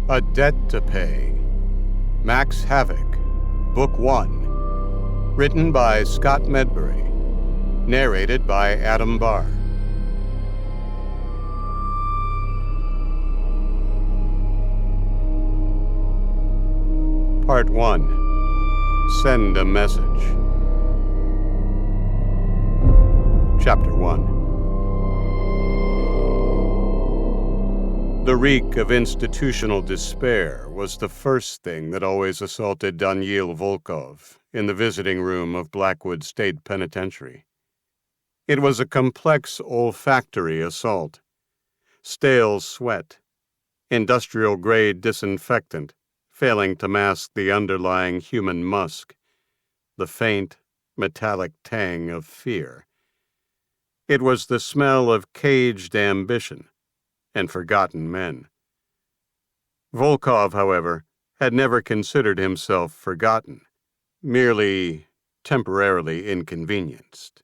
A Debt to Pay. Max Havok, Book 1. Written by Scott Medbury. Narrated by Adam Barr. Part 1. Send a Message. Chapter 1. The reek of institutional despair was the first thing that always assaulted Daniil Volkov in the visiting room of Blackwood State Penitentiary. It was a complex olfactory assault. Stale sweat, industrial-grade disinfectant, failing to mask the underlying human musk, the faint, metallic tang of fear. It was the smell of caged ambition and forgotten men. Volkov, however, had never considered himself forgotten, merely temporarily inconvenienced.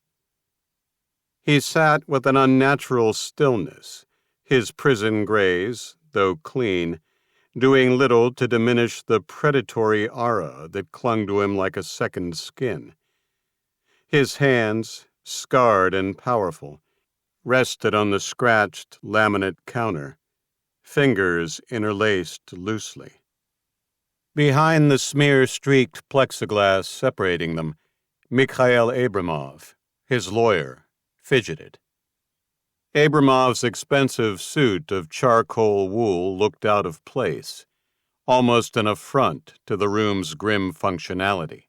He sat with an unnatural stillness, his prison grays, though clean, doing little to diminish the predatory aura that clung to him like a second skin. His hands, scarred and powerful, rested on the scratched laminate counter, fingers interlaced loosely. Behind the smear-streaked plexiglass separating them, Mikhail Abramov, his lawyer, fidgeted. Abramov's expensive suit of charcoal wool looked out of place, almost an affront to the room's grim functionality.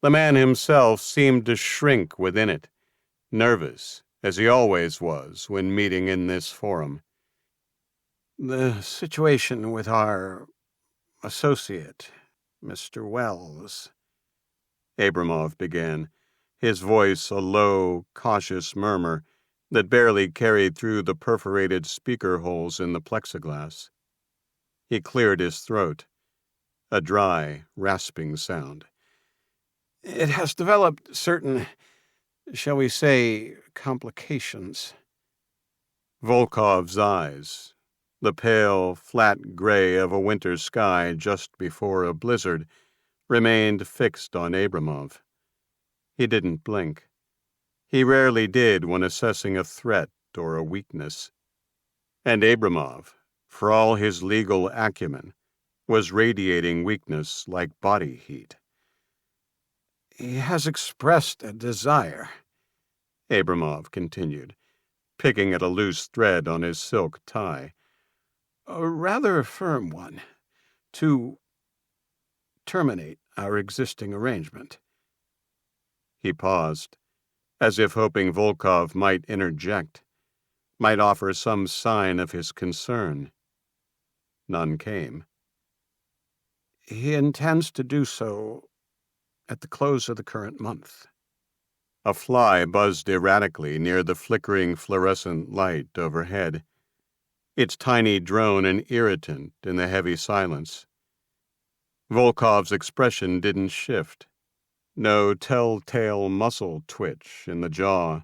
The man himself seemed to shrink within it, nervous, as he always was when meeting in this forum. "The situation with our associate, Mr. Wells," Abramov began, his voice a low, cautious murmur that barely carried through the perforated speaker holes in the plexiglass. He cleared his throat, a dry, rasping sound. "It has developed certain, shall we say, complications." Volkov's eyes, the pale, flat gray of a winter sky just before a blizzard, remained fixed on Abramov. He didn't blink. He rarely did when assessing a threat or a weakness. And Abramov, for all his legal acumen, was radiating weakness like body heat. "He has expressed a desire," Abramov continued, picking at a loose thread on his silk tie, "a rather firm one, to terminate our existing arrangement." He paused, as if hoping Volkov might interject, might offer some sign of his concern. None came. "He intends to do so at the close of the current month." A fly buzzed erratically near the flickering fluorescent light overhead, its tiny drone an irritant in the heavy silence. Volkov's expression didn't shift. No telltale muscle twitch in the jaw,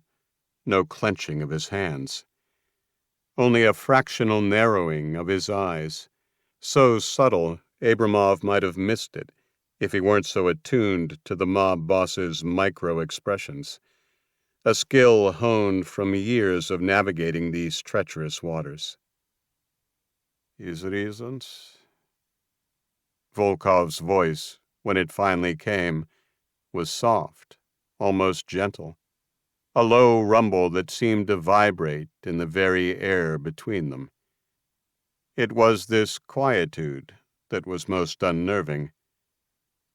no clenching of his hands. Only a fractional narrowing of his eyes, so subtle Abramov might have missed it if he weren't so attuned to the mob boss's micro-expressions, a skill honed from years of navigating these treacherous waters. "His reasons?" Volkov's voice, when it finally came, was soft, almost gentle, a low rumble that seemed to vibrate in the very air between them. It was this quietude that was most unnerving.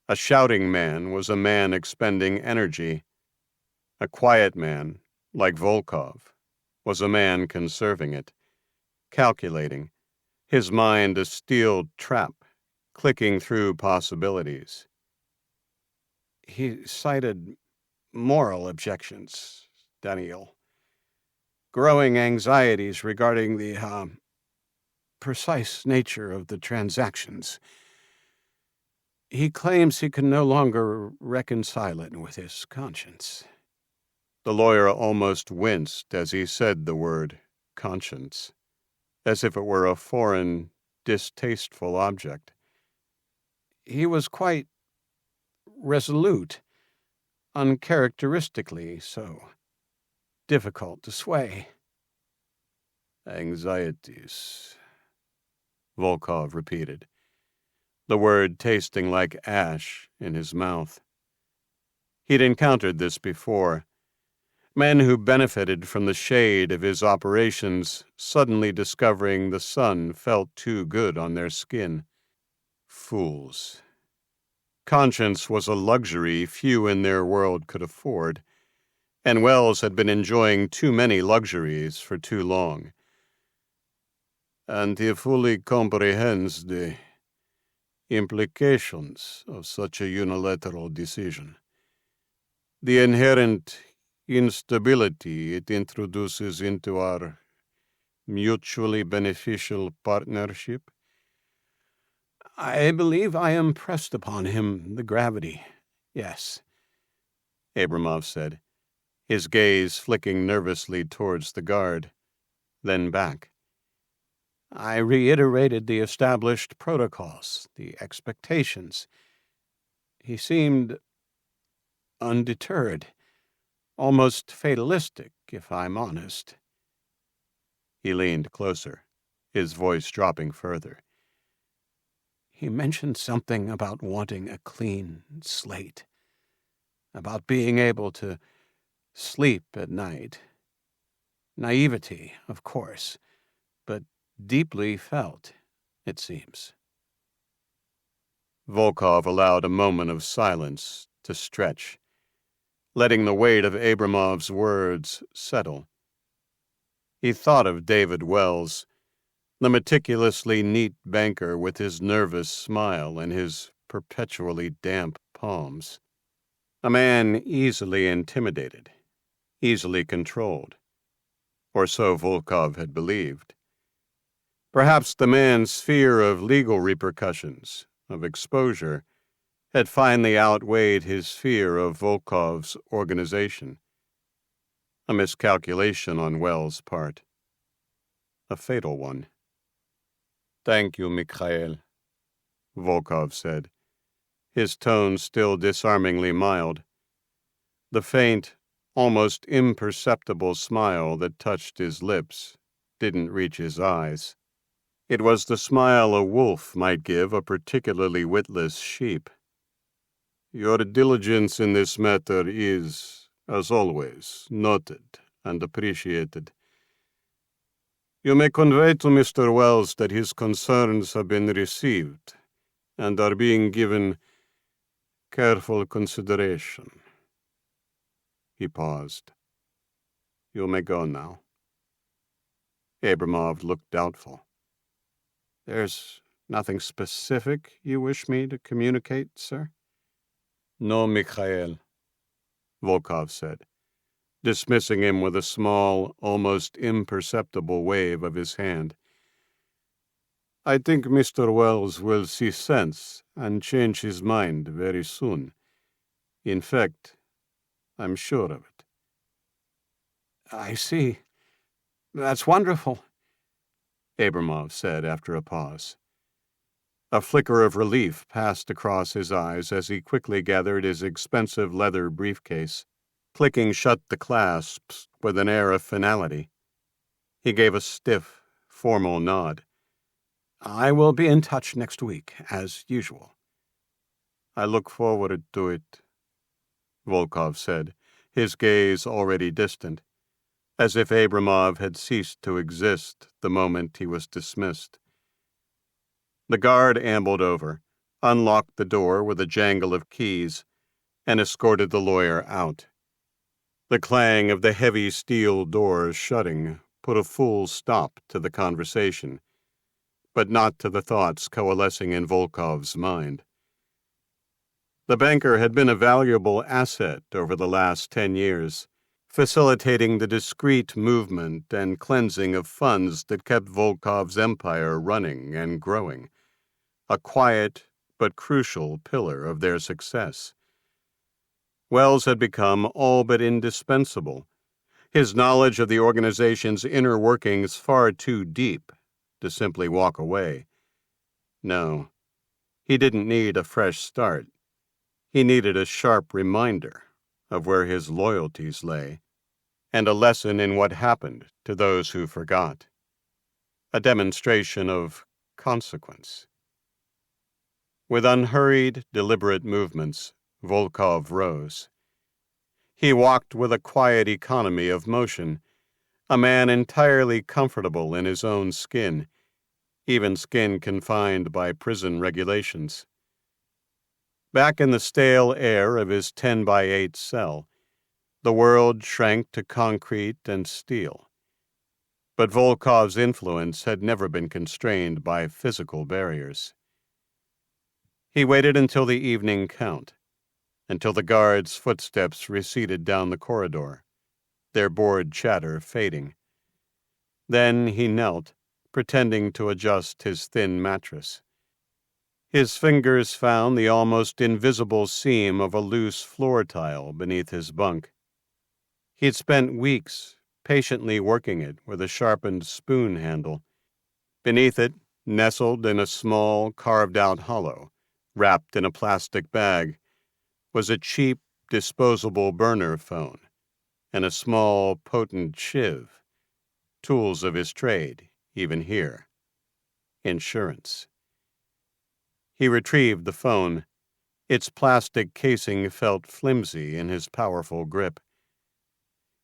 A shouting man was a man expending energy. A quiet man, like Volkov, was a man conserving it, calculating, his mind a steel trap, clicking through possibilities. "He cited moral objections, Daniil. Growing anxieties regarding the precise nature of the transactions. He claims he can no longer reconcile it with his conscience." The lawyer almost winced as he said the word conscience, as if it were a foreign, distasteful object. He was quite resolute, uncharacteristically so, difficult to sway. Anxieties, Volkov repeated, the word tasting like ash in his mouth. He'd encountered this before. Men who benefited from the shade of his operations suddenly discovering the sun felt too good on their skin. Fools. Conscience was a luxury few in their world could afford, and Wells had been enjoying too many luxuries for too long. And he fully comprehends the implications of such a unilateral decision. The inherent instability it introduces into our mutually beneficial partnership. I believe I impressed upon him the gravity. Yes, Abramov said, his gaze flicking nervously towards the guard, then back. I reiterated the established protocols, the expectations. He seemed undeterred, almost fatalistic, if I'm honest. He leaned closer, his voice dropping further. He mentioned something about wanting a clean slate, about being able to sleep at night. Naivety, of course, but deeply felt, it seems. Volkov allowed a moment of silence to stretch, letting the weight of Abramov's words settle. He thought of David Wells, the meticulously neat banker with his nervous smile and his perpetually damp palms. A man easily intimidated, easily controlled, or so Volkov had believed. Perhaps the man's fear of legal repercussions, of exposure, had finally outweighed his fear of Volkov's organization. A miscalculation on Wells' part. A fatal one. Thank you, Mikhail, Volkov said, his tone still disarmingly mild. The faint, almost imperceptible smile that touched his lips didn't reach his eyes. It was the smile a wolf might give a particularly witless sheep. Your diligence in this matter is, as always, noted and appreciated. You may convey to Mr. Wells that his concerns have been received and are being given careful consideration. He paused. You may go now. Abramov looked doubtful. There's nothing specific you wish me to communicate, sir? No, Mikhail, Volkov said, dismissing him with a small, almost imperceptible wave of his hand. I think Mr. Wells will see sense and change his mind very soon. In fact, I'm sure of it. I see. That's wonderful, Abramov said after a pause. A flicker of relief passed across his eyes as he quickly gathered his expensive leather briefcase, clicking shut the clasps with an air of finality. He gave a stiff, formal nod. I will be in touch next week, as usual. I look forward to it, Volkov said, his gaze already distant, as if Abramov had ceased to exist the moment he was dismissed. The guard ambled over, unlocked the door with a jangle of keys, and escorted the lawyer out. The clang of the heavy steel doors shutting put a full stop to the conversation, but not to the thoughts coalescing in Volkov's mind. The banker had been a valuable asset over the last 10 years, facilitating the discreet movement and cleansing of funds that kept Volkov's empire running and growing, a quiet but crucial pillar of their success. Wells had become all but indispensable, his knowledge of the organization's inner workings far too deep to simply walk away. No, he didn't need a fresh start. He needed a sharp reminder of where his loyalties lay, and a lesson in what happened to those who forgot. A demonstration of consequence. With unhurried, deliberate movements, Volkov rose. He walked with a quiet economy of motion, a man entirely comfortable in his own skin, even skin confined by prison regulations. Back in the stale air of his 10-by-8 cell, the world shrank to concrete and steel. But Volkov's influence had never been constrained by physical barriers. He waited until the evening count, until the guards' footsteps receded down the corridor, their bored chatter fading. Then he knelt, pretending to adjust his thin mattress. His fingers found the almost invisible seam of a loose floor tile beneath his bunk. He'd spent weeks patiently working it with a sharpened spoon handle. Beneath it, nestled in a small, carved-out hollow, wrapped in a plastic bag, was a cheap, disposable burner phone and a small, potent shiv, tools of his trade, even here. Insurance. He retrieved the phone. Its plastic casing felt flimsy in his powerful grip.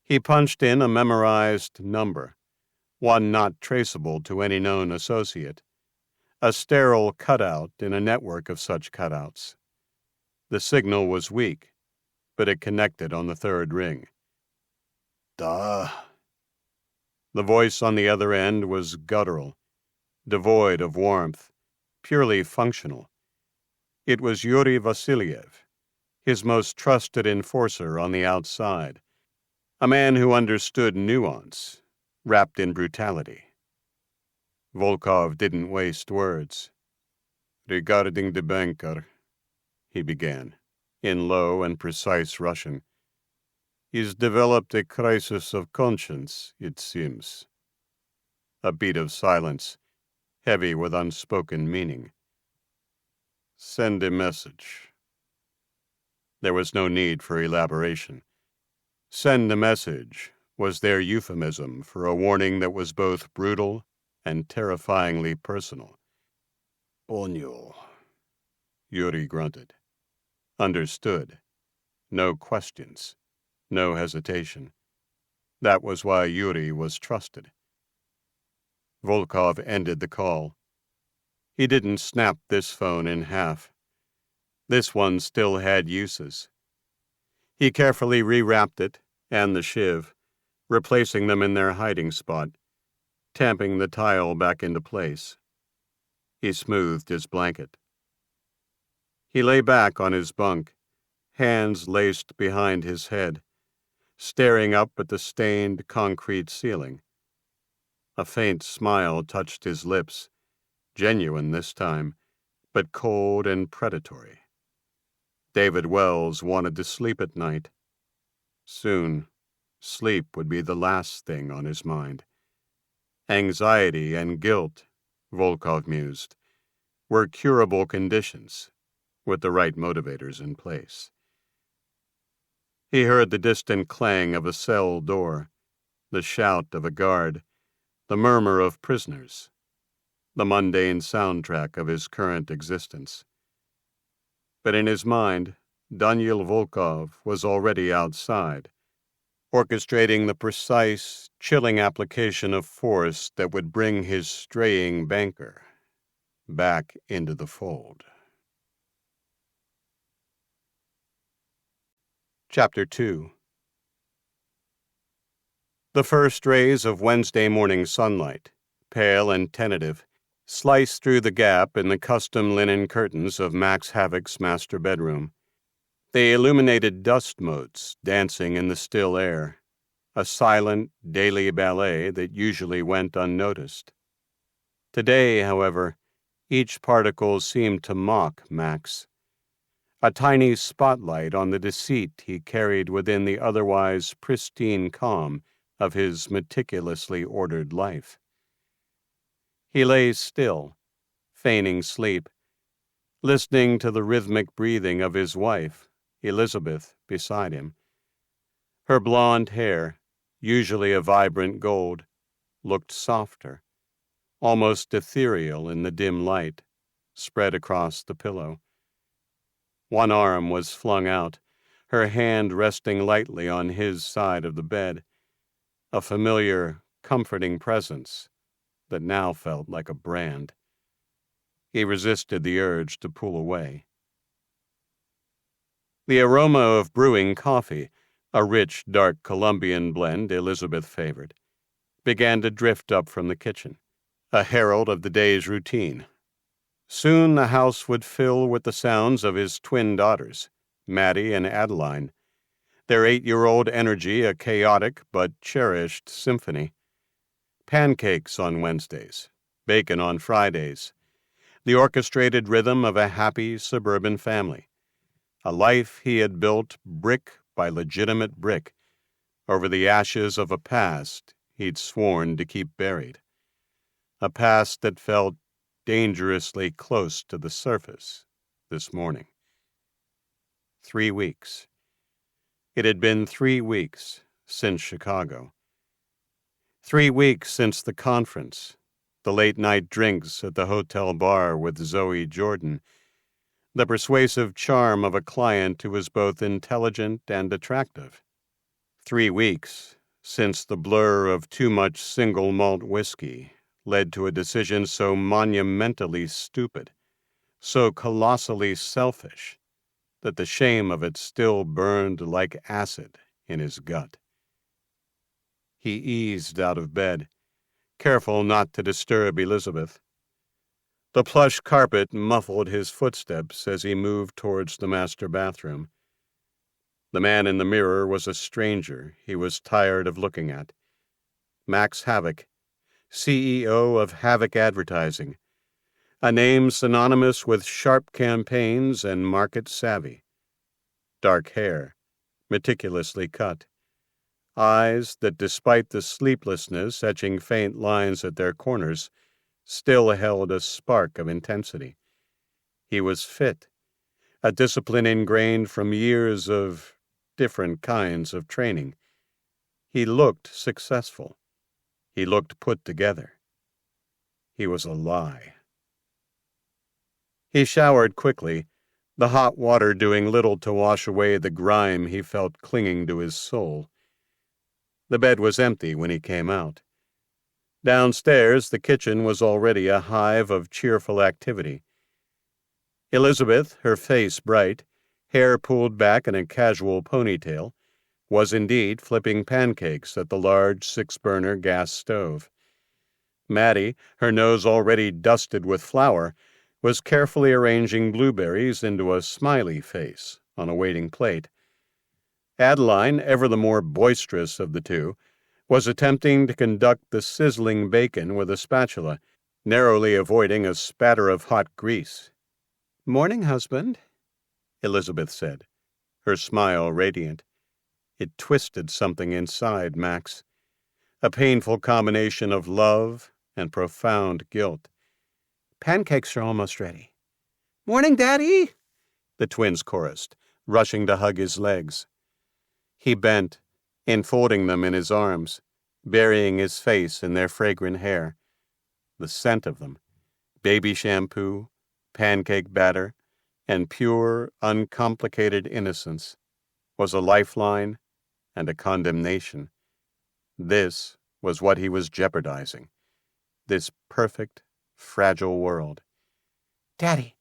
He punched in a memorized number, one not traceable to any known associate, a sterile cutout in a network of such cutouts. The signal was weak, but it connected on the third ring. Duh. The voice on the other end was guttural, devoid of warmth, purely functional. It was Yuri Vasiliev, his most trusted enforcer on the outside, a man who understood nuance, wrapped in brutality. Volkov didn't waste words. Regarding the banker, he began, in low and precise Russian. He's developed a crisis of conscience, it seems. A beat of silence, heavy with unspoken meaning. Send a message. There was no need for elaboration. Send a message was their euphemism for a warning that was both brutal and terrifyingly personal. Onyo, Yuri grunted. Understood. No questions. No hesitation. That was why Yuri was trusted. Volkov ended the call. He didn't snap this phone in half. This one still had uses. He carefully rewrapped it and the shiv, replacing them in their hiding spot, tamping the tile back into place. He smoothed his blanket. He lay back on his bunk, hands laced behind his head, staring up at the stained concrete ceiling. A faint smile touched his lips, genuine this time, but cold and predatory. David Wells wanted to sleep at night. Soon, sleep would be the last thing on his mind. Anxiety and guilt, Volkov mused, were curable conditions, with the right motivators in place. He heard the distant clang of a cell door, the shout of a guard, the murmur of prisoners, the mundane soundtrack of his current existence. But in his mind, Daniil Volkov was already outside, orchestrating the precise, chilling application of force that would bring his straying banker back into the fold. Chapter 2. The first rays of Wednesday morning sunlight, pale and tentative, sliced through the gap in the custom linen curtains of Max Havok's master bedroom. They illuminated dust motes dancing in the still air, a silent daily ballet that usually went unnoticed. Today, however, each particle seemed to mock Max, a tiny spotlight on the deceit he carried within the otherwise pristine calm of his meticulously ordered life. He lay still, feigning sleep, listening to the rhythmic breathing of his wife, Elizabeth, beside him. Her blonde hair, usually a vibrant gold, looked softer, almost ethereal in the dim light, spread across the pillow. One arm was flung out, her hand resting lightly on his side of the bed, a familiar, comforting presence that now felt like a brand. He resisted the urge to pull away. The aroma of brewing coffee, a rich, dark Colombian blend Elizabeth favored, began to drift up from the kitchen, a herald of the day's routine. Soon the house would fill with the sounds of his twin daughters, Maddie and Adeline, their 8-year-old energy a chaotic but cherished symphony. Pancakes on Wednesdays, bacon on Fridays, the orchestrated rhythm of a happy suburban family, a life he had built brick by legitimate brick over the ashes of a past he'd sworn to keep buried, a past that felt dangerously close to the surface this morning. 3 weeks. It had been 3 weeks since Chicago. 3 weeks since the conference, the late-night drinks at the hotel bar with Zoe Jordan, the persuasive charm of a client who was both intelligent and attractive. 3 weeks since the blur of too much single malt whiskey led to a decision so monumentally stupid, so colossally selfish, that the shame of it still burned like acid in his gut. He eased out of bed, careful not to disturb Elizabeth. The plush carpet muffled his footsteps as he moved towards the master bathroom. The man in the mirror was a stranger he was tired of looking at. Max Havok, CEO of Havok Advertising, a name synonymous with sharp campaigns and market savvy. Dark hair, meticulously cut. Eyes that, despite the sleeplessness etching faint lines at their corners, still held a spark of intensity. He was fit, a discipline ingrained from years of different kinds of training. He looked successful. He looked put together. He was a lie. He showered quickly, the hot water doing little to wash away the grime he felt clinging to his soul. The bed was empty when he came out. Downstairs, the kitchen was already a hive of cheerful activity. Elizabeth, her face bright, hair pulled back in a casual ponytail, was indeed flipping pancakes at the large 6-burner gas stove. Maddie, her nose already dusted with flour, was carefully arranging blueberries into a smiley face on a waiting plate. Adeline, ever the more boisterous of the two, was attempting to conduct the sizzling bacon with a spatula, narrowly avoiding a spatter of hot grease. "Morning, husband," Elizabeth said, her smile radiant. It twisted something inside Max, a painful combination of love and profound guilt. "Pancakes are almost ready." "Morning, Daddy," the twins chorused, rushing to hug his legs. He bent, enfolding them in his arms, burying his face in their fragrant hair. The scent of them, baby shampoo, pancake batter, and pure, uncomplicated innocence, was a lifeline and a condemnation. This was what he was jeopardizing, this perfect, fragile world. "Daddy,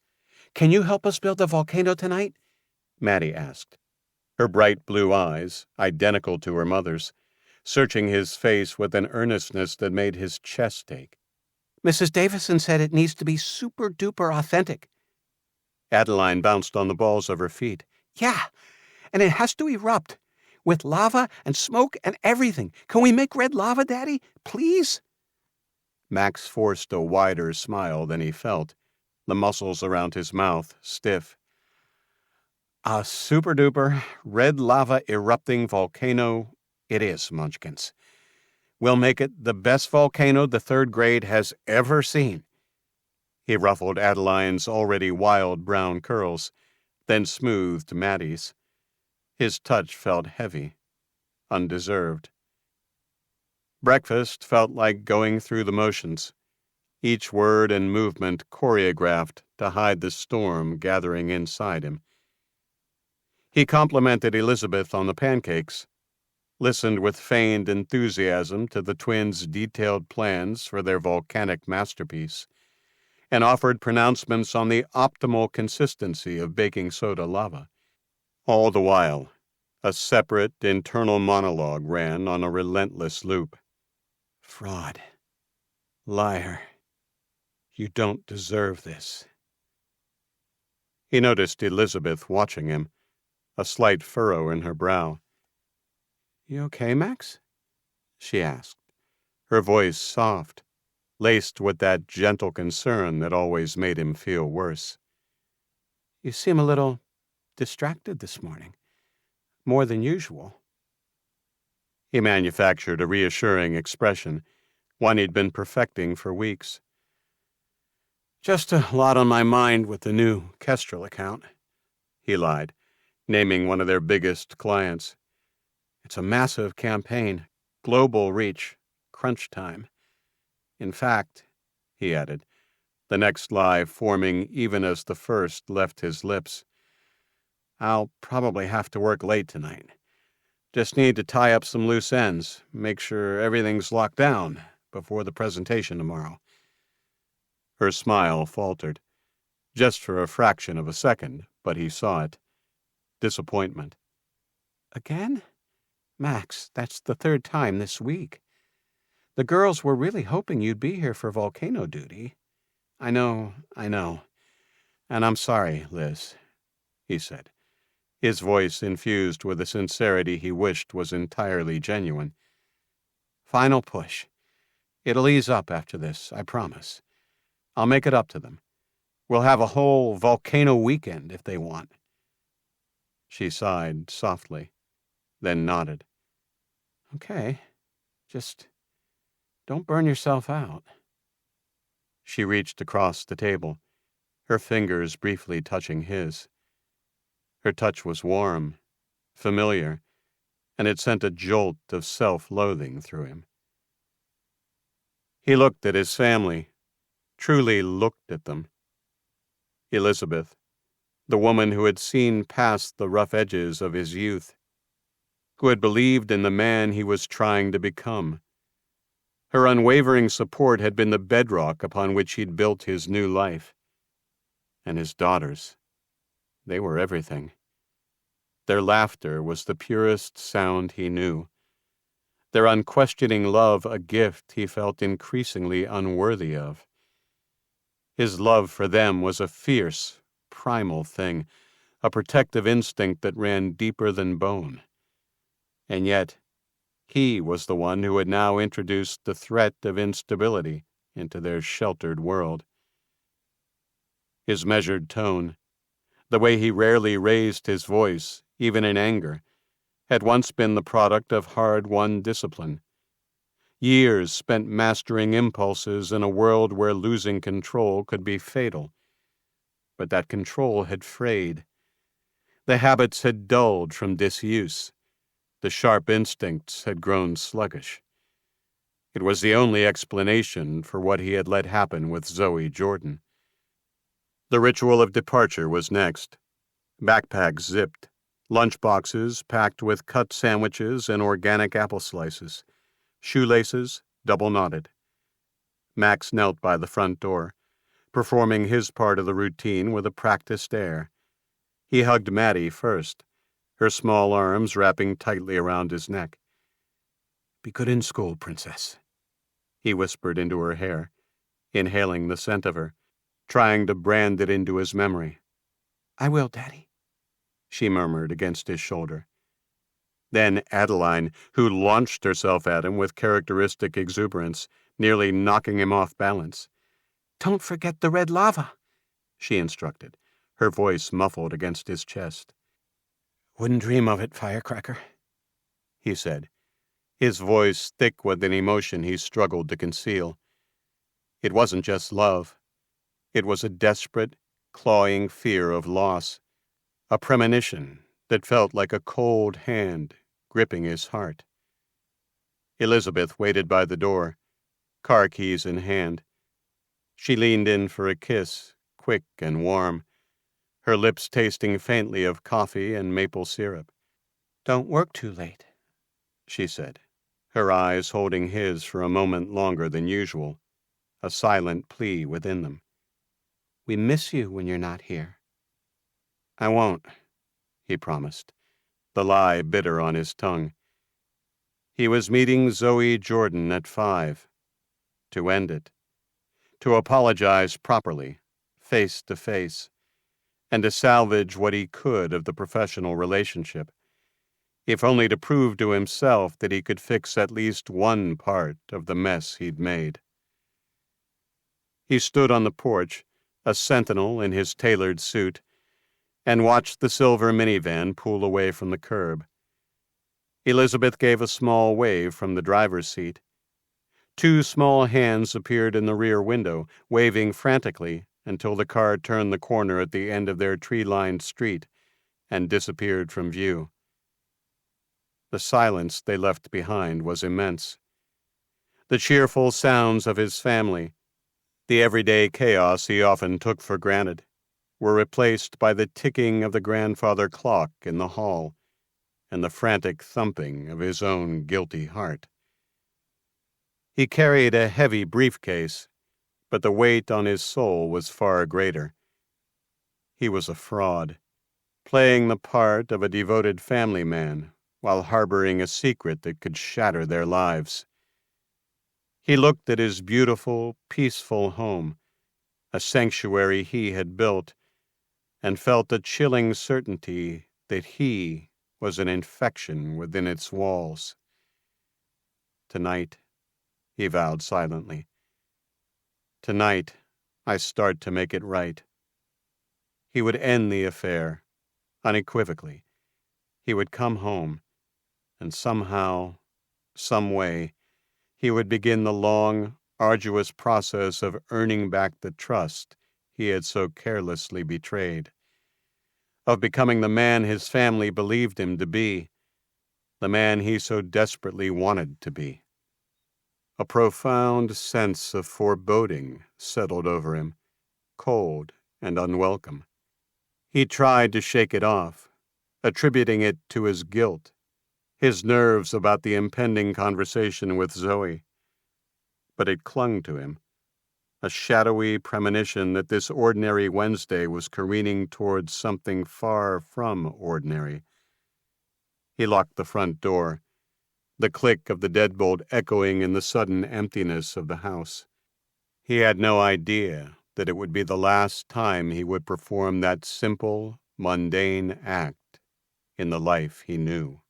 can you help us build the volcano tonight?" Maddie asked, her bright blue eyes, identical to her mother's, searching his face with an earnestness that made his chest ache. "Mrs. Davison said it needs to be super-duper authentic." Adeline bounced on the balls of her feet. "Yeah, and it has to erupt, with lava and smoke and everything. Can we make red lava, Daddy? Please?" Max forced a wider smile than he felt, the muscles around his mouth stiff. "A super-duper, red lava erupting volcano it is, Munchkins. We'll make it the best volcano the 3rd grade has ever seen." He ruffled Adeline's already wild brown curls, then smoothed Maddie's. His touch felt heavy, undeserved. Breakfast felt like going through the motions, each word and movement choreographed to hide the storm gathering inside him. He complimented Elizabeth on the pancakes, listened with feigned enthusiasm to the twins' detailed plans for their volcanic masterpiece, and offered pronouncements on the optimal consistency of baking soda lava. All the while, a separate internal monologue ran on a relentless loop. Fraud. Liar. You don't deserve this. He noticed Elizabeth watching him, a slight furrow in her brow. You okay, Max? She asked, her voice soft, laced with that gentle concern that always made him feel worse. You seem a little distracted this morning, more than usual. He manufactured a reassuring expression, one he'd been perfecting for weeks. Just a lot on my mind with the new Kestrel account, he lied, naming one of their biggest clients. It's a massive campaign, global reach, crunch time. In fact, he added, the next lie forming even as the first left his lips, I'll probably have to work late tonight. Just need to tie up some loose ends, make sure everything's locked down before the presentation tomorrow. Her smile faltered, just for a fraction of a second, but he saw it. Disappointment. Again? Max, that's the third time this week. The girls were really hoping you'd be here for volcano duty. I know. And I'm sorry, Liz, he said, his voice infused with a sincerity he wished was entirely genuine. Final push. It'll ease up after this, I promise. I'll make it up to them. We'll have a whole volcano weekend if they want. She sighed softly, then nodded. Okay, just don't burn yourself out. She reached across the table, her fingers briefly touching his. Her touch was warm, familiar, and it sent a jolt of self-loathing through him. He looked at his family, truly looked at them. Elizabeth, the woman who had seen past the rough edges of his youth, who had believed in the man he was trying to become. Her unwavering support had been the bedrock upon which he'd built his new life. And his daughters, they were everything. Their laughter was the purest sound he knew. Their unquestioning love a gift he felt increasingly unworthy of. His love for them was a fierce, primal thing, a protective instinct that ran deeper than bone. And yet, he was the one who had now introduced the threat of instability into their sheltered world. His measured tone, the way he rarely raised his voice, even in anger, had once been the product of hard-won discipline. Years spent mastering impulses in a world where losing control could be fatal. But that control had frayed. The habits had dulled from disuse. The sharp instincts had grown sluggish. It was the only explanation for what he had let happen with Zoe Jordan. The ritual of departure was next. Backpacks zipped, lunchboxes packed with cut sandwiches and organic apple slices, shoelaces double-knotted. Max knelt by the front door, performing his part of the routine with a practiced air. He hugged Maddie first, her small arms wrapping tightly around his neck. Be good in school, princess, he whispered into her hair, inhaling the scent of her, trying to brand it into his memory. I will, Daddy, she murmured against his shoulder. Then Adeline, who launched herself at him with characteristic exuberance, nearly knocking him off balance. Don't forget the red lava, she instructed, her voice muffled against his chest. Wouldn't dream of it, firecracker, he said, his voice thick with an emotion he struggled to conceal. It wasn't just love. It was a desperate, clawing fear of loss, a premonition that felt like a cold hand gripping his heart. Elizabeth waited by the door, car keys in hand. She leaned in for a kiss, quick and warm, her lips tasting faintly of coffee and maple syrup. "Don't work too late," she said, her eyes holding his for a moment longer than usual, a silent plea within them. "We miss you when you're not here." "I won't," he promised, the lie bitter on his tongue. He was meeting Zoe Jordan at 5, to end it, to apologize properly, face to face, and to salvage what he could of the professional relationship, if only to prove to himself that he could fix at least one part of the mess he'd made. He stood on the porch, a sentinel in his tailored suit, and watched the silver minivan pull away from the curb. Elizabeth gave a small wave from the driver's seat. 2 small hands appeared in the rear window, waving frantically until the car turned the corner at the end of their tree-lined street and disappeared from view. The silence they left behind was immense. The cheerful sounds of his family, the everyday chaos he often took for granted, were replaced by the ticking of the grandfather clock in the hall and the frantic thumping of his own guilty heart. He carried a heavy briefcase, but the weight on his soul was far greater. He was a fraud, playing the part of a devoted family man while harboring a secret that could shatter their lives. He looked at his beautiful, peaceful home, a sanctuary he had built, and felt a chilling certainty that he was an infection within its walls. "Tonight," he vowed silently, "tonight I start to make it right." He would end the affair, unequivocally. He would come home, and somehow, some way, he would begin the long, arduous process of earning back the trust he had so carelessly betrayed, of becoming the man his family believed him to be, the man he so desperately wanted to be. A profound sense of foreboding settled over him, cold and unwelcome. He tried to shake it off, attributing it to his guilt, his nerves about the impending conversation with Zoe. But it clung to him, a shadowy premonition that this ordinary Wednesday was careening towards something far from ordinary. He locked the front door, the click of the deadbolt echoing in the sudden emptiness of the house. He had no idea that it would be the last time he would perform that simple, mundane act in the life he knew.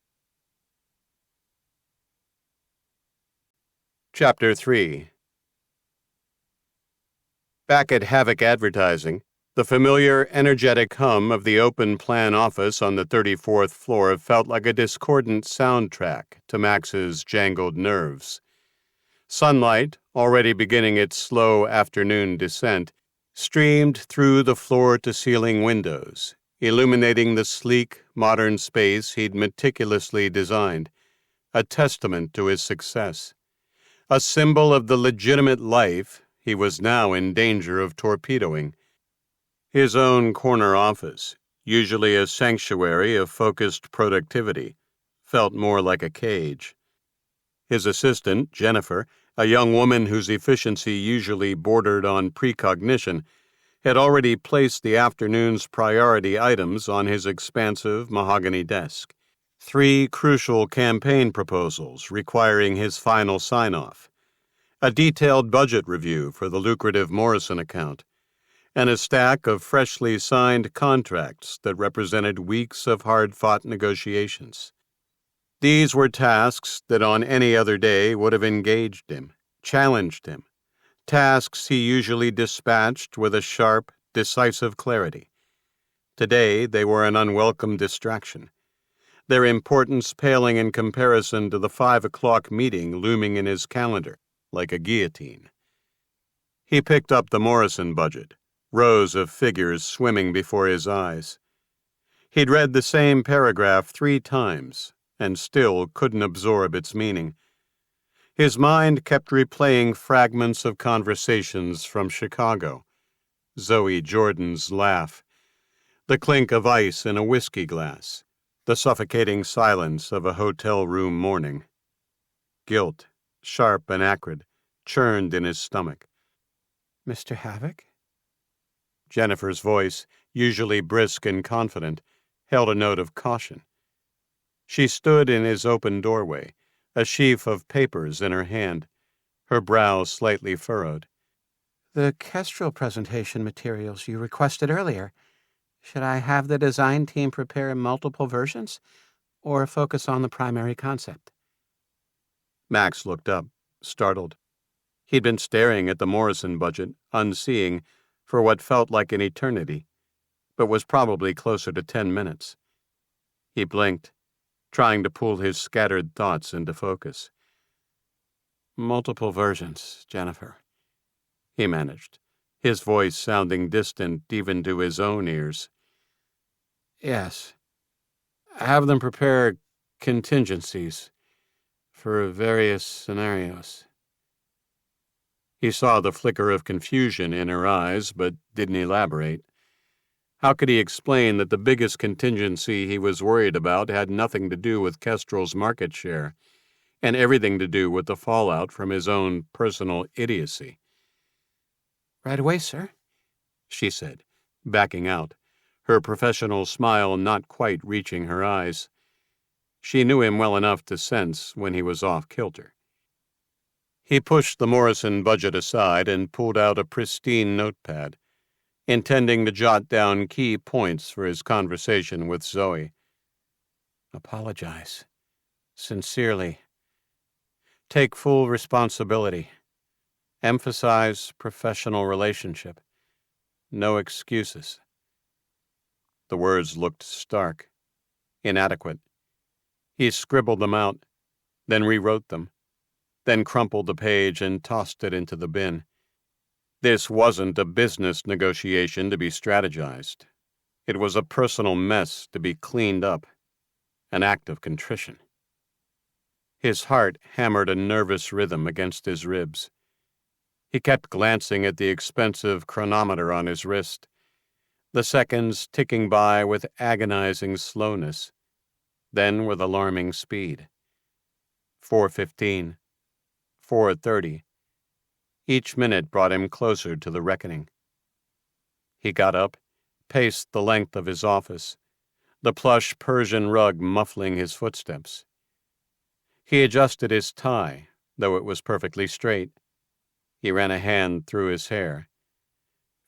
Chapter 3. Back at Havok Advertising, the familiar, energetic hum of the open plan office on the 34th floor felt like a discordant soundtrack to Max's jangled nerves. Sunlight, already beginning its slow afternoon descent, streamed through the floor-to-ceiling windows, illuminating the sleek, modern space he'd meticulously designed, a testament to his success, a symbol of the legitimate life he was now in danger of torpedoing. His own corner office, usually a sanctuary of focused productivity, felt more like a cage. His assistant, Jennifer, a young woman whose efficiency usually bordered on precognition, had already placed the afternoon's priority items on his expansive mahogany desk. 3 crucial campaign proposals requiring his final sign-off, a detailed budget review for the lucrative Morrison account, and a stack of freshly signed contracts that represented weeks of hard-fought negotiations. These were tasks that on any other day would have engaged him, challenged him, tasks he usually dispatched with a sharp, decisive clarity. Today they were an unwelcome distraction, their importance paling in comparison to the 5 o'clock meeting looming in his calendar like a guillotine. He picked up the Morrison budget, rows of figures swimming before his eyes. He'd read the same paragraph 3 times and still couldn't absorb its meaning. His mind kept replaying fragments of conversations from Chicago, Zoe Jordan's laugh, the clink of ice in a whiskey glass, the suffocating silence of a hotel room morning. Guilt, sharp and acrid, churned in his stomach. "Mr. Havok?" Jennifer's voice, usually brisk and confident, held a note of caution. She stood in his open doorway, a sheaf of papers in her hand, her brow slightly furrowed. "The Kestrel presentation materials you requested earlier. Should I have the design team prepare multiple versions, or focus on the primary concept?" Max looked up, startled. He'd been staring at the Morrison budget, unseeing, for what felt like an eternity, but was probably closer to 10 minutes. He blinked, trying to pull his scattered thoughts into focus. "Multiple versions, Jennifer," he managed, his voice sounding distant even to his own ears. "Yes. Have them prepare contingencies for various scenarios." He saw the flicker of confusion in her eyes, but didn't elaborate. How could he explain that the biggest contingency he was worried about had nothing to do with Kestrel's market share, and everything to do with the fallout from his own personal idiocy? "Right away, sir," she said, backing out, her professional smile not quite reaching her eyes. She knew him well enough to sense when he was off kilter. He pushed the Morrison budget aside and pulled out a pristine notepad, intending to jot down key points for his conversation with Zoe. "Apologize. Sincerely. Take full responsibility. Emphasize professional relationship. No excuses." The words looked stark, inadequate. He scribbled them out, then rewrote them, then crumpled the page and tossed it into the bin. This wasn't a business negotiation to be strategized. It was a personal mess to be cleaned up, an act of contrition. His heart hammered a nervous rhythm against his ribs. He kept glancing at the expensive chronometer on his wrist, the seconds ticking by with agonizing slowness, then with alarming speed. 4:15. 4:30. Each minute brought him closer to the reckoning. He got up, paced the length of his office, the plush Persian rug muffling his footsteps. He adjusted his tie, though it was perfectly straight. He ran a hand through his hair.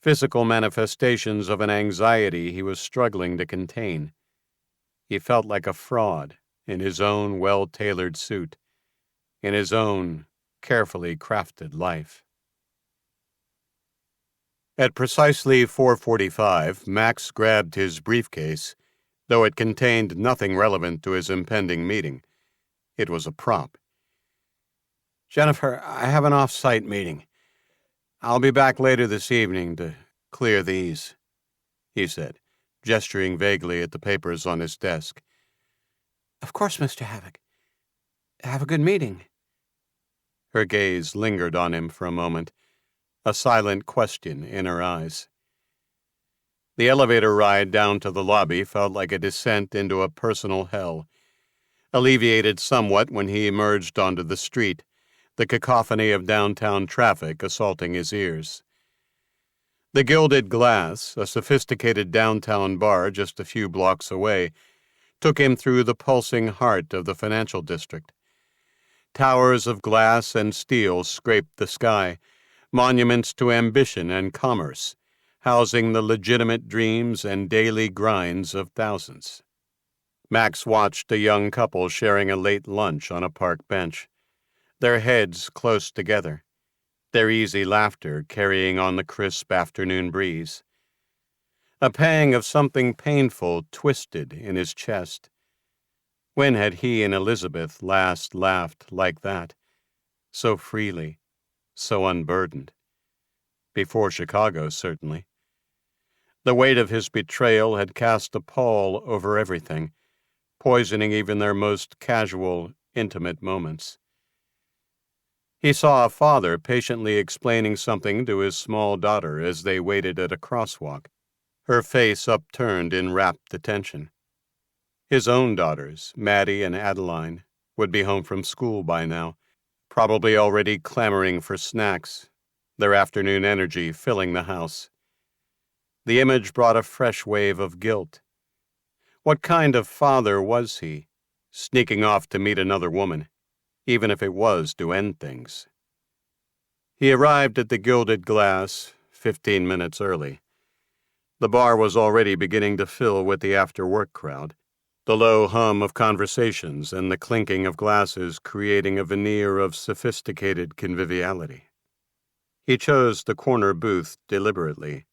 Physical manifestations of an anxiety he was struggling to contain. He felt like a fraud in his own well-tailored suit, in his own carefully crafted life. At precisely 4:45, Max grabbed his briefcase, though it contained nothing relevant to his impending meeting. It was a prop. "Jennifer, I have an off-site meeting. I'll be back later this evening to clear these," he said, gesturing vaguely at the papers on his desk. "Of course, Mr. Havok. Have a good meeting." Her gaze lingered on him for a moment, a silent question in her eyes. The elevator ride down to the lobby felt like a descent into a personal hell, alleviated somewhat when he emerged onto the street, the cacophony of downtown traffic assaulting his ears. The Gilded Glass, a sophisticated downtown bar just a few blocks away, took him through the pulsing heart of the financial district. Towers of glass and steel scraped the sky, monuments to ambition and commerce, housing the legitimate dreams and daily grinds of thousands. Max watched a young couple sharing a late lunch on a park bench, their heads close together, their easy laughter carrying on the crisp afternoon breeze. A pang of something painful twisted in his chest. When had he and Elizabeth last laughed like that, so freely, so unburdened? Before Chicago, certainly. The weight of his betrayal had cast a pall over everything, poisoning even their most casual, intimate moments. He saw a father patiently explaining something to his small daughter as they waited at a crosswalk, her face upturned in rapt attention. His own daughters, Maddie and Adeline, would be home from school by now, probably already clamoring for snacks, their afternoon energy filling the house. The image brought a fresh wave of guilt. What kind of father was he, sneaking off to meet another woman, even if it was to end things? He arrived at the Gilded Glass 15 minutes early. The bar was already beginning to fill with the after-work crowd, the low hum of conversations and the clinking of glasses creating a veneer of sophisticated conviviality. He chose the corner booth deliberately.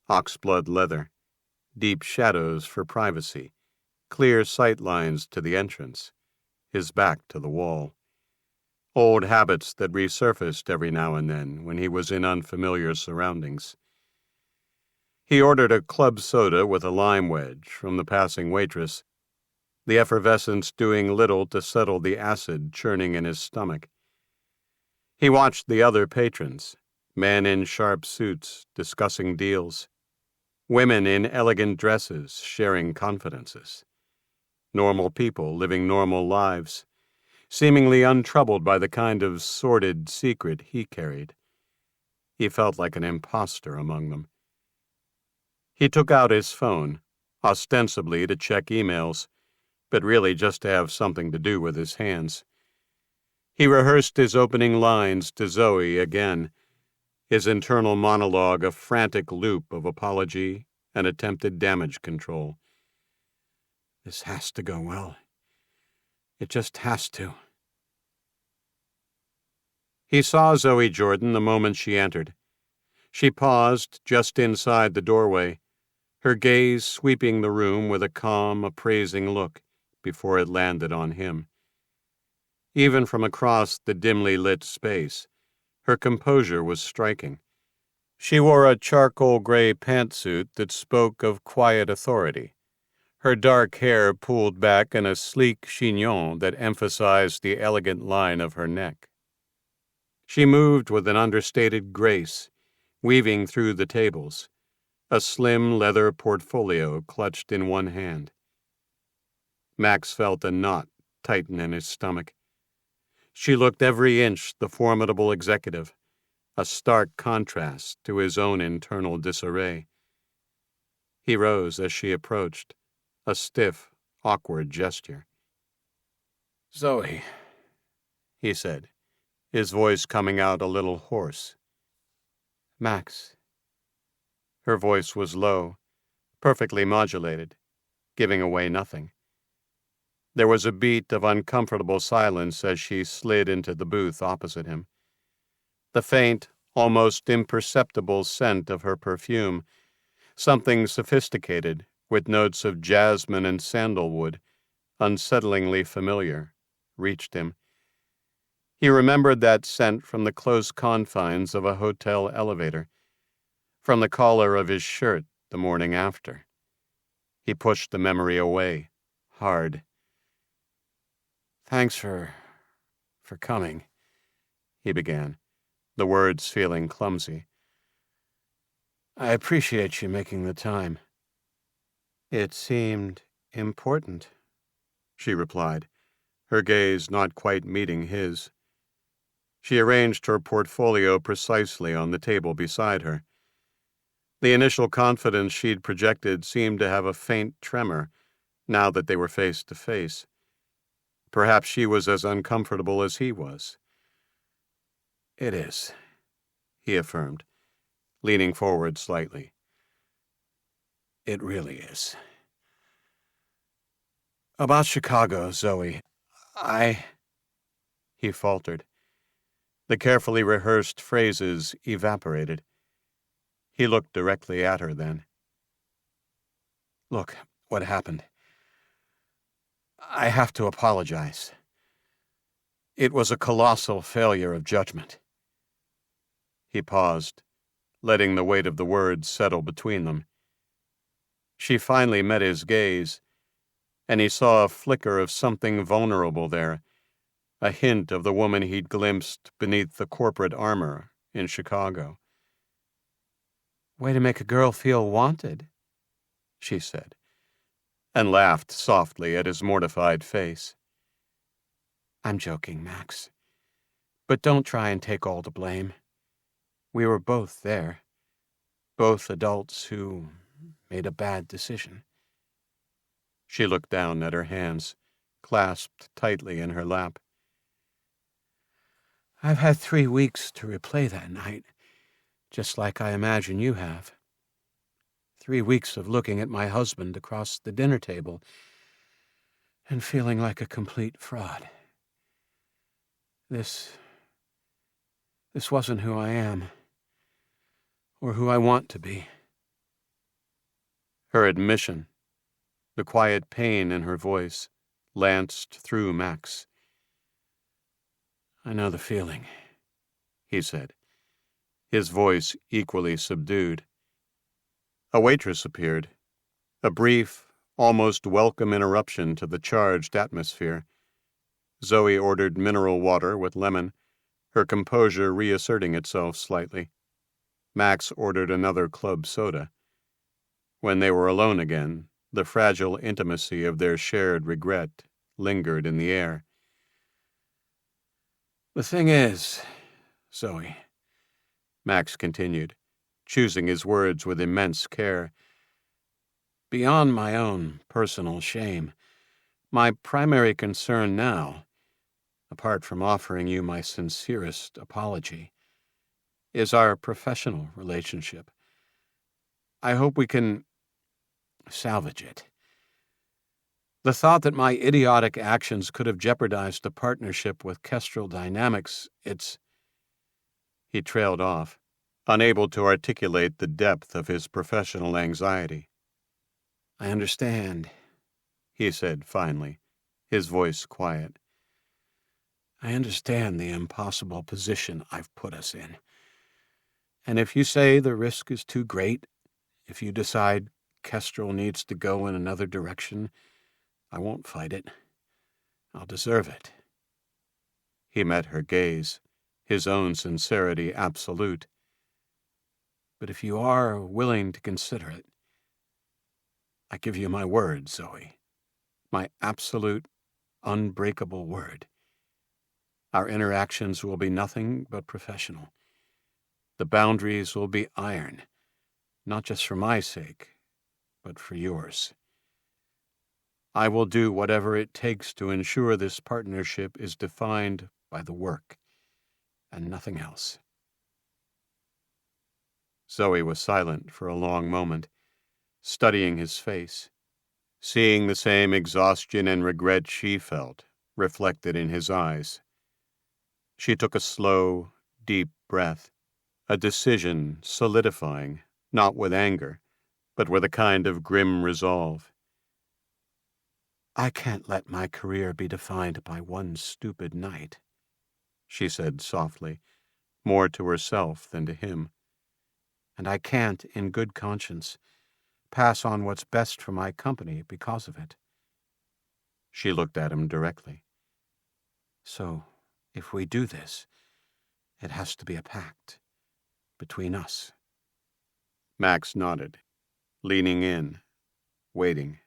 Oxblood leather, deep shadows for privacy, clear sight lines to the entrance, his back to the wall. Old habits that resurfaced every now and then when he was in unfamiliar surroundings. He ordered a club soda with a lime wedge from the passing waitress, the effervescence doing little to settle the acid churning in his stomach. He watched the other patrons, men in sharp suits discussing deals, women in elegant dresses sharing confidences, normal people living normal lives, seemingly untroubled by the kind of sordid secret he carried. He felt like an imposter among them. He took out his phone, ostensibly to check emails, but really just to have something to do with his hands. He rehearsed his opening lines to Zoe again, his internal monologue a frantic loop of apology and attempted damage control. This has to go well. It just has to. He saw Zoe Jordan the moment she entered. She paused just inside the doorway, her gaze sweeping the room with a calm, appraising look before it landed on him. Even from across the dimly lit space, her composure was striking. She wore a charcoal gray pantsuit that spoke of quiet authority, her dark hair pulled back in a sleek chignon that emphasized the elegant line of her neck. She moved with an understated grace, weaving through the tables, a slim leather portfolio clutched in one hand. Max felt a knot tighten in his stomach. She looked every inch the formidable executive, a stark contrast to his own internal disarray. He rose as she approached, a stiff, awkward gesture. "Zoe," he said, his voice coming out a little hoarse. "Max." Her voice was low, perfectly modulated, giving away nothing. There was a beat of uncomfortable silence as she slid into the booth opposite him. The faint, almost imperceptible scent of her perfume, something sophisticated, with notes of jasmine and sandalwood, unsettlingly familiar, reached him. He remembered that scent from the close confines of a hotel elevator, from the collar of his shirt the morning after. He pushed the memory away, hard. "Thanks for coming," he began, the words feeling clumsy. "I appreciate you making the time." "It seemed important," she replied, her gaze not quite meeting his. She arranged her portfolio precisely on the table beside her. The initial confidence she'd projected seemed to have a faint tremor now that they were face to face. Perhaps she was as uncomfortable as he was. "It is," he affirmed, leaning forward slightly. "It really is. About Chicago, Zoe, He faltered. The carefully rehearsed phrases evaporated. He looked directly at her then. "Look, what happened. I have to apologize. It was a colossal failure of judgment." He paused, letting the weight of the words settle between them. She finally met his gaze, and he saw a flicker of something vulnerable there, a hint of the woman he'd glimpsed beneath the corporate armor in Chicago. "Way to make a girl feel wanted," she said, and laughed softly at his mortified face. "I'm joking, Max. But don't try and take all the blame. We were both there. Both adults who made a bad decision." She looked down at her hands, clasped tightly in her lap. "I've had 3 weeks to replay that night, just like I imagine you have. 3 weeks of looking at my husband across the dinner table and feeling like a complete fraud. This wasn't who I am, or who I want to be." Her admission, the quiet pain in her voice, lanced through Max. "I know the feeling," he said, his voice equally subdued. A waitress appeared, a brief, almost welcome interruption to the charged atmosphere. Zoe ordered mineral water with lemon, her composure reasserting itself slightly. Max ordered another club soda. When they were alone again, the fragile intimacy of their shared regret lingered in the air. "The thing is, Zoe," Max continued, choosing his words with immense care, "beyond my own personal shame, my primary concern now, apart from offering you my sincerest apology, is our professional relationship. I hope we can salvage it. The thought that my idiotic actions could have jeopardized a partnership with Kestrel Dynamics, it's—" He trailed off, unable to articulate the depth of his professional anxiety. "I understand," he said finally, his voice quiet. "I understand the impossible position I've put us in. And if you say the risk is too great, if you decide Kestrel needs to go in another direction, I won't fight it. I'll deserve it." He met her gaze, his own sincerity absolute. "But if you are willing to consider it, I give you my word, Zoe, my absolute, unbreakable word. Our interactions will be nothing but professional. The boundaries will be iron, not just for my sake, but for yours. I will do whatever it takes to ensure this partnership is defined by the work and nothing else." Zoe was silent for a long moment, studying his face, seeing the same exhaustion and regret she felt reflected in his eyes. She took a slow, deep breath, a decision solidifying, not with anger, but with a kind of grim resolve. "I can't let my career be defined by one stupid night," she said softly, more to herself than to him. "And I can't, in good conscience, pass on what's best for my company because of it." She looked at him directly. "So, if we do this, it has to be a pact between us." Max nodded, leaning in, waiting.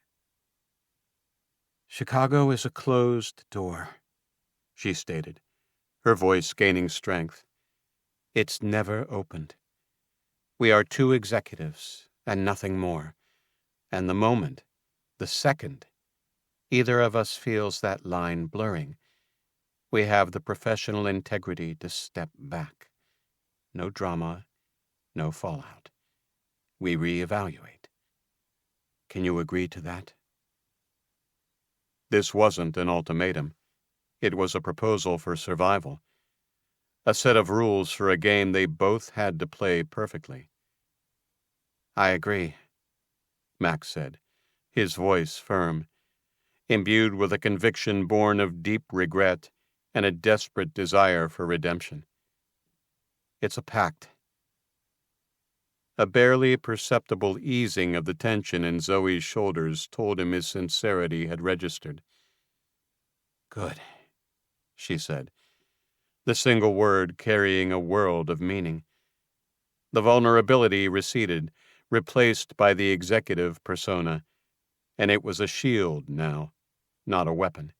"Chicago is a closed door," she stated, her voice gaining strength. "It's never opened. We are 2 executives and nothing more, and the moment, the second, either of us feels that line blurring, we have the professional integrity to step back. No drama, no fallout. We reevaluate. Can you agree to that?" This wasn't an ultimatum. It was a proposal for survival, a set of rules for a game they both had to play perfectly. "I agree," Max said, his voice firm, imbued with a conviction born of deep regret and a desperate desire for redemption. "It's a pact." A barely perceptible easing of the tension in Zoe's shoulders told him his sincerity had registered. "Good," she said, the single word carrying a world of meaning. The vulnerability receded, replaced by the executive persona, and it was a shield now, not a weapon.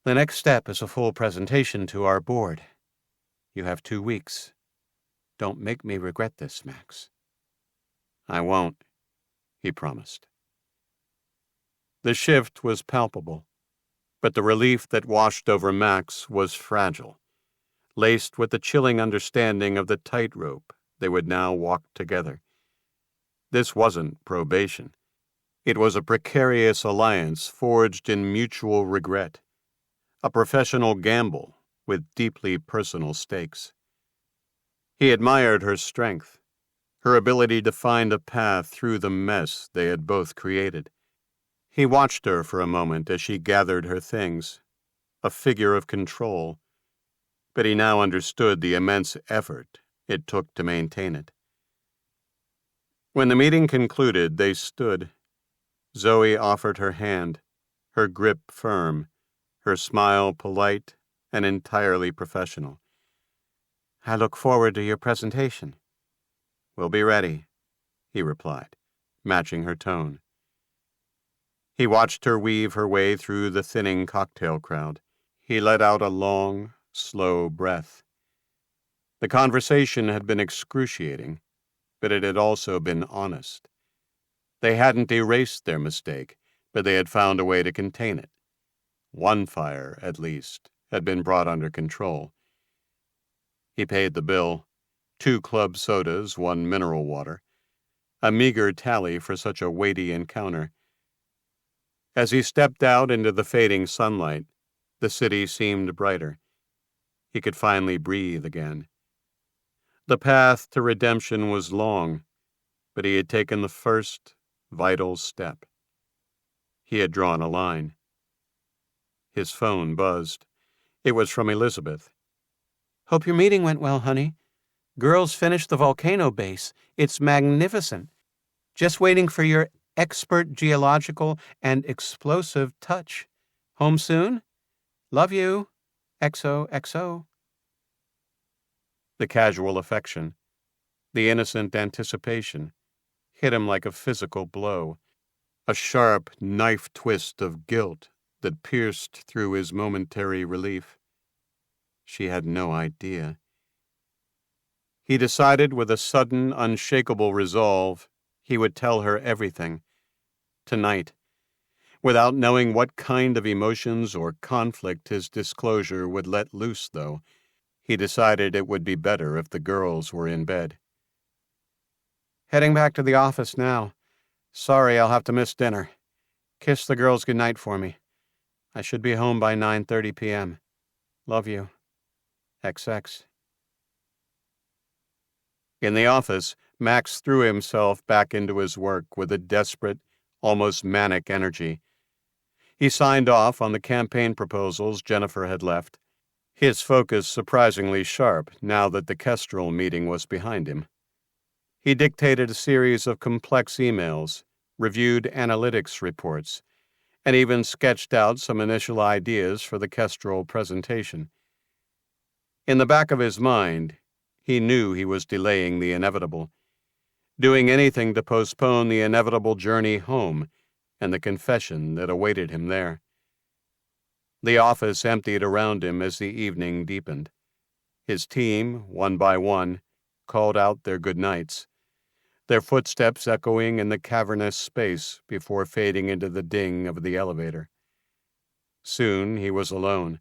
"The next step is a full presentation to our board. You have 2 weeks. Don't make me regret this, Max." "I won't," he promised. The shift was palpable, but the relief that washed over Max was fragile, laced with the chilling understanding of the tightrope they would now walk together. This wasn't probation. It was a precarious alliance forged in mutual regret, a professional gamble with deeply personal stakes. He admired her strength, her ability to find a path through the mess they had both created. He watched her for a moment as she gathered her things, a figure of control, but he now understood the immense effort it took to maintain it. When the meeting concluded, they stood. Zoe offered her hand, her grip firm, her smile polite and entirely professional. "I look forward to your presentation." "We'll be ready," he replied, matching her tone. He watched her weave her way through the thinning cocktail crowd. He let out a long, slow breath. The conversation had been excruciating, but it had also been honest. They hadn't erased their mistake, but they had found a way to contain it. One fire, at least, had been brought under control. He paid the bill, 2 club sodas, 1 mineral water, a meager tally for such a weighty encounter. As he stepped out into the fading sunlight, the city seemed brighter. He could finally breathe again. The path to redemption was long, but he had taken the first vital step. He had drawn a line. His phone buzzed. It was from Elizabeth. "Hope your meeting went well, honey. Girls finished the volcano base. It's magnificent. Just waiting for your expert geological and explosive touch. Home soon? Love you. XOXO." The casual affection, the innocent anticipation, hit him like a physical blow, a sharp knife twist of guilt that pierced through his momentary relief. She had no idea. He decided with a sudden, unshakable resolve he would tell her everything. Tonight. Without knowing what kind of emotions or conflict his disclosure would let loose, though, he decided it would be better if the girls were in bed. "Heading back to the office now. Sorry I'll have to miss dinner. Kiss the girls goodnight for me. I should be home by 9:30 p.m. Love you. XX." In the office, Max threw himself back into his work with a desperate, almost manic energy. He signed off on the campaign proposals Jennifer had left, his focus surprisingly sharp now that the Kestrel meeting was behind him. He dictated a series of complex emails, reviewed analytics reports, and even sketched out some initial ideas for the Kestrel presentation. In the back of his mind, he knew he was delaying the inevitable, doing anything to postpone the inevitable journey home and the confession that awaited him there. The office emptied around him as the evening deepened. His team, one by one, called out their good nights, their footsteps echoing in the cavernous space before fading into the ding of the elevator. Soon he was alone,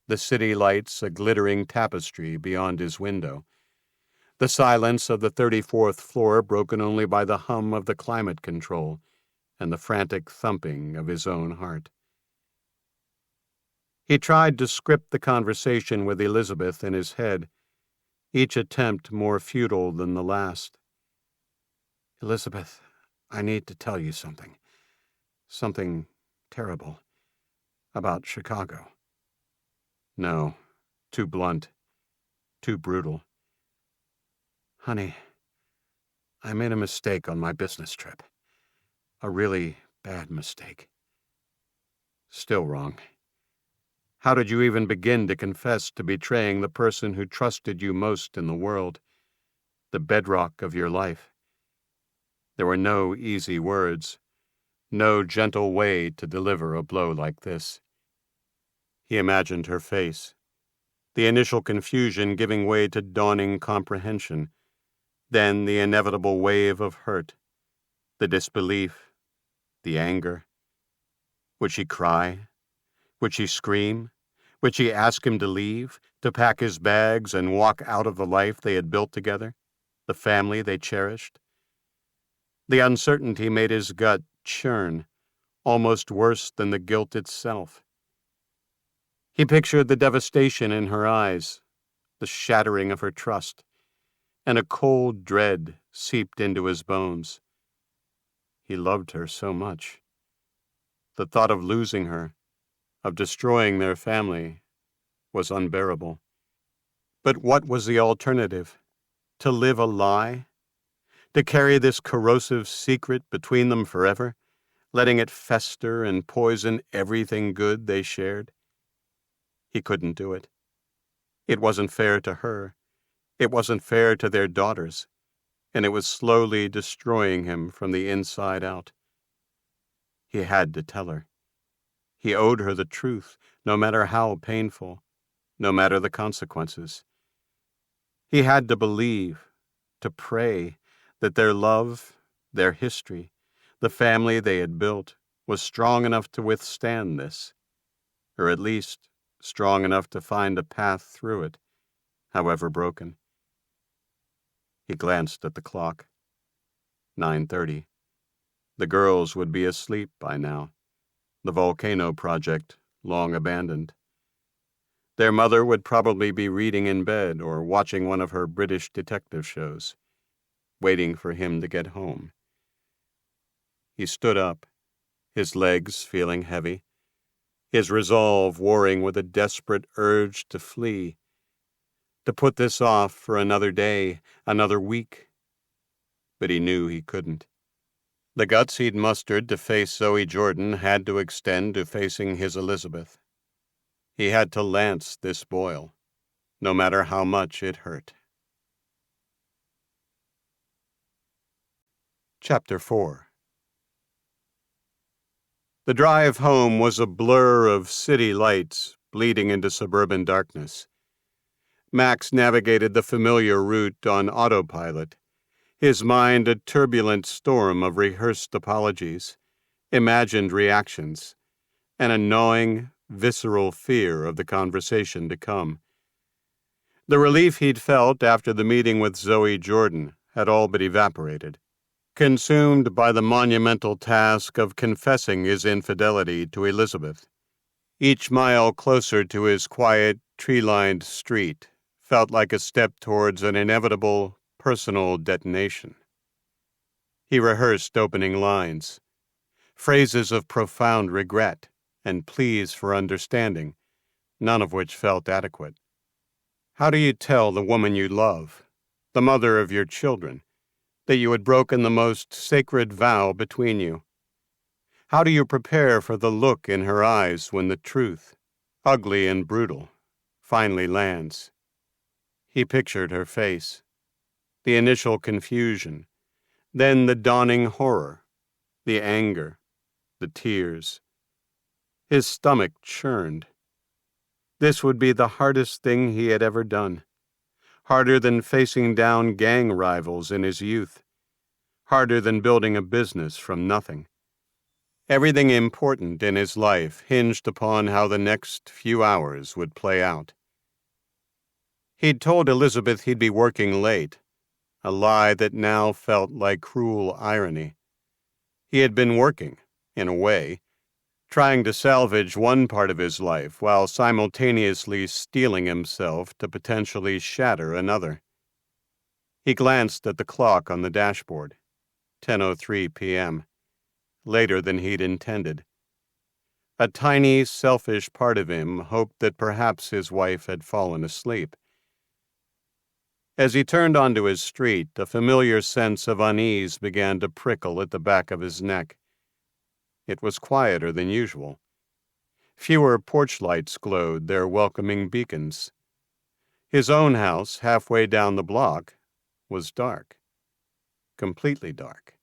the city lights a glittering tapestry beyond his window, the silence of the 34th floor broken only by the hum of the climate control and the frantic thumping of his own heart. He tried to script the conversation with Elizabeth in his head, each attempt more futile than the last. "Elizabeth, I need to tell you something. Something terrible. About Chicago." No, too blunt, too brutal. "Honey, I made a mistake on my business trip. A really bad mistake. Still wrong. How did you even begin to confess to betraying the person who trusted you most in the world, the bedrock of your life? There were no easy words, no gentle way to deliver a blow like this. He imagined her face, the initial confusion giving way to dawning comprehension, then the inevitable wave of hurt, the disbelief, the anger. Would she cry? Would she scream? Would she ask him to leave, to pack his bags and walk out of the life they had built together, the family they cherished? The uncertainty made his gut churn, almost worse than the guilt itself. He pictured the devastation in her eyes, the shattering of her trust, and a cold dread seeped into his bones. He loved her so much. The thought of losing her, of destroying their family, was unbearable. But what was the alternative? To live a lie? To carry this corrosive secret between them forever, letting it fester and poison everything good they shared? He couldn't do it. It wasn't fair to her. It wasn't fair to their daughters, and it was slowly destroying him from the inside out. He had to tell her. He owed her the truth, no matter how painful, no matter the consequences. He had to believe, to pray, that their love, their history, the family they had built, was strong enough to withstand this, or at least strong enough to find a path through it, however broken. He glanced at the clock. 9:30. The girls would be asleep by now, the volcano project long abandoned. Their mother would probably be reading in bed or watching one of her British detective shows, waiting for him to get home. He stood up, his legs feeling heavy, his resolve warring with a desperate urge to flee, to put this off for another day, another week. But he knew he couldn't. The guts he'd mustered to face Zoe Jordan had to extend to facing his Elizabeth. He had to lance this boil, no matter how much it hurt. Chapter 4. The drive home was a blur of city lights bleeding into suburban darkness. Max navigated the familiar route on autopilot, his mind a turbulent storm of rehearsed apologies, imagined reactions, and a gnawing, visceral fear of the conversation to come. The relief he'd felt after the meeting with Zoe Jordan had all but evaporated, consumed by the monumental task of confessing his infidelity to Elizabeth. Each mile closer to his quiet, tree-lined street felt like a step towards an inevitable personal detonation. He rehearsed opening lines, phrases of profound regret and pleas for understanding, none of which felt adequate. How do you tell the woman you love, the mother of your children, that you had broken the most sacred vow between you? How do you prepare for the look in her eyes when the truth, ugly and brutal, finally lands? He pictured her face, the initial confusion, then the dawning horror, the anger, the tears. His stomach churned. This would be the hardest thing he had ever done, harder than facing down gang rivals in his youth, harder than building a business from nothing. Everything important in his life hinged upon how the next few hours would play out. He'd told Elizabeth he'd be working late, a lie that now felt like cruel irony. He had been working, in a way, trying to salvage one part of his life while simultaneously steeling himself to potentially shatter another. He glanced at the clock on the dashboard, 10:03 p.m., later than he'd intended. A tiny, selfish part of him hoped that perhaps his wife had fallen asleep. As he turned onto his street, a familiar sense of unease began to prickle at the back of his neck. It was quieter than usual. Fewer porch lights glowed their welcoming beacons. His own house, halfway down the block, was dark. Completely dark.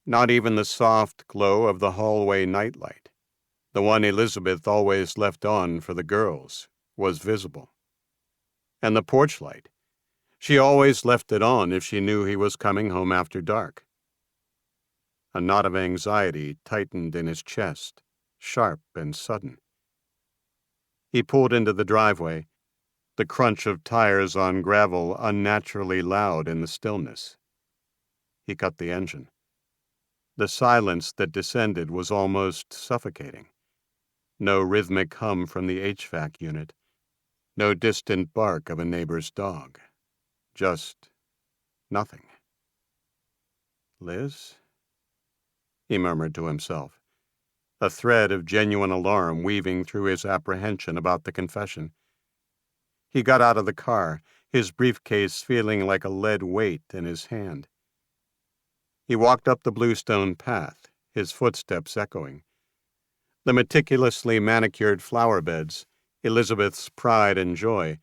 Not even the soft glow of the hallway nightlight, the one Elizabeth always left on for the girls, was visible. And the porch light. She always left it on if she knew he was coming home after dark. A knot of anxiety tightened in his chest, sharp and sudden. He pulled into the driveway, the crunch of tires on gravel unnaturally loud in the stillness. He cut the engine. The silence that descended was almost suffocating. No rhythmic hum from the HVAC unit, no distant bark of a neighbor's dog. Just nothing. Liz? He murmured to himself, a thread of genuine alarm weaving through his apprehension about the confession. He got out of the car, his briefcase feeling like a lead weight in his hand. He walked up the bluestone path, his footsteps echoing. The meticulously manicured flower beds, Elizabeth's pride and joy,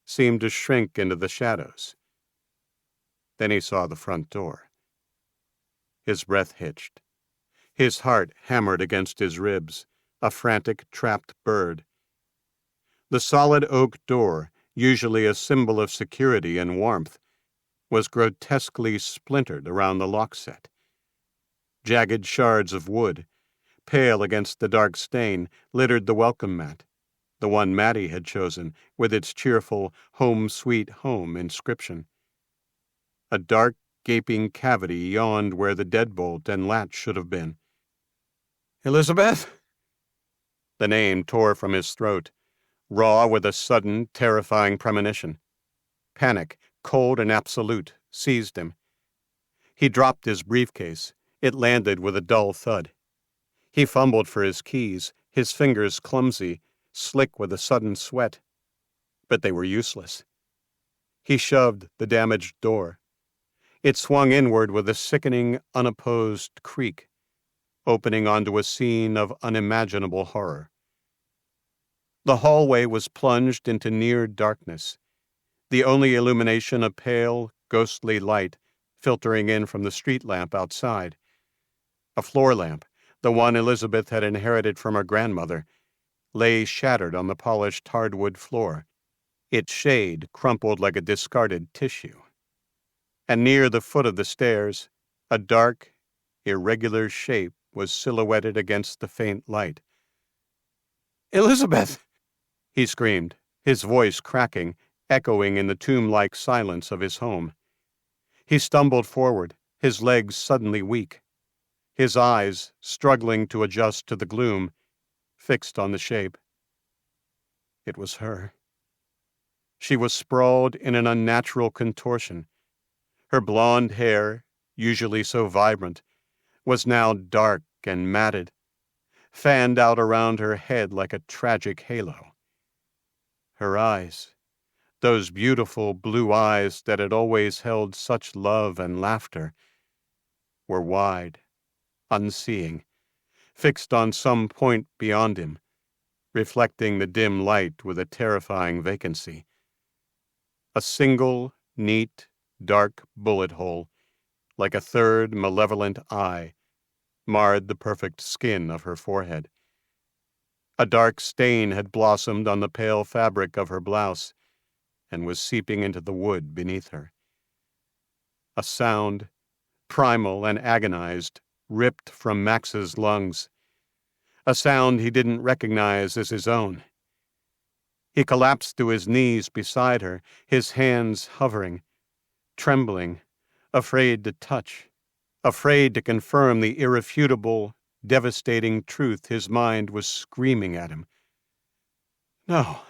seemed to shrink into the shadows. Then he saw the front door. His breath hitched. His heart hammered against his ribs, a frantic, trapped bird. The solid oak door, usually a symbol of security and warmth, was grotesquely splintered around the lock set. Jagged shards of wood, pale against the dark stain, littered the welcome mat, the one Mattie had chosen, with its cheerful "Home Sweet Home" inscription. A dark, gaping cavity yawned where the deadbolt and latch should have been. "Elizabeth?" The name tore from his throat, raw with a sudden, terrifying premonition. Panic, cold and absolute, seized him. He dropped his briefcase. It landed with a dull thud. He fumbled for his keys, his fingers clumsy, slick with a sudden sweat. But they were useless. He shoved the damaged door. It swung inward with a sickening, unopposed creak, opening onto a scene of unimaginable horror. The hallway was plunged into near darkness, the only illumination a pale, ghostly light filtering in from the street lamp outside. A floor lamp, the one Elizabeth had inherited from her grandmother, lay shattered on the polished hardwood floor, its shade crumpled like a discarded tissue. And near the foot of the stairs, a dark, irregular shape was silhouetted against the faint light. "Elizabeth!" he screamed, his voice cracking, echoing in the tomb-like silence of his home. He stumbled forward, his legs suddenly weak, his eyes, struggling to adjust to the gloom, fixed on the shape. It was her. She was sprawled in an unnatural contortion. Her blonde hair, usually so vibrant, was now dark and matted, fanned out around her head like a tragic halo. Her eyes, those beautiful blue eyes that had always held such love and laughter, were wide, unseeing, fixed on some point beyond him, reflecting the dim light with a terrifying vacancy. A single, neat, dark bullet hole, like a third malevolent eye, marred the perfect skin of her forehead. A dark stain had blossomed on the pale fabric of her blouse and was seeping into the wood beneath her. A sound, primal and agonized, ripped from Max's lungs, a sound he didn't recognize as his own. He collapsed to his knees beside her, his hands hovering, trembling, afraid to touch, afraid to confirm the irrefutable, devastating truth his mind was screaming at him. "No,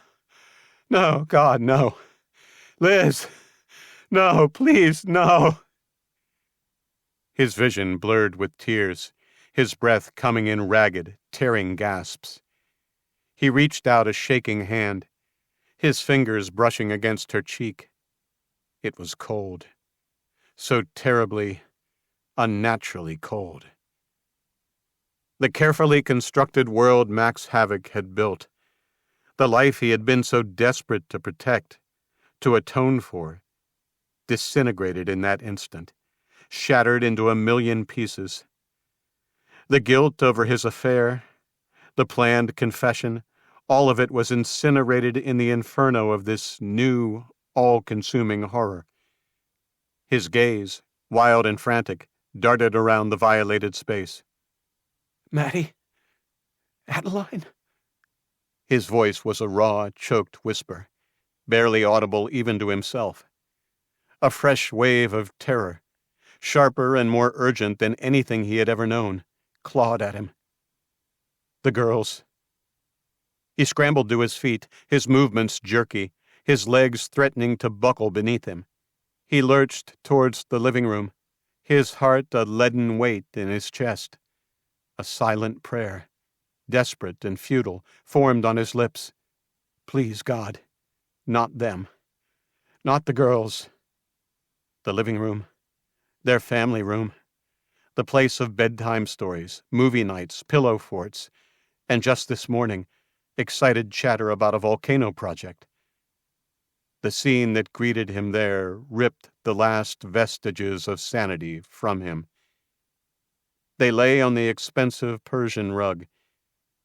no, God, no. Liz, no, please, no." His vision blurred with tears, his breath coming in ragged, tearing gasps. He reached out a shaking hand, his fingers brushing against her cheek. It was cold. So terribly, unnaturally cold. The carefully constructed world Max Havok had built, the life he had been so desperate to protect, to atone for, disintegrated in that instant, shattered into a million pieces. The guilt over his affair, the planned confession, all of it was incinerated in the inferno of this new, all-consuming horror. His gaze, wild and frantic, darted around the violated space. "Maddie? Adeline?" His voice was a raw, choked whisper, barely audible even to himself. A fresh wave of terror, sharper and more urgent than anything he had ever known, clawed at him. The girls. He scrambled to his feet, his movements jerky, his legs threatening to buckle beneath him. He lurched towards the living room, his heart a leaden weight in his chest. A silent prayer, desperate and futile, formed on his lips. Please, God, not them. Not the girls. The living room, their family room, the place of bedtime stories, movie nights, pillow forts, and just this morning, excited chatter about a volcano project. The scene that greeted him there ripped the last vestiges of sanity from him. They lay on the expensive Persian rug,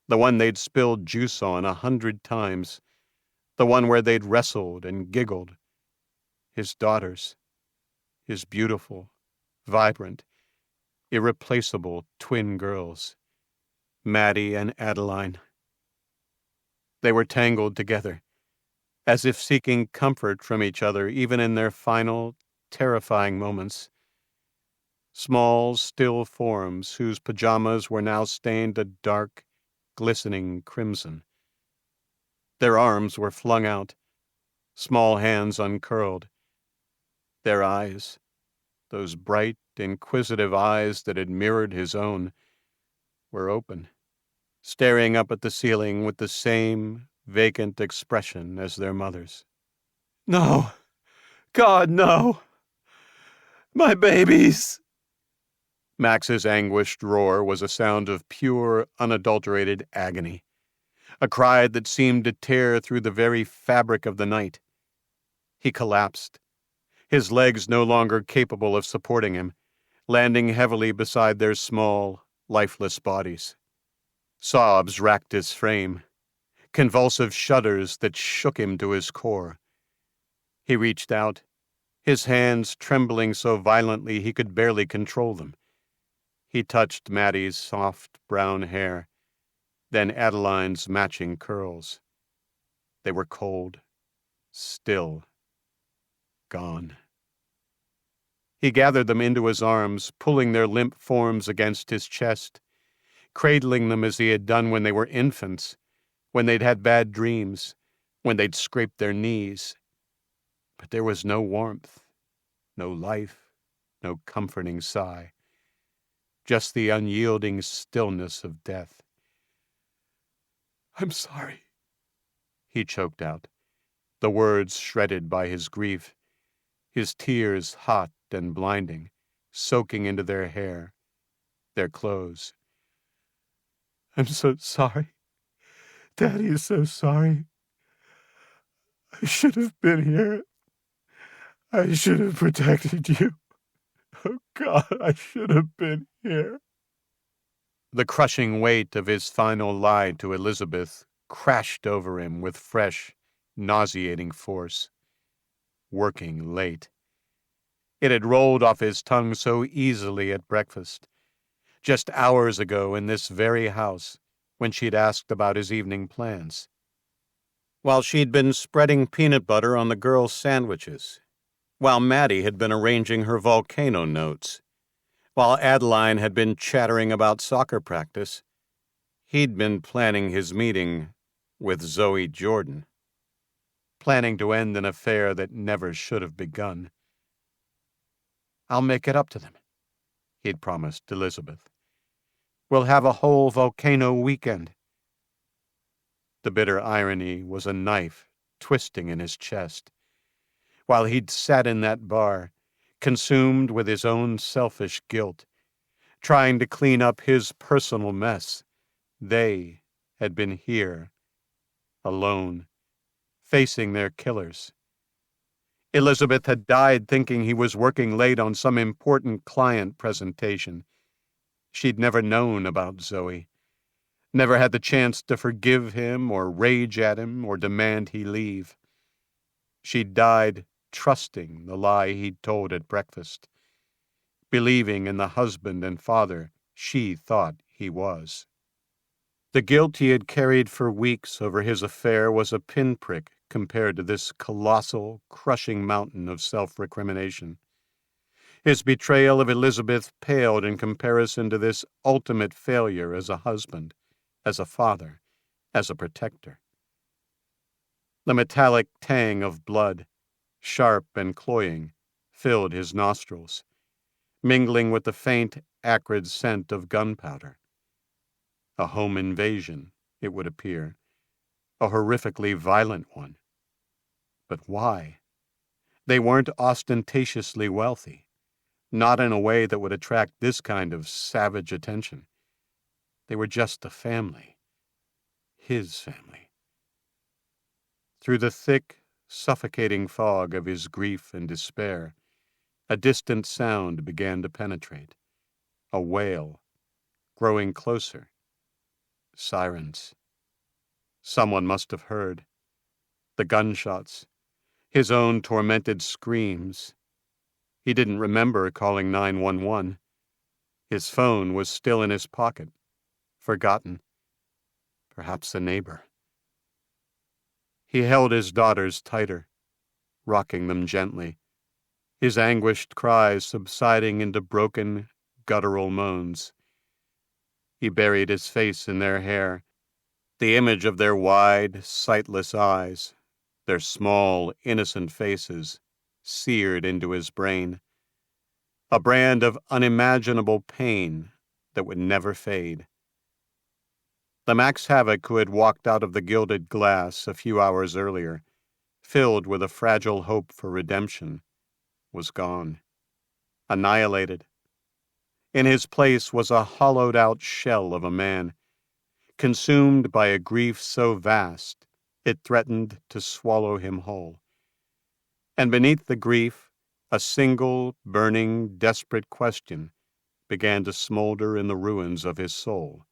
the one they'd spilled juice on 100 times, the one where they'd wrestled and giggled. His daughters, his beautiful, vibrant, irreplaceable twin girls, Maddie and Adeline. They were tangled together, as if seeking comfort from each other even in their final, terrifying moments. Small, still forms whose pajamas were now stained a dark, glistening crimson. Their arms were flung out, small hands uncurled. Their eyes, those bright, inquisitive eyes that had mirrored his own, were open, staring up at the ceiling with the same vacant expression as their mother's. "No! God, no! My babies!" Max's anguished roar was a sound of pure, unadulterated agony, a cry that seemed to tear through the very fabric of the night. He collapsed, his legs no longer capable of supporting him, landing heavily beside their small, lifeless bodies. Sobs racked his frame, convulsive shudders that shook him to his core. He reached out, his hands trembling so violently he could barely control them. He touched Maddie's soft brown hair, then Adeline's matching curls. They were cold, still, gone. He gathered them into his arms, pulling their limp forms against his chest, cradling them as he had done when they were infants, when they'd had bad dreams, when they'd scraped their knees. But there was no warmth, no life, no comforting sigh, just the unyielding stillness of death. "I'm sorry," he choked out, the words shredded by his grief, his tears hot and blinding, soaking into their hair, their clothes. "I'm so sorry. Daddy is so sorry. I should have been here. I should have protected you. Oh, God, I should have been here." The crushing weight of his final lie to Elizabeth crashed over him with fresh, nauseating force. Working late. It had rolled off his tongue so easily at breakfast, just hours ago in this very house, when she'd asked about his evening plans. While she'd been spreading peanut butter on the girls' sandwiches, while Maddie had been arranging her volcano notes, while Adeline had been chattering about soccer practice, he'd been planning his meeting with Zoe Jordan, planning to end an affair that never should have begun. "I'll make it up to them," he'd promised Elizabeth. "We'll have a whole volcano weekend." The bitter irony was a knife twisting in his chest, while he'd sat in that bar, consumed with his own selfish guilt, trying to clean up his personal mess. They had been here, alone, facing their killers. Elizabeth had died thinking he was working late on some important client presentation. She'd never known about Zoe, never had the chance to forgive him or rage at him or demand he leave. She'd died trusting the lie he'd told at breakfast, believing in the husband and father she thought he was. The guilt he had carried for weeks over his affair was a pinprick compared to this colossal, crushing mountain of self-recrimination. His betrayal of Elizabeth paled in comparison to this ultimate failure as a husband, as a father, as a protector. The metallic tang of blood, sharp and cloying, filled his nostrils, mingling with the faint, acrid scent of gunpowder. A home invasion, it would appear, a horrifically violent one. But why? They weren't ostentatiously wealthy, not in a way that would attract this kind of savage attention. They were just a family, his family. Through the thick, suffocating fog of his grief and despair, a distant sound began to penetrate, a wail, growing closer. Sirens. Someone must have heard. The gunshots, his own tormented screams. He didn't remember calling 911. His phone was still in his pocket, forgotten. Perhaps a neighbor. He held his daughters tighter, rocking them gently, his anguished cries subsiding into broken, guttural moans. He buried his face in their hair, the image of their wide, sightless eyes, their small, innocent faces, seared into his brain. A brand of unimaginable pain that would never fade. The Max Havok who had walked out of the gilded glass a few hours earlier, filled with a fragile hope for redemption, was gone, annihilated. In his place was a hollowed-out shell of a man, consumed by a grief so vast it threatened to swallow him whole. And beneath the grief, a single, burning, desperate question began to smolder in the ruins of his soul.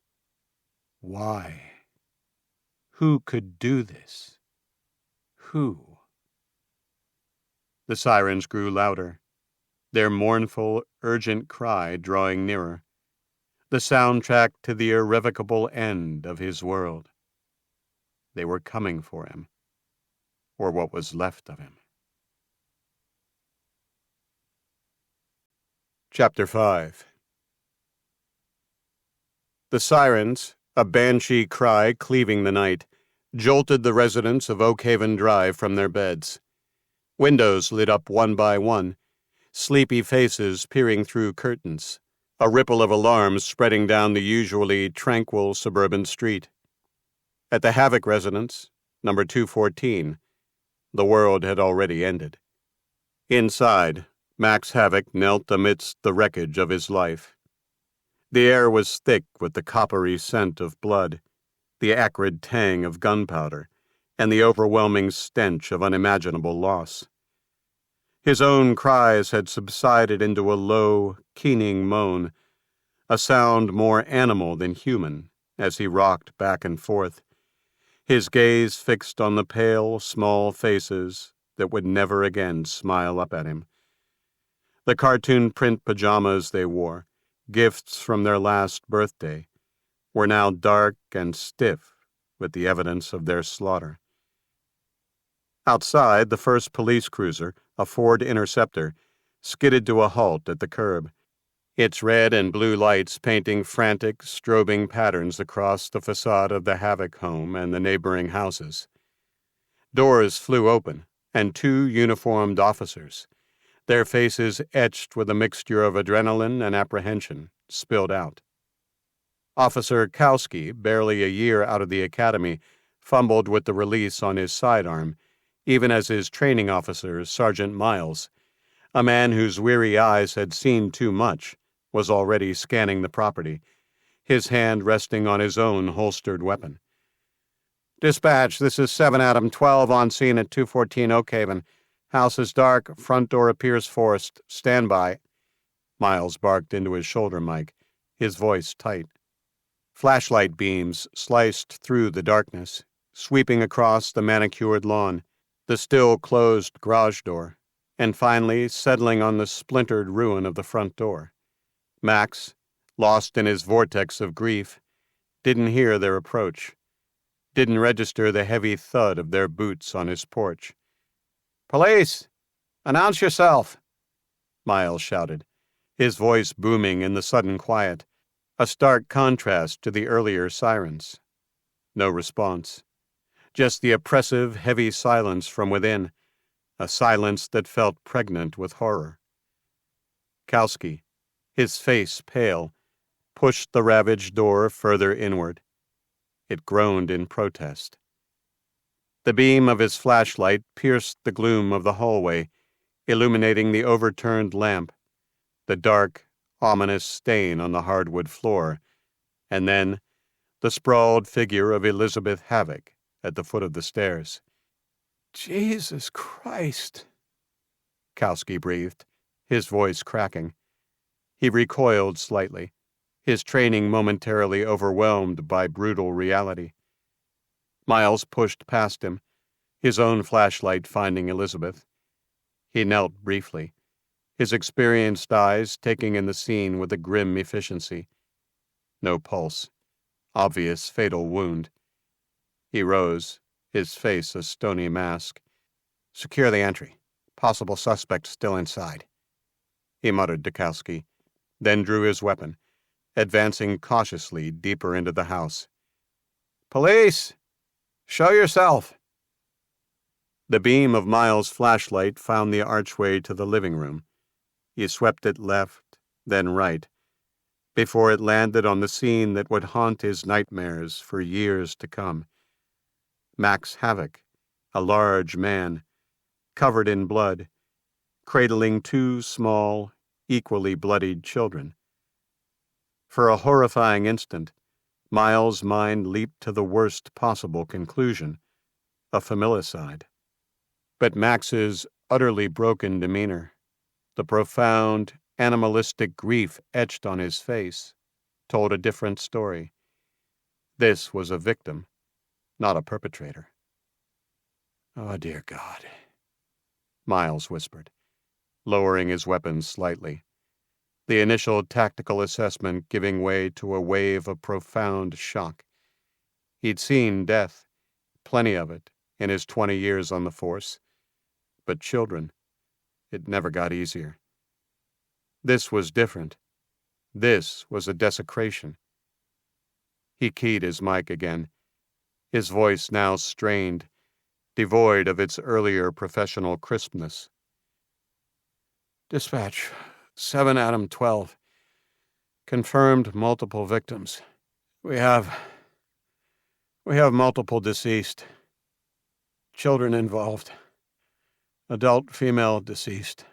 Why? Who could do this? Who? The sirens grew louder, their mournful, urgent cry drawing nearer, the soundtrack to the irrevocable end of his world. They were coming for him, or what was left of him. Chapter 5. The sirens, a banshee cry cleaving the night, jolted the residents of Oakhaven Drive from their beds. Windows lit up one by one, sleepy faces peering through curtains, a ripple of alarms spreading down the usually tranquil suburban street. At the Havok residence, number 214, the world had already ended. Inside, Max Havok knelt amidst the wreckage of his life. The air was thick with the coppery scent of blood, the acrid tang of gunpowder, and the overwhelming stench of unimaginable loss. His own cries had subsided into a low, keening moan, a sound more animal than human, as he rocked back and forth, his gaze fixed on the pale, small faces that would never again smile up at him. The cartoon print pajamas they wore, gifts from their last birthday, were now dark and stiff with the evidence of their slaughter. Outside, the first police cruiser, a Ford Interceptor, skidded to a halt at the curb, its red and blue lights painting frantic, strobing patterns across the facade of the Havok home and the neighboring houses. Doors flew open, and two uniformed officers, their faces etched with a mixture of adrenaline and apprehension, spilled out. Officer Kowski, barely a year out of the academy, fumbled with the release on his sidearm, even as his training officer, Sergeant Miles, a man whose weary eyes had seen too much, was already scanning the property, his hand resting on his own holstered weapon. "Dispatch, this is 7 Adam 12 on scene at 214 Oakhaven. House is dark, front door appears forced. Stand by." Miles barked into his shoulder mic, his voice tight. Flashlight beams sliced through the darkness, sweeping across the manicured lawn, the still closed garage door, and finally settling on the splintered ruin of the front door. Max, lost in his vortex of grief, didn't hear their approach, didn't register the heavy thud of their boots on his porch. "Police! Announce yourself!" Miles shouted, his voice booming in the sudden quiet, a stark contrast to the earlier sirens. No response. Just the oppressive, heavy silence from within, a silence that felt pregnant with horror. Kowski, his face pale, pushed the ravaged door further inward. It groaned in protest. The beam of his flashlight pierced the gloom of the hallway, illuminating the overturned lamp, the dark, ominous stain on the hardwood floor, and then the sprawled figure of Elizabeth Havok at the foot of the stairs. "Jesus Christ," Kowski breathed, his voice cracking. He recoiled slightly, his training momentarily overwhelmed by brutal reality. Miles pushed past him, his own flashlight finding Elizabeth. He knelt briefly, his experienced eyes taking in the scene with a grim efficiency. No pulse. Obvious fatal wound. He rose, his face a stony mask. "Secure the entry. Possible suspect still inside," he muttered to Kowski, then drew his weapon, advancing cautiously deeper into the house. "Police! Show yourself!" The beam of Miles' flashlight found the archway to the living room. He swept it left, then right, before it landed on the scene that would haunt his nightmares for years to come. Max Havok, a large man, covered in blood, cradling two small, equally bloodied children. For a horrifying instant, Miles' mind leaped to the worst possible conclusion, a familicide. But Max's utterly broken demeanor, the profound, animalistic grief etched on his face, told a different story. This was a victim, not a perpetrator. "Oh, dear God," Miles whispered, lowering his weapon slightly, the initial tactical assessment giving way to a wave of profound shock. He'd seen death, plenty of it, in his 20 years on the force. But children, it never got easier. This was different. This was a desecration. He keyed his mic again, his voice now strained, devoid of its earlier professional crispness. "Dispatch, 7 Adam 12. Confirmed multiple victims. We have multiple deceased. Children involved. Adult female deceased.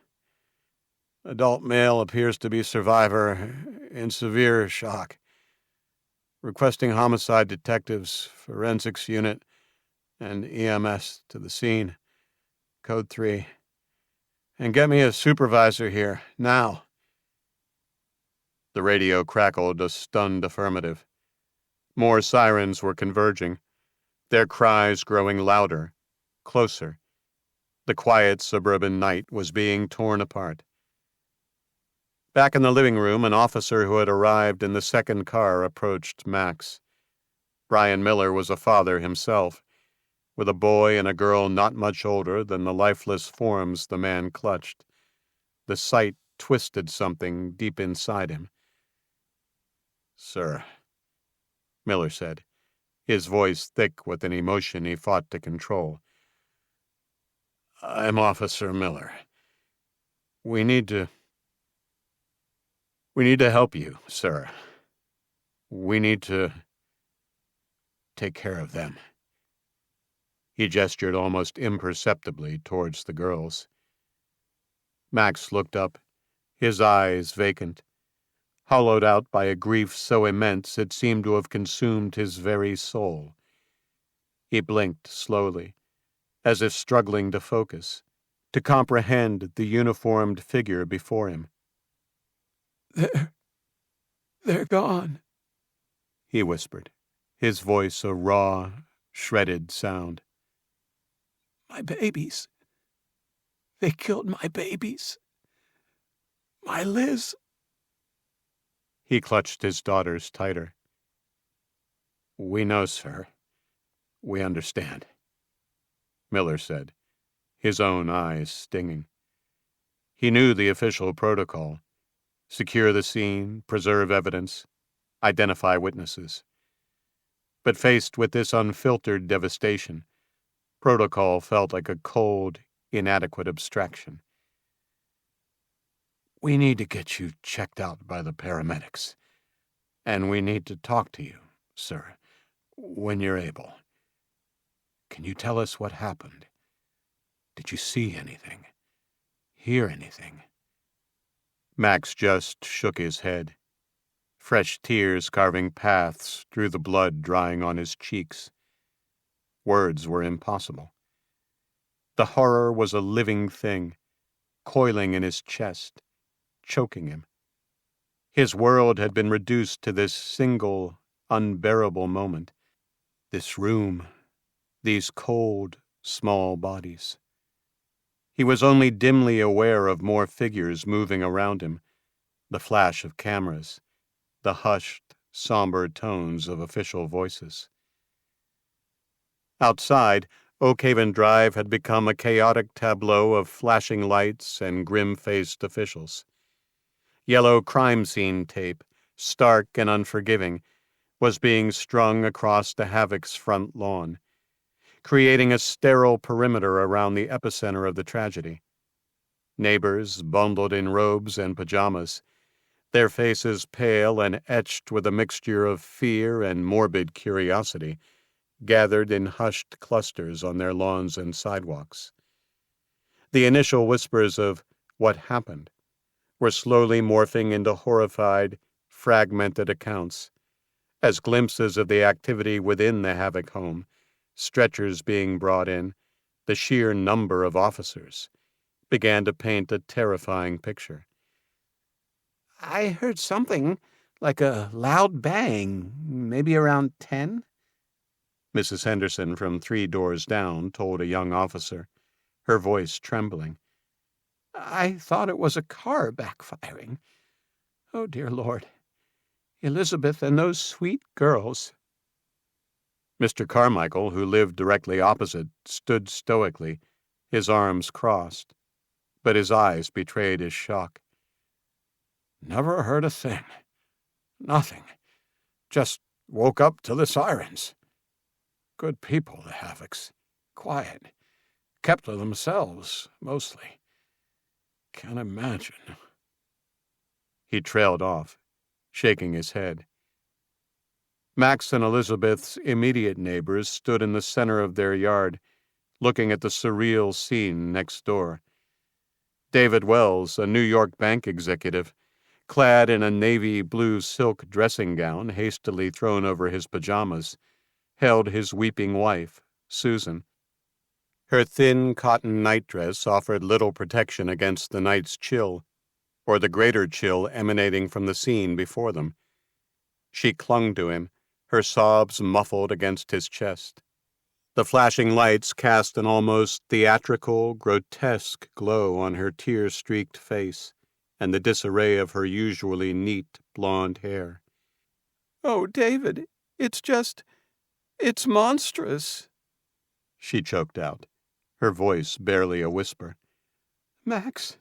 Adult male appears to be survivor, in severe shock. Requesting homicide detectives, forensics unit, and EMS to the scene. Code 3. And get me a supervisor here, now." The radio crackled a stunned affirmative. More sirens were converging, their cries growing louder, closer. The quiet suburban night was being torn apart. Back in the living room, an officer who had arrived in the second car approached Max. Brian Miller was a father himself, with a boy and a girl not much older than the lifeless forms the man clutched. The sight twisted something deep inside him. "Sir," Miller said, his voice thick with an emotion he fought to control. "I'm Officer Miller. We need to help you, sir. We need to take care of them." He gestured almost imperceptibly towards the girls. Max looked up, his eyes vacant, hollowed out by a grief so immense it seemed to have consumed his very soul. He blinked slowly, as if struggling to focus, to comprehend the uniformed figure before him. They're gone, he whispered, his voice a raw, shredded sound. My babies. They killed my babies. My Liz. He clutched his daughters tighter. We know, sir. We understand, Miller said, his own eyes stinging. He knew the official protocol: secure the scene, preserve evidence, identify witnesses. But faced with this unfiltered devastation, protocol felt like a cold, inadequate abstraction. We need to get you checked out by the paramedics, and we need to talk to you, sir, when you're able. Can you tell us what happened? Did you see anything? Hear anything? Max just shook his head, fresh tears carving paths through the blood drying on his cheeks. Words were impossible. The horror was a living thing, coiling in his chest, choking him. His world had been reduced to this single, unbearable moment. This room, these cold, small bodies. He was only dimly aware of more figures moving around him, the flash of cameras, the hushed, somber tones of official voices. Outside, Oakhaven Drive had become a chaotic tableau of flashing lights and grim-faced officials. Yellow crime scene tape, stark and unforgiving, was being strung across the Havok's front lawn, creating a sterile perimeter around the epicenter of the tragedy. Neighbors, bundled in robes and pajamas, their faces pale and etched with a mixture of fear and morbid curiosity, gathered in hushed clusters on their lawns and sidewalks. The initial whispers of "what happened" were slowly morphing into horrified, fragmented accounts, as glimpses of the activity within the Havok home, stretchers being brought in, the sheer number of officers, began to paint a terrifying picture. I heard something like a loud bang, maybe around 10, Mrs. Henderson from 3 doors down told a young officer, her voice trembling. I thought it was a car backfiring. Oh, dear Lord. Elizabeth and those sweet girls. Mr. Carmichael, who lived directly opposite, stood stoically, his arms crossed, but his eyes betrayed his shock. Never heard a thing. Nothing. Just woke up to the sirens. Good people, the Havoks. Quiet. Kept to themselves, mostly. Can't imagine. He trailed off, shaking his head. Max and Elizabeth's immediate neighbors stood in the center of their yard, looking at the surreal scene next door. David Wells, a New York bank executive, clad in a navy blue silk dressing gown hastily thrown over his pajamas, held his weeping wife, Susan. Her thin cotton nightdress offered little protection against the night's chill, or the greater chill emanating from the scene before them. She clung to him, her sobs muffled against his chest. The flashing lights cast an almost theatrical, grotesque glow on her tear-streaked face and the disarray of her usually neat blonde hair. Oh, David, it's monstrous, she choked out, her voice barely a whisper. Max,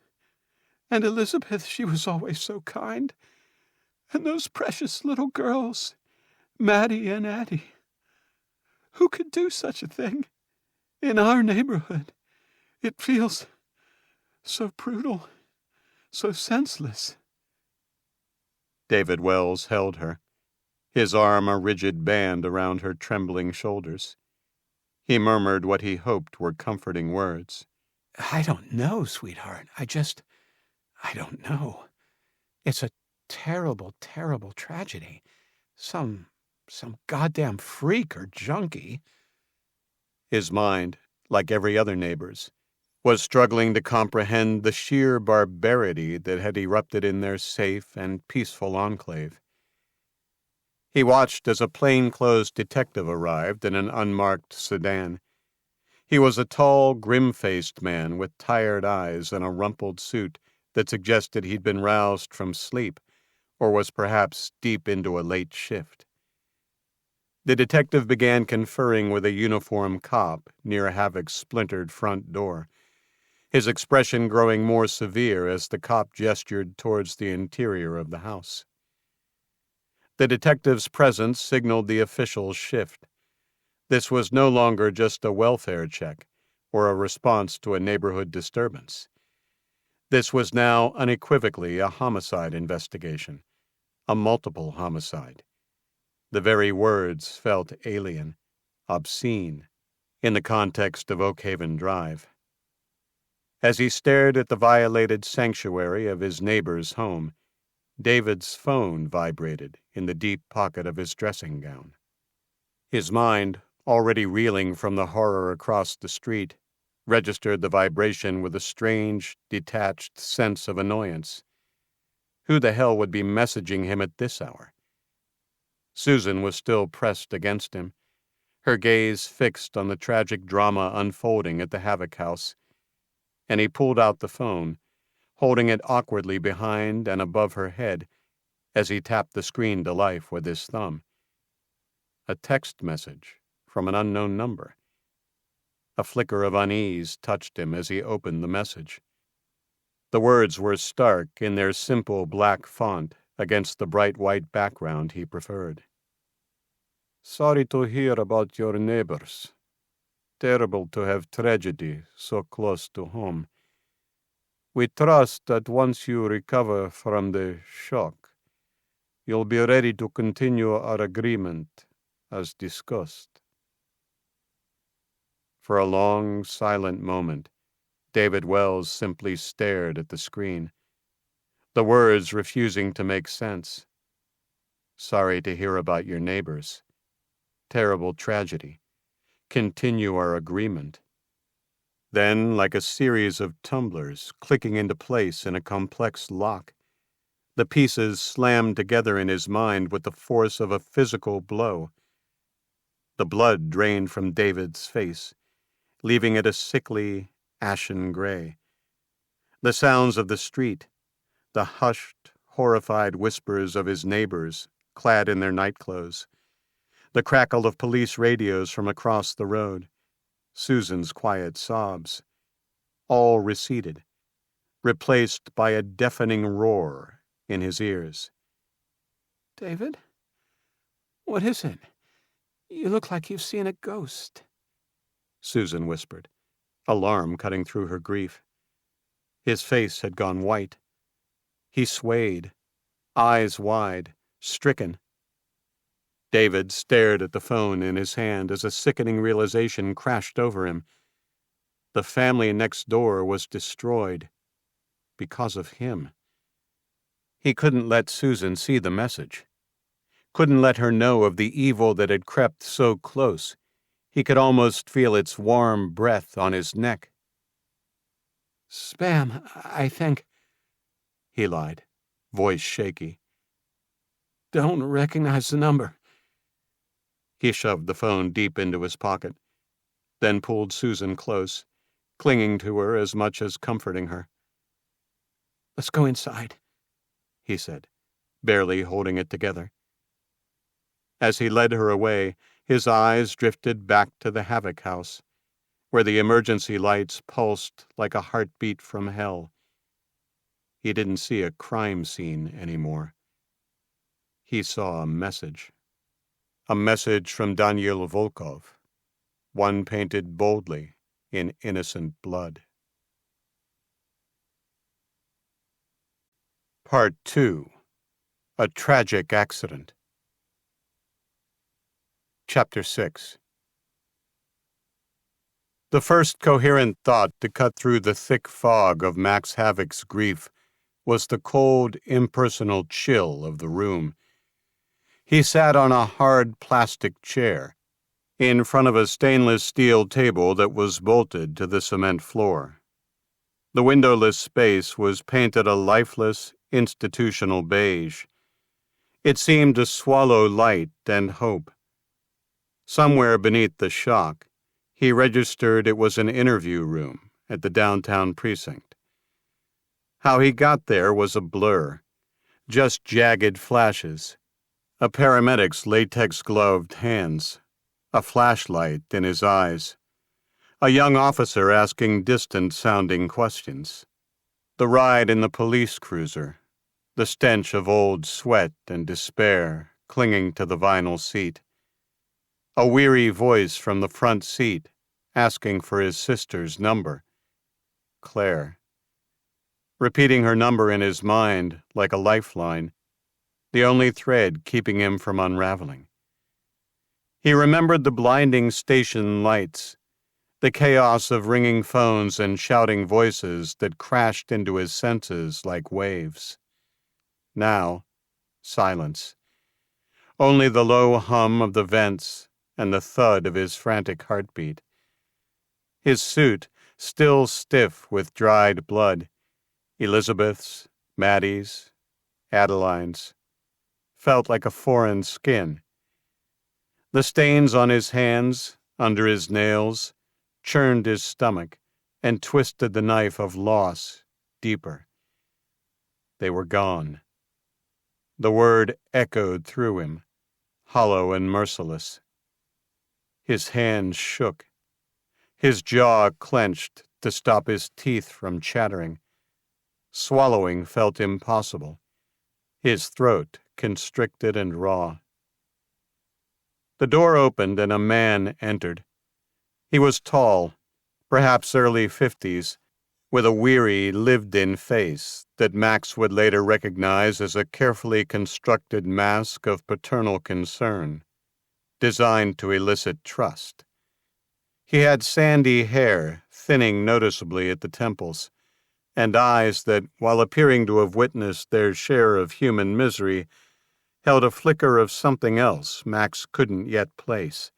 and Elizabeth, she was always so kind. And those precious little girls, Maddie and Addie. Who could do such a thing? In our neighborhood, it feels so brutal, so senseless. David Wells held her, his arm a rigid band around her trembling shoulders. He murmured what he hoped were comforting words. I don't know, sweetheart. I don't know. It's a terrible, terrible tragedy. Some goddamn freak or junkie. His mind, like every other neighbor's, was struggling to comprehend the sheer barbarity that had erupted in their safe and peaceful enclave. He watched as a plainclothes detective arrived in an unmarked sedan. He was a tall, grim-faced man with tired eyes and a rumpled suit that suggested he'd been roused from sleep or was perhaps deep into a late shift. The detective began conferring with a uniformed cop near Havok's splintered front door, his expression growing more severe as the cop gestured towards the interior of the house. The detective's presence signaled the official's shift. This was no longer just a welfare check or a response to a neighborhood disturbance. This was now unequivocally a homicide investigation, a multiple homicide. The very words felt alien, obscene, in the context of Oak Haven Drive. As he stared at the violated sanctuary of his neighbor's home, David's phone vibrated in the deep pocket of his dressing gown. His mind, already reeling from the horror across the street, registered the vibration with a strange, detached sense of annoyance. Who the hell would be messaging him at this hour? Susan was still pressed against him, her gaze fixed on the tragic drama unfolding at the Havok house, and he pulled out the phone, holding it awkwardly behind and above her head as he tapped the screen to life with his thumb. A text message from an unknown number. A flicker of unease touched him as he opened the message. The words were stark in their simple black font against the bright white background he preferred. Sorry to hear about your neighbors. Terrible to have tragedy so close to home. We trust that once you recover from the shock, you'll be ready to continue our agreement as discussed. For a long, silent moment, David Wells simply stared at the screen, the words refusing to make sense. Sorry to hear about your neighbors. Terrible tragedy. Continue our agreement. Then, like a series of tumblers clicking into place in a complex lock, the pieces slammed together in his mind with the force of a physical blow. The blood drained from David's face, leaving it a sickly, ashen gray. The sounds of the street, the hushed, horrified whispers of his neighbors, clad in their nightclothes, the crackle of police radios from across the road, Susan's quiet sobs, all receded, replaced by a deafening roar in his ears. David? What is it? You look like you've seen a ghost, Susan whispered, alarm cutting through her grief. His face had gone white. He swayed, eyes wide, stricken. David stared at the phone in his hand as a sickening realization crashed over him. The family next door was destroyed because of him. He couldn't let Susan see the message, couldn't let her know of the evil that had crept so close. He could almost feel its warm breath on his neck. Spam, I think, he lied, voice shaky. Don't recognize the number. He shoved the phone deep into his pocket, then pulled Susan close, clinging to her as much as comforting her. Let's go inside, he said, barely holding it together. As he led her away, his eyes drifted back to the Havok house, where the emergency lights pulsed like a heartbeat from hell. He didn't see a crime scene anymore. He saw a message from Daniil Volkov, one painted boldly in innocent blood. Part 2. A Tragic Accident. Chapter 6. The first coherent thought to cut through the thick fog of Max Havok's grief was the cold, impersonal chill of the room. He sat on a hard plastic chair, in front of a stainless steel table that was bolted to the cement floor. The windowless space was painted a lifeless, institutional beige. It seemed to swallow light and hope. Somewhere beneath the shock, he registered it was an interview room at the downtown precinct. How he got there was a blur, just jagged flashes, a paramedic's latex-gloved hands, a flashlight in his eyes, a young officer asking distant-sounding questions, the ride in the police cruiser, the stench of old sweat and despair clinging to the vinyl seat, a weary voice from the front seat asking for his sister's number, Claire. Repeating her number in his mind like a lifeline, the only thread keeping him from unraveling. He remembered the blinding station lights, the chaos of ringing phones and shouting voices that crashed into his senses like waves. Now, silence. Only the low hum of the vents and the thud of his frantic heartbeat. His suit, still stiff with dried blood, Elizabeth's, Maddie's, Adeline's, felt like a foreign skin. The stains on his hands, under his nails, churned his stomach and twisted the knife of loss deeper. They were gone. The word echoed through him, hollow and merciless. His hands shook. His jaw clenched to stop his teeth from chattering. Swallowing felt impossible. His throat constricted and raw. The door opened and a man entered. He was tall, perhaps early 50s, with a weary, lived-in face that Max would later recognize as a carefully constructed mask of paternal concern, designed to elicit trust. He had sandy hair, thinning noticeably at the temples, and eyes that, while appearing to have witnessed their share of human misery, held a flicker of something else Max couldn't yet place,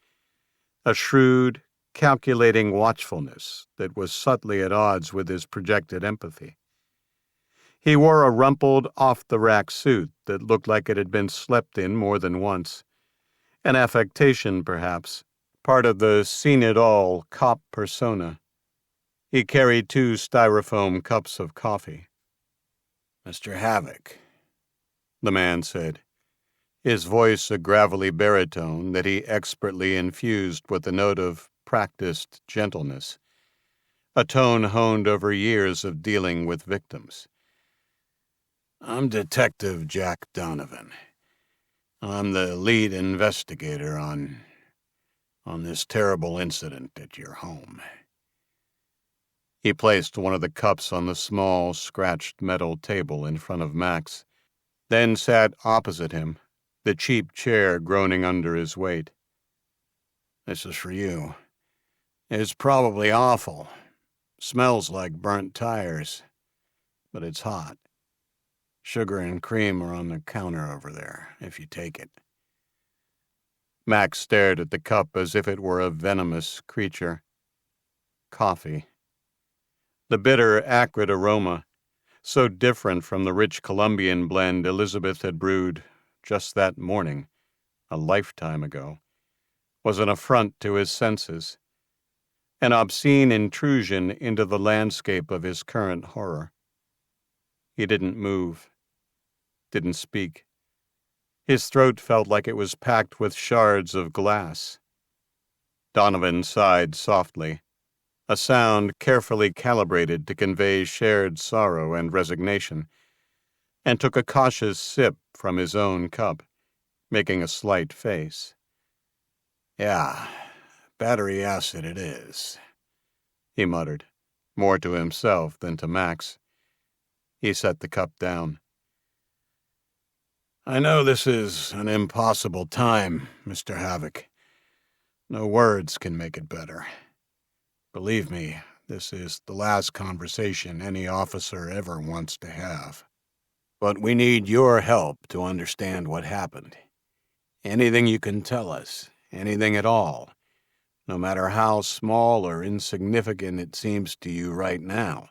a shrewd, calculating watchfulness that was subtly at odds with his projected empathy. He wore a rumpled, off-the-rack suit that looked like it had been slept in more than once, an affectation, perhaps, part of the seen-it-all cop persona. He carried 2 styrofoam cups of coffee. "Mr. Havok," the man said, his voice a gravelly baritone that he expertly infused with a note of practiced gentleness, a tone honed over years of dealing with victims. "I'm Detective Jack Donovan. I'm the lead investigator on this terrible incident at your home." He placed one of the cups on the small, scratched metal table in front of Max, then sat opposite him, the cheap chair groaning under his weight. "This is for you. It's probably awful. Smells like burnt tires, but it's hot. Sugar and cream are on the counter over there, if you take it." Max stared at the cup as if it were a venomous creature. Coffee. The bitter, acrid aroma, so different from the rich Colombian blend Elizabeth had brewed just that morning, a lifetime ago, was an affront to his senses, an obscene intrusion into the landscape of his current horror. He didn't move, didn't speak. His throat felt like it was packed with shards of glass. Donovan sighed softly, a sound carefully calibrated to convey shared sorrow and resignation, and took a cautious sip from his own cup, making a slight face. "Yeah, battery acid it is," he muttered, more to himself than to Max. He set the cup down. "I know this is an impossible time, Mr. Havok. No words can make it better. Believe me, this is the last conversation any officer ever wants to have. But we need your help to understand what happened. Anything you can tell us, anything at all, no matter how small or insignificant it seems to you right now,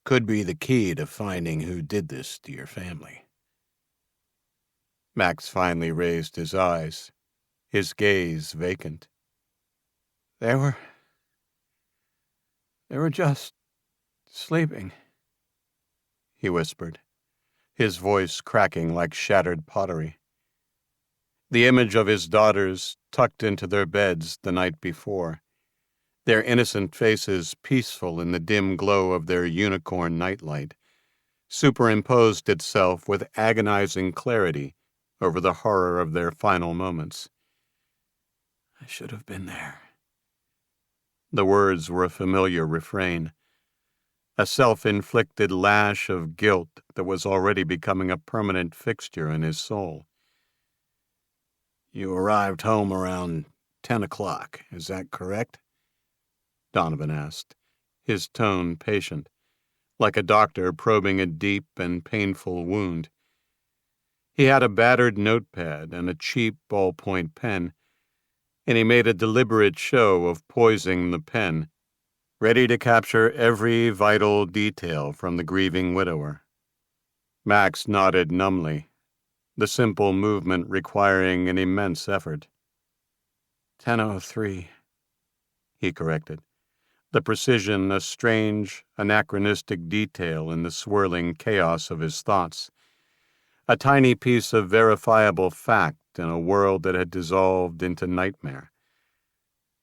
could be the key to finding who did this to your family. Max finally raised his eyes, his gaze vacant. They were just sleeping, he whispered, his voice cracking like shattered pottery. The image of his daughters tucked into their beds the night before, their innocent faces peaceful in the dim glow of their unicorn nightlight, superimposed itself with agonizing clarity over the horror of their final moments. I should have been there. The words were a familiar refrain, a self-inflicted lash of guilt that was already becoming a permanent fixture in his soul. You arrived home around 10 o'clock, is that correct? Donovan asked, his tone patient, like a doctor probing a deep and painful wound. He had a battered notepad and a cheap ballpoint pen, and he made a deliberate show of poising the pen, ready to capture every vital detail from the grieving widower. Max nodded numbly, the simple movement requiring an immense effort. 10:03, he corrected, the precision a strange, anachronistic detail in the swirling chaos of his thoughts, a tiny piece of verifiable fact in a world that had dissolved into nightmare.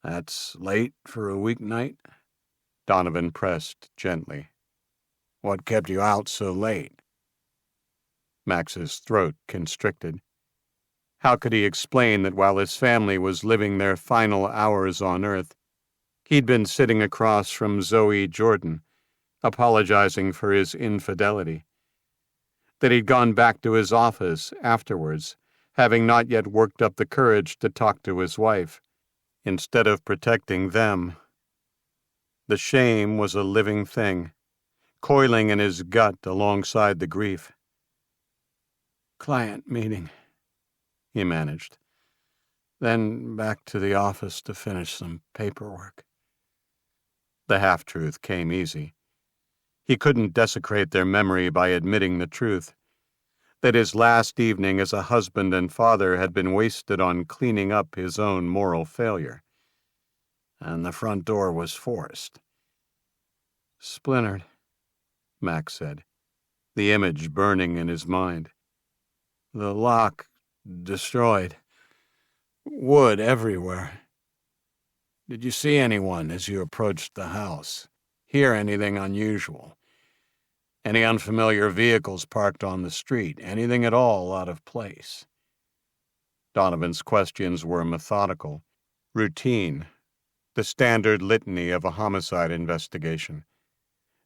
That's late for a weeknight? Donovan pressed gently. What kept you out so late? Max's throat constricted. How could he explain that while his family was living their final hours on Earth, he'd been sitting across from Zoe Jordan, apologizing for his infidelity? That he'd gone back to his office afterwards, having not yet worked up the courage to talk to his wife, instead of protecting them. The shame was a living thing, coiling in his gut alongside the grief. Client meeting, he managed. Then back to the office to finish some paperwork. The half-truth came easy. He couldn't desecrate their memory by admitting the truth, that his last evening as a husband and father had been wasted on cleaning up his own moral failure. And the front door was forced. Splintered, Max said, the image burning in his mind. The lock destroyed. Wood everywhere. Did you see anyone as you approached the house? Hear anything unusual? Any unfamiliar vehicles parked on the street? Anything at all out of place? Donovan's questions were methodical, routine, the standard litany of a homicide investigation.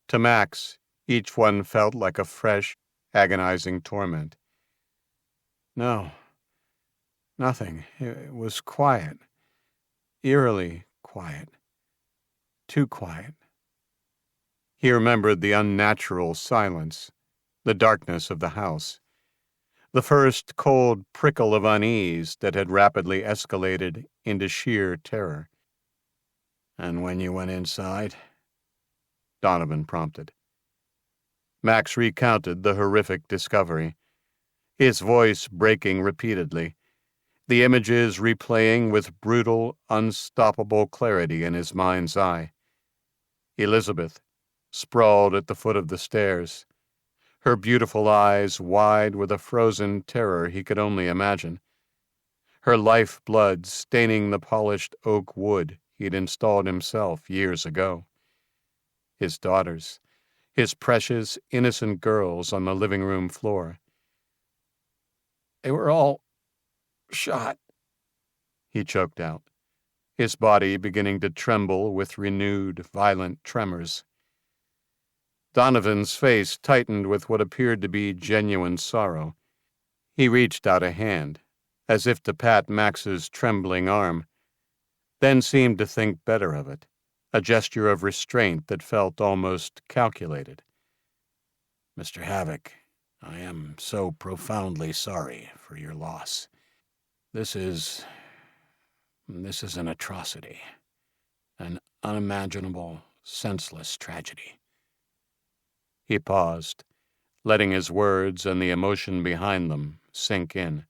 To Max, each one felt like a fresh, agonizing torment. No, nothing. It was quiet. Eerily quiet. Too quiet. He remembered the unnatural silence, the darkness of the house, the first cold prickle of unease that had rapidly escalated into sheer terror. And when you went inside? Donovan prompted. Max recounted the horrific discovery, his voice breaking repeatedly, the images replaying with brutal, unstoppable clarity in his mind's eye. Elizabeth, sprawled at the foot of the stairs, her beautiful eyes wide with a frozen terror he could only imagine, her lifeblood staining the polished oak wood he'd installed himself years ago. His daughters, his precious, innocent girls on the living room floor. They were all shot, he choked out, his body beginning to tremble with renewed, violent tremors. Donovan's face tightened with what appeared to be genuine sorrow. He reached out a hand, as if to pat Max's trembling arm, then seemed to think better of it, a gesture of restraint that felt almost calculated. Mr. Havok, I am so profoundly sorry for your loss. This is an atrocity, an unimaginable, senseless tragedy. He paused, letting his words and the emotion behind them sink in.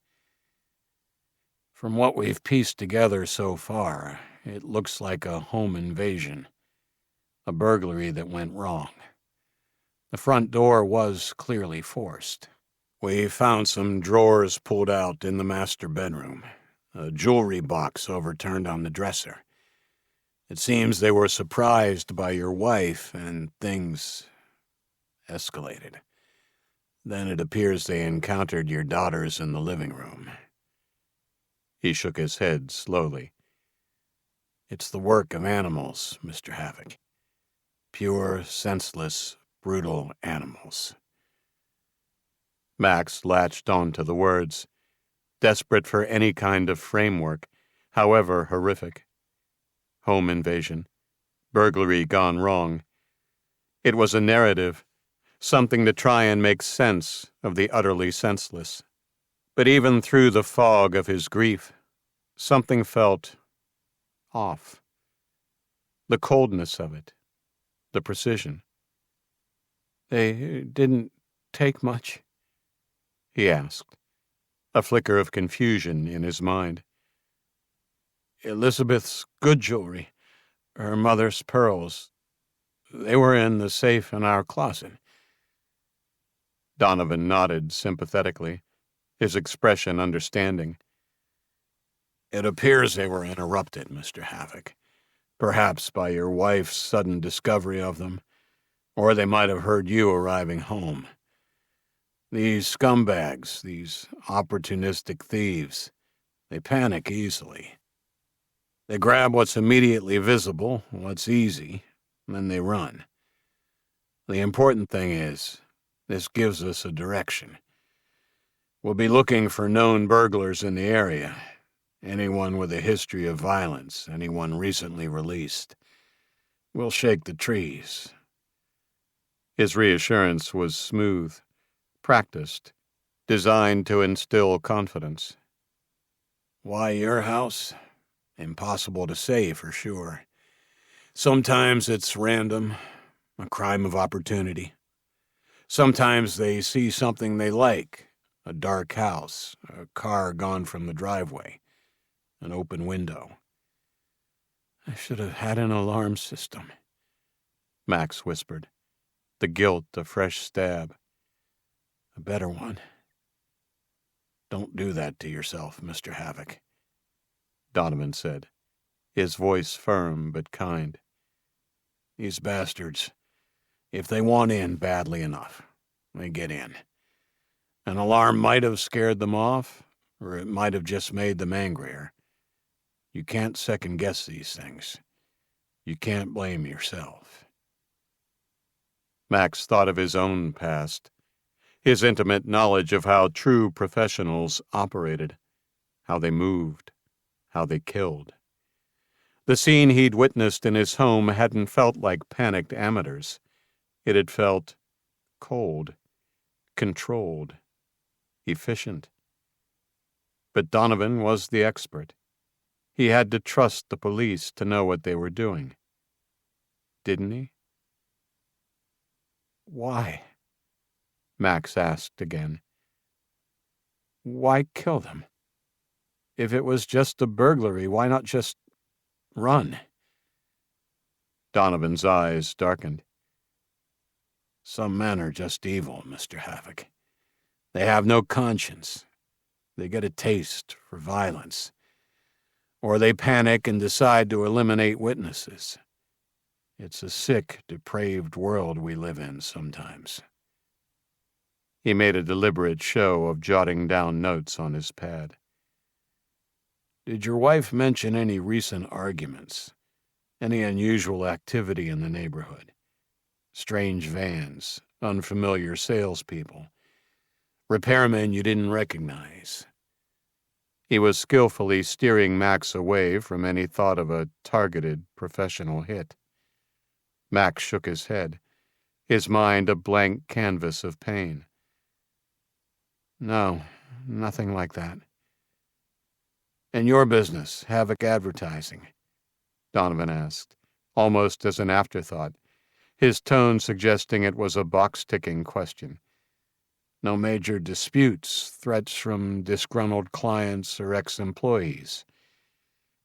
From what we've pieced together so far, it looks like a home invasion, a burglary that went wrong. The front door was clearly forced. We found some drawers pulled out in the master bedroom, a jewelry box overturned on the dresser. It seems they were surprised by your wife and things escalated. Then it appears they encountered your daughters in the living room. He shook his head slowly. It's the work of animals, Mr. Havok. Pure, senseless, brutal animals. Max latched onto the words, desperate for any kind of framework, however horrific. Home invasion. Burglary gone wrong. It was a narrative, something to try and make sense of the utterly senseless. But even through the fog of his grief, something felt off. The coldness of it, the precision. They didn't take much? He asked, a flicker of confusion in his mind. Elizabeth's good jewelry, her mother's pearls, they were in the safe in our closet. Donovan nodded sympathetically, his expression understanding. It appears they were interrupted, Mr. Havok, perhaps by your wife's sudden discovery of them, or they might have heard you arriving home. These scumbags, these opportunistic thieves, they panic easily. They grab what's immediately visible, what's easy, and then they run. The important thing is, this gives us a direction. We'll be looking for known burglars in the area, anyone with a history of violence, anyone recently released. We'll shake the trees. His reassurance was smooth, practiced, designed to instill confidence. Why your house? Impossible to say for sure. Sometimes it's random, a crime of opportunity. Sometimes they see something they like, a dark house, a car gone from the driveway, an open window. I should have had an alarm system, Max whispered, the guilt a fresh stab. A better one. Don't do that to yourself, Mr. Havok, Donovan said, his voice firm but kind. These bastards, if they want in badly enough, they get in. An alarm might have scared them off, or it might have just made them angrier. You can't second-guess these things. You can't blame yourself. Max thought of his own past, his intimate knowledge of how true professionals operated, how they moved, how they killed. The scene he'd witnessed in his home hadn't felt like panicked amateurs. It had felt cold, controlled, efficient. But Donovan was the expert. He had to trust the police to know what they were doing. Didn't he? Why? Max asked again. Why kill them? If it was just a burglary, why not just run? Donovan's eyes darkened. Some men are just evil, Mr. Havok. They have no conscience. They get a taste for violence. Or they panic and decide to eliminate witnesses. It's a sick, depraved world we live in sometimes. He made a deliberate show of jotting down notes on his pad. Did your wife mention any recent arguments? Any unusual activity in the neighborhood? Strange vans, unfamiliar salespeople, repairmen you didn't recognize? He was skillfully steering Max away from any thought of a targeted professional hit. Max shook his head, his mind a blank canvas of pain. No, nothing like that. In your business, Havok Advertising? Donovan asked, almost as an afterthought, his tone suggesting it was a box-ticking question. No major disputes, threats from disgruntled clients or ex-employees?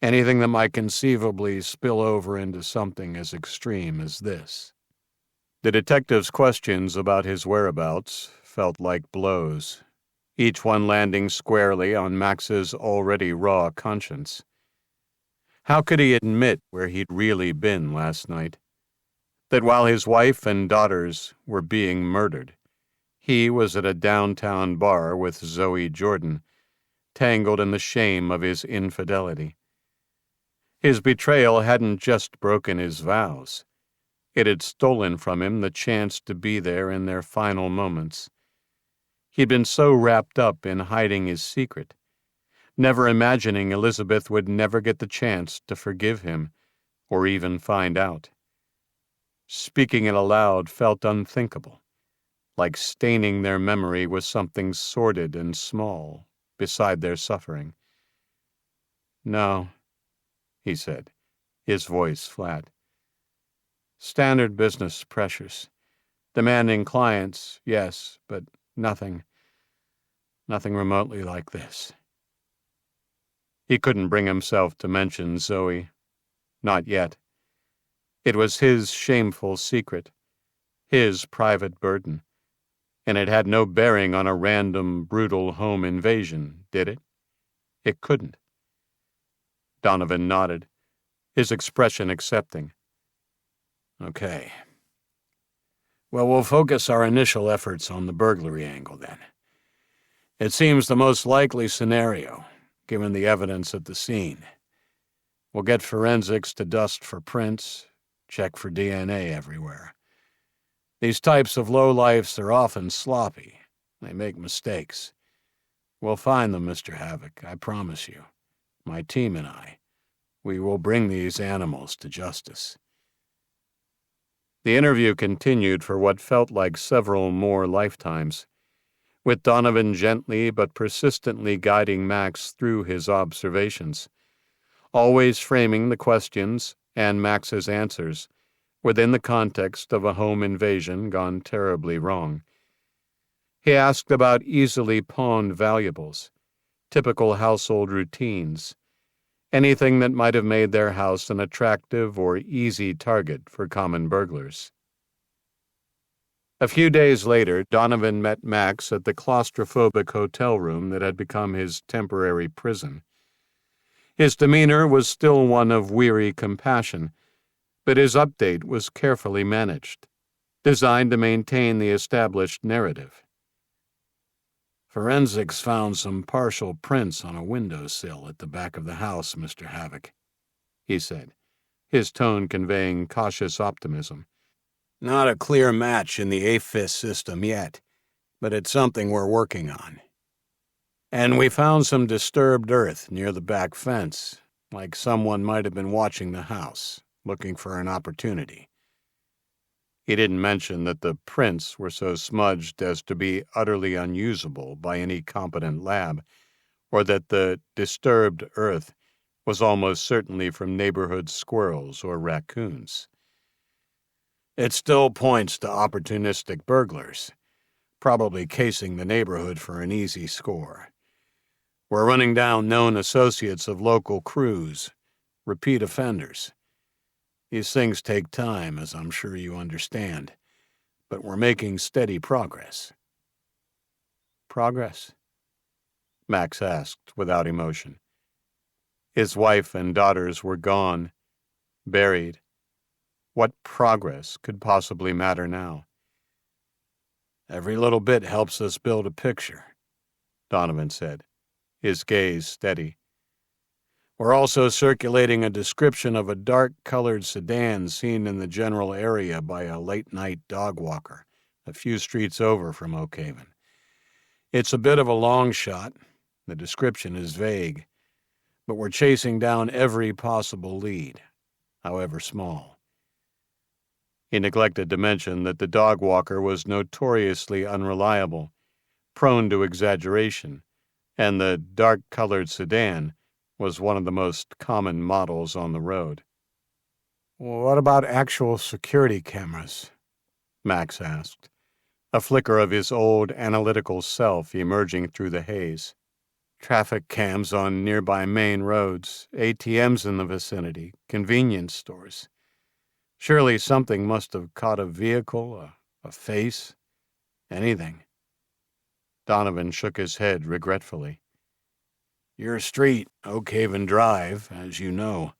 Anything that might conceivably spill over into something as extreme as this? The detective's questions about his whereabouts felt like blows, each one landing squarely on Max's already raw conscience. How could he admit where he'd really been last night? That while his wife and daughters were being murdered, he was at a downtown bar with Zoe Jordan, tangled in the shame of his infidelity. His betrayal hadn't just broken his vows. It had stolen from him the chance to be there in their final moments. He'd been so wrapped up in hiding his secret, never imagining Elizabeth would never get the chance to forgive him, or even find out. Speaking it aloud felt unthinkable, like staining their memory with something sordid and small beside their suffering. No, he said, his voice flat. Standard business pressures. Demanding clients, yes, but nothing remotely like this. He couldn't bring himself to mention Zoe. Not yet. It was his shameful secret, his private burden, and it had no bearing on a random, brutal home invasion, did it? It couldn't. Donovan nodded, his expression accepting. Okay. Well, we'll focus our initial efforts on the burglary angle, then. It seems the most likely scenario, given the evidence at the scene. We'll get forensics to dust for prints, check for DNA everywhere. These types of lowlifes are often sloppy. They make mistakes. We'll find them, Mr. Havok, I promise you. My team and I. We will bring these animals to justice. The interview continued for what felt like several more lifetimes, with Donovan gently but persistently guiding Max through his observations, always framing the questions and Max's answers within the context of a home invasion gone terribly wrong. He asked about easily pawned valuables, typical household routines, anything that might have made their house an attractive or easy target for common burglars. A few days later, Donovan met Max at the claustrophobic hotel room that had become his temporary prison. His demeanor was still one of weary compassion, but his update was carefully managed, designed to maintain the established narrative. Forensics found some partial prints on a windowsill at the back of the house, Mr. Havok, he said, his tone conveying cautious optimism. Not a clear match in the AFIS system yet, but it's something we're working on. And we found some disturbed earth near the back fence, like someone might have been watching the house, looking for an opportunity. He didn't mention that the prints were so smudged as to be utterly unusable by any competent lab, or that the disturbed earth was almost certainly from neighborhood squirrels or raccoons. It still points to opportunistic burglars, probably casing the neighborhood for an easy score. We're running down known associates of local crews, repeat offenders. These things take time, as I'm sure you understand, but we're making steady progress. Progress? Max asked without emotion. His wife and daughters were gone, buried. What progress could possibly matter now? Every little bit helps us build a picture, Donovan said, his gaze steady. We're also circulating a description of a dark-colored sedan seen in the general area by a late-night dog walker a few streets over from Oak Haven. It's a bit of a long shot. The description is vague, but we're chasing down every possible lead, however small. He neglected to mention that the dog walker was notoriously unreliable, prone to exaggeration, and the dark-colored sedan was one of the most common models on the road. "What about actual security cameras?" Max asked, a flicker of his old analytical self emerging through the haze. "Traffic cams on nearby main roads, ATMs in the vicinity, convenience stores. Surely something must have caught a vehicle, a face, anything." Donovan shook his head regretfully. "Your street, Oak Haven Drive, as you know.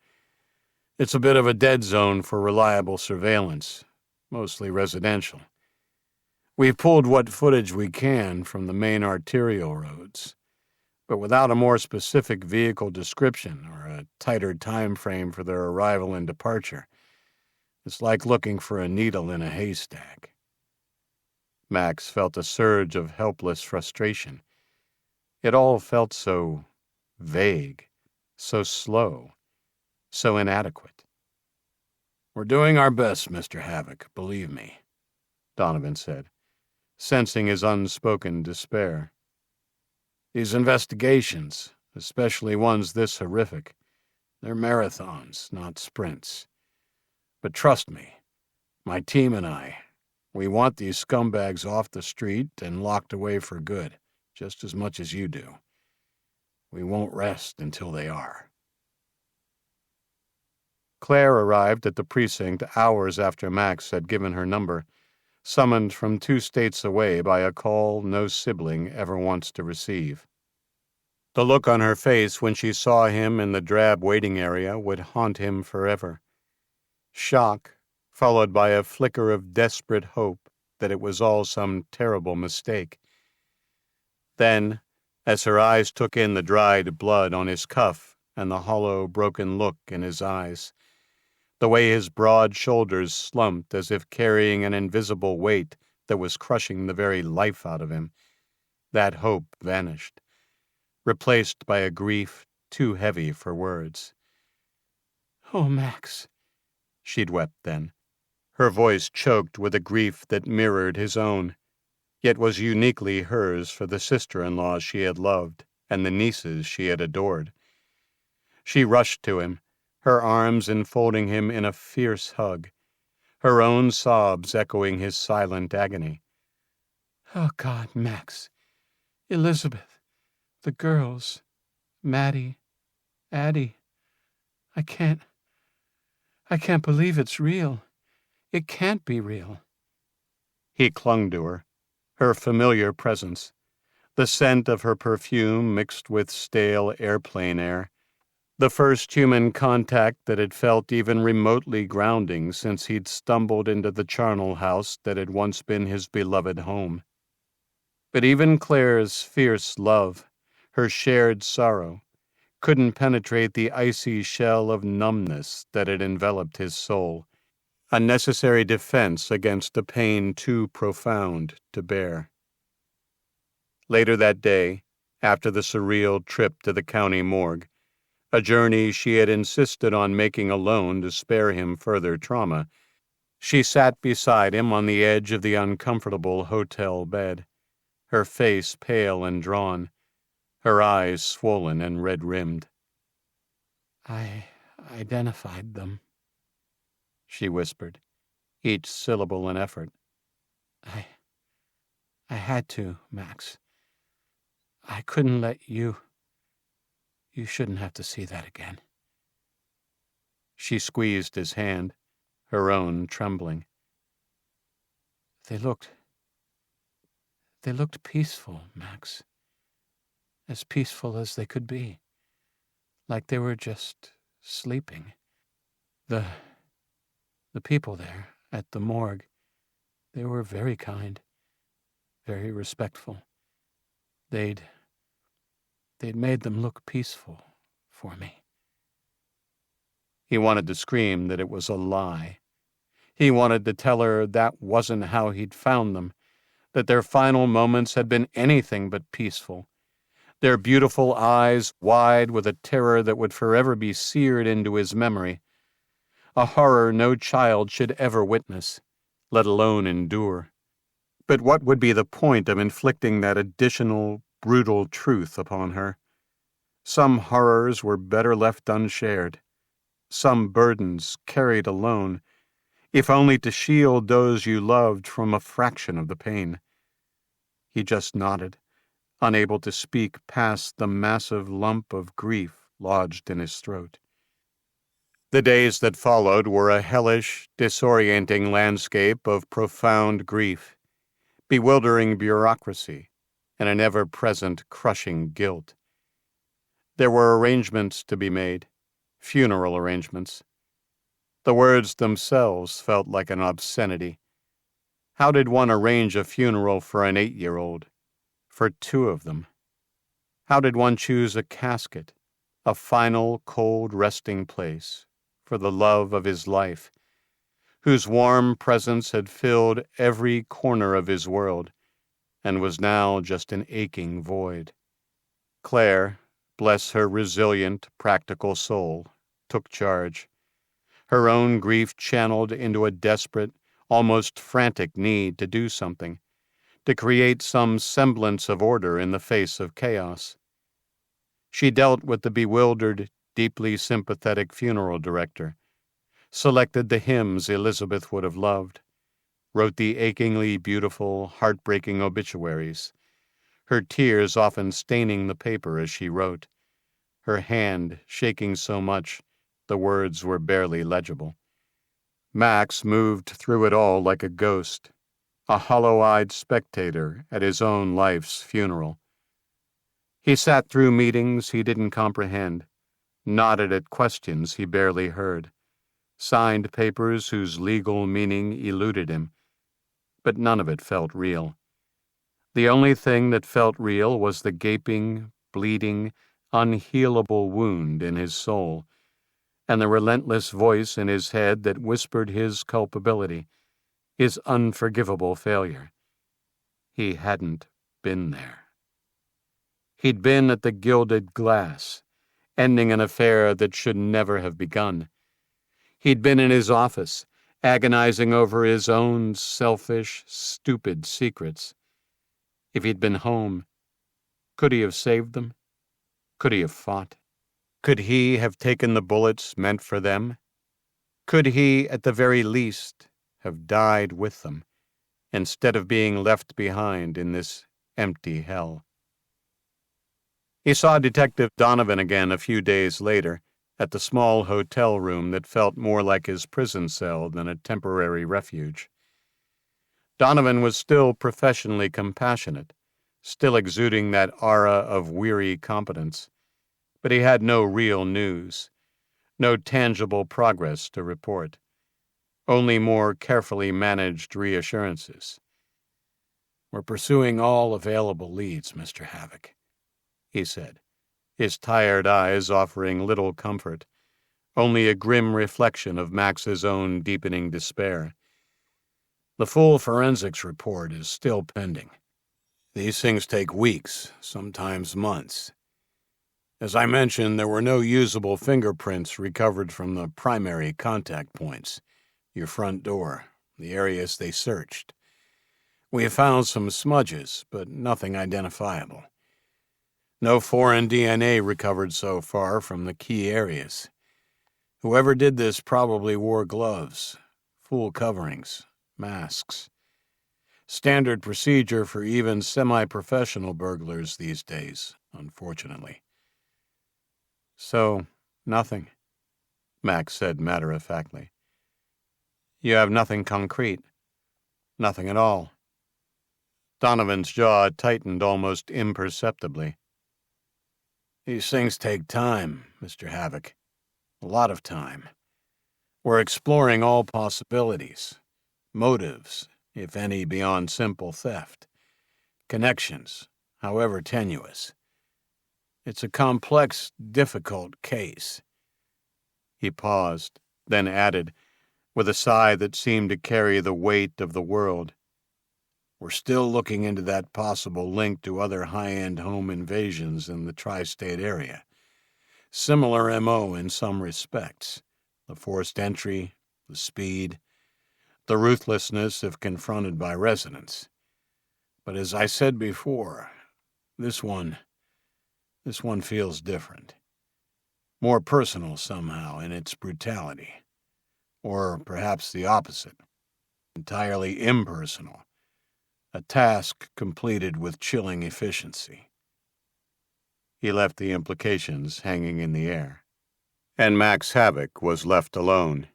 It's a bit of a dead zone for reliable surveillance, mostly residential. We've pulled what footage we can from the main arterial roads, but without a more specific vehicle description or a tighter time frame for their arrival and departure, it's like looking for a needle in a haystack." Max felt a surge of helpless frustration. It all felt so vague, so slow, so inadequate. "We're doing our best, Mr. Havok, believe me," Donovan said, sensing his unspoken despair. "These investigations, especially ones this horrific, they're marathons, not sprints. But trust me, my team and I, we want these scumbags off the street and locked away for good, just as much as you do. We won't rest until they are." Claire arrived at the precinct hours after Max had given her number, summoned from 2 states away by a call no sibling ever wants to receive. The look on her face when she saw him in the drab waiting area would haunt him forever. Shock, followed by a flicker of desperate hope that it was all some terrible mistake. Then, as her eyes took in the dried blood on his cuff and the hollow, broken look in his eyes, the way his broad shoulders slumped as if carrying an invisible weight that was crushing the very life out of him, that hope vanished, replaced by a grief too heavy for words. "Oh, Max," she'd wept then, her voice choked with a grief that mirrored his own, yet was uniquely hers for the sister-in-laws she had loved and the nieces she had adored. She rushed to him, her arms enfolding him in a fierce hug, her own sobs echoing his silent agony. "Oh, God, Max. Elizabeth. The girls. Maddie. Addie. I can't believe it's real. It can't be real." He clung to her familiar presence, the scent of her perfume mixed with stale airplane air, the first human contact that had felt even remotely grounding since he'd stumbled into the charnel house that had once been his beloved home. But even Claire's fierce love, her shared sorrow, couldn't penetrate the icy shell of numbness that had enveloped his soul, a necessary defense against a pain too profound to bear. Later that day, after the surreal trip to the county morgue, a journey she had insisted on making alone to spare him further trauma, she sat beside him on the edge of the uncomfortable hotel bed, her face pale and drawn, her eyes swollen and red-rimmed. "I identified them," she whispered, each syllable an effort. I had to, Max. I couldn't let you... You shouldn't have to see that again." She squeezed his hand, her own trembling. They looked peaceful, Max. As peaceful as they could be. Like they were just sleeping. The people there at the morgue, they were very kind, very respectful. They'd made them look peaceful for me. He wanted to scream that it was a lie. He wanted to tell her that wasn't how he'd found them, that their final moments had been anything but peaceful, their beautiful eyes wide with a terror that would forever be seared into his memory, a horror no child should ever witness, let alone endure. But what would be the point of inflicting that additional, brutal truth upon her? Some horrors were better left unshared, some burdens carried alone, if only to shield those you loved from a fraction of the pain. He just nodded, unable to speak past the massive lump of grief lodged in his throat. The days that followed were a hellish, disorienting landscape of profound grief, bewildering bureaucracy, and an ever-present crushing guilt. There were arrangements to be made, funeral arrangements. The words themselves felt like an obscenity. How did one arrange a funeral for an 8-year-old? For 2 of them? How did one choose a casket, a final, cold resting place, for the love of his life, whose warm presence had filled every corner of his world, and was now just an aching void? Claire, bless her resilient, practical soul, took charge, her own grief channeled into a desperate, almost frantic need to do something, to create some semblance of order in the face of chaos. She dealt with the bewildered, deeply sympathetic funeral director, selected the hymns Elizabeth would have loved, wrote the achingly beautiful, heartbreaking obituaries, her tears often staining the paper as she wrote, her hand shaking so much the words were barely legible. Max moved through it all like a ghost, a hollow-eyed spectator at his own life's funeral. He sat through meetings he didn't comprehend, nodded at questions he barely heard, signed papers whose legal meaning eluded him, but none of it felt real. The only thing that felt real was the gaping, bleeding, unhealable wound in his soul, and the relentless voice in his head that whispered his culpability, his unforgivable failure. He hadn't been there. He'd been at the Gilded Glass, ending an affair that should never have begun. He'd been in his office, agonizing over his own selfish, stupid secrets. If he'd been home, could he have saved them? Could he have fought? Could he have taken the bullets meant for them? Could he, at the very least, have died with them, instead of being left behind in this empty hell? He saw Detective Donovan again a few days later, at the small hotel room that felt more like his prison cell than a temporary refuge. Donovan was still professionally compassionate, still exuding that aura of weary competence, but he had no real news, no tangible progress to report, only more carefully managed reassurances. "We're pursuing all available leads, Mr. Havok," he said, his tired eyes offering little comfort, only a grim reflection of Max's own deepening despair. "The full forensics report is still pending. These things take weeks, sometimes months. As I mentioned, there were no usable fingerprints recovered from the primary contact points, your front door, the areas they searched. We have found some smudges, but nothing identifiable. No foreign DNA recovered so far from the key areas. Whoever did this probably wore gloves, full coverings, masks. Standard procedure for even semi-professional burglars these days, unfortunately." "So, nothing," Max said matter-of-factly. "You have nothing concrete? Nothing at all?" Donovan's jaw tightened almost imperceptibly. "These things take time, Mr. Havok. A lot of time. We're exploring all possibilities. Motives, if any, beyond simple theft. Connections, however tenuous. It's a complex, difficult case." He paused, then added, with a sigh that seemed to carry the weight of the world, "We're still looking into that possible link to other high-end home invasions in the tri-state area. Similar M.O. in some respects, The forced entry, the speed, the ruthlessness if confronted by residents. But as I said before, this one feels different. More personal somehow in its brutality. Or perhaps the opposite. Entirely impersonal. A task completed with chilling efficiency. He left the implications hanging in the air. And Max Havok was left alone,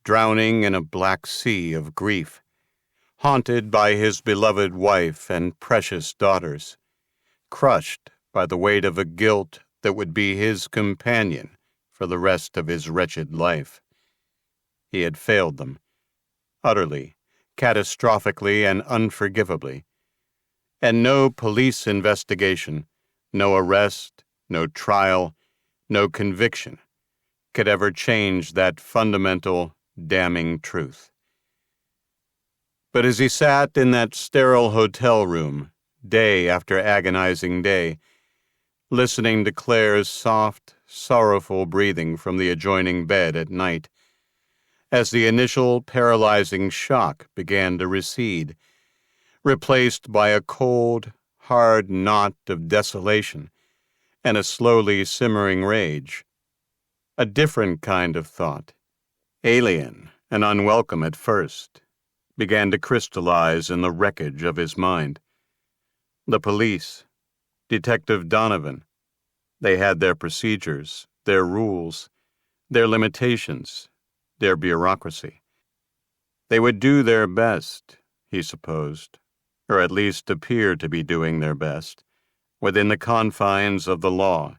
drowning in a black sea of grief, haunted by his beloved wife and precious daughters, crushed by the weight of a guilt that would be his companion for the rest of his wretched life. He had failed them, utterly, catastrophically, and unforgivably. And no police investigation, no arrest, no trial, no conviction could ever change that fundamental, damning truth. But as he sat in that sterile hotel room, day after agonizing day, listening to Claire's soft, sorrowful breathing from the adjoining bed at night, as the initial paralyzing shock began to recede, replaced by a cold, hard knot of desolation and a slowly simmering rage, a different kind of thought, alien and unwelcome at first, began to crystallize in the wreckage of his mind. The police, Detective Donovan, they had their procedures, their rules, their limitations, their bureaucracy. They would do their best, he supposed, or at least appear to be doing their best, within the confines of the law,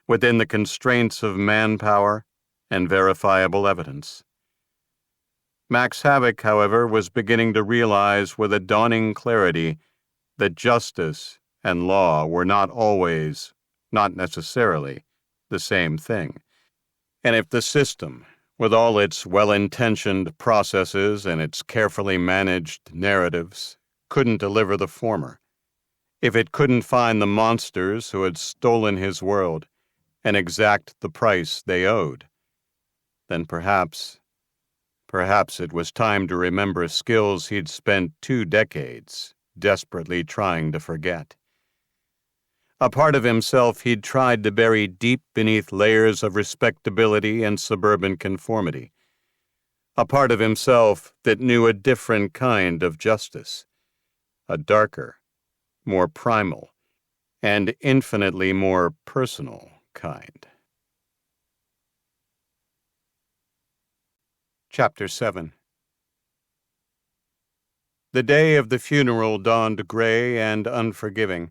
within the constraints of manpower and verifiable evidence. Max Havok, however, was beginning to realize with a dawning clarity that justice and law were not always, not necessarily, the same thing. And if the system, with all its well-intentioned processes and its carefully managed narratives, couldn't deliver the former, if it couldn't find the monsters who had stolen his world and exact the price they owed, then perhaps it was time to remember skills he'd spent 2 decades desperately trying to forget. A part of himself he'd tried to bury deep beneath layers of respectability and suburban conformity. A part of himself that knew a different kind of justice, a darker, more primal, and infinitely more personal kind. Chapter 7. The day of the funeral dawned gray and unforgiving,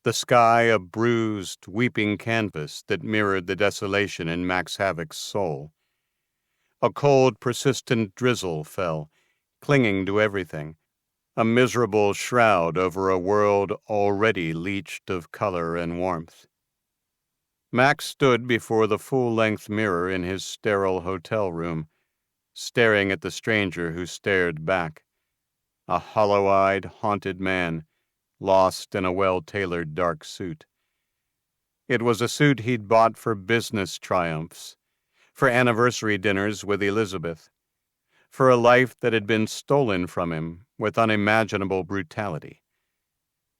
the sky a bruised, weeping canvas that mirrored the desolation in Max Havok's soul. A cold, persistent drizzle fell, clinging to everything, a miserable shroud over a world already leached of color and warmth. Max stood before the full-length mirror in his sterile hotel room, staring at the stranger who stared back, a hollow-eyed, haunted man, lost in a well-tailored dark suit. It was a suit he'd bought for business triumphs, for anniversary dinners with Elizabeth, for a life that had been stolen from him with unimaginable brutality.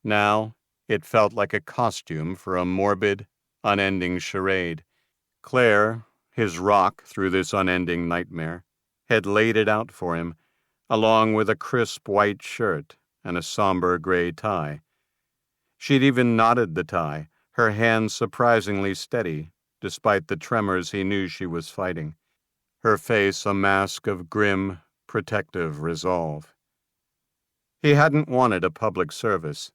Now it felt like a costume for a morbid, unending charade. Claire, his rock through this unending nightmare, had laid it out for him, along with a crisp white shirt and a somber gray tie. She'd even knotted the tie, her hands surprisingly steady, despite the tremors he knew she was fighting, her face a mask of grim, protective resolve. He hadn't wanted a public service.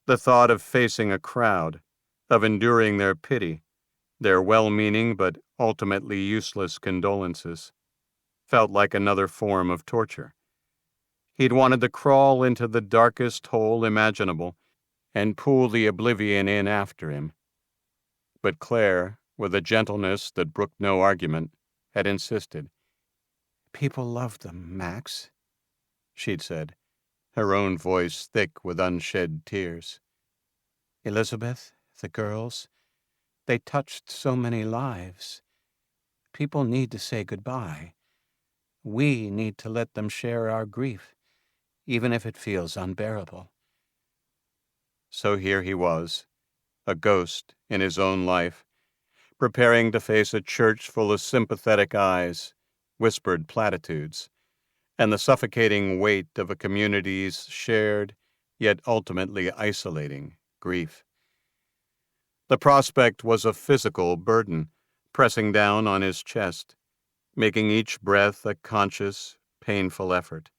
The thought of facing a crowd, of enduring their pity, their well-meaning but ultimately useless condolences, felt like another form of torture. He'd wanted to crawl into the darkest hole imaginable and pull the oblivion in after him. But Claire, with a gentleness that brooked no argument, had insisted. "People love them, Max," she'd said, her own voice thick with unshed tears. "Elizabeth, the girls, they touched so many lives. people need to say goodbye. We need to let them share our grief, even if it feels unbearable. So here he was, a ghost in his own life, preparing to face a church full of sympathetic eyes, whispered platitudes, and the suffocating weight of a community's shared, yet ultimately isolating, grief. The prospect was a physical burden, pressing down on his chest, making each breath a conscious, painful effort.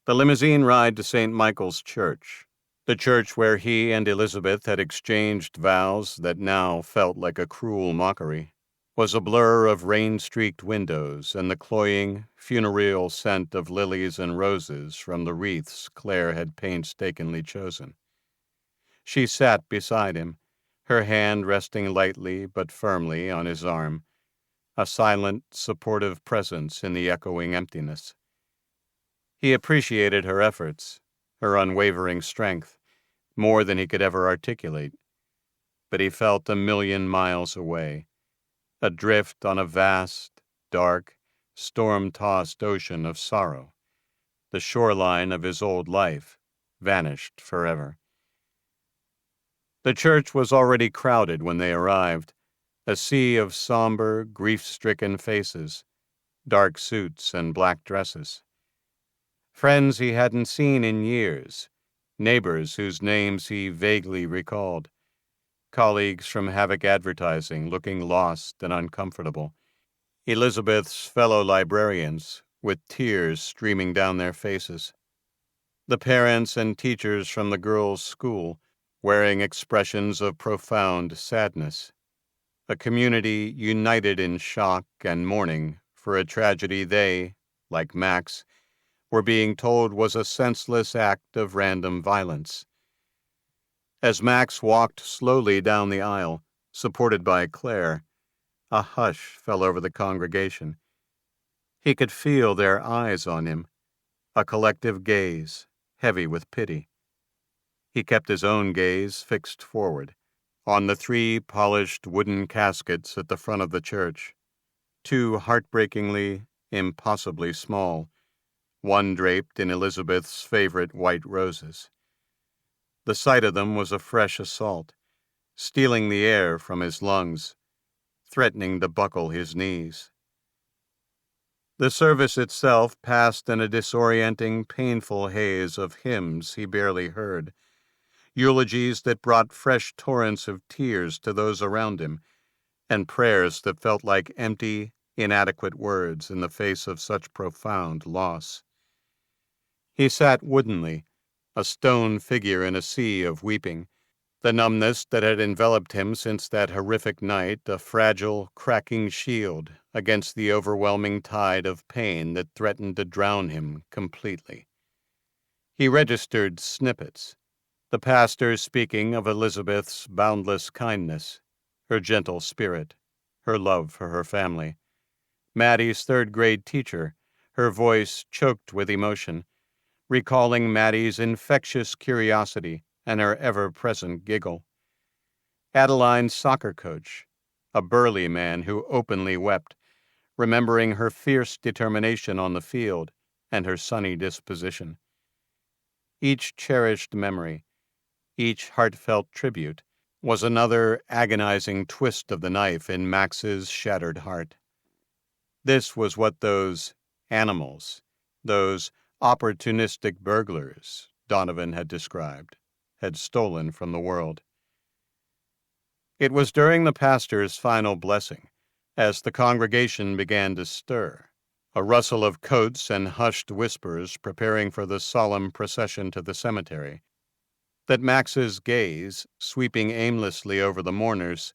The limousine ride to St. Michael's Church, the church where he and Elizabeth had exchanged vows that now felt like a cruel mockery, was a blur of rain-streaked windows and the cloying, funereal scent of lilies and roses from the wreaths Claire had painstakingly chosen. She sat beside him, her hand resting lightly but firmly on his arm, a silent, supportive presence in the echoing emptiness. He appreciated her efforts, her unwavering strength, more than he could ever articulate, but he felt 1,000,000 miles away, adrift on a vast, dark, storm-tossed ocean of sorrow. The shoreline of his old life vanished forever. The church was already crowded when they arrived, a sea of somber, grief-stricken faces, dark suits and black dresses. Friends he hadn't seen in years, neighbors whose names he vaguely recalled, colleagues from Havok advertising looking lost and uncomfortable, Elizabeth's fellow librarians with tears streaming down their faces, the parents and teachers from the girls' school wearing expressions of profound sadness, a community united in shock and mourning for a tragedy they, like Max, were being told was a senseless act of random violence. As Max walked slowly down the aisle, supported by Claire, a hush fell over the congregation. He could feel their eyes on him, a collective gaze, heavy with pity. He kept his own gaze fixed forward, on the 3 polished wooden caskets at the front of the church, 2 heartbreakingly, impossibly small, one draped in Elizabeth's favorite white roses. The sight of them was a fresh assault, stealing the air from his lungs, threatening to buckle his knees. The service itself passed in a disorienting, painful haze of hymns he barely heard, eulogies that brought fresh torrents of tears to those around him, and prayers that felt like empty, inadequate words in the face of such profound loss. He sat woodenly, a stone figure in a sea of weeping, the numbness that had enveloped him since that horrific night a fragile, cracking shield against the overwhelming tide of pain that threatened to drown him completely. He registered snippets, the pastor speaking of Elizabeth's boundless kindness, her gentle spirit, her love for her family, Maddie's 3rd-grade teacher, her voice choked with emotion, recalling Maddie's infectious curiosity and her ever-present giggle. Adeline's soccer coach, a burly man who openly wept, remembering her fierce determination on the field and her sunny disposition. Each cherished memory, each heartfelt tribute, was another agonizing twist of the knife in Max's shattered heart. This was what those animals, those opportunistic burglars Donovan had described, had stolen from the world. It was during the pastor's final blessing, as the congregation began to stir, a rustle of coats and hushed whispers preparing for the solemn procession to the cemetery, that Max's gaze, sweeping aimlessly over the mourners,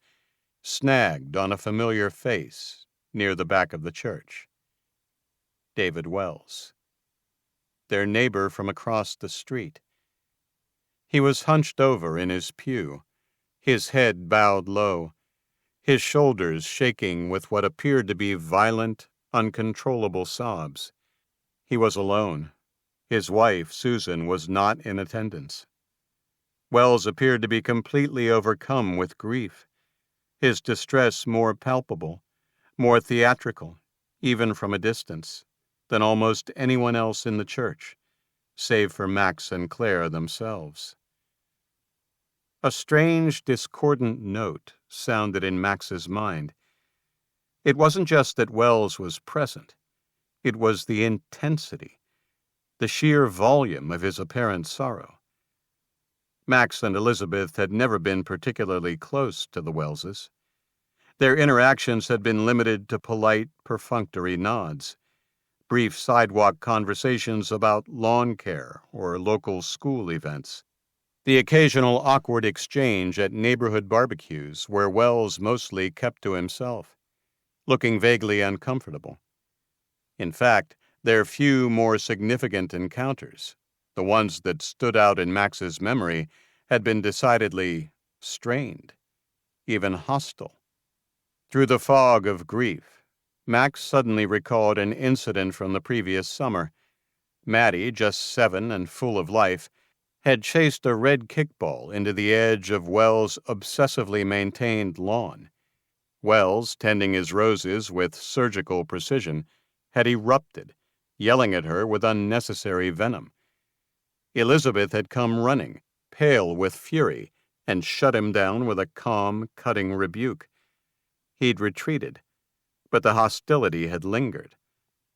snagged on a familiar face near the back of the church. David Wells, their neighbor from across the street. He was hunched over in his pew, his head bowed low, his shoulders shaking with what appeared to be violent, uncontrollable sobs. He was alone. His wife, Susan, was not in attendance. Wells appeared to be completely overcome with grief, his distress more palpable, more theatrical, even from a distance, than almost anyone else in the church, save for Max and Claire themselves. A strange, discordant note sounded in Max's mind. It wasn't just that Wells was present. It was the intensity, the sheer volume of his apparent sorrow. Max and Elizabeth had never been particularly close to the Wellses. Their interactions had been limited to polite, perfunctory nods, brief sidewalk conversations about lawn care or local school events, the occasional awkward exchange at neighborhood barbecues where Wells mostly kept to himself, looking vaguely uncomfortable. In fact, their few more significant encounters, the ones that stood out in Max's memory, had been decidedly strained, even hostile. Through the fog of grief, Max suddenly recalled an incident from the previous summer. Maddie, just 7 and full of life, had chased a red kickball into the edge of Wells' obsessively maintained lawn. Wells, tending his roses with surgical precision, had erupted, yelling at her with unnecessary venom. Elizabeth had come running, pale with fury, and shut him down with a calm, cutting rebuke. He'd retreated, but the hostility had lingered,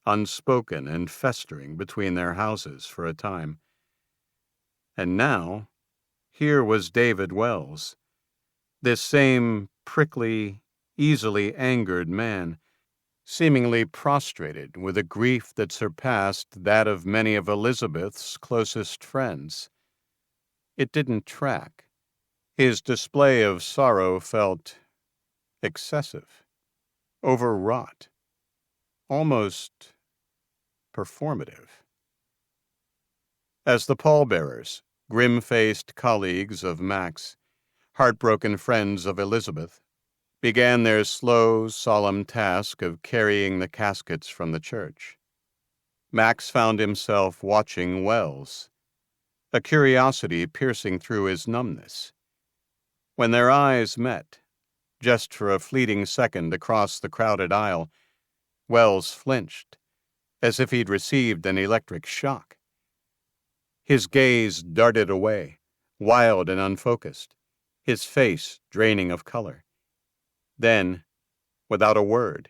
unspoken and festering between their houses for a time. And now, here was David Wells, this same prickly, easily angered man, seemingly prostrated with a grief that surpassed that of many of Elizabeth's closest friends. It didn't track. His display of sorrow felt excessive, overwrought, almost performative. As the pallbearers, grim-faced colleagues of Max, heartbroken friends of Elizabeth, began their slow, solemn task of carrying the caskets from the church, Max found himself watching Wells, a curiosity piercing through his numbness. When their eyes met, just for a fleeting second across the crowded aisle, Wells flinched, as if he'd received an electric shock. His gaze darted away, wild and unfocused, his face draining of color. Then, without a word,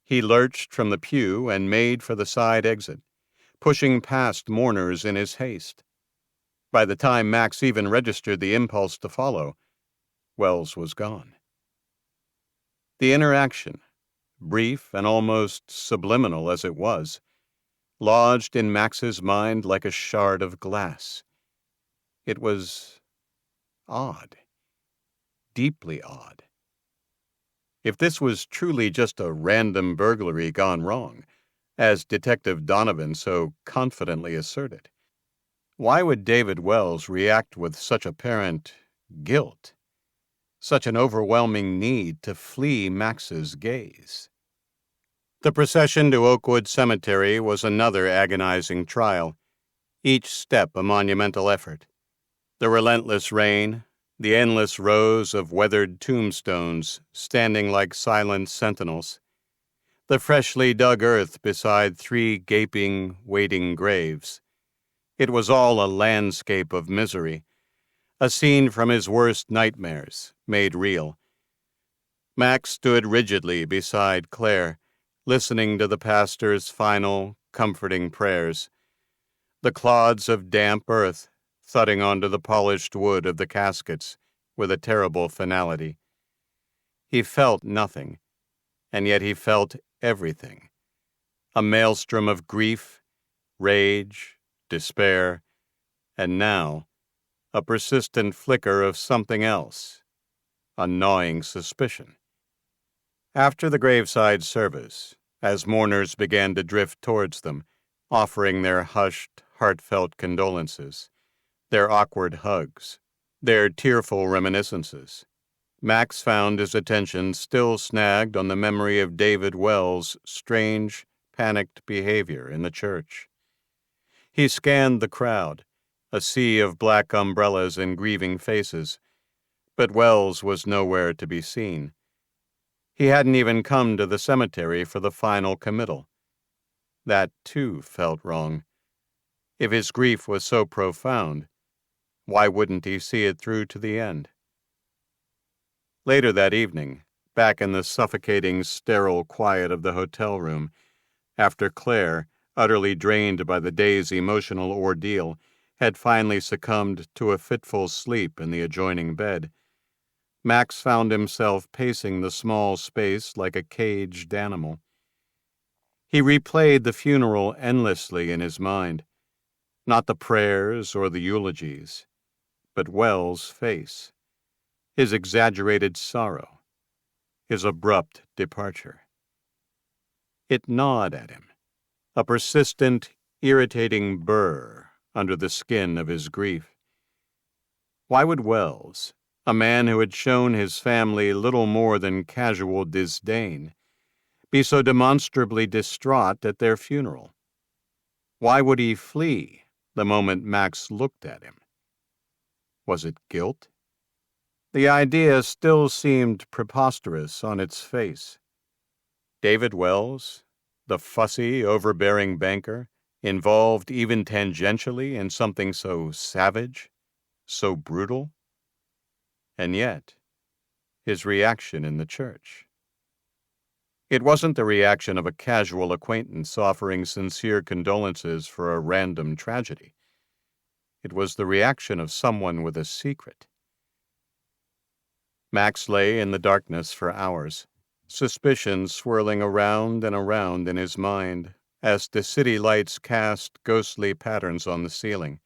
he lurched from the pew and made for the side exit, pushing past mourners in his haste. By the time Max even registered the impulse to follow, Wells was gone. The interaction, brief and almost subliminal as it was, lodged in Max's mind like a shard of glass. It was odd, deeply odd. If this was truly just a random burglary gone wrong, as Detective Donovan so confidently asserted, why would David Wells react with such apparent guilt, such an overwhelming need to flee Max's gaze? The procession to Oakwood Cemetery was another agonizing trial, each step a monumental effort. The relentless rain, the endless rows of weathered tombstones standing like silent sentinels, the freshly dug earth beside 3 gaping, waiting graves. It was all a landscape of misery, a scene from his worst nightmares, made real. Max stood rigidly beside Claire, listening to the pastor's final, comforting prayers, the clods of damp earth thudding onto the polished wood of the caskets with a terrible finality. He felt nothing, and yet he felt everything. A maelstrom of grief, rage, despair, and now a persistent flicker of something else, a gnawing suspicion. After the graveside service, as mourners began to drift towards them, offering their hushed, heartfelt condolences, their awkward hugs, their tearful reminiscences, Max found his attention still snagged on the memory of David Wells' strange, panicked behavior in the church. He scanned the crowd, a sea of black umbrellas and grieving faces, but Wells was nowhere to be seen. He hadn't even come to the cemetery for the final committal. That, too, felt wrong. If his grief was so profound, why wouldn't he see it through to the end? Later that evening, back in the suffocating, sterile quiet of the hotel room, after Claire, utterly drained by the day's emotional ordeal, had finally succumbed to a fitful sleep in the adjoining bed, Max found himself pacing the small space like a caged animal. He replayed the funeral endlessly in his mind, not the prayers or the eulogies, but Wells' face, his exaggerated sorrow, his abrupt departure. It gnawed at him, a persistent, irritating burr under the skin of his grief. Why would Wells, a man who had shown his family little more than casual disdain, be so demonstrably distraught at their funeral? Why would he flee the moment Max looked at him? Was it guilt? The idea still seemed preposterous on its face. David Wells, the fussy, overbearing banker, involved even tangentially in something so savage, so brutal? And yet, his reaction in the church. It wasn't the reaction of a casual acquaintance offering sincere condolences for a random tragedy. It was the reaction of someone with a secret. Max lay in the darkness for hours, suspicion swirling around and around in his mind as the city lights cast ghostly patterns on the ceiling.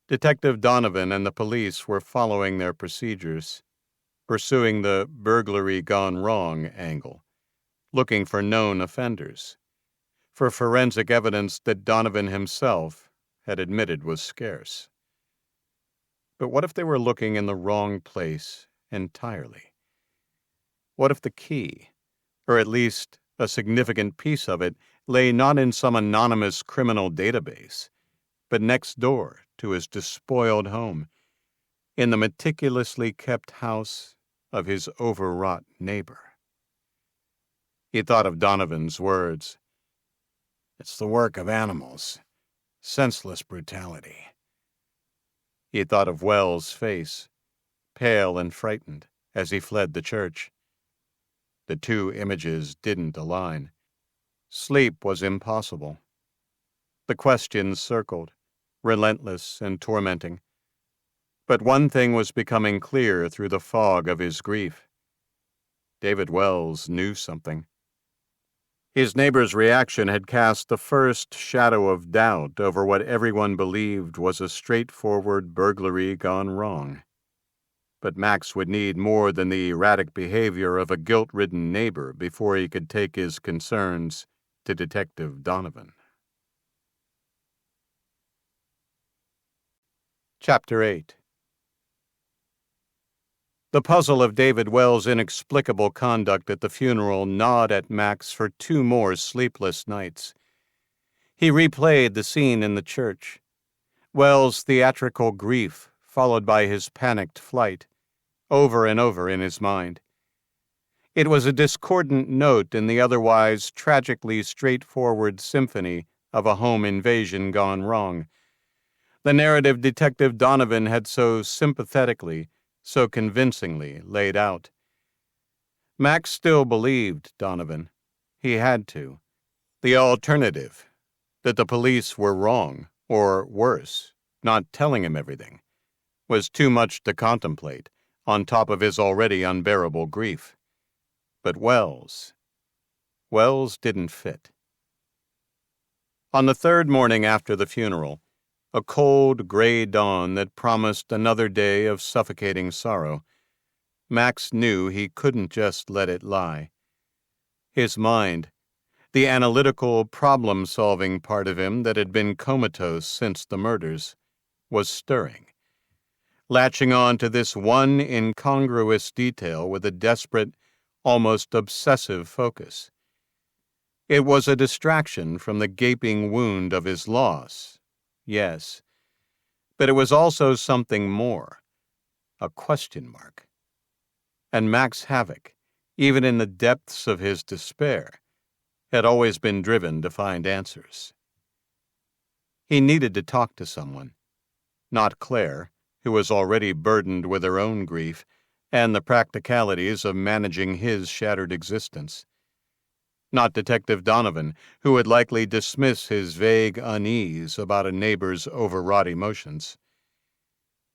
Detective Donovan and the police were following their procedures, pursuing the burglary gone wrong angle, looking for known offenders, for forensic evidence that Donovan himself had admitted was scarce. But what if they were looking in the wrong place entirely? What if the key, or at least a significant piece of it, lay not in some anonymous criminal database, but next door to his despoiled home, in the meticulously kept house of his overwrought neighbor? He thought of Donovan's words. It's the work of animals. Senseless brutality. He thought of Wells' face, pale and frightened, as he fled the church. The two images didn't align. Sleep was impossible. The questions circled, relentless and tormenting. But one thing was becoming clear through the fog of his grief. David Wells knew something. His neighbor's reaction had cast the first shadow of doubt over what everyone believed was a straightforward burglary gone wrong. But Max would need more than the erratic behavior of a guilt-ridden neighbor before he could take his concerns to Detective Donovan. Chapter 8. The puzzle of David Wells' inexplicable conduct at the funeral gnawed at Max for 2 more sleepless nights. He replayed the scene in the church, Wells' theatrical grief followed by his panicked flight, over and over in his mind. It was a discordant note in the otherwise tragically straightforward symphony of a home invasion gone wrong. The narrative Detective Donovan had so sympathetically, so convincingly laid out. Max still believed Donovan. He had to. The alternative, that the police were wrong, or worse, not telling him everything, was too much to contemplate, on top of his already unbearable grief. But Wells didn't fit. On the 3rd morning after the funeral, a cold, gray dawn that promised another day of suffocating sorrow, Max knew he couldn't just let it lie. His mind, the analytical, problem-solving part of him that had been comatose since the murders, was stirring, latching on to this one incongruous detail with a desperate, almost obsessive focus. It was a distraction from the gaping wound of his loss, yes, but it was also something more, a question mark. And Max Havok, even in the depths of his despair, had always been driven to find answers. He needed to talk to someone, not Claire, who was already burdened with her own grief and the practicalities of managing his shattered existence. Not Detective Donovan, who would likely dismiss his vague unease about a neighbor's overwrought emotions.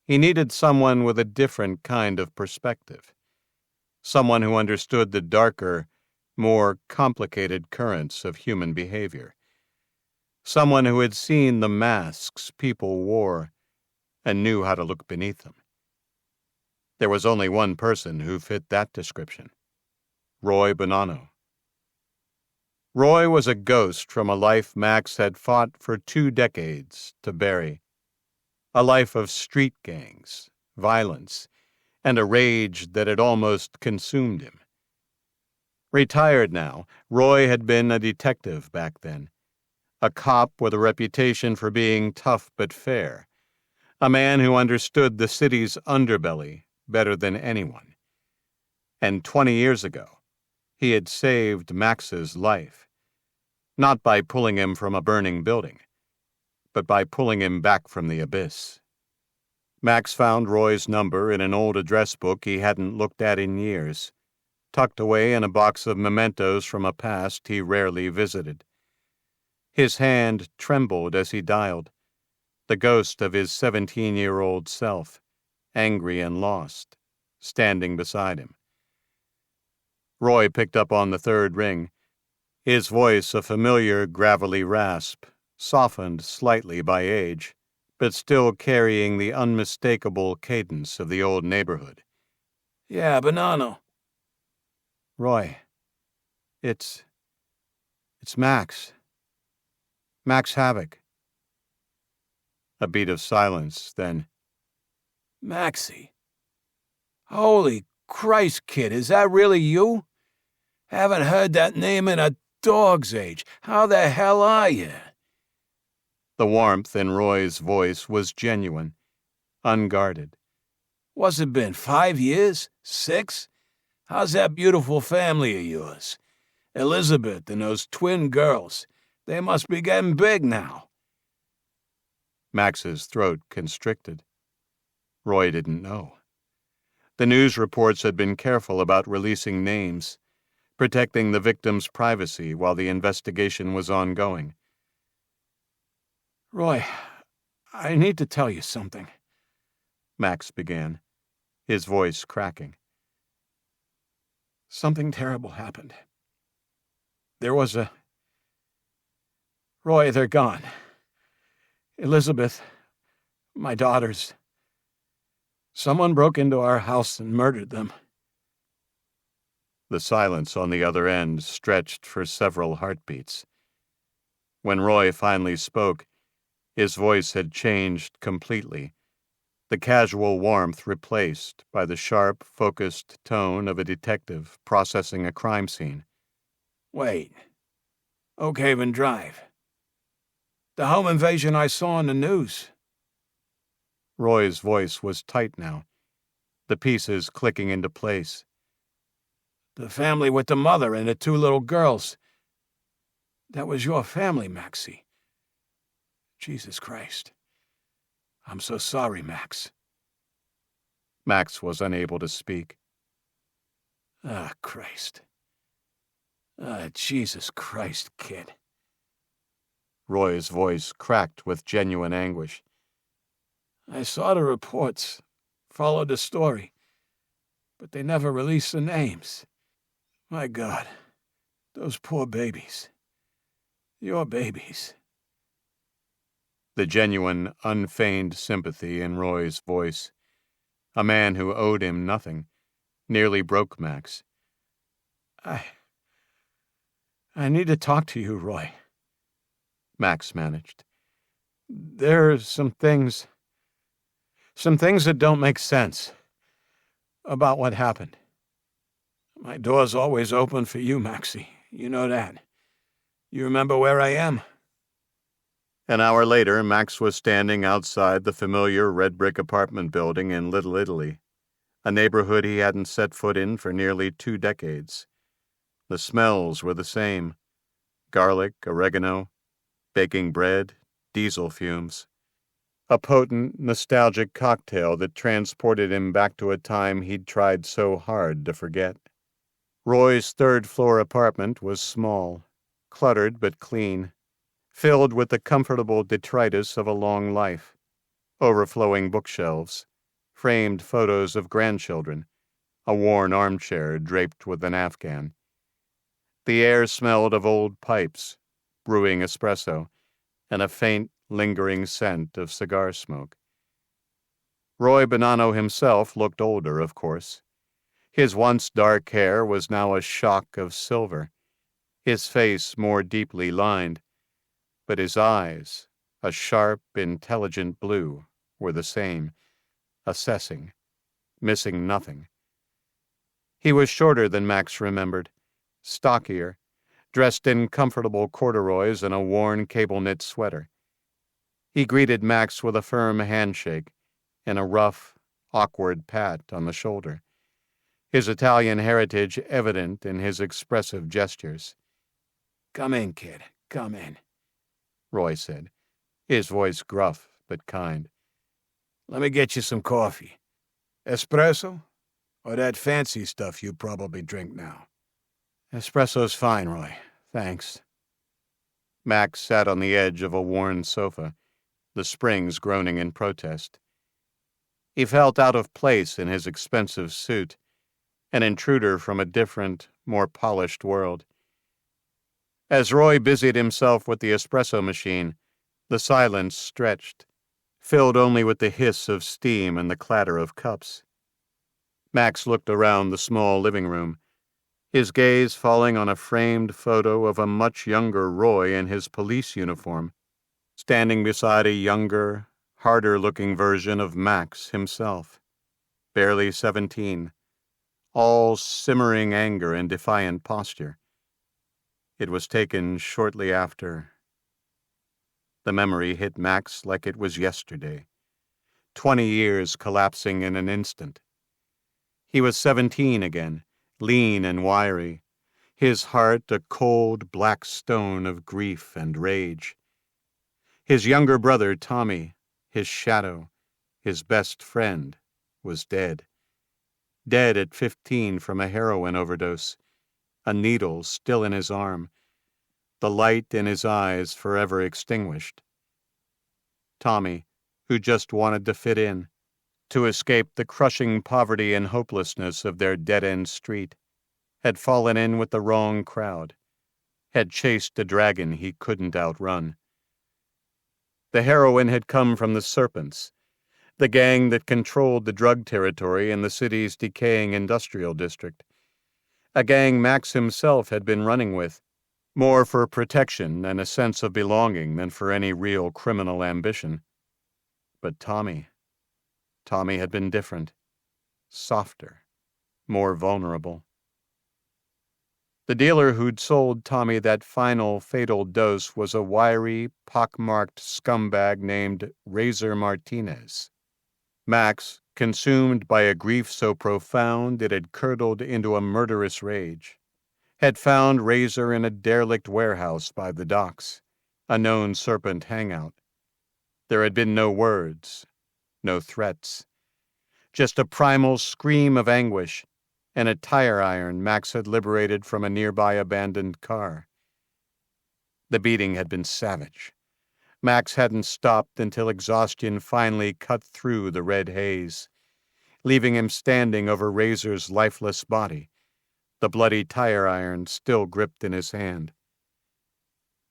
He needed someone with a different kind of perspective, someone who understood the darker, more complicated currents of human behavior, someone who had seen the masks people wore and knew how to look beneath them. There was only one person who fit that description: Roy Bonanno. Roy was a ghost from a life Max had fought for 2 decades to bury, a life of street gangs, violence, and a rage that had almost consumed him. Retired now, Roy had been a detective back then, a cop with a reputation for being tough but fair, a man who understood the city's underbelly better than anyone. And 20 years ago, he had saved Max's life, not by pulling him from a burning building, but by pulling him back from the abyss. Max found Roy's number in an old address book he hadn't looked at in years, tucked away in a box of mementos from a past he rarely visited. His hand trembled as he dialed, the ghost of his 17-year-old self, angry and lost, standing beside him. Roy picked up on the 3rd ring, his voice a familiar gravelly rasp, softened slightly by age, but still carrying the unmistakable cadence of the old neighborhood. Yeah, Bonanno. Roy, it's Max. Max Havok. A beat of silence, then, Maxie. Holy Christ, kid, is that really you? Haven't heard that name in a dog's age. How the hell are you? The warmth in Roy's voice was genuine, unguarded. What's it been, 5 years? 6? How's that beautiful family of yours? Elizabeth and those twin girls. They must be getting big now. Max's throat constricted. Roy didn't know. The news reports had been careful about releasing names, protecting the victim's privacy while the investigation was ongoing. Roy, I need to tell you something, Max began, his voice cracking. Something terrible happened. There was a... Roy, they're gone. Elizabeth, my daughters. Someone broke into our house and murdered them. The silence on the other end stretched for several heartbeats. When Roy finally spoke, his voice had changed completely, the casual warmth replaced by the sharp, focused tone of a detective processing a crime scene. Wait. Oakhaven Drive. The home invasion I saw on the news. Roy's voice was tight now, the pieces clicking into place. The family with the mother and the 2 little girls. That was your family, Maxie. Jesus Christ. I'm so sorry, Max. Max was unable to speak. Ah, Christ. Ah, Jesus Christ, kid. Roy's voice cracked with genuine anguish. I saw the reports, followed the story, but they never released the names. My God, those poor babies. Your babies. The genuine, unfeigned sympathy in Roy's voice, a man who owed him nothing, nearly broke Max. I need to talk to you, Roy, Max managed. There are some things that don't make sense about what happened. My door's always open for you, Maxie. You know that. You remember where I am? An hour later, Max was standing outside the familiar red brick apartment building in Little Italy, a neighborhood he hadn't set foot in for nearly 2 decades. The smells were the same: garlic, oregano, baking bread, diesel fumes. A potent, nostalgic cocktail that transported him back to a time he'd tried so hard to forget. Roy's third-floor apartment was small, cluttered but clean, filled with the comfortable detritus of a long life: overflowing bookshelves, framed photos of grandchildren, a worn armchair draped with an Afghan. The air smelled of old pipes, brewing espresso, and a faint, lingering scent of cigar smoke. Roy Bonanno himself looked older, of course. His once dark hair was now a shock of silver, his face more deeply lined, but his eyes, a sharp, intelligent blue, were the same, assessing, missing nothing. He was shorter than Max remembered, stockier, dressed in comfortable corduroys and a worn cable-knit sweater. He greeted Max with a firm handshake and a rough, awkward pat on the shoulder, his Italian heritage evident in his expressive gestures. "Come in, kid, come in," Roy said, his voice gruff but kind. "Let me get you some coffee. Espresso? Or that fancy stuff you probably drink now?" "Espresso's fine, Roy. Thanks." Max sat on the edge of a worn sofa, the springs groaning in protest. He felt out of place in his expensive suit, an intruder from a different, more polished world. As Roy busied himself with the espresso machine, the silence stretched, filled only with the hiss of steam and the clatter of cups. Max looked around the small living room, his gaze falling on a framed photo of a much younger Roy in his police uniform, standing beside a younger, harder-looking version of Max himself, barely 17, all simmering anger and defiant posture. It was taken shortly after. The memory hit Max like it was yesterday, 20 years collapsing in an instant. He was 17 again, lean and wiry, his heart a cold, black stone of grief and rage. His younger brother, Tommy, his shadow, his best friend, was dead. Dead at 15 from a heroin overdose, a needle still in his arm, the light in his eyes forever extinguished. Tommy, who just wanted to fit in, to escape the crushing poverty and hopelessness of their dead-end street, had fallen in with the wrong crowd, had chased a dragon he couldn't outrun. The heroin had come from the Serpents, the gang that controlled the drug territory in the city's decaying industrial district, a gang Max himself had been running with, more for protection and a sense of belonging than for any real criminal ambition. But Tommy had been different, softer, more vulnerable. The dealer who'd sold Tommy that final fatal dose was a wiry, pockmarked scumbag named Razor Martinez. Max, consumed by a grief so profound it had curdled into a murderous rage, had found Razor in a derelict warehouse by the docks, a known Serpent hangout. There had been no words, no threats, just a primal scream of anguish and a tire iron Max had liberated from a nearby abandoned car. The beating had been savage. Max hadn't stopped until exhaustion finally cut through the red haze, leaving him standing over Razor's lifeless body, the bloody tire iron still gripped in his hand.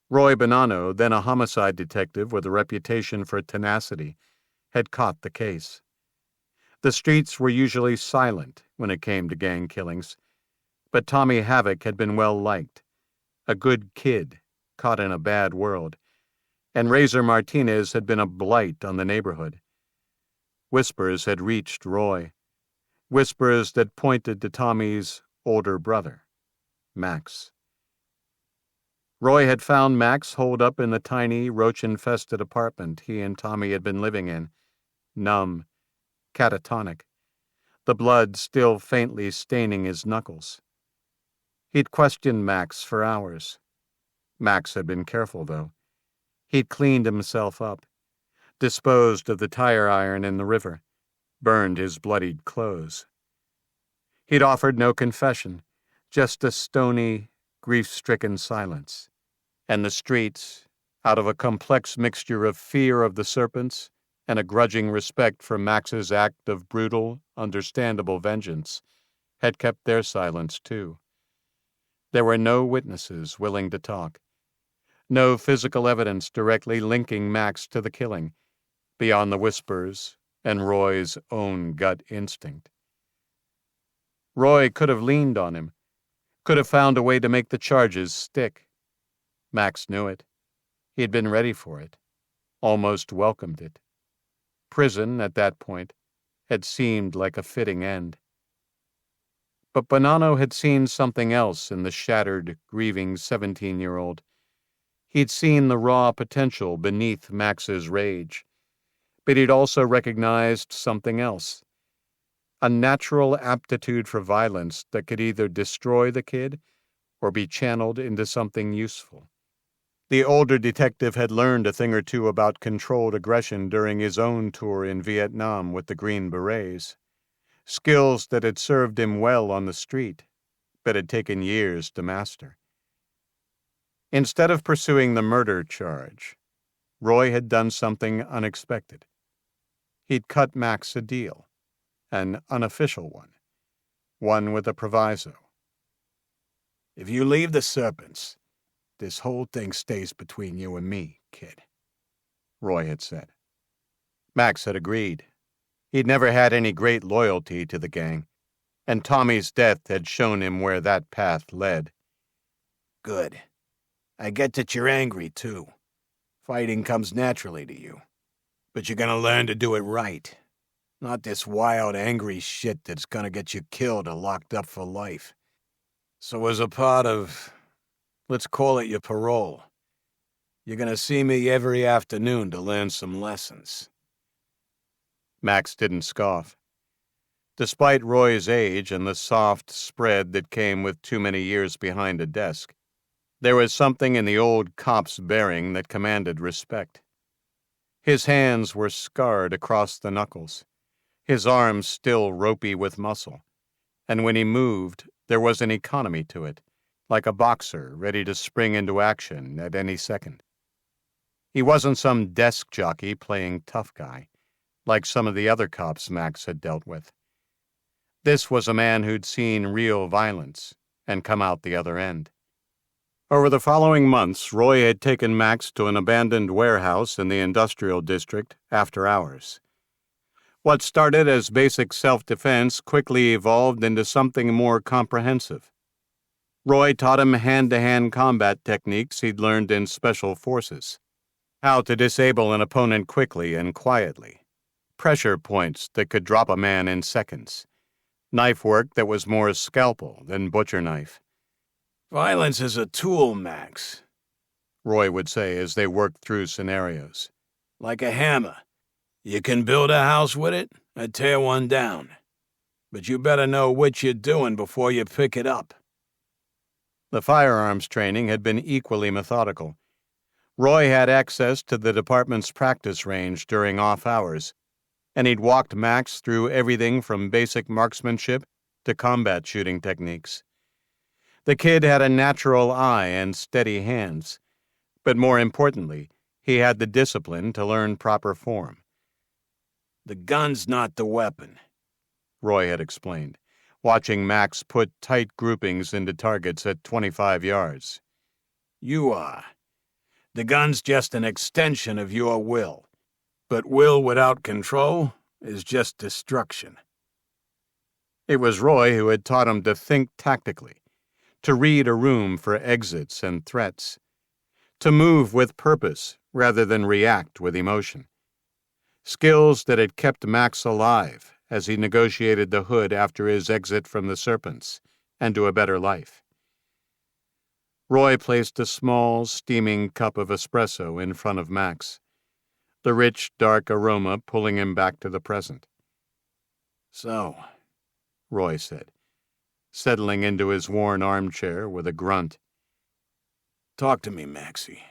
Roy Bonanno, then a homicide detective with a reputation for tenacity, had caught the case. The streets were usually silent when it came to gang killings, but Tommy Havok had been well liked, a good kid caught in a bad world, and Razor Martinez had been a blight on the neighborhood. Whispers had reached Roy, whispers that pointed to Tommy's older brother, Max. Roy had found Max holed up in the tiny, roach-infested apartment he and Tommy had been living in, numb, catatonic, the blood still faintly staining his knuckles. He'd questioned Max for hours. Max had been careful, though. He'd cleaned himself up, disposed of the tire iron in the river, burned his bloodied clothes. He'd offered no confession, just a stony, grief-stricken silence. And the streets, out of a complex mixture of fear of the serpents and a grudging respect for Max's act of brutal, understandable vengeance, had kept their silence too. There were no witnesses willing to talk, no physical evidence directly linking Max to the killing, beyond the whispers and Roy's own gut instinct. Roy could have leaned on him, could have found a way to make the charges stick. Max knew it. He had been ready for it, almost welcomed it. Prison, at that point, had seemed like a fitting end. But Bonanno had seen something else in the shattered, grieving 17-year-old. He'd seen the raw potential beneath Max's rage, but he'd also recognized something else. A natural aptitude for violence that could either destroy the kid or be channeled into something useful. The older detective had learned a thing or two about controlled aggression during his own tour in Vietnam with the Green Berets, skills that had served him well on the street, but had taken years to master. Instead of pursuing the murder charge, Roy had done something unexpected. He'd cut Max a deal. An unofficial one with a proviso. If you leave the serpents, this whole thing stays between you and me, kid, Roy had said. Max had agreed. He'd never had any great loyalty to the gang, and Tommy's death had shown him where that path led. Good. I get that you're angry, too. Fighting comes naturally to you. But you're gonna learn to do it right. Not this wild, angry shit that's gonna get you killed or locked up for life. So as a part of, let's call it your parole, you're gonna see me every afternoon to learn some lessons. Max didn't scoff. Despite Roy's age and the soft spread that came with too many years behind a desk, there was something in the old cop's bearing that commanded respect. His hands were scarred across the knuckles, his arms still ropey with muscle, and when he moved, there was an economy to it, like a boxer ready to spring into action at any second. He wasn't some desk jockey playing tough guy, like some of the other cops Max had dealt with. This was a man who'd seen real violence and come out the other end. Over the following months, Roy had taken Max to an abandoned warehouse in the industrial district after hours. What started as basic self-defense quickly evolved into something more comprehensive. Roy taught him hand-to-hand combat techniques he'd learned in special forces, how to disable an opponent quickly and quietly, pressure points that could drop a man in seconds, knife work that was more scalpel than butcher knife. Violence is a tool, Max, Roy would say as they worked through scenarios. Like a hammer. You can build a house with it or tear one down. But you better know what you're doing before you pick it up. The firearms training had been equally methodical. Roy had access to the department's practice range during off hours, and he'd walked Max through everything from basic marksmanship to combat shooting techniques. The kid had a natural eye and steady hands, but more importantly, he had the discipline to learn proper form. The gun's not the weapon, Roy had explained, watching Max put tight groupings into targets at 25 yards. You are. The gun's just an extension of your will, but will without control is just destruction. It was Roy who had taught him to think tactically, to read a room for exits and threats, to move with purpose rather than react with emotion. Skills that had kept Max alive as he negotiated the hood after his exit from the Serpents and to a better life. Roy placed a small, steaming cup of espresso in front of Max, the rich, dark aroma pulling him back to the present. So, Roy said, settling into his worn armchair with a grunt. "Talk to me, Maxie.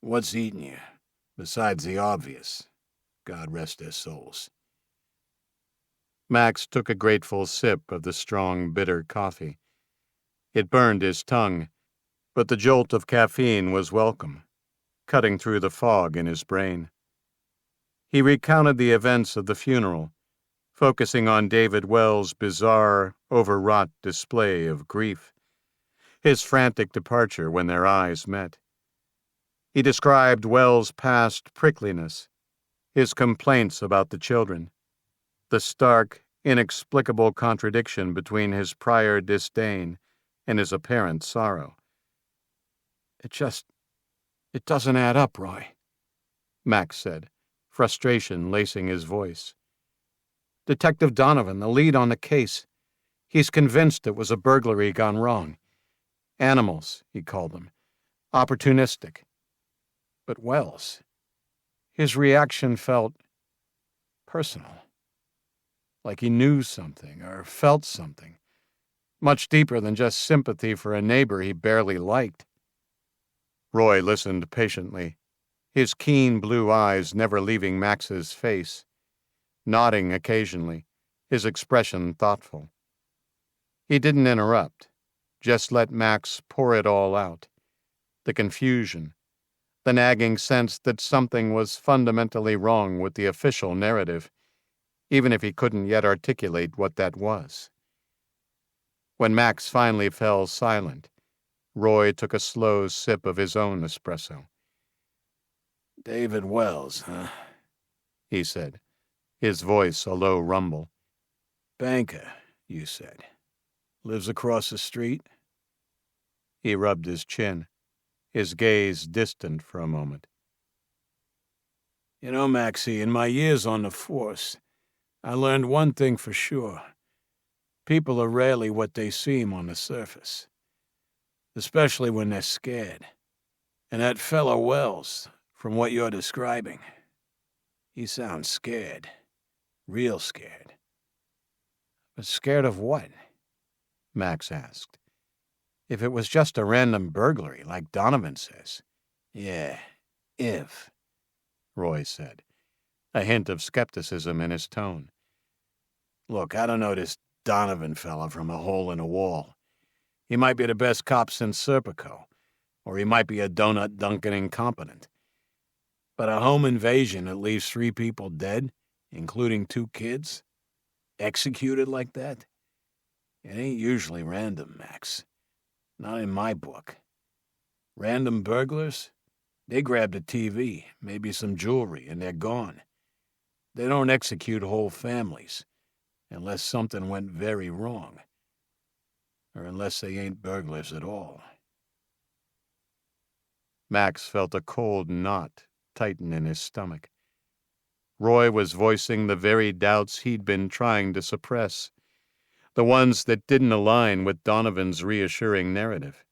What's eating you, besides the obvious? God rest their souls." Max took a grateful sip of the strong, bitter coffee. It burned his tongue, but the jolt of caffeine was welcome, cutting through the fog in his brain. He recounted the events of the funeral, focusing on David Wells' bizarre, overwrought display of grief, his frantic departure when their eyes met. He described Wells' past prickliness, his complaints about the children, the stark, inexplicable contradiction between his prior disdain and his apparent sorrow. It doesn't add up, Roy," Max said, frustration lacing his voice. "Detective Donovan, the lead on the case, he's convinced it was a burglary gone wrong. Animals, he called them. Opportunistic. But Wells, his reaction felt personal. Like he knew something or felt something, much deeper than just sympathy for a neighbor he barely liked." Roy listened patiently, his keen blue eyes never leaving Max's face, nodding occasionally, his expression thoughtful. He didn't interrupt, just let Max pour it all out. The confusion, the nagging sense that something was fundamentally wrong with the official narrative, even if he couldn't yet articulate what that was. When Max finally fell silent, Roy took a slow sip of his own espresso. "David Wells, huh?" he said, his voice a low rumble. "Banker, you said. Lives across the street?" He rubbed his chin, his gaze distant for a moment. "You know, Maxie, in my years on the force, I learned one thing for sure. People are rarely what they seem on the surface, especially when they're scared. And that fellow Wells, from what you're describing, he sounds scared. Real scared." "But scared of what?" Max asked. "If it was just a random burglary, like Donovan says." "Yeah, if," Roy said, a hint of skepticism in his tone. "Look, I don't know this Donovan fella from a hole in a wall. He might be the best cop since Serpico, or he might be a donut-dunking incompetent. But a home invasion that leaves 3 people dead, including 2 kids, executed like that? It ain't usually random, Max. Not in my book. Random burglars? They grabbed a TV, maybe some jewelry, and they're gone. They don't execute whole families, unless something went very wrong. Or unless they ain't burglars at all." Max felt a cold knot tighten in his stomach. Roy was voicing the very doubts he'd been trying to suppress, the ones that didn't align with Donovan's reassuring narrative.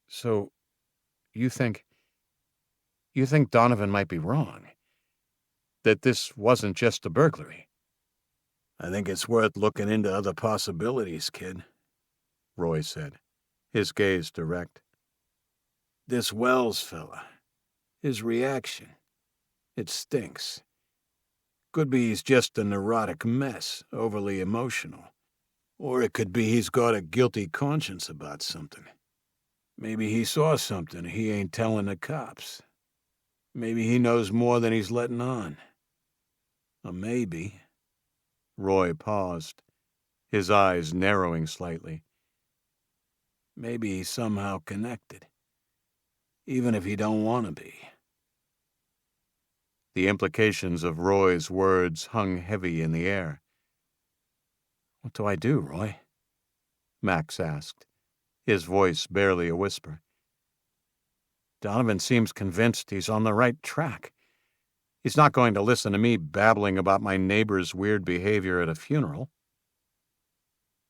"So, you think Donovan might be wrong? That this wasn't just a burglary?" "I think it's worth looking into other possibilities, kid," Roy said, his gaze direct. "This Wells fella, his reaction, it stinks. Could be he's just a neurotic mess, overly emotional. Or it could be he's got a guilty conscience about something. Maybe he saw something he ain't telling the cops. Maybe he knows more than he's letting on. Or maybe..." Roy paused, his eyes narrowing slightly. "Maybe he's somehow connected, even if he don't want to be." The implications of Roy's words hung heavy in the air. "What do I do, Roy?" Max asked, his voice barely a whisper. "Donovan seems convinced he's on the right track. He's not going to listen to me babbling about my neighbor's weird behavior at a funeral."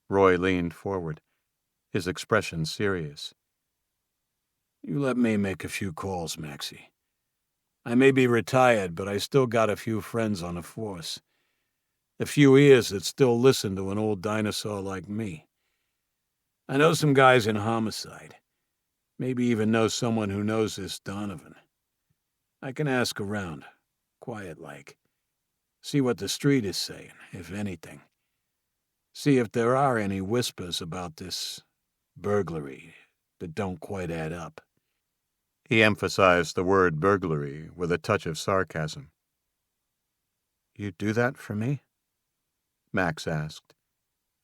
Roy leaned forward, his expression serious. "You let me make a few calls, Maxie. I may be retired, but I still got a few friends on the force. A few ears that still listen to an old dinosaur like me. I know some guys in homicide. Maybe even know someone who knows this Donovan. I can ask around, quiet-like. See what the street is saying, if anything. See if there are any whispers about this burglary that don't quite add up. He emphasized the word burglary with a touch of sarcasm. "You do that for me?" Max asked,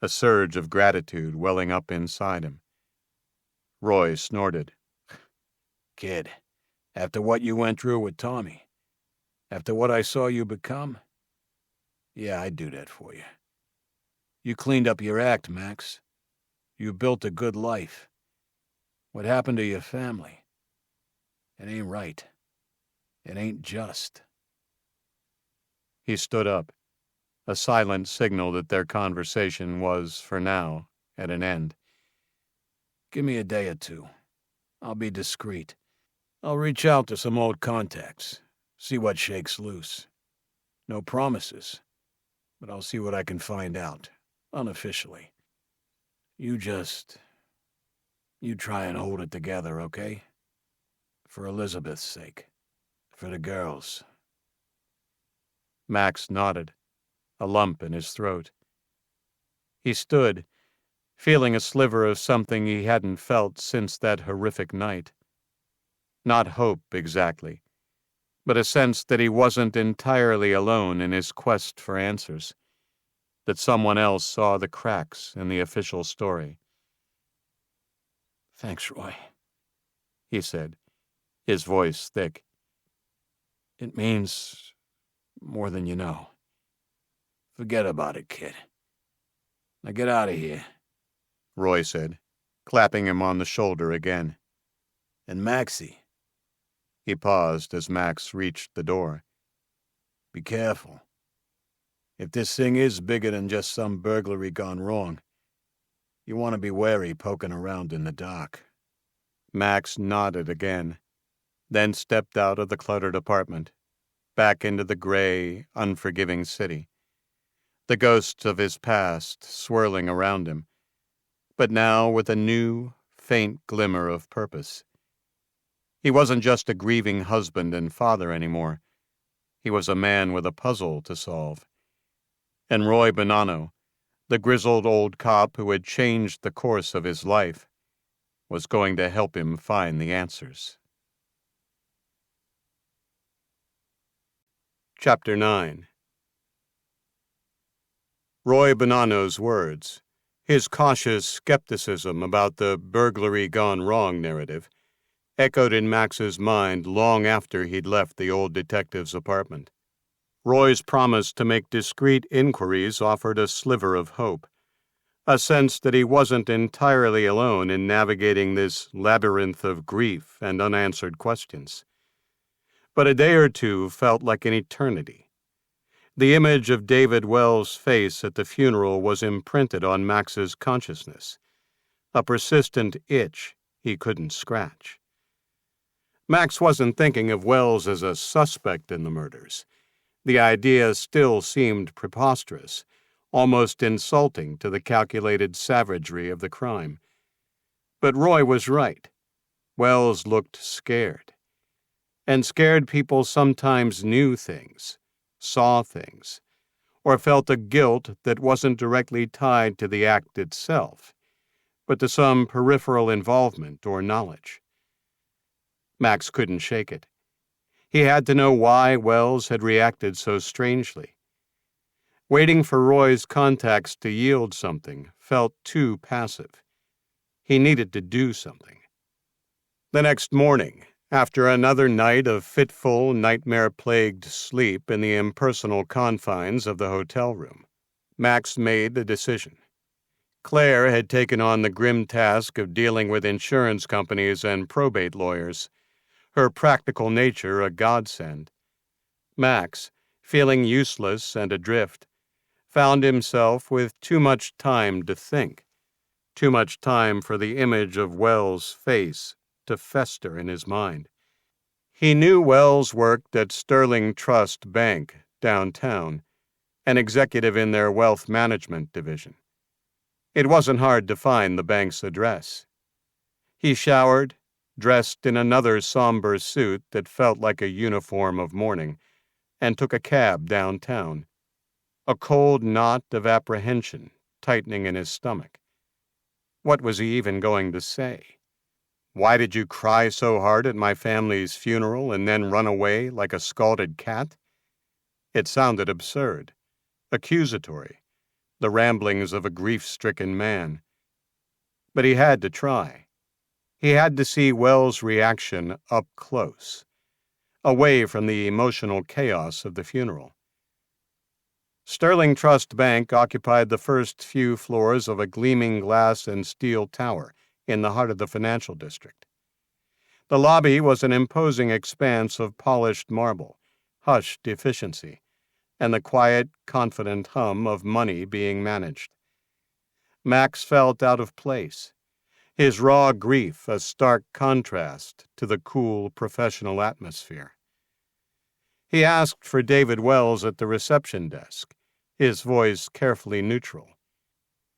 a surge of gratitude welling up inside him. Roy snorted. "Kid, after what you went through with Tommy, after what I saw you become, yeah, I'd do that for you. You cleaned up your act, Max. You built a good life. What happened to your family? It ain't right. It ain't just." He stood up, a silent signal that their conversation was, for now, at an end. "Give me a day or two. I'll be discreet. I'll reach out to some old contacts, see what shakes loose. No promises, but I'll see what I can find out, unofficially. You try and hold it together, okay? For Elizabeth's sake. For the girls." Max nodded, a lump in his throat. He stood, feeling a sliver of something he hadn't felt since that horrific night. Not hope, exactly, but a sense that he wasn't entirely alone in his quest for answers, that someone else saw the cracks in the official story. "Thanks, Roy," he said, his voice thick. "It means more than you know. Forget about it, kid. Now get out of here," Roy said, clapping him on the shoulder again. "And Maxie," he paused as Max reached the door, "be careful. If this thing is bigger than just some burglary gone wrong, you want to be wary poking around in the dark." Max nodded again, then stepped out of the cluttered apartment, back into the gray, unforgiving city. The ghosts of his past swirling around him, but now with a new, faint glimmer of purpose. He wasn't just a grieving husband and father anymore. He was a man with a puzzle to solve. And Roy Bonanno, the grizzled old cop who had changed the course of his life, was going to help him find the answers. Chapter 9. Roy Bonanno's words, his cautious skepticism about the burglary gone wrong narrative, echoed in Max's mind long after he'd left the old detective's apartment. Roy's promise to make discreet inquiries offered a sliver of hope, a sense that he wasn't entirely alone in navigating this labyrinth of grief and unanswered questions. But a day or two felt like an eternity. The image of David Wells' face at the funeral was imprinted on Max's consciousness, a persistent itch he couldn't scratch. Max wasn't thinking of Wells as a suspect in the murders. The idea still seemed preposterous, almost insulting to the calculated savagery of the crime. But Roy was right. Wells looked scared. And scared people sometimes knew things, saw things, or felt a guilt that wasn't directly tied to the act itself, but to some peripheral involvement or knowledge. Max couldn't shake it. He had to know why Wells had reacted so strangely. Waiting for Roy's contacts to yield something felt too passive. He needed to do something. The next morning, after another night of fitful, nightmare-plagued sleep in the impersonal confines of the hotel room, Max made a decision. Claire had taken on the grim task of dealing with insurance companies and probate lawyers, her practical nature a godsend. Max, feeling useless and adrift, found himself with too much time to think, too much time for the image of Wells' face to fester in his mind. He knew Wells worked at Sterling Trust Bank, downtown, an executive in their wealth management division. It wasn't hard to find the bank's address. He showered, dressed in another somber suit that felt like a uniform of mourning, and took a cab downtown, a cold knot of apprehension tightening in his stomach. What was he even going to say? Why did you cry so hard at my family's funeral and then run away like a scalded cat? It sounded absurd, accusatory, the ramblings of a grief-stricken man. But he had to try. He had to see Wells' reaction up close, away from the emotional chaos of the funeral. Sterling Trust Bank occupied the first few floors of a gleaming glass and steel tower in the heart of the financial district. The lobby was an imposing expanse of polished marble, hushed efficiency, and the quiet, confident hum of money being managed. Max felt out of place, his raw grief a stark contrast to the cool, professional atmosphere. He asked for David Wells at the reception desk, his voice carefully neutral.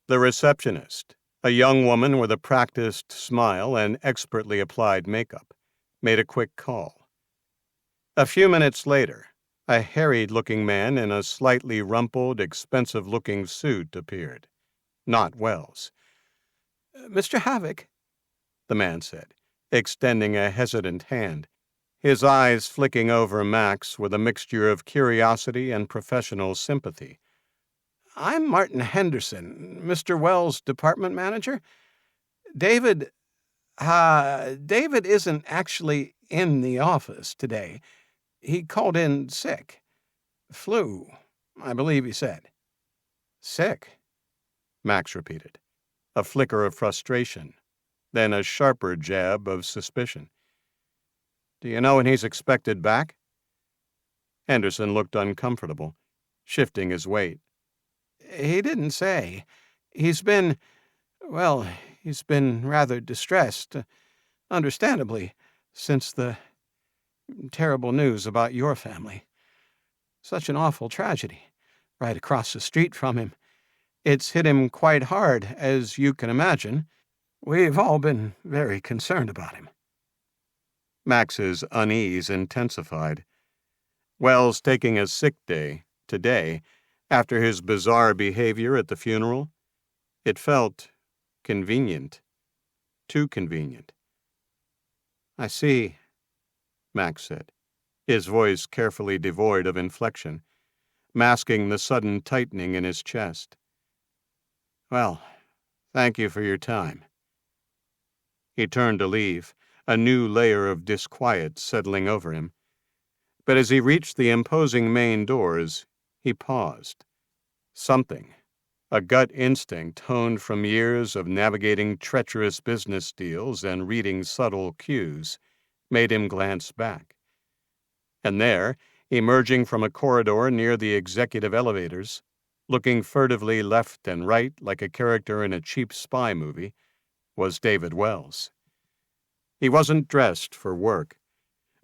The receptionist, a young woman with a practiced smile and expertly applied makeup, made a quick call. A few minutes later, a harried-looking man in a slightly rumpled, expensive-looking suit appeared. Not Wells. "Mr. Havok," the man said, extending a hesitant hand, his eyes flicking over Max with a mixture of curiosity and professional sympathy. "I'm Martin Henderson, Mr. Wells' department manager. David isn't actually in the office today. He called in sick. Flu, I believe he said." "Sick?" Max repeated, a flicker of frustration, then a sharper jab of suspicion. "Do you know when he's expected back?" Henderson looked uncomfortable, shifting his weight. "He didn't say. He's been rather distressed, understandably, since the terrible news about your family. Such an awful tragedy, right across the street from him. It's hit him quite hard, as you can imagine. We've all been very concerned about him." Max's unease intensified. Wells taking a sick day, today, after his bizarre behavior at the funeral? It felt convenient. Too convenient. "I see," Max said, his voice carefully devoid of inflection, masking the sudden tightening in his chest. "Well, thank you for your time." He turned to leave, a new layer of disquiet settling over him. But as he reached the imposing main doors, he paused. Something, a gut instinct honed from years of navigating treacherous business deals and reading subtle cues, made him glance back. And there, emerging from a corridor near the executive elevators, looking furtively left and right like a character in a cheap spy movie, was David Wells. He wasn't dressed for work,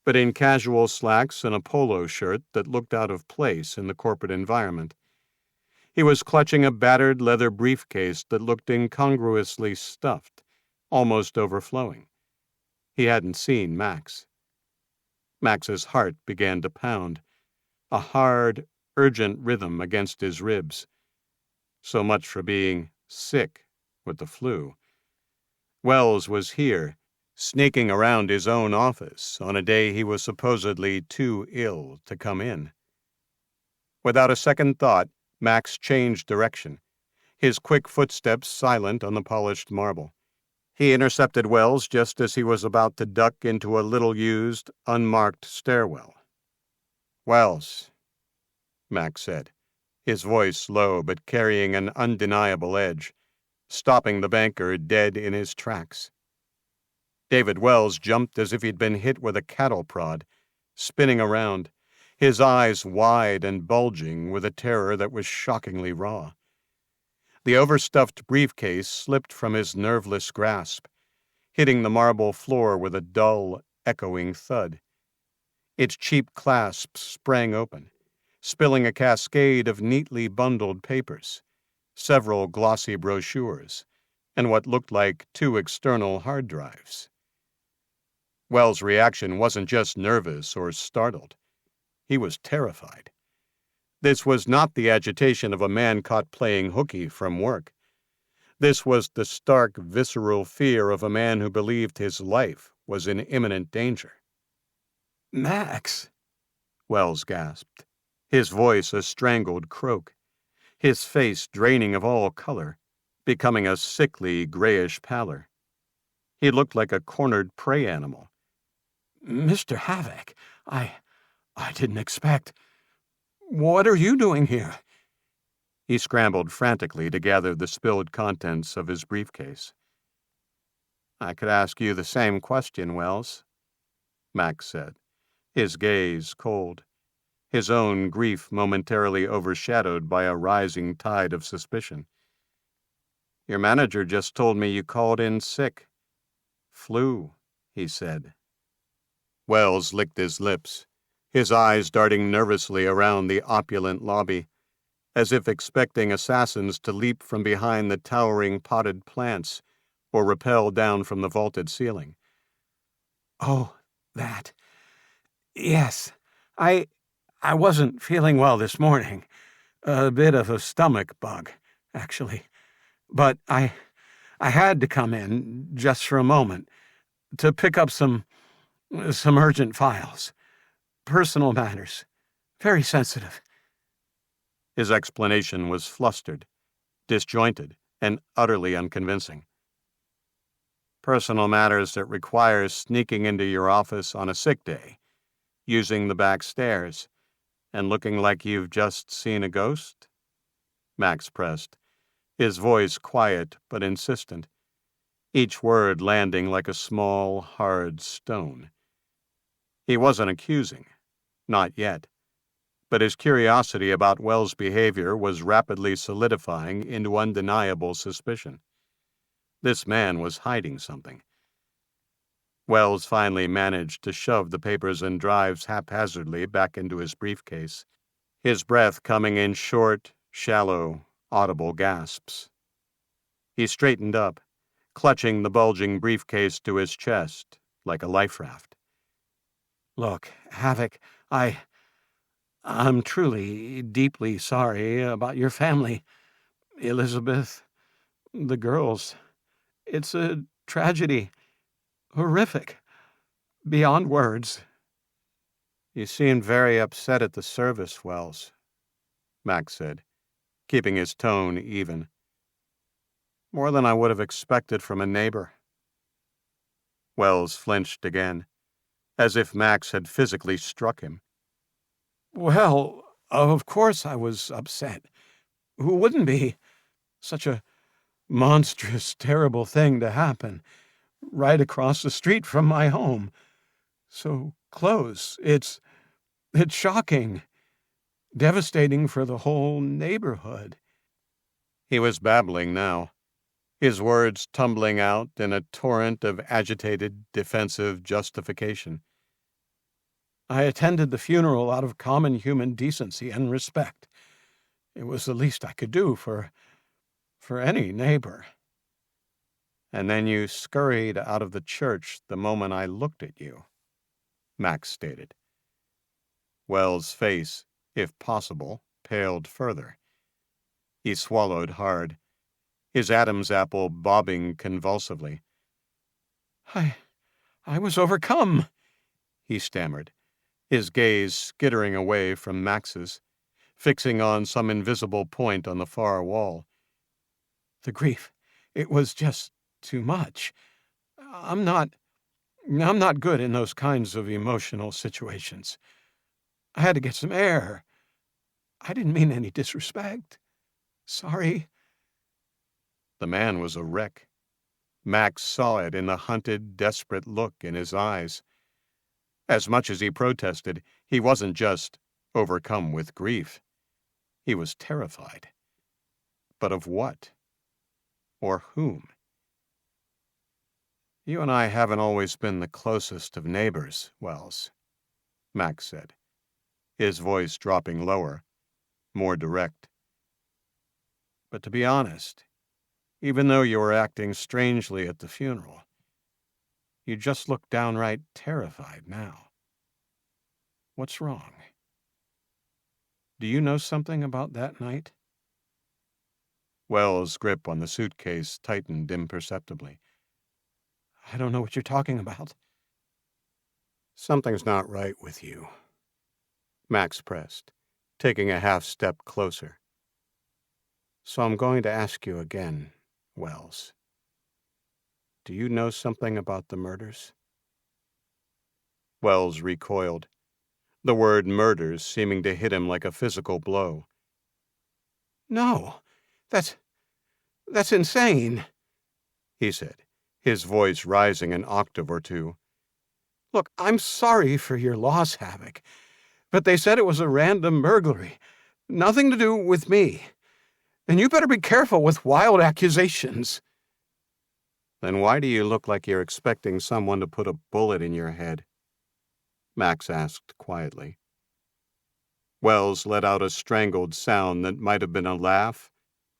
but in casual slacks and a polo shirt that looked out of place in the corporate environment. He was clutching a battered leather briefcase that looked incongruously stuffed, almost overflowing. He hadn't seen Max. Max's heart began to pound, a hard, urgent rhythm against his ribs. So much for being sick with the flu. Wells was here, sneaking around his own office on a day he was supposedly too ill to come in. Without a second thought, Max changed direction, his quick footsteps silent on the polished marble. He intercepted Wells just as he was about to duck into a little-used, unmarked stairwell. "Wells," Max said, his voice low but carrying an undeniable edge, stopping the banker dead in his tracks. David Wells jumped as if he'd been hit with a cattle prod, spinning around, his eyes wide and bulging with a terror that was shockingly raw. The overstuffed briefcase slipped from his nerveless grasp, hitting the marble floor with a dull, echoing thud. Its cheap clasp sprang open, spilling a cascade of neatly bundled papers, several glossy brochures, and what looked like 2 external hard drives. Wells' reaction wasn't just nervous or startled. He was terrified. This was not the agitation of a man caught playing hooky from work. This was the stark, visceral fear of a man who believed his life was in imminent danger. "Max," Wells gasped, his voice a strangled croak, his face draining of all color, becoming a sickly, grayish pallor. He looked like a cornered prey animal. "Mr. Havok, I didn't expect. What are you doing here?" He scrambled frantically to gather the spilled contents of his briefcase. "I could ask you the same question, Wells," Max said, his gaze cold, his own grief momentarily overshadowed by a rising tide of suspicion. "Your manager just told me you called in sick. Flu," he said. Wells licked his lips, his eyes darting nervously around the opulent lobby, as if expecting assassins to leap from behind the towering potted plants or rappel down from the vaulted ceiling. "Oh, that. Yes, I wasn't feeling well this morning. A bit of a stomach bug, actually. But I had to come in just for a moment to pick up some urgent files. Personal matters. Very sensitive." His explanation was flustered, disjointed, and utterly unconvincing. "Personal matters that require sneaking into your office on a sick day, using the back stairs, and looking like you've just seen a ghost?" Max pressed, his voice quiet but insistent, each word landing like a small, hard stone. He wasn't accusing, not yet, but his curiosity about Wells' behavior was rapidly solidifying into undeniable suspicion. This man was hiding something. Wells finally managed to shove the papers and drives haphazardly back into his briefcase, his breath coming in short, shallow, audible gasps. He straightened up, clutching the bulging briefcase to his chest like a life raft. "Look, Havok, I'm truly, deeply sorry about your family. Elizabeth, the girls. It's a tragedy. Horrific. Beyond words." "You seemed very upset at the service, Wells," Max said, keeping his tone even. "More than I would have expected from a neighbor." Wells flinched again, as if Max had physically struck him. "Well, of course I was upset. Who wouldn't be? Such a monstrous, terrible thing to happen, right across the street from my home. So close. It's shocking. Devastating for the whole neighborhood." He was babbling now, his words tumbling out in a torrent of agitated, defensive justification. "I attended the funeral out of common human decency and respect. It was the least I could do for any neighbor." "And then you scurried out of the church the moment I looked at you," Max stated. Wells' face, if possible, paled further. He swallowed hard, his Adam's apple bobbing convulsively. I was overcome," he stammered, his gaze skittering away from Max's, fixing on some invisible point on the far wall. "The grief, it was just too much. I'm not good in those kinds of emotional situations. I had to get some air. I didn't mean any disrespect. Sorry." The man was a wreck. Max saw it in the hunted, desperate look in his eyes. As much as he protested, he wasn't just overcome with grief. He was terrified. But of what? Or whom? "You and I haven't always been the closest of neighbors, Wells," Max said. his voice dropping lower, more direct. But to be honest, even though you were acting strangely at the funeral, you just look downright terrified now. What's wrong? Do you know something about that night? Wells' grip on the suitcase tightened imperceptibly. I don't know what you're talking about. Something's not right with you, Max pressed, taking a half step closer. So I'm going to ask you again, Wells. Do you know something about the murders? Wells recoiled, the word murders seeming to hit him like a physical blow. No, that's insane, he said, his voice rising an octave or two. Look, I'm sorry for your loss, Havok, but they said it was a random burglary. Nothing to do with me. And you better be careful with wild accusations. Then why do you look like you're expecting someone to put a bullet in your head? Max asked quietly. Wells let out a strangled sound that might have been a laugh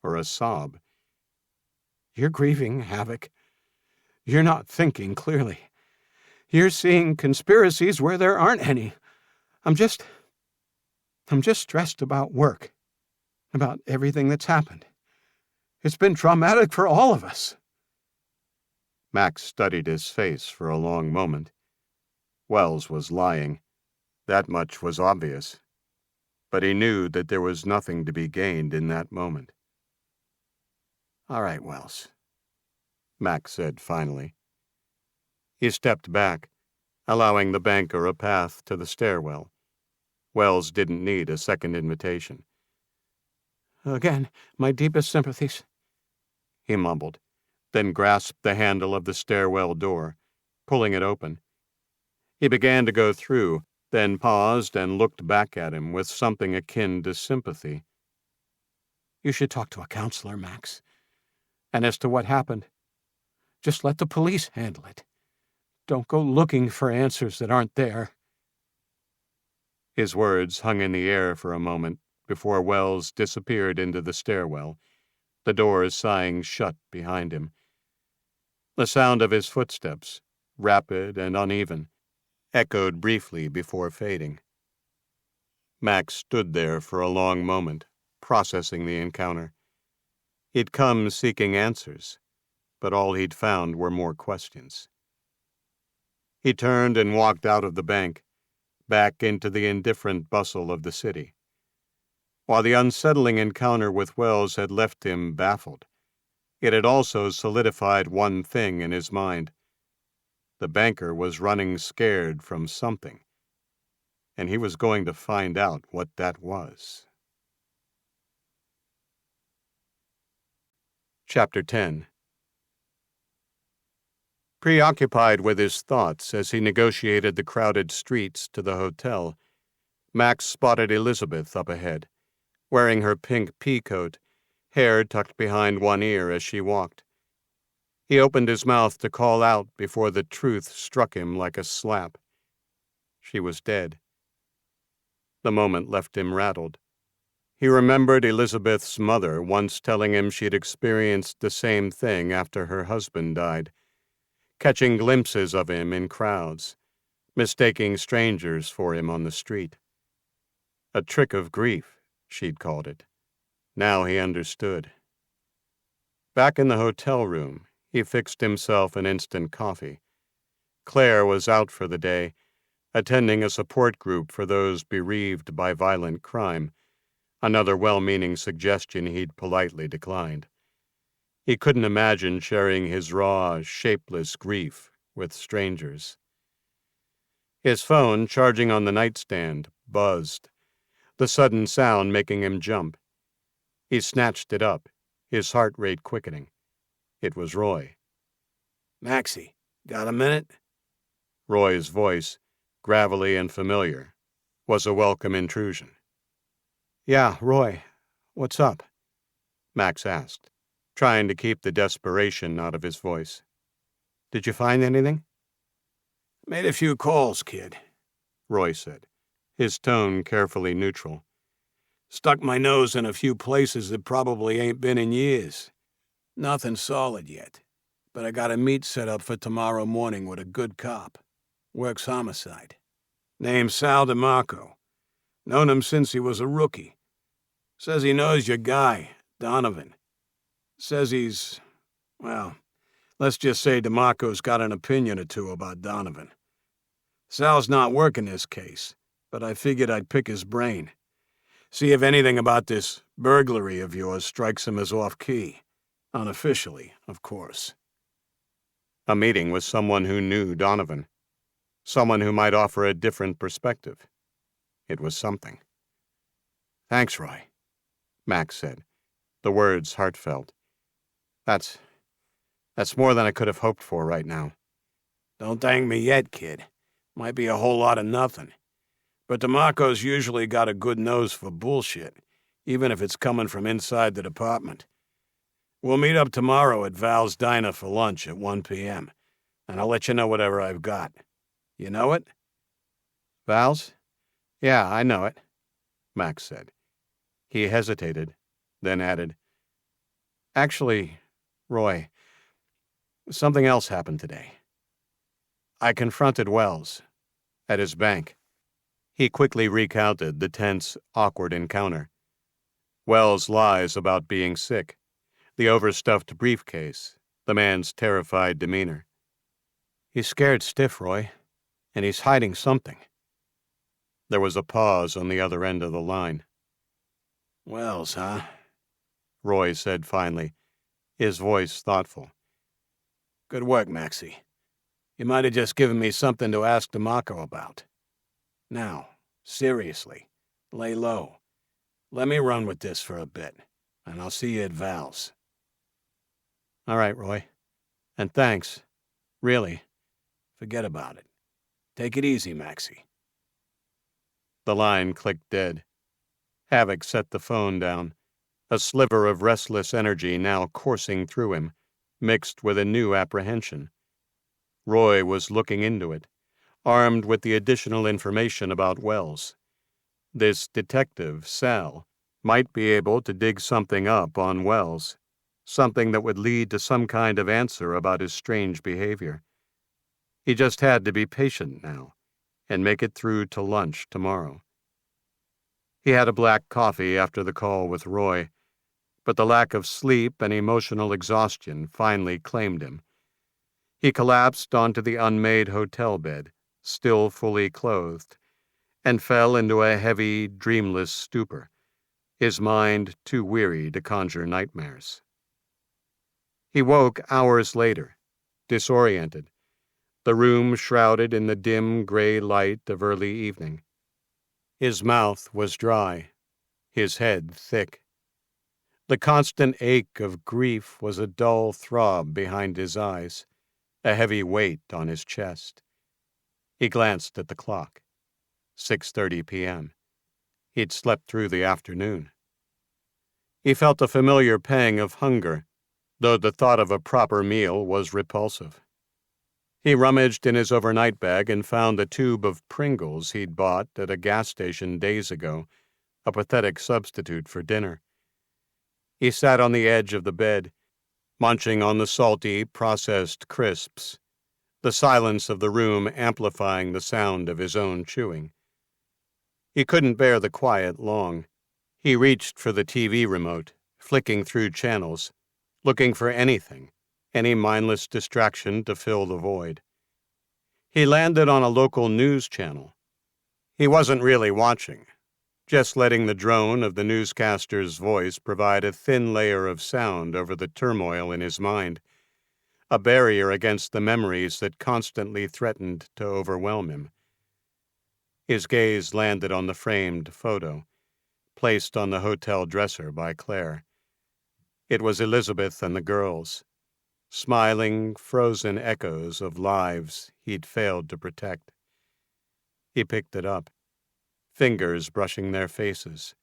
or a sob. You're grieving, Havok. You're not thinking clearly. You're seeing conspiracies where there aren't any. I'm just stressed about work, about everything that's happened. It's been traumatic for all of us. Max studied his face for a long moment. Wells was lying. That much was obvious. But he knew that there was nothing to be gained in that moment. All right, Wells, Max said finally. He stepped back, allowing the banker a path to the stairwell. Wells didn't need a second invitation. Again, my deepest sympathies, he mumbled, then grasped the handle of the stairwell door, pulling it open. He began to go through, then paused and looked back at him with something akin to sympathy. You should talk to a counselor, Max. And as to what happened, just let the police handle it. Don't go looking for answers that aren't there. His words hung in the air for a moment before Wells disappeared into the stairwell, the doors sighing shut behind him. The sound of his footsteps, rapid and uneven, echoed briefly before fading. Max stood there for a long moment, processing the encounter. He'd come seeking answers, but all he'd found were more questions. He turned and walked out of the bank, back into the indifferent bustle of the city. While the unsettling encounter with Wells had left him baffled, it had also solidified one thing in his mind. The banker was running scared from something, and he was going to find out what that was. Chapter 10. Preoccupied with his thoughts as he negotiated the crowded streets to the hotel, Max spotted Elizabeth up ahead, wearing her pink pea coat, hair tucked behind one ear as she walked. He opened his mouth to call out before the truth struck him like a slap. She was dead. The moment left him rattled. He remembered Elizabeth's mother once telling him she'd experienced the same thing after her husband died, catching glimpses of him in crowds, mistaking strangers for him on the street. A trick of grief, she'd called it. Now he understood. Back in the hotel room, he fixed himself an instant coffee. Claire was out for the day, attending a support group for those bereaved by violent crime, another well-meaning suggestion he'd politely declined. He couldn't imagine sharing his raw, shapeless grief with strangers. His phone, charging on the nightstand, buzzed, the sudden sound making him jump. He snatched it up, his heart rate quickening. It was Roy. "Maxie, got a minute?" Roy's voice, gravelly and familiar, was a welcome intrusion. Yeah, Roy, what's up? Max asked, trying to keep the desperation out of his voice. Did you find anything? "Made a few calls, kid," Roy said. his tone carefully neutral. Stuck my nose in a few places that probably ain't been in years. Nothing solid yet, but I got a meet set up for tomorrow morning with a good cop. Works homicide. Name's Sal DeMarco. Known him since he was a rookie. Says he knows your guy, Donovan. Says he's... well, let's just say DeMarco's got an opinion or two about Donovan. Sal's not working this case, but I figured I'd pick his brain. See if anything about this burglary of yours strikes him as off-key. Unofficially, of course. A meeting with someone who knew Donovan. Someone who might offer a different perspective. It was something. "Thanks, Roy," Max said, the words heartfelt. That's more than I could have hoped for right now. Don't thank me yet, kid. Might be a whole lot of nothing. But DeMarco's usually got a good nose for bullshit, even if it's coming from inside the department. We'll meet up tomorrow at Val's Diner for lunch at 1 p.m., and I'll let you know whatever I've got. You know it? Val's? Yeah, I know it, Max said. He hesitated, then added, "Actually, Roy, something else happened today. I confronted Wells at his bank." He quickly recounted the tense, awkward encounter. Wells' lies about being sick, the overstuffed briefcase, the man's terrified demeanor. "He's scared stiff, Roy, and he's hiding something." There was a pause on the other end of the line. Wells, huh? Roy said finally, his voice thoughtful. Good work, Maxie. You might have just given me something to ask DeMarco about. Now, seriously, lay low. Let me run with this for a bit, and I'll see you at Val's. All right, Roy. And thanks. Really. Forget about it. Take it easy, Maxie. The line clicked dead. Havok set the phone down, a sliver of restless energy now coursing through him, mixed with a new apprehension. Roy was looking into it, armed with the additional information about Wells. This detective, Sal, might be able to dig something up on Wells, something that would lead to some kind of answer about his strange behavior. He just had to be patient now, and make it through to lunch tomorrow. He had a black coffee after the call with Roy, but the lack of sleep and emotional exhaustion finally claimed him. He collapsed onto the unmade hotel bed, still fully clothed, and fell into a heavy, dreamless stupor, his mind too weary to conjure nightmares. He woke hours later, disoriented, the room shrouded in the dim gray light of early evening. His mouth was dry, his head thick. The constant ache of grief was a dull throb behind his eyes, a heavy weight on his chest. He glanced at the clock. 6:30 p.m. He'd slept through the afternoon. He felt a familiar pang of hunger, though the thought of a proper meal was repulsive. He rummaged in his overnight bag and found the tube of Pringles he'd bought at a gas station days ago, a pathetic substitute for dinner. He sat on the edge of the bed, munching on the salty, processed crisps, the silence of the room amplifying the sound of his own chewing. He couldn't bear the quiet long. He reached for the TV remote, flicking through channels, looking for anything, any mindless distraction to fill the void. He landed on a local news channel. He wasn't really watching, just letting the drone of the newscaster's voice provide a thin layer of sound over the turmoil in his mind, a barrier against the memories that constantly threatened to overwhelm him. His gaze landed on the framed photo, placed on the hotel dresser by Claire. It was Elizabeth and the girls, smiling, frozen echoes of lives he'd failed to protect. He picked it up, fingers brushing their faces,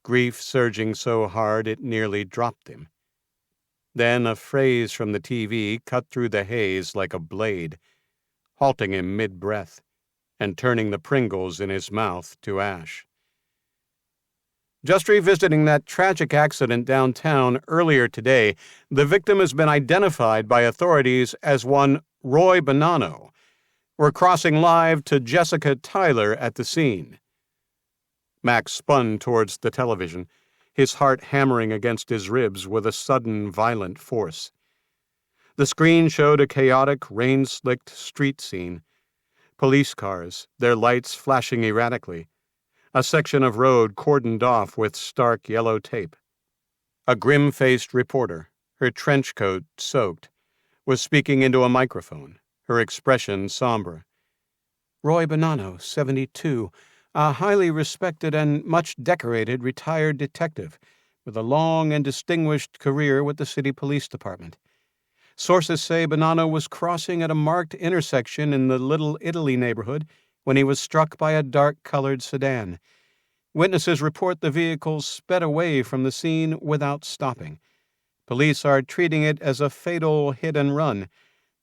grief surging so hard it nearly dropped him. Then a phrase from the TV cut through the haze like a blade, halting him mid-breath, and turning the Pringles in his mouth to ash. Just revisiting that tragic accident downtown earlier today, the victim has been identified by authorities as one Roy Bonanno. We're crossing live to Jessica Tyler at the scene. Max spun towards the television, his heart hammering against his ribs with a sudden, violent force. The screen showed a chaotic, rain-slicked street scene. Police cars, their lights flashing erratically. A section of road cordoned off with stark yellow tape. A grim-faced reporter, her trench coat soaked, was speaking into a microphone, her expression somber. Roy Bonanno, 72, a highly respected and much decorated retired detective with a long and distinguished career with the city police department. Sources say Bonanno was crossing at a marked intersection in the Little Italy neighborhood when he was struck by a dark-colored sedan. Witnesses report the vehicle sped away from the scene without stopping. Police are treating it as a fatal hit-and-run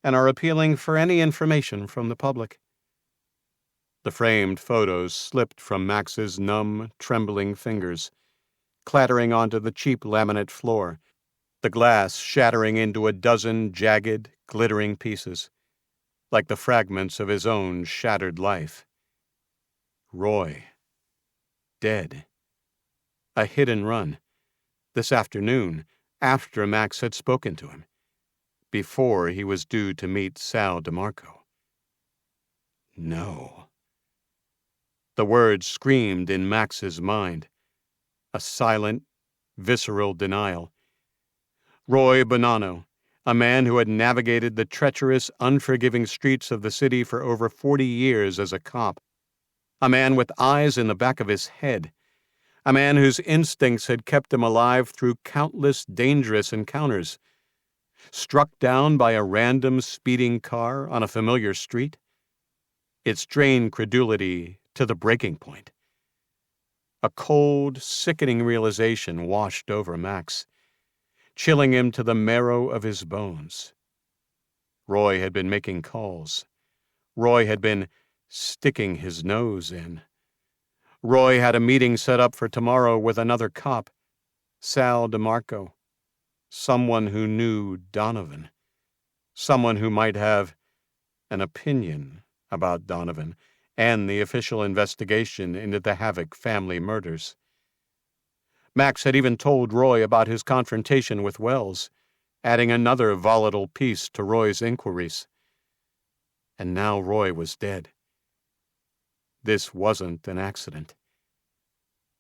and are appealing for any information from the public. The framed photos slipped from Max's numb, trembling fingers, clattering onto the cheap laminate floor, the glass shattering into a dozen jagged, glittering pieces, like the fragments of his own shattered life. Roy. Dead. A hit-and-run. This afternoon, after Max had spoken to him. Before he was due to meet Sal DeMarco. No. The words screamed in Max's mind. A silent, visceral denial. Roy Bonanno, a man who had navigated the treacherous, unforgiving streets of the city for over 40 years as a cop. A man with eyes in the back of his head. A man whose instincts had kept him alive through countless dangerous encounters. Struck down by a random speeding car on a familiar street. It strained credulity to the breaking point. A cold, sickening realization washed over Max, chilling him to the marrow of his bones. Roy had been making calls. Roy had been sticking his nose in. Roy had a meeting set up for tomorrow with another cop, Sal DeMarco, someone who knew Donovan, someone who might have an opinion about Donovan and the official investigation into the Havok family murders. Max had even told Roy about his confrontation with Wells, adding another volatile piece to Roy's inquiries. And now Roy was dead. This wasn't an accident.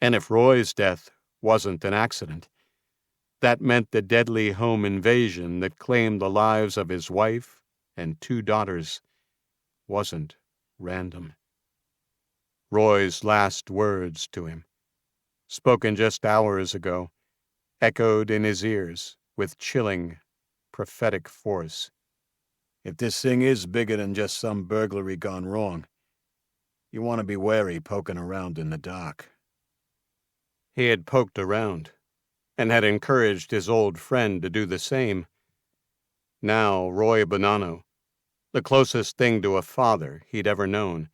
And if Roy's death wasn't an accident, that meant the deadly home invasion that claimed the lives of his wife and 2 daughters wasn't random. Roy's last words to him, spoken just hours ago, echoed in his ears with chilling, prophetic force. If this thing is bigger than just some burglary gone wrong, you want to be wary poking around in the dark. He had poked around, and had encouraged his old friend to do the same. Now Roy Bonanno, the closest thing to a father he'd ever known,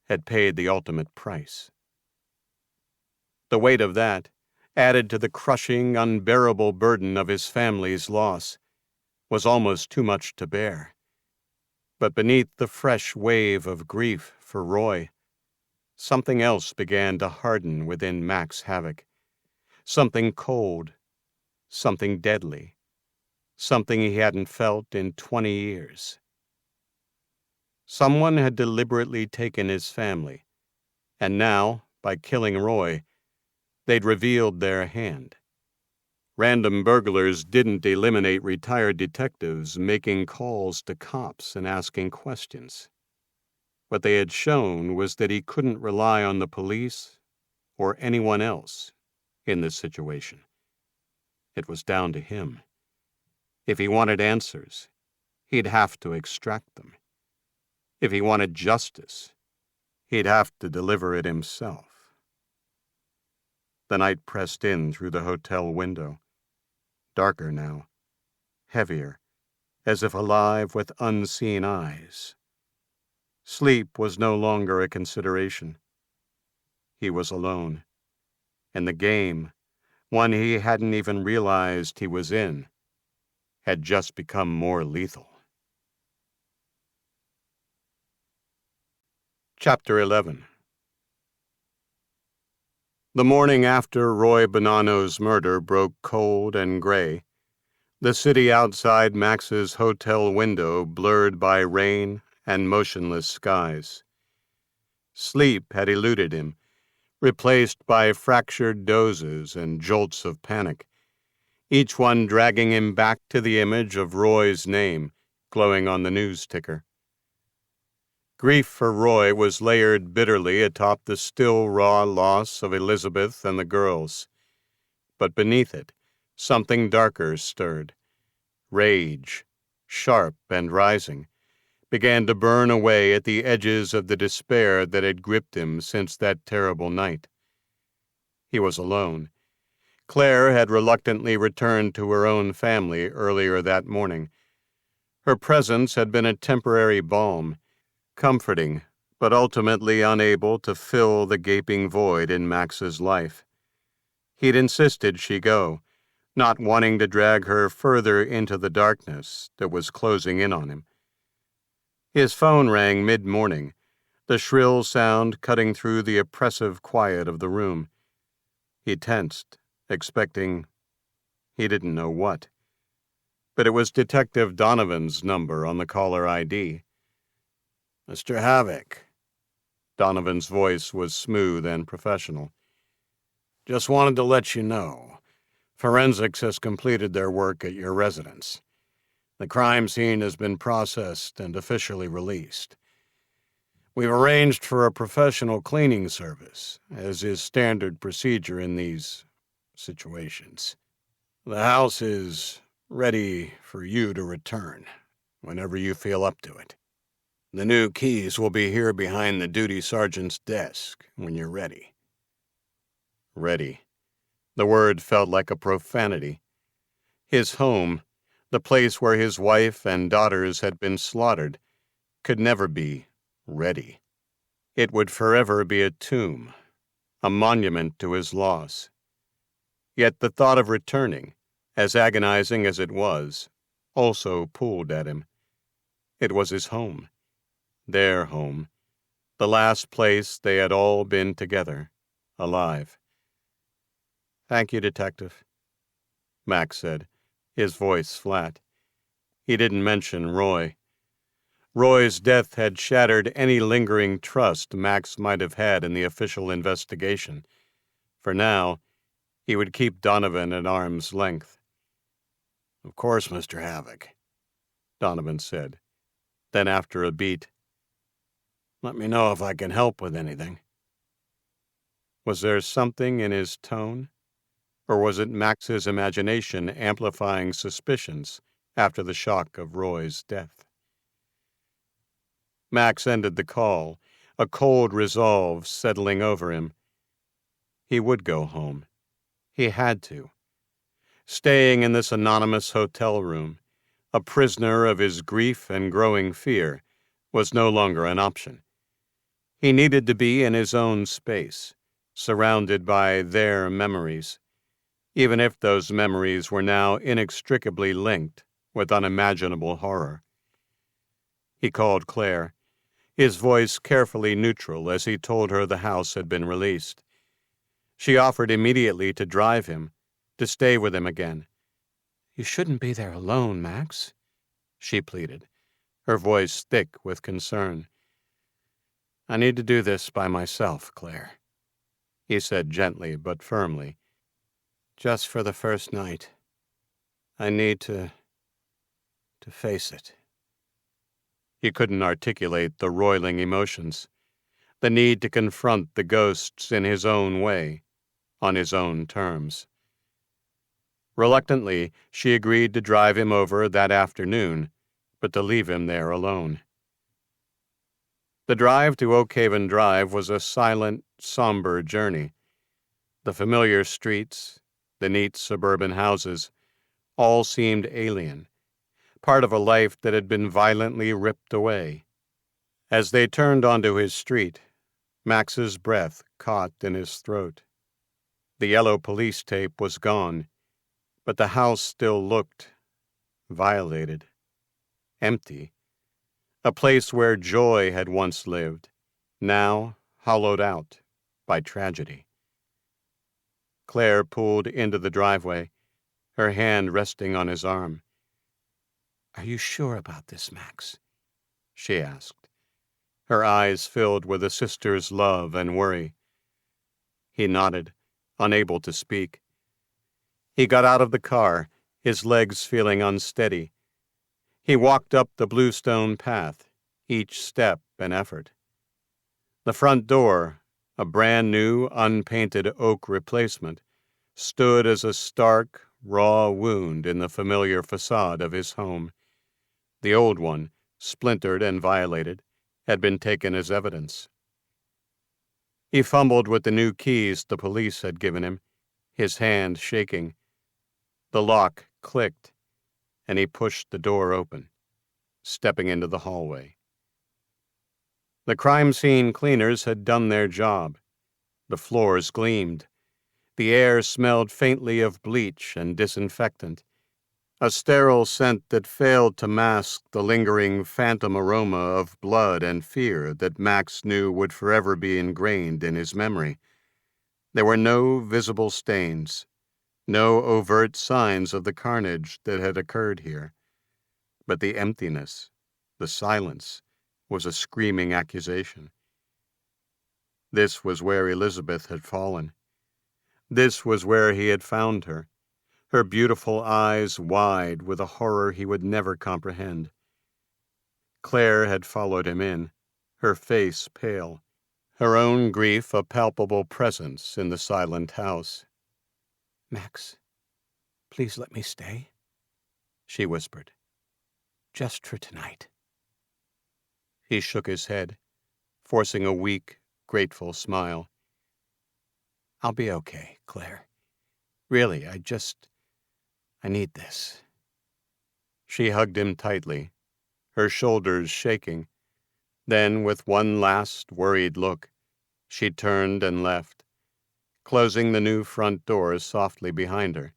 had paid the ultimate price. The weight of that, added to the crushing, unbearable burden of his family's loss, was almost too much to bear. But beneath the fresh wave of grief for Roy, something else began to harden within Max Havok. Something cold, something deadly, something he hadn't felt in 20 years. Someone had deliberately taken his family, and now, by killing Roy, they'd revealed their hand. Random burglars didn't eliminate retired detectives making calls to cops and asking questions. What they had shown was that he couldn't rely on the police or anyone else in this situation. It was down to him. If he wanted answers, he'd have to extract them. If he wanted justice, he'd have to deliver it himself. The night pressed in through the hotel window, darker now, heavier, as if alive with unseen eyes. Sleep was no longer a consideration. He was alone, and the game, one he hadn't even realized he was in, had just become more lethal. Chapter 11. The morning after Roy Bonanno's murder broke cold and gray, the city outside Max's hotel window blurred by rain and motionless skies. Sleep had eluded him, replaced by fractured dozes and jolts of panic, each one dragging him back to the image of Roy's name glowing on the news ticker. Grief for Roy was layered bitterly atop the still raw loss of Elizabeth and the girls. But beneath it, something darker stirred. Rage, sharp and rising, began to burn away at the edges of the despair that had gripped him since that terrible night. He was alone. Claire had reluctantly returned to her own family earlier that morning. Her presence had been a temporary balm, comforting, but ultimately unable to fill the gaping void in Max's life. He'd insisted she go, not wanting to drag her further into the darkness that was closing in on him. His phone rang mid-morning, the shrill sound cutting through the oppressive quiet of the room. He tensed, expecting he didn't know what. But it was Detective Donovan's number on the caller ID. Mr. Havok. Donovan's voice was smooth and professional. Just wanted to let you know. Forensics has completed their work at your residence. The crime scene has been processed and officially released. We've arranged for a professional cleaning service, as is standard procedure in these situations. The house is ready for you to return, whenever you feel up to it. The new keys will be here behind the duty sergeant's desk when you're ready. Ready. The word felt like a profanity. His home, the place where his wife and daughters had been slaughtered, could never be ready. It would forever be a tomb, a monument to his loss. Yet the thought of returning, as agonizing as it was, also pulled at him. It was his home, their home, the last place they had all been together, alive. "Thank you, Detective," Max said, his voice flat. He didn't mention Roy. Roy's death had shattered any lingering trust Max might have had in the official investigation. For now, he would keep Donovan at arm's length. "Of course, Mr. Havok," Donovan said. Then after a beat, "Let me know if I can help with anything." Was there something in his tone? Or was it Max's imagination amplifying suspicions after the shock of Roy's death? Max ended the call, a cold resolve settling over him. He would go home. He had to. Staying in this anonymous hotel room, a prisoner of his grief and growing fear, was no longer an option. He needed to be in his own space, surrounded by their memories, even if those memories were now inextricably linked with unimaginable horror. He called Claire, his voice carefully neutral as he told her the house had been released. She offered immediately to drive him, to stay with him again. "You shouldn't be there alone, Max," she pleaded, her voice thick with concern. "I need to do this by myself, Claire," he said gently but firmly. "Just for the first night. I need to face it." He couldn't articulate the roiling emotions, the need to confront the ghosts in his own way, on his own terms. Reluctantly, she agreed to drive him over that afternoon, but to leave him there alone. The drive to Oak Haven Drive was a silent, somber journey. The familiar streets, the neat suburban houses, all seemed alien, part of a life that had been violently ripped away. As they turned onto his street, Max's breath caught in his throat. The yellow police tape was gone, but the house still looked violated, empty, a place where joy had once lived, now hollowed out by tragedy. Claire pulled into the driveway, her hand resting on his arm. "Are you sure about this, Max?" she asked, her eyes filled with a sister's love and worry. He nodded, unable to speak. He got out of the car, his legs feeling unsteady. He walked up the bluestone path, each step an effort. The front door, a brand-new, unpainted oak replacement, stood as a stark, raw wound in the familiar facade of his home. The old one, splintered and violated, had been taken as evidence. He fumbled with the new keys the police had given him, his hand shaking. The lock clicked, and he pushed the door open, stepping into the hallway. The crime scene cleaners had done their job. The floors gleamed. The air smelled faintly of bleach and disinfectant, a sterile scent that failed to mask the lingering phantom aroma of blood and fear that Max knew would forever be ingrained in his memory. There were no visible stains, no overt signs of the carnage that had occurred here. But the emptiness, the silence, was a screaming accusation. This was where Elizabeth had fallen. This was where he had found her, her beautiful eyes wide with a horror he would never comprehend. Claire had followed him in, her face pale, her own grief a palpable presence in the silent house. "Max, please let me stay," she whispered. "Just for tonight." He shook his head, forcing a weak, grateful smile. "I'll be okay, Claire. Really, I need this." She hugged him tightly, her shoulders shaking. Then, with one last worried look, she turned and left, closing the new front doors softly behind her,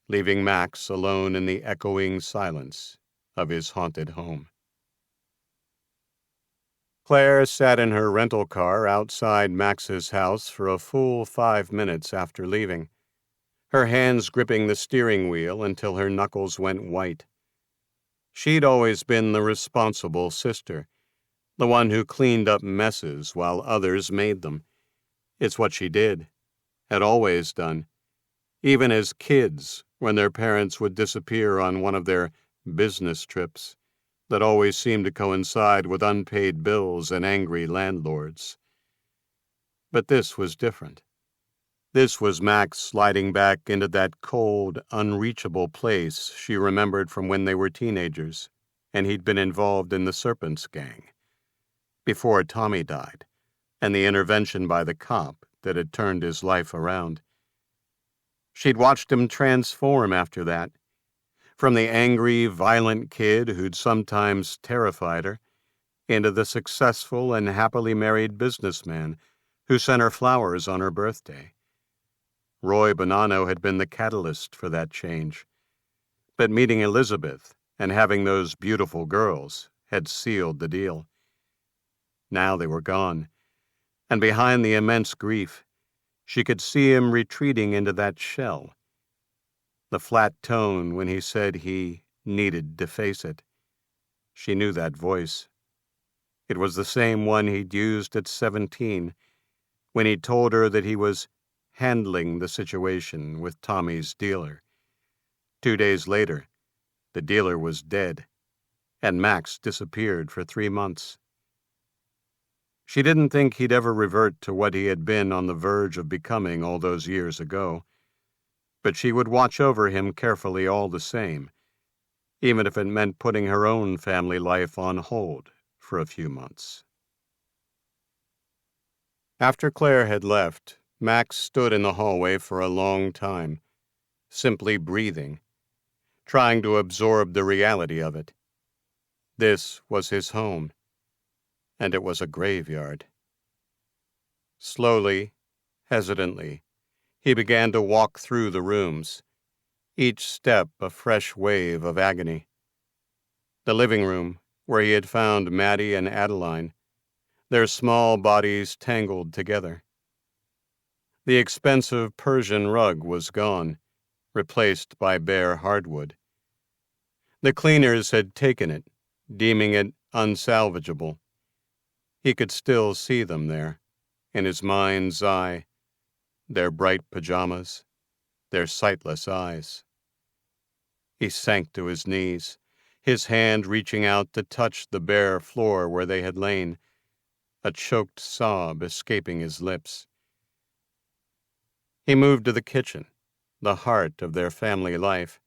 leaving Max alone in the echoing silence of his haunted home. Claire sat in her rental car outside Max's house for a full 5 minutes after leaving, her hands gripping the steering wheel until her knuckles went white. She'd always been the responsible sister, the one who cleaned up messes while others made them. It's what she did, had always done, even as kids when their parents would disappear on one of their business trips that always seemed to coincide with unpaid bills and angry landlords. But this was different. This was Max sliding back into that cold, unreachable place she remembered from when they were teenagers, and he'd been involved in the Serpents gang, before Tommy died, and the intervention by the cop that had turned his life around. She'd watched him transform after that, from the angry, violent kid who'd sometimes terrified her, into the successful and happily married businessman who sent her flowers on her birthday. Roy Bonanno had been the catalyst for that change, but meeting Elizabeth and having those beautiful girls had sealed the deal. Now they were gone, and behind the immense grief, she could see him retreating into that shell. The flat tone when he said he needed to face it. She knew that voice. It was the same one he'd used at 17, when he told her that he was handling the situation with Tommy's dealer. 2 days later, the dealer was dead, and Max disappeared for 3 months. She didn't think he'd ever revert to what he had been on the verge of becoming all those years ago, but she would watch over him carefully all the same, even if it meant putting her own family life on hold for a few months. After Claire had left, Max stood in the hallway for a long time, simply breathing, trying to absorb the reality of it. This was his home, and it was a graveyard. Slowly, hesitantly, he began to walk through the rooms, each step a fresh wave of agony. The living room, where he had found Maddie and Adeline, their small bodies tangled together. The expensive Persian rug was gone, replaced by bare hardwood. The cleaners had taken it, deeming it unsalvageable. He could still see them there, in his mind's eye, their bright pajamas, their sightless eyes. He sank to his knees, his hand reaching out to touch the bare floor where they had lain, a choked sob escaping his lips. He moved to the kitchen, the heart of their family life.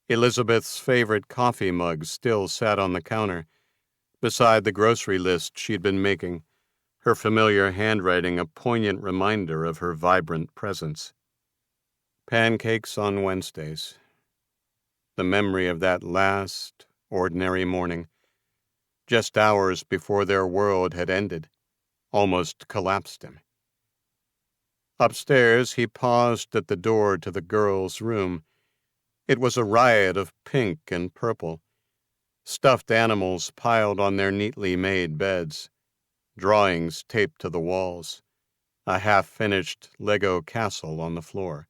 Elizabeth's favorite coffee mug still sat on the counter, beside the grocery list she'd been making, her familiar handwriting a poignant reminder of her vibrant presence. Pancakes on Wednesdays. The memory of that last, ordinary morning, just hours before their world had ended, almost collapsed him. Upstairs, he paused at the door to the girls' room. It was a riot of pink and purple, stuffed animals piled on their neatly made beds, drawings taped to the walls, a half-finished Lego castle on the floor.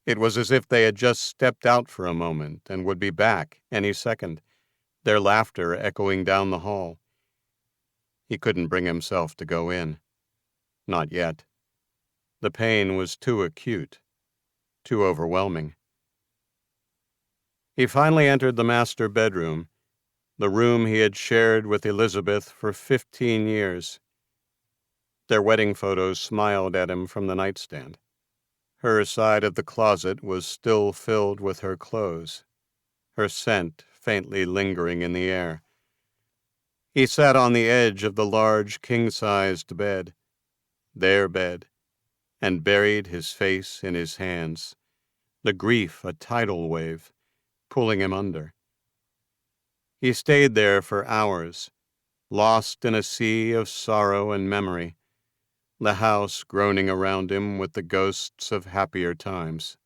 It was as if they had just stepped out for a moment and would be back any second, their laughter echoing down the hall. He couldn't bring himself to go in. Not yet. The pain was too acute, too overwhelming. He finally entered the master bedroom, the room he had shared with Elizabeth for 15 years. Their wedding photos smiled at him from the nightstand. Her side of the closet was still filled with her clothes, her scent faintly lingering in the air. He sat on the edge of the large king-sized bed, their bed, and buried his face in his hands, the grief a tidal wave, pulling him under. He stayed there for hours, lost in a sea of sorrow and memory, the house groaning around him with the ghosts of happier times.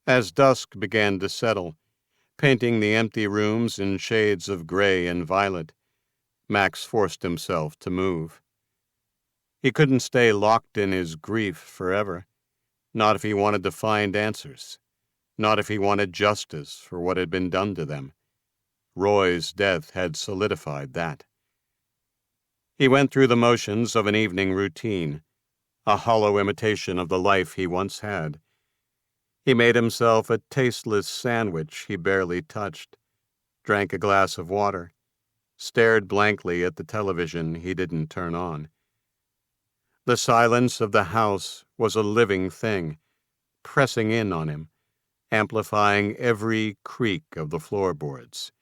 As dusk began to settle, painting the empty rooms in shades of gray and violet, Max forced himself to move. He couldn't stay locked in his grief forever, not if he wanted to find answers, not if he wanted justice for what had been done to them. Roy's death had solidified that. He went through the motions of an evening routine, a hollow imitation of the life he once had. He made himself a tasteless sandwich he barely touched, drank a glass of water, stared blankly at the television he didn't turn on. The silence of the house was a living thing, pressing in on him, amplifying every creak of the floorboards,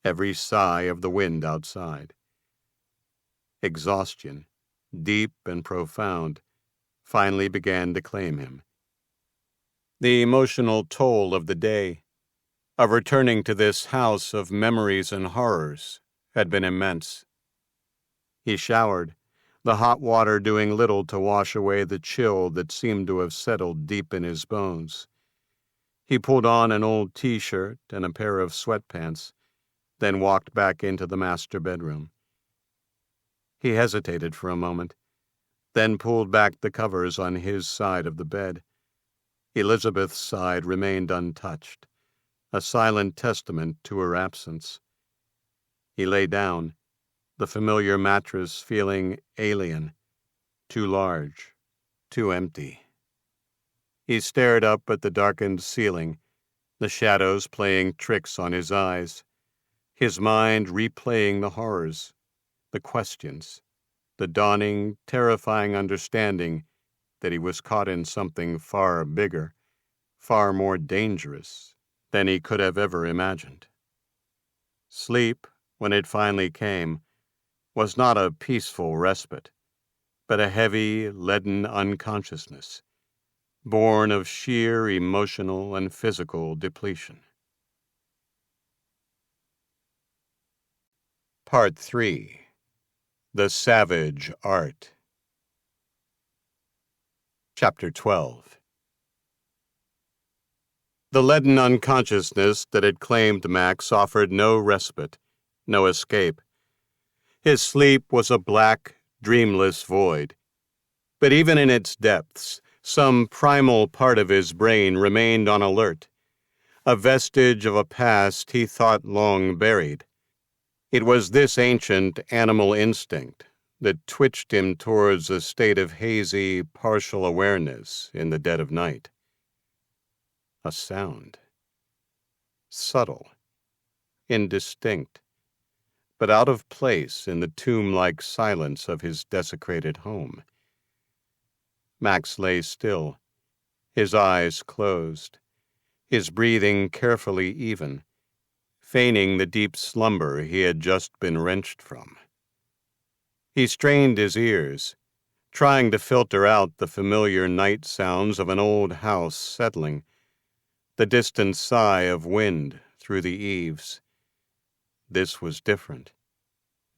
every sigh of the wind outside. Exhaustion, deep and profound, finally began to claim him. The emotional toll of the day, of returning to this house of memories and horrors, had been immense. He showered, the hot water doing little to wash away the chill that seemed to have settled deep in his bones. He pulled on an old t-shirt and a pair of sweatpants, then walked back into the master bedroom. He hesitated for a moment, then pulled back the covers on his side of the bed. Elizabeth's side remained untouched, a silent testament to her absence. He lay down, the familiar mattress feeling alien, too large, too empty. He stared up at the darkened ceiling, the shadows playing tricks on his eyes, his mind replaying the horrors, the questions, the dawning, terrifying understanding that he was caught in something far bigger, far more dangerous than he could have ever imagined. Sleep, when it finally came, was not a peaceful respite, but a heavy, leaden unconsciousness, born of sheer emotional and physical depletion. Part 3. The Savage Art. Chapter 12. The leaden unconsciousness that had claimed Max offered no respite, no escape. His sleep was a black, dreamless void. But even in its depths, some primal part of his brain remained on alert, a vestige of a past he thought long buried. It was this ancient animal instinct that twitched him towards a state of hazy, partial awareness in the dead of night. A sound. Subtle, indistinct, but out of place in the tomb-like silence of his desecrated home. Max lay still, his eyes closed, his breathing carefully even, feigning the deep slumber he had just been wrenched from. He strained his ears, trying to filter out the familiar night sounds of an old house settling, the distant sigh of wind through the eaves. This was different.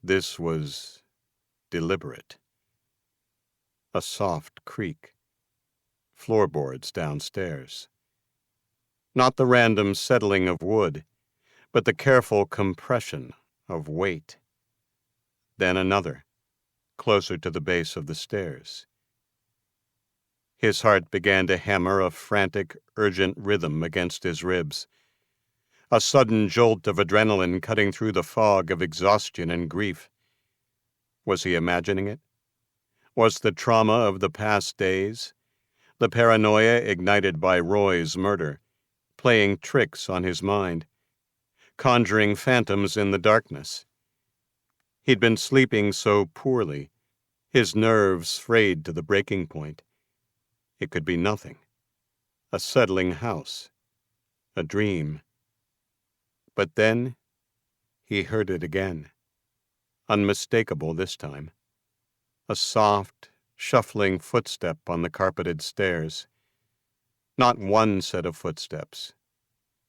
This was deliberate. A soft creak. Floorboards downstairs. Not the random settling of wood, but the careful compression of weight. Then another, closer to the base of the stairs. His heart began to hammer a frantic, urgent rhythm against his ribs. A sudden jolt of adrenaline cutting through the fog of exhaustion and grief. Was he imagining it? Was the trauma of the past days, the paranoia ignited by Roy's murder, playing tricks on his mind, conjuring phantoms in the darkness? He'd been sleeping so poorly, his nerves frayed to the breaking point. It could be nothing. A settling house. A dream. But then he heard it again. Unmistakable this time. A soft, shuffling footstep on the carpeted stairs. Not one set of footsteps,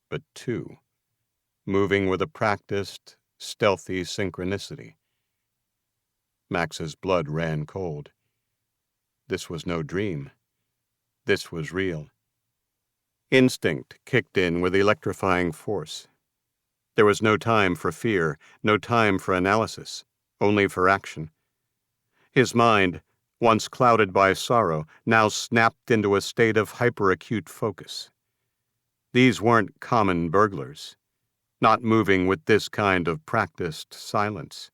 but two, moving with a practiced, stealthy synchronicity. Max's blood ran cold. This was no dream. This was real. Instinct kicked in with electrifying force. There was no time for fear, no time for analysis, only for action. His mind, once clouded by sorrow, now snapped into a state of hyperacute focus. These weren't common burglars, not moving with this kind of practiced silence.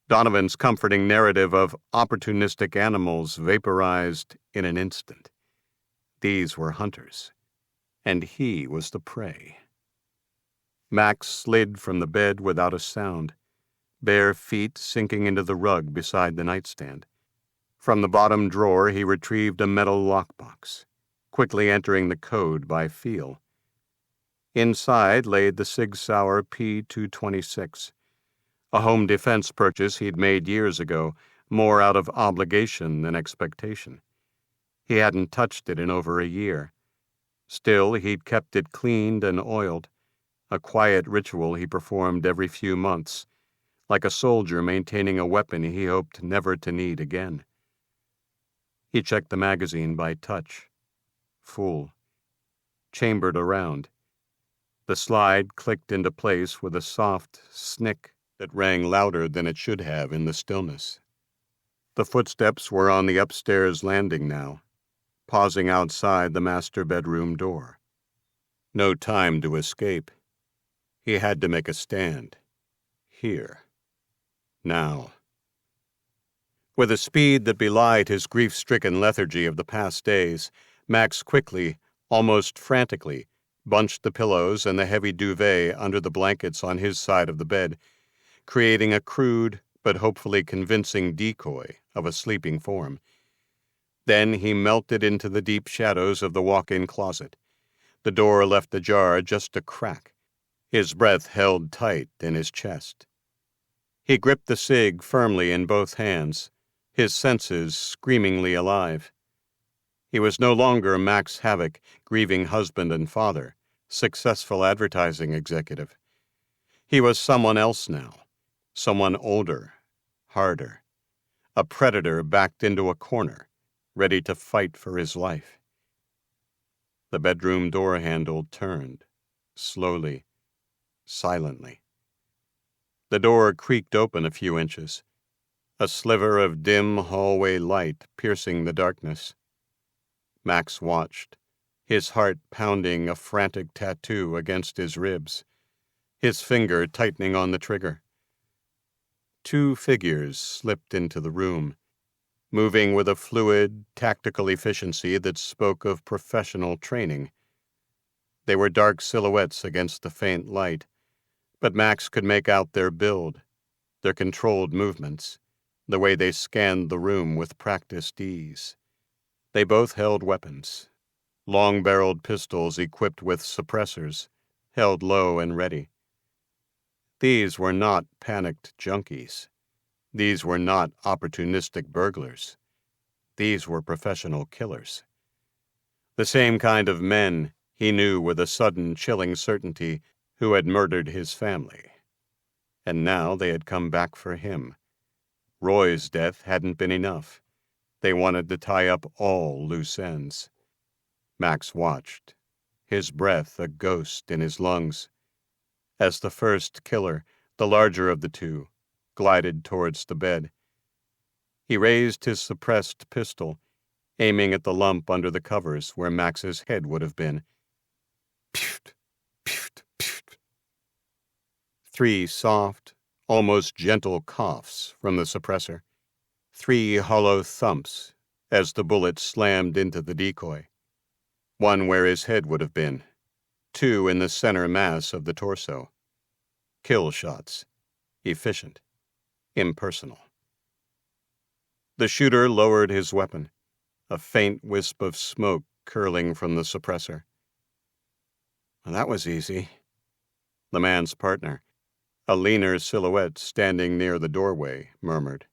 Donovan's comforting narrative of opportunistic animals vaporized in an instant. These were hunters, and he was the prey. Max slid from the bed without a sound, bare feet sinking into the rug beside the nightstand. From the bottom drawer he retrieved a metal lockbox, quickly entering the code by feel. Inside lay the Sig Sauer P226, a home defense purchase he'd made years ago, more out of obligation than expectation. He hadn't touched it in over a year. Still, he'd kept it cleaned and oiled, a quiet ritual he performed every few months, like a soldier maintaining a weapon he hoped never to need again. He checked the magazine by touch. Full. Chambered around. The slide clicked into place with a soft snick that rang louder than it should have in the stillness. The footsteps were on the upstairs landing now, pausing outside the master bedroom door. No time to escape. He had to make a stand. Here. Now. With a speed that belied his grief-stricken lethargy of the past days, Max quickly, almost frantically, bunched the pillows and the heavy duvet under the blankets on his side of the bed, creating a crude but hopefully convincing decoy of a sleeping form. Then he melted into the deep shadows of the walk-in closet. The door left ajar just a crack, his breath held tight in his chest. He gripped the cig firmly in both hands, his senses screamingly alive. He was no longer Max Havok, grieving husband and father, successful advertising executive. He was someone else now, Someone older, harder. A predator backed into a corner, ready to fight for his life. The bedroom door handle turned, slowly, silently. The door creaked open a few inches, a sliver of dim hallway light piercing the darkness. Max watched, his heart pounding a frantic tattoo against his ribs, his finger tightening on the trigger. 2 figures slipped into the room, moving with a fluid, tactical efficiency that spoke of professional training. They were dark silhouettes against the faint light, but Max could make out their build, their controlled movements, the way they scanned the room with practiced ease. They both held weapons, long-barreled pistols equipped with suppressors, held low and ready. These were not panicked junkies. These were not opportunistic burglars. These were professional killers. The same kind of men, he knew with a sudden, chilling certainty, who had murdered his family. And now they had come back for him. Roy's death hadn't been enough. They wanted to tie up all loose ends. Max watched, his breath a ghost in his lungs, as the first killer, the larger of the two, glided towards the bed. He raised his suppressed pistol, aiming at the lump under the covers where Max's head would have been. Pfft, pfft, pfft. 3 soft, almost gentle coughs from the suppressor. 3 hollow thumps as the bullet slammed into the decoy. 1 where his head would have been. 2 in the center mass of the torso. Kill shots. Efficient. Impersonal. The shooter lowered his weapon, a faint wisp of smoke curling from the suppressor. That was easy. The man's partner, a leaner silhouette standing near the doorway, murmured.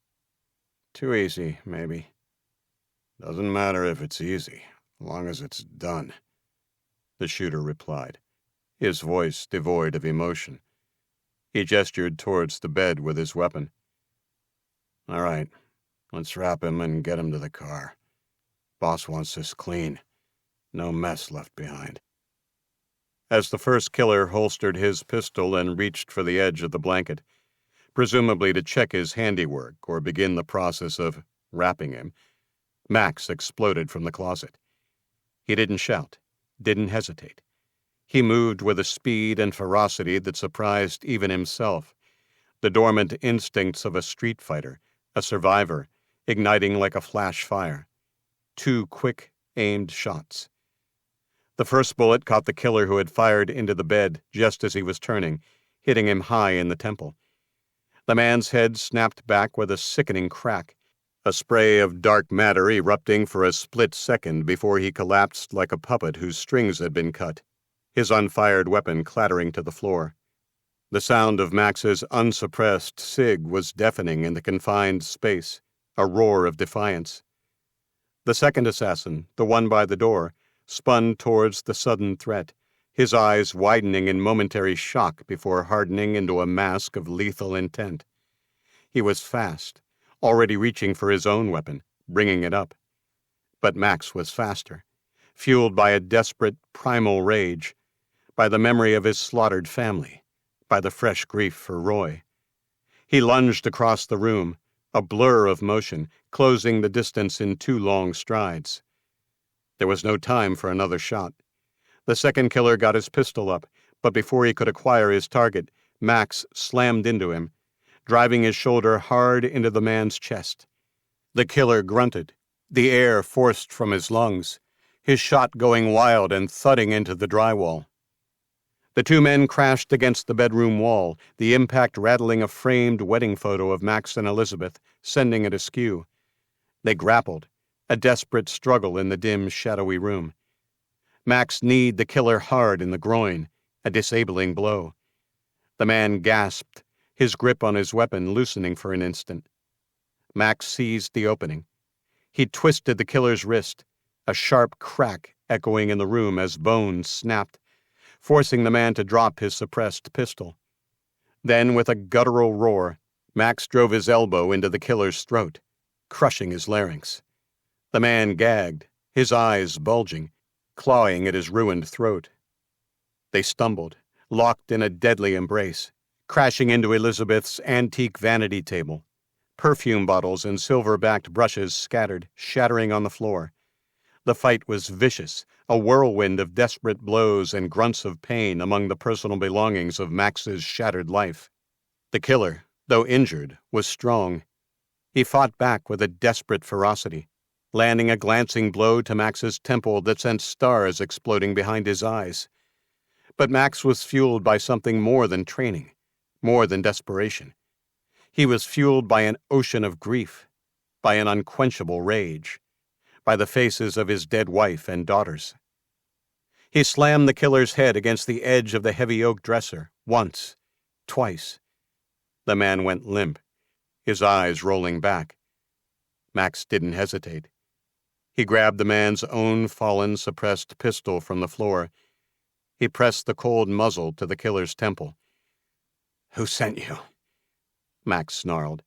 Too easy, maybe. Doesn't matter if it's easy, as long as it's done, the shooter replied, his voice devoid of emotion. He gestured towards the bed with his weapon. All right, let's wrap him and get him to the car. Boss wants this clean. No mess left behind. As the first killer holstered his pistol and reached for the edge of the blanket, presumably to check his handiwork or begin the process of wrapping him, Max exploded from the closet. He didn't shout, didn't hesitate. He moved with a speed and ferocity that surprised even himself, the dormant instincts of a street fighter, a survivor, igniting like a flash fire. 2 quick, aimed shots. The first bullet caught the killer who had fired into the bed just as he was turning, hitting him high in the temple. The man's head snapped back with a sickening crack, a spray of dark matter erupting for a split second before he collapsed like a puppet whose strings had been cut, his unfired weapon clattering to the floor. The sound of Max's unsuppressed sig was deafening in the confined space, a roar of defiance. The second assassin, the one by the door, spun towards the sudden threat, his eyes widening in momentary shock before hardening into a mask of lethal intent. He was fast, already reaching for his own weapon, bringing it up. But Max was faster, fueled by a desperate, primal rage, by the memory of his slaughtered family, by the fresh grief for Roy. He lunged across the room, a blur of motion, closing the distance in 2 long strides. There was no time for another shot. The second killer got his pistol up, but before he could acquire his target, Max slammed into him, driving his shoulder hard into the man's chest. The killer grunted, the air forced from his lungs, his shot going wild and thudding into the drywall. The 2 men crashed against the bedroom wall, the impact rattling a framed wedding photo of Max and Elizabeth, sending it askew. They grappled, a desperate struggle in the dim, shadowy room. Max kneed the killer hard in the groin, a disabling blow. The man gasped, his grip on his weapon loosening for an instant. Max seized the opening. He twisted the killer's wrist, a sharp crack echoing in the room as bones snapped, forcing the man to drop his suppressed pistol. Then, with a guttural roar, Max drove his elbow into the killer's throat, crushing his larynx. The man gagged, his eyes bulging, clawing at his ruined throat. They stumbled, locked in a deadly embrace, crashing into Elizabeth's antique vanity table. Perfume bottles and silver-backed brushes scattered, shattering on the floor. The fight was vicious, a whirlwind of desperate blows and grunts of pain among the personal belongings of Max's shattered life. The killer, though injured, was strong. He fought back with a desperate ferocity, landing a glancing blow to Max's temple that sent stars exploding behind his eyes. But Max was fueled by something more than training, more than desperation. He was fueled by an ocean of grief, by an unquenchable rage, by the faces of his dead wife and daughters. He slammed the killer's head against the edge of the heavy oak dresser, once, twice. The man went limp, his eyes rolling back. Max didn't hesitate. He grabbed the man's own fallen, suppressed pistol from the floor. He pressed the cold muzzle to the killer's temple. "Who sent you?" Max snarled,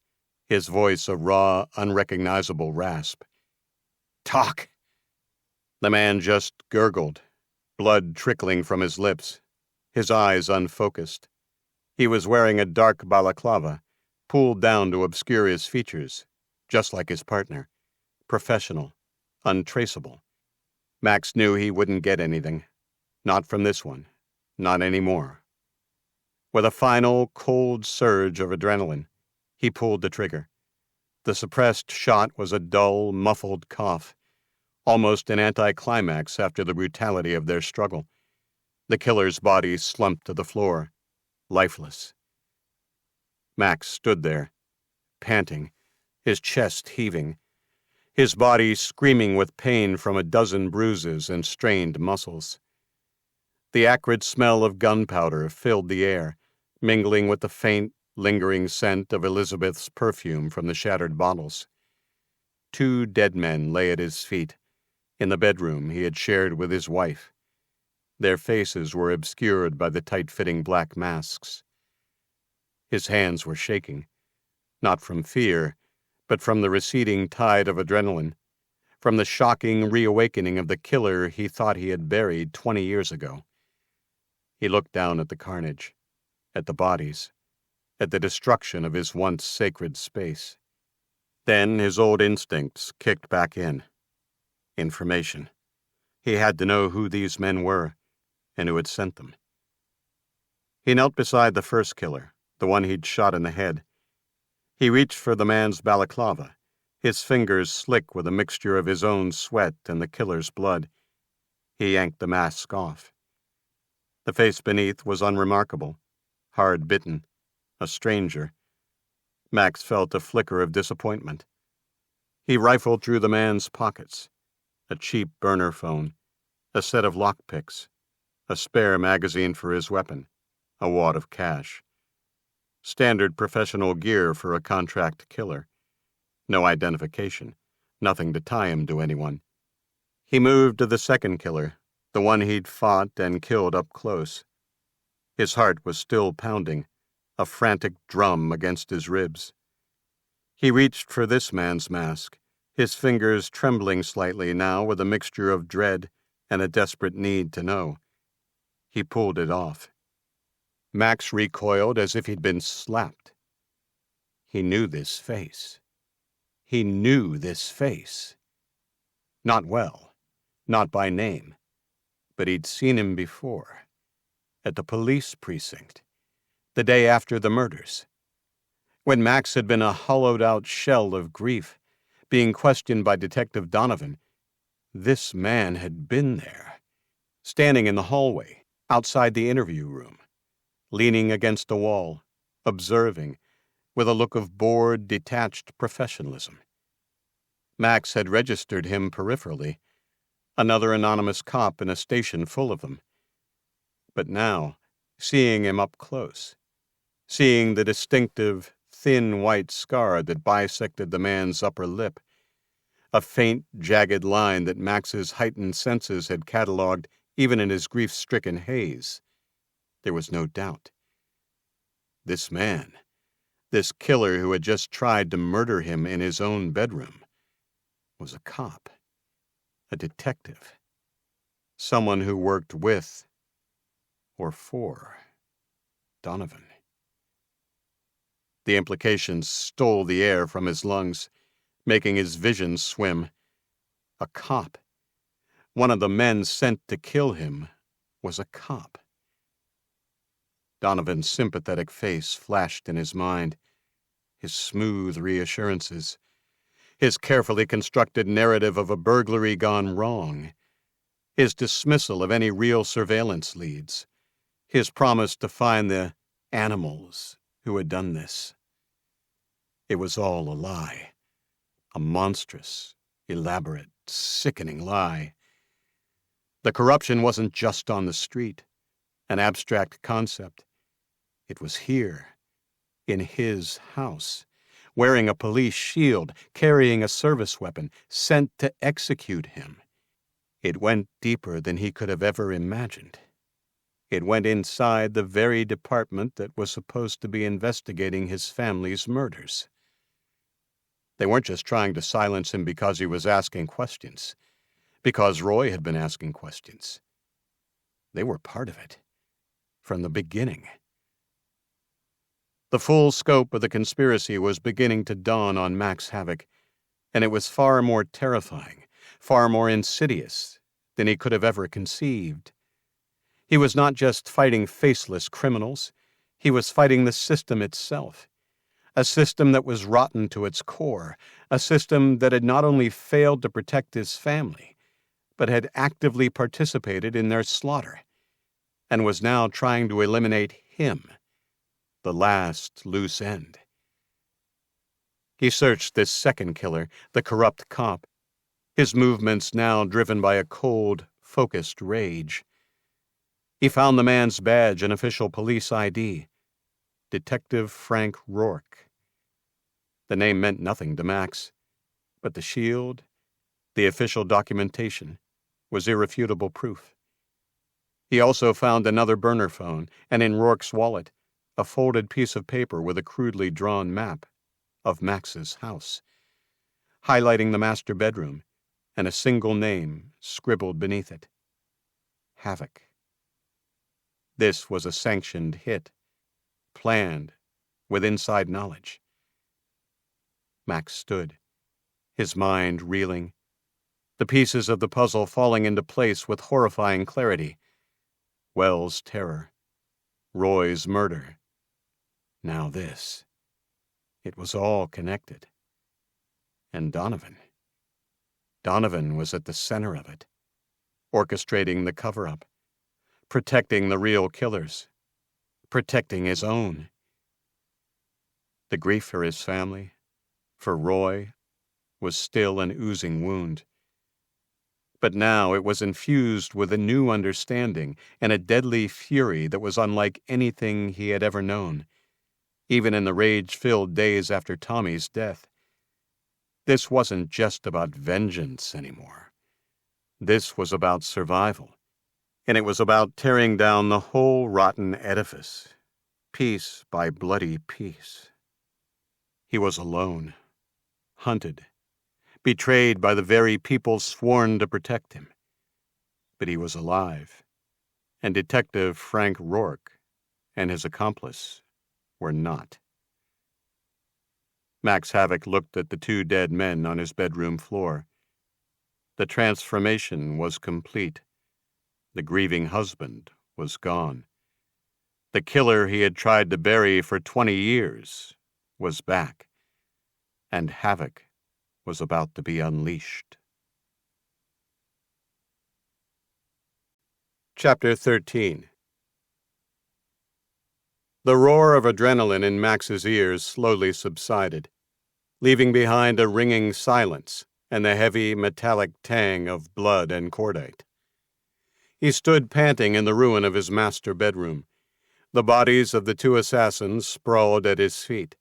his voice a raw, unrecognizable rasp. "Talk!" The man just gurgled, blood trickling from his lips, his eyes unfocused. He was wearing a dark balaclava, pulled down to obscure his features, just like his partner, professional, untraceable. Max knew he wouldn't get anything. Not from this one. Not anymore. With a final, cold surge of adrenaline, he pulled the trigger. The suppressed shot was a dull, muffled cough, almost an anticlimax after the brutality of their struggle. The killer's body slumped to the floor, lifeless. Max stood there, panting, his chest heaving, his body screaming with pain from a dozen bruises and strained muscles. The acrid smell of gunpowder filled the air, mingling with the faint, lingering scent of Elizabeth's perfume from the shattered bottles. 2 dead men lay at his feet, in the bedroom he had shared with his wife. Their faces were obscured by the tight-fitting black masks. His hands were shaking, not from fear, but from the receding tide of adrenaline, from the shocking reawakening of the killer he thought he had buried 20 years ago. He looked down at the carnage, at the bodies, at the destruction of his once sacred space. Then his old instincts kicked back in. Information. He had to know who these men were, and who had sent them. He knelt beside the first killer, the one he'd shot in the head. He reached for the man's balaclava, his fingers slick with a mixture of his own sweat and the killer's blood. He yanked the mask off. The face beneath was unremarkable, hard-bitten, a stranger. Max felt a flicker of disappointment. He rifled through the man's pockets. A cheap burner phone, a set of lockpicks, a spare magazine for his weapon, a wad of cash. Standard professional gear for a contract killer. No identification, nothing to tie him to anyone. He moved to the second killer, the one he'd fought and killed up close. His heart was still pounding, a frantic drum against his ribs. He reached for this man's mask, his fingers trembling slightly now with a mixture of dread and a desperate need to know. He pulled it off. Max recoiled as if he'd been slapped. He knew this face. He knew this face. Not well, not by name, but he'd seen him before, at the police precinct, the day after the murders, when Max had been a hollowed-out shell of grief, being questioned by Detective Donovan. This man had been there, standing in the hallway, outside the interview room, leaning against a wall, observing, with a look of bored, detached professionalism. Max had registered him peripherally, another anonymous cop in a station full of them. But now, seeing him up close, seeing the distinctive, thin white scar that bisected the man's upper lip, a faint, jagged line that Max's heightened senses had catalogued even in his grief-stricken haze, there was no doubt. This man, This killer who had just tried to murder him in his own bedroom was a cop, a detective, someone who worked with or for Donovan. The implications stole the air from his lungs, making his vision swim. A cop. One of the men sent to kill him was a cop. Donovan's sympathetic face flashed in his mind, his smooth reassurances, his carefully constructed narrative of a burglary gone wrong, his dismissal of any real surveillance leads, his promise to find the animals who had done this. It was all a lie, a monstrous, elaborate, sickening lie. The corruption wasn't just on the street, an abstract concept. It was here, in his house, wearing a police shield, carrying a service weapon, sent to execute him. It went deeper than he could have ever imagined. It went inside the very department that was supposed to be investigating his family's murders. They weren't just trying to silence him because he was asking questions, because Roy had been asking questions. They were part of it, from the beginning. The full scope of the conspiracy was beginning to dawn on Max Havok, and it was far more terrifying, far more insidious than he could have ever conceived. He was not just fighting faceless criminals, he was fighting the system itself. A system that was rotten to its core, a system that had not only failed to protect his family, but had actively participated in their slaughter, and was now trying to eliminate him, the last loose end. He searched this second killer, the corrupt cop, his movements now driven by a cold, focused rage. He found the man's badge and official police ID, Detective Frank Rourke. The name meant nothing to Max, but the shield, the official documentation, was irrefutable proof. He also found another burner phone, and in Rourke's wallet, a folded piece of paper with a crudely drawn map of Max's house, highlighting the master bedroom and a single name scribbled beneath it: Havok. This was a sanctioned hit, planned, with inside knowledge. Max stood, his mind reeling, the pieces of the puzzle falling into place with horrifying clarity. Wells' terror, Roy's murder, now this. It was all connected. And Donovan was at the center of it, orchestrating the cover-up, protecting the real killers, protecting his own. The grief for his family, for Roy, was still an oozing wound. But now it was infused with a new understanding and a deadly fury that was unlike anything he had ever known, even in the rage-filled days after Tommy's death. This wasn't just about vengeance anymore. This was about survival, and it was about tearing down the whole rotten edifice, piece by bloody piece. He was alone, hunted, betrayed by the very people sworn to protect him. But he was alive, and Detective Frank Rourke and his accomplice were not. Max Havok looked at the two dead men on his bedroom floor. The transformation was complete. The grieving husband was gone. The killer he had tried to bury for 20 years was back, and Havok was about to be unleashed. Chapter 13. The roar of adrenaline in Max's ears slowly subsided, leaving behind a ringing silence and the heavy metallic tang of blood and cordite. He stood panting in the ruin of his master bedroom, the bodies of the two assassins sprawled at his feet.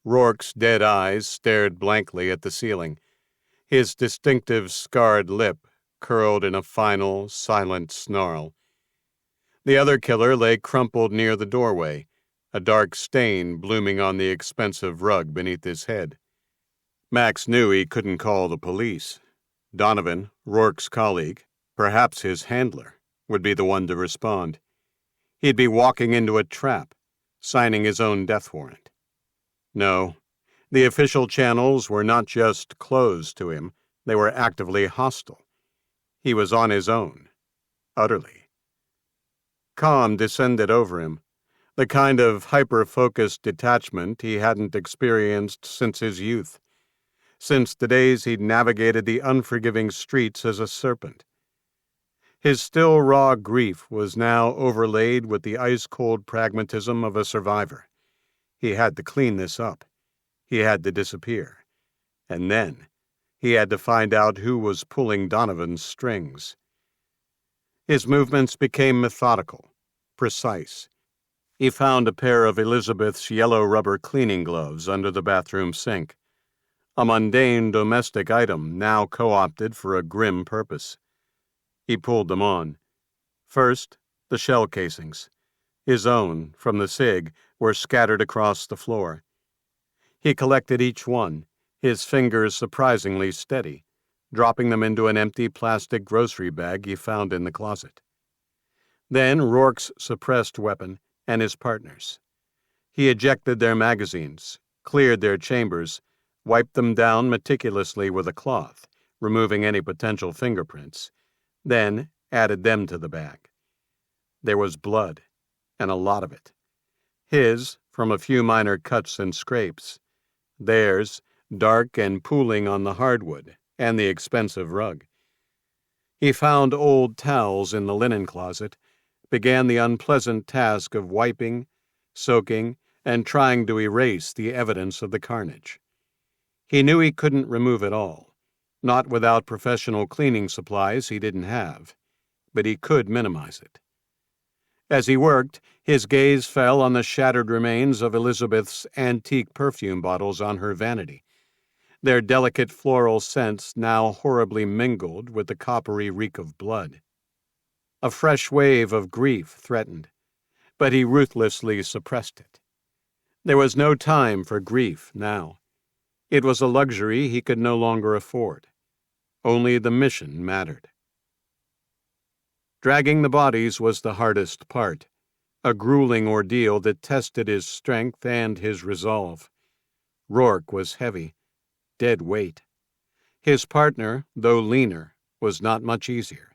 Rourke's dead eyes stared blankly at the ceiling, his distinctive scarred lip curled in a final, silent snarl. The other killer lay crumpled near the doorway, a dark stain blooming on the expensive rug beneath his head. Max knew he couldn't call the police. Donovan, Rourke's colleague, perhaps his handler, would be the one to respond. He'd be walking into a trap, signing his own death warrant. No, the official channels were not just closed to him, they were actively hostile. He was on his own, utterly. Calm descended over him, the kind of hyper-focused detachment he hadn't experienced since his youth, since the days he'd navigated the unforgiving streets as a serpent. His still raw grief was now overlaid with the ice-cold pragmatism of a survivor. He had to clean this up. He had to disappear. And then he had to find out who was pulling Donovan's strings. His movements became methodical, precise. He found a pair of Elizabeth's yellow rubber cleaning gloves under the bathroom sink, a mundane domestic item now co-opted for a grim purpose. He pulled them on. First, the shell casings. His own, from the SIG, were scattered across the floor. He collected each one, his fingers surprisingly steady, dropping them into an empty plastic grocery bag he found in the closet. Then Rourke's suppressed weapon and his partner's. He ejected their magazines, cleared their chambers, wiped them down meticulously with a cloth, removing any potential fingerprints, then added them to the bag. There was blood, and a lot of it. His, from a few minor cuts and scrapes. Theirs, dark and pooling on the hardwood and the expensive rug. He found old towels in the linen closet, began the unpleasant task of wiping, soaking, and trying to erase the evidence of the carnage. He knew he couldn't remove it all, not without professional cleaning supplies he didn't have, but he could minimize it. As he worked, his gaze fell on the shattered remains of Elizabeth's antique perfume bottles on her vanity, their delicate floral scents now horribly mingled with the coppery reek of blood. A fresh wave of grief threatened, but he ruthlessly suppressed it. There was no time for grief now. It was a luxury he could no longer afford. Only the mission mattered. Dragging the bodies was the hardest part, a grueling ordeal that tested his strength and his resolve. Rourke was heavy, dead weight. His partner, though leaner, was not much easier.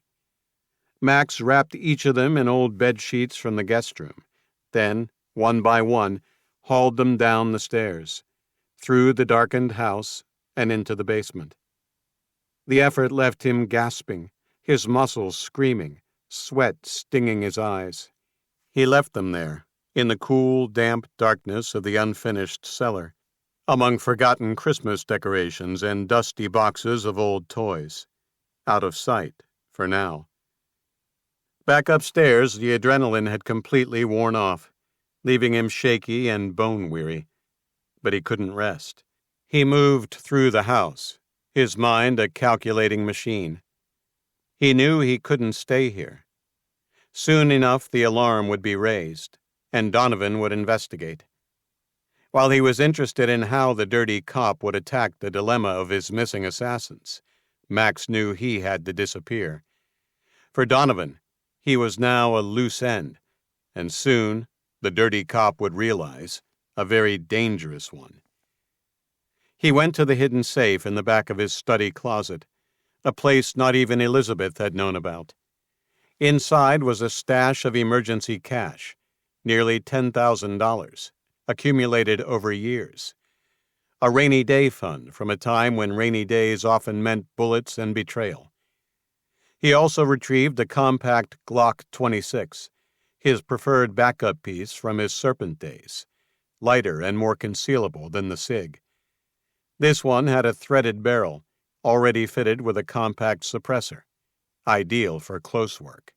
Max wrapped each of them in old bed sheets from the guest room, then, one by one, hauled them down the stairs, through the darkened house, and into the basement. The effort left him gasping, his muscles screaming, sweat stinging his eyes. He left them there, in the cool, damp darkness of the unfinished cellar, among forgotten Christmas decorations and dusty boxes of old toys. Out of sight, for now. Back upstairs, the adrenaline had completely worn off, leaving him shaky and bone-weary. But he couldn't rest. He moved through the house, his mind a calculating machine. He knew he couldn't stay here. Soon enough the alarm would be raised, and Donovan would investigate. While he was interested in how the dirty cop would attack the dilemma of his missing assassins, Max knew he had to disappear. For Donovan, he was now a loose end, and soon the dirty cop would realize a very dangerous one. He went to the hidden safe in the back of his study closet, a place not even Elizabeth had known about. Inside was a stash of emergency cash, nearly $10,000, accumulated over years. A rainy day fund from a time when rainy days often meant bullets and betrayal. He also retrieved a compact Glock 26, his preferred backup piece from his Serpent days, lighter and more concealable than the SIG. This one had a threaded barrel, already fitted with a compact suppressor, ideal for close work.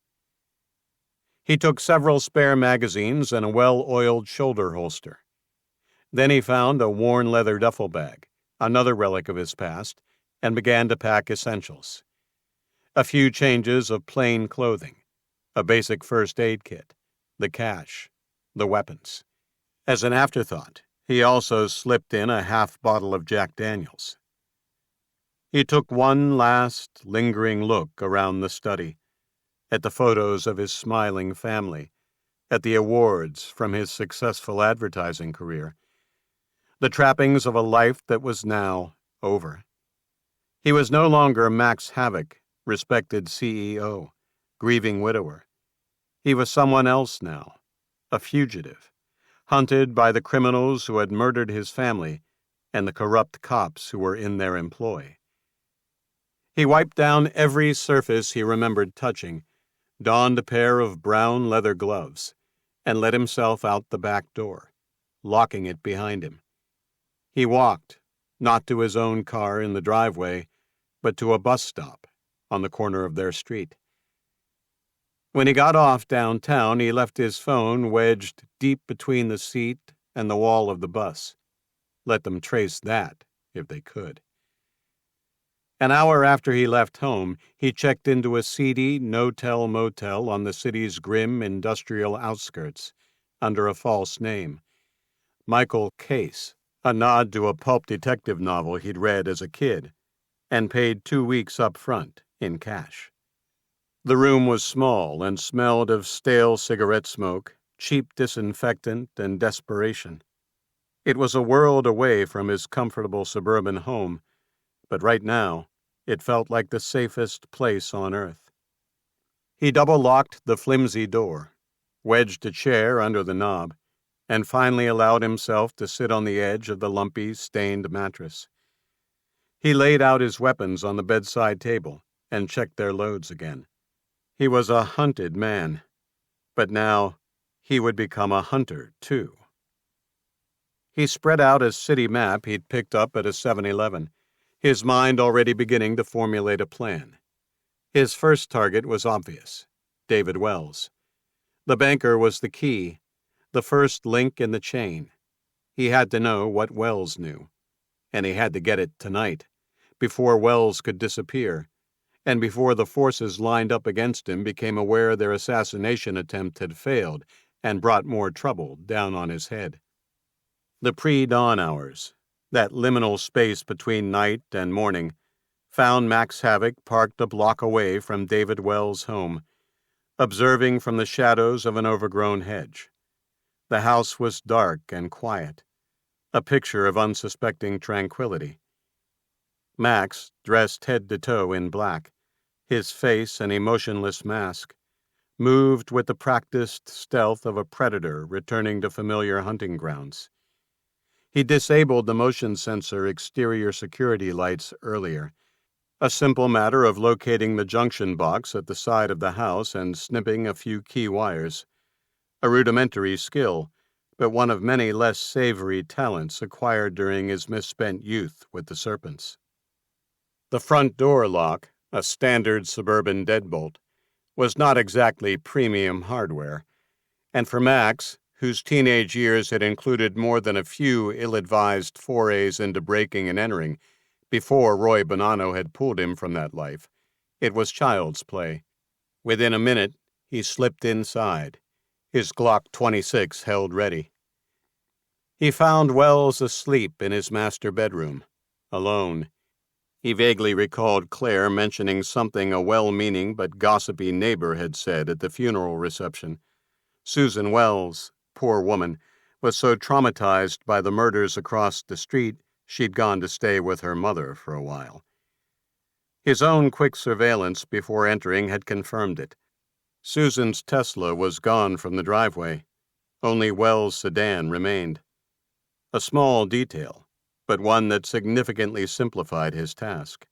He took several spare magazines and a well-oiled shoulder holster. Then he found a worn leather duffel bag, another relic of his past, and began to pack essentials. A few changes of plain clothing, a basic first aid kit, the cash, the weapons. As an afterthought, he also slipped in a half bottle of Jack Daniels. He took one last, lingering look around the study, at the photos of his smiling family, at the awards from his successful advertising career, the trappings of a life that was now over. He was no longer Max Havok, respected CEO, grieving widower. He was someone else now, a fugitive, hunted by the criminals who had murdered his family and the corrupt cops who were in their employ. He wiped down every surface he remembered touching, donned a pair of brown leather gloves, and let himself out the back door, locking it behind him. He walked, not to his own car in the driveway, but to a bus stop on the corner of their street. When he got off downtown, he left his phone wedged deep between the seat and the wall of the bus. Let them trace that, if they could. An hour after he left home, he checked into a seedy no-tell motel on the city's grim industrial outskirts, under a false name. Michael Case, a nod to a pulp detective novel he'd read as a kid, and paid 2 weeks up front in cash. The room was small and smelled of stale cigarette smoke, cheap disinfectant, and desperation. It was a world away from his comfortable suburban home, but right now, it felt like the safest place on earth. He double-locked the flimsy door, wedged a chair under the knob, and finally allowed himself to sit on the edge of the lumpy, stained mattress. He laid out his weapons on the bedside table and checked their loads again. He was a hunted man, but now he would become a hunter, too. He spread out a city map he'd picked up at a 7-Eleven, his mind already beginning to formulate a plan. His first target was obvious, David Wells. The banker was the key, the first link in the chain. He had to know what Wells knew, and he had to get it tonight, before Wells could disappear, and before the forces lined up against him became aware their assassination attempt had failed and brought more trouble down on his head. The pre-dawn hours, that liminal space between night and morning, found Max Havok parked a block away from David Wells' home, observing from the shadows of an overgrown hedge. The house was dark and quiet, a picture of unsuspecting tranquility. Max, dressed head to toe in black, his face an emotionless mask, moved with the practiced stealth of a predator returning to familiar hunting grounds. He disabled the motion sensor exterior security lights earlier, a simple matter of locating the junction box at the side of the house and snipping a few key wires. A rudimentary skill, but one of many less savory talents acquired during his misspent youth with the serpents. The front door lock, a standard suburban deadbolt, was not exactly premium hardware, and for Max, whose teenage years had included more than a few ill-advised forays into breaking and entering before Roy Bonanno had pulled him from that life, it was child's play. Within a minute, he slipped inside, his Glock 26 held ready. He found Wells asleep in his master bedroom, alone. He vaguely recalled Claire mentioning something a well-meaning but gossipy neighbor had said at the funeral reception. Susan Wells, poor woman, was so traumatized by the murders across the street she'd gone to stay with her mother for a while. His own quick surveillance before entering had confirmed it. Susan's Tesla was gone from the driveway. Only Wells' sedan remained. A small detail, but one that significantly simplified his task.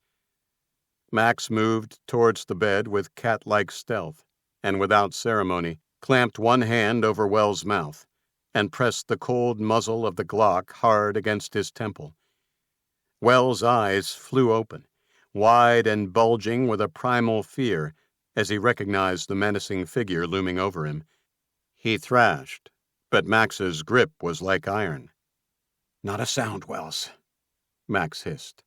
Max moved towards the bed with cat-like stealth, and without ceremony, clamped one hand over Wells' mouth and pressed the cold muzzle of the Glock hard against his temple. Wells' eyes flew open, wide and bulging with a primal fear as he recognized the menacing figure looming over him. He thrashed, but Max's grip was like iron. "Not a sound, Wells," Max hissed.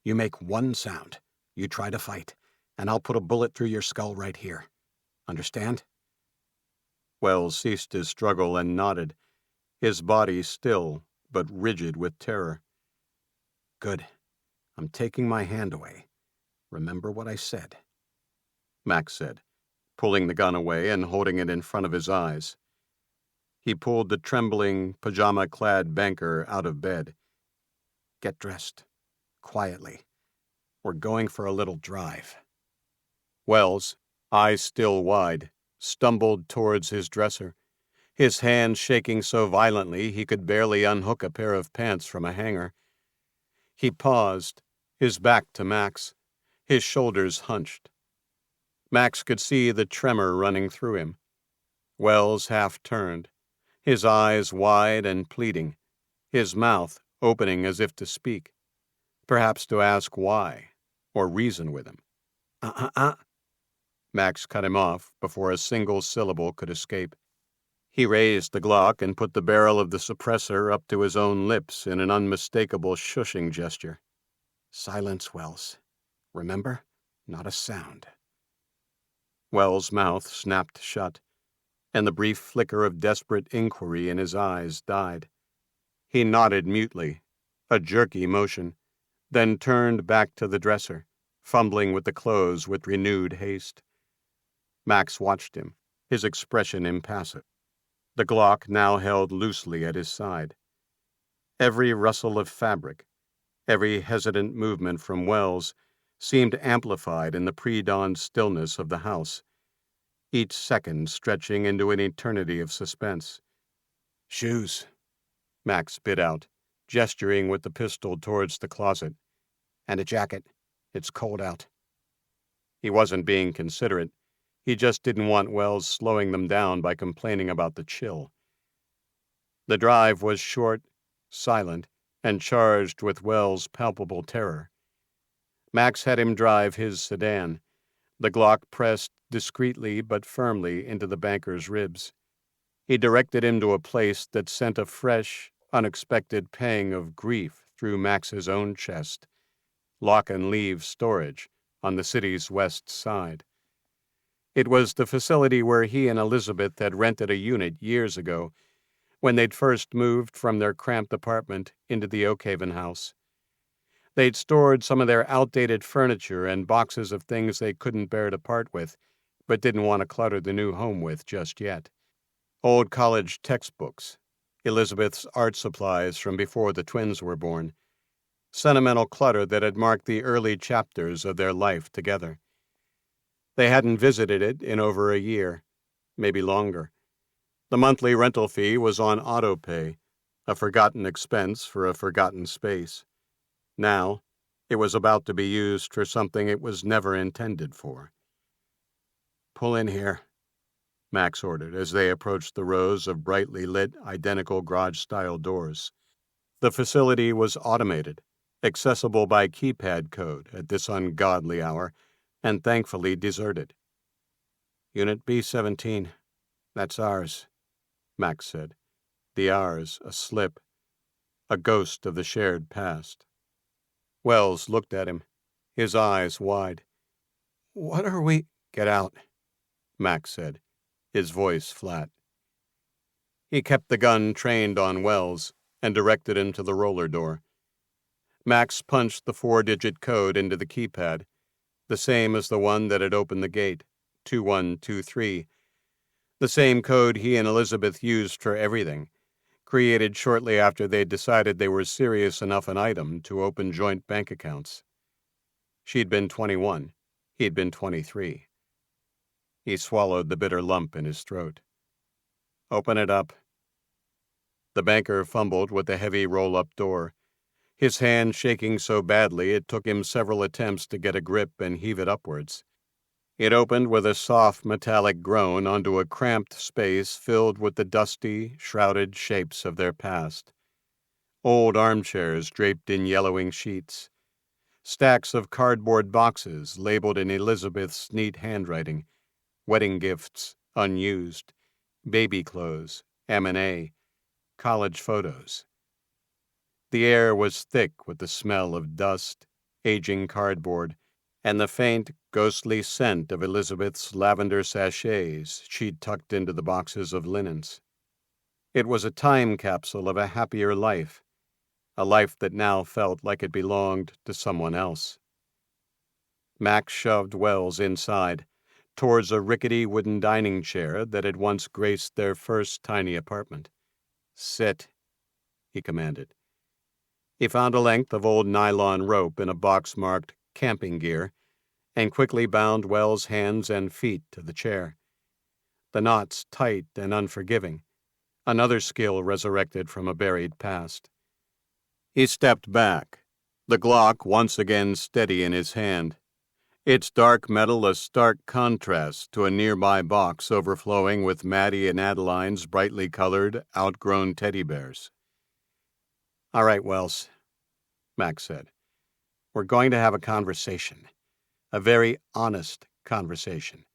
"You make one sound, you try to fight, and I'll put a bullet through your skull right here. Understand?" Wells ceased his struggle and nodded. his body still but rigid with terror. "Good. I'm taking my hand away. Remember what I said," Max said, pulling the gun away and holding it in front of his eyes. He pulled the trembling, pajama-clad banker out of bed. "Get dressed. Quietly. We're going for a little drive." Wells, eyes still wide, stumbled towards his dresser, his hand shaking so violently he could barely unhook a pair of pants from a hanger. He paused, his back to Max, his shoulders hunched. Max could see the tremor running through him. Wells half turned, his eyes wide and pleading, his mouth opening as if to speak, perhaps to ask why, or reason with him. Max cut him off before a single syllable could escape. He raised the Glock and put the barrel of the suppressor up to his own lips in an unmistakable shushing gesture. "Silence, Wells. Remember? Not a sound." Wells' mouth snapped shut, and the brief flicker of desperate inquiry in his eyes died. He nodded mutely, a jerky motion, then turned back to the dresser, fumbling with the clothes with renewed haste. Max watched him, his expression impassive, the Glock now held loosely at his side. Every rustle of fabric, every hesitant movement from Wells seemed amplified in the pre-dawn stillness of the house, each second stretching into an eternity of suspense. "Shoes," Max bit out, gesturing with the pistol towards the closet. "And a jacket. It's cold out." He wasn't being considerate. He just didn't want Wells slowing them down by complaining about the chill. The drive was short, silent, and charged with Wells' palpable terror. Max had him drive his sedan, the Glock pressed discreetly but firmly into the banker's ribs. He directed him to a place that sent a fresh, unexpected pang of grief through Max's own chest, lock and leave storage on the city's west side. It was the facility where he and Elizabeth had rented a unit years ago, when they'd first moved from their cramped apartment into the Oakhaven house. They'd stored some of their outdated furniture and boxes of things they couldn't bear to part with, but didn't want to clutter the new home with just yet. Old college textbooks, Elizabeth's art supplies from before the twins were born, sentimental clutter that had marked the early chapters of their life together. They hadn't visited it in over a year, maybe longer. The monthly rental fee was on auto-pay, a forgotten expense for a forgotten space. Now, it was about to be used for something it was never intended for. "Pull in here," Max ordered as they approached the rows of brightly lit, identical garage-style doors. The facility was automated, accessible by keypad code at this ungodly hour, and thankfully deserted. "Unit B-17. That's ours," Max said, the ours a slip, a ghost of the shared past. Wells looked at him, his eyes wide. "What are we—" "Get out," Max said, his voice flat. He kept the gun trained on Wells and directed him to the roller door. Max punched the 4-digit code into the keypad, the same as the one that had opened the gate, 2123, the same code he and Elizabeth used for everything, created shortly after they'd decided they were serious enough an item to open joint bank accounts. She'd been 21, he'd been 23. He swallowed the bitter lump in his throat. "Open it up." The banker fumbled with the heavy roll-up door, his hand shaking so badly it took him several attempts to get a grip and heave it upwards. It opened with a soft metallic groan onto a cramped space filled with the dusty, shrouded shapes of their past. Old armchairs draped in yellowing sheets, stacks of cardboard boxes labeled in Elizabeth's neat handwriting, wedding gifts, unused, baby clothes, M&A, college photos. The air was thick with the smell of dust, aging cardboard, and the faint, ghostly scent of Elizabeth's lavender sachets she'd tucked into the boxes of linens. It was a time capsule of a happier life, a life that now felt like it belonged to someone else. Max shoved Wells inside, towards a rickety wooden dining chair that had once graced their first tiny apartment. "Sit," he commanded. He found a length of old nylon rope in a box marked camping gear and quickly bound Wells' hands and feet to the chair. The knots tight and unforgiving, another skill resurrected from a buried past. He stepped back, the Glock once again steady in his hand, its dark metal a stark contrast to a nearby box overflowing with Maddie and Adeline's brightly colored, outgrown teddy bears. "All right, Wells," Max said. "We're going to have a conversation, a very honest conversation.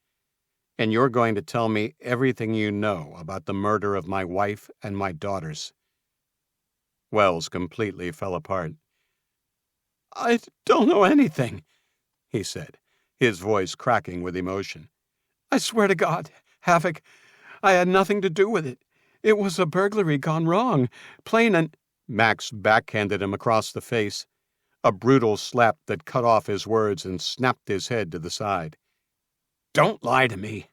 And you're going to tell me everything you know about the murder of my wife and my daughters." Wells completely fell apart. "I don't know anything," he said, his voice cracking with emotion. "I swear to God, Havok, I had nothing to do with it. It was a burglary gone wrong, plain and—" Max backhanded him across the face, a brutal slap that cut off his words and snapped his head to the side. "Don't lie to me,"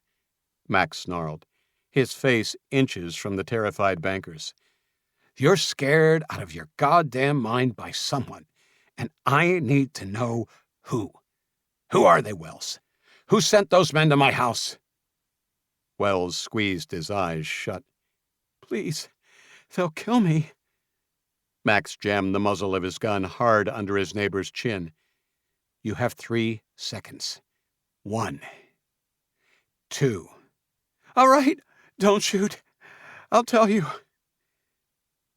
Max snarled, his face inches from the terrified bankers. "You're scared out of your goddamn mind by someone, and I need to know who. Who are they, Wells? Who sent those men to my house?" Wells squeezed his eyes shut. "Please, they'll kill me." Max jammed the muzzle of his gun hard under his neighbor's chin. "You have 3 seconds. 1, 2. All right, don't shoot. I'll tell you."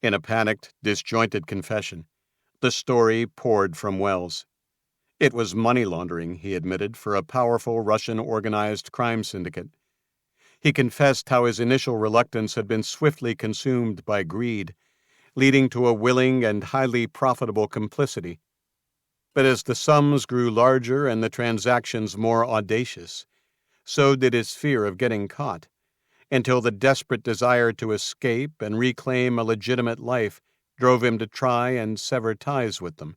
In a panicked, disjointed confession, the story poured from Wells. It was money laundering, he admitted, for a powerful Russian organized crime syndicate. He confessed how his initial reluctance had been swiftly consumed by greed, leading to a willing and highly profitable complicity. But as the sums grew larger and the transactions more audacious, so did his fear of getting caught, until the desperate desire to escape and reclaim a legitimate life drove him to try and sever ties with them.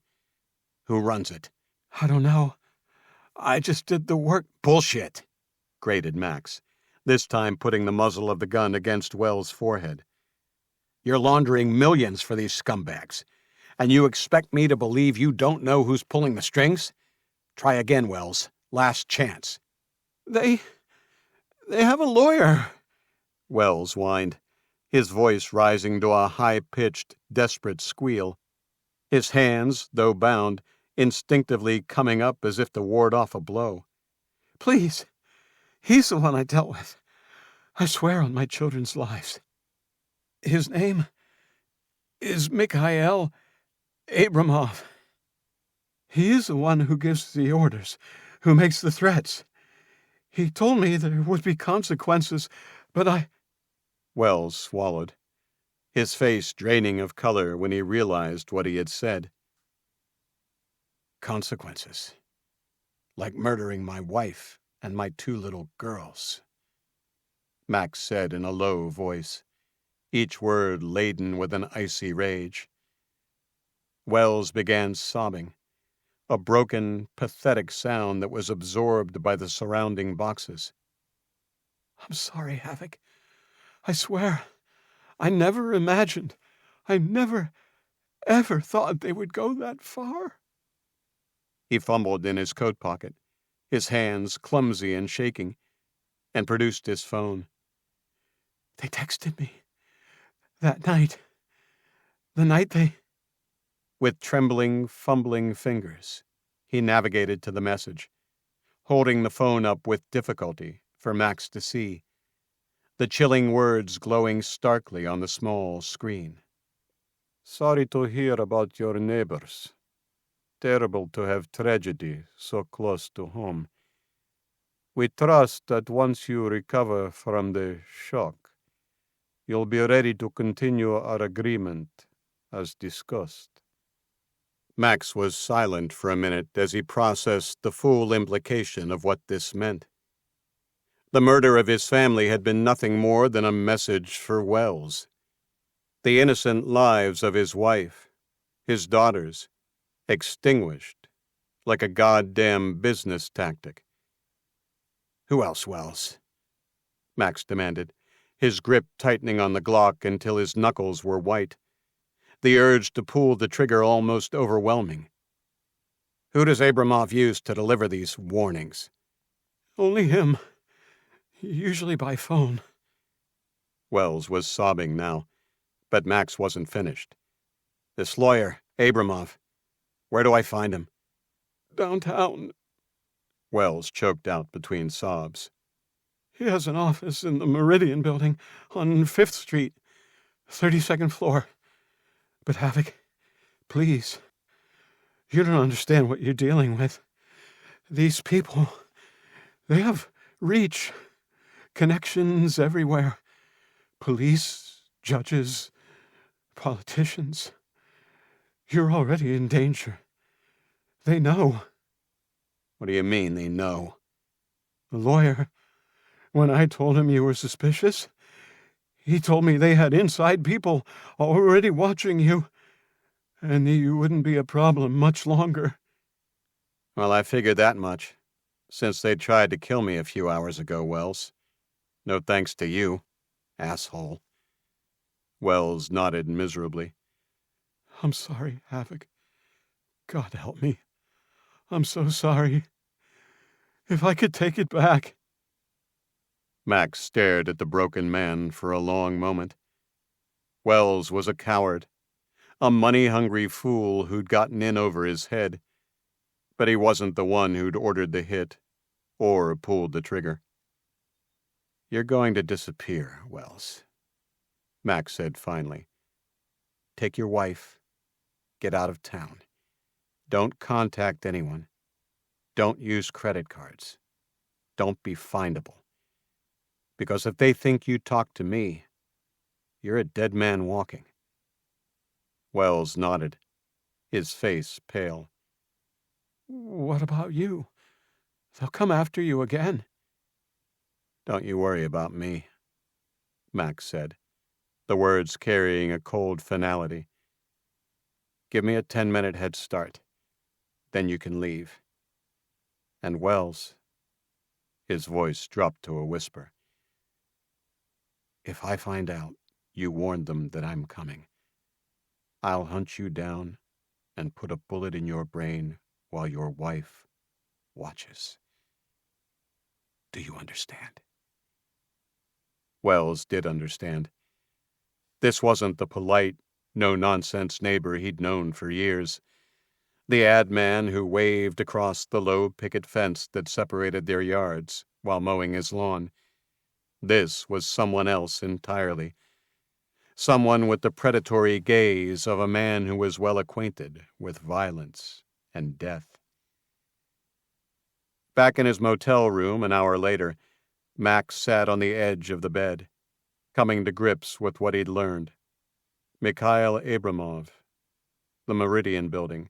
"Who runs it?" "I don't know. I just did the work." "Bullshit," grated Max, this time putting the muzzle of the gun against Wells' forehead. "You're laundering millions for these scumbags, and you expect me to believe you don't know who's pulling the strings? Try again, Wells. Last chance." They have a lawyer," Wells whined, his voice rising to a high-pitched, desperate squeal. His hands, though bound, instinctively coming up as if to ward off a blow. "Please, he's the one I dealt with. I swear on my children's lives. His name is Mikhail Abramov. He is the one who gives the orders, who makes the threats. He told me there would be consequences, but I—" Wells swallowed, his face draining of color when he realized what he had said. "Consequences. Like murdering my wife and my 2 little girls," Max said in a low voice, each word laden with an icy rage. Wells began sobbing, a broken, pathetic sound that was absorbed by the surrounding boxes. "I'm sorry, Havok. I swear, I never imagined, I never, ever thought they would go that far." He fumbled in his coat pocket, his hands clumsy and shaking, and produced his phone. "They texted me that night, the night they—" With trembling, fumbling fingers, he navigated to the message, holding the phone up with difficulty for Max to see, the chilling words glowing starkly on the small screen. "Sorry to hear about your neighbors. Terrible to have tragedy so close to home. We trust that once you recover from the shock, you'll be ready to continue our agreement as discussed." Max was silent for a minute as he processed the full implication of what this meant. The murder of his family had been nothing more than a message for Wells, The innocent lives of his wife, his daughters, extinguished like a goddamn business tactic. Who else, Wells? Max demanded, his grip tightening on the Glock until his knuckles were white, the urge to pull the trigger almost overwhelming. Who does Abramov use to deliver these warnings? Only him. Usually by phone. Wells was sobbing now, but Max wasn't finished. This lawyer, Abramov, where do I find him? Downtown. Wells choked out between sobs. He has an office in the Meridian building on 5th Street, 32nd floor. But Havok, please, you don't understand what you're dealing with. These people, they have reach, connections everywhere. Police, judges, politicians. You're already in danger. They know. What do you mean, they know? The lawyer, when I told him you were suspicious, he told me they had inside people already watching you, and that you wouldn't be a problem much longer. Well, I figured that much, since they tried to kill me a few hours ago, Wells. No thanks to you, asshole. Wells nodded miserably. I'm sorry, Havok. God help me. I'm so sorry. If I could take it back. Max stared at the broken man for a long moment. Wells was a coward, a money-hungry fool who'd gotten in over his head, but he wasn't the one who'd ordered the hit or pulled the trigger. You're going to disappear, Wells, Max said finally. Take your wife. Get out of town. Don't contact anyone. Don't use credit cards. Don't be findable. Because if they think you talk to me, you're a dead man walking. Wells nodded, his face pale. What about you? They'll come after you again. Don't you worry about me, Max said, the words carrying a cold finality. Give me a 10-minute head start. Then you can leave. And Wells, his voice dropped to a whisper, if I find out you warned them that I'm coming, I'll hunt you down and put a bullet in your brain while your wife watches. Do you understand? Wells did understand. This wasn't the polite, no-nonsense neighbor he'd known for years. The ad man who waved across the low picket fence that separated their yards while mowing his lawn. This was someone else entirely. Someone with the predatory gaze of a man who was well acquainted with violence and death. Back in his motel room an hour later, Max sat on the edge of the bed, coming to grips with what he'd learned. Mikhail Abramov, the Meridian building,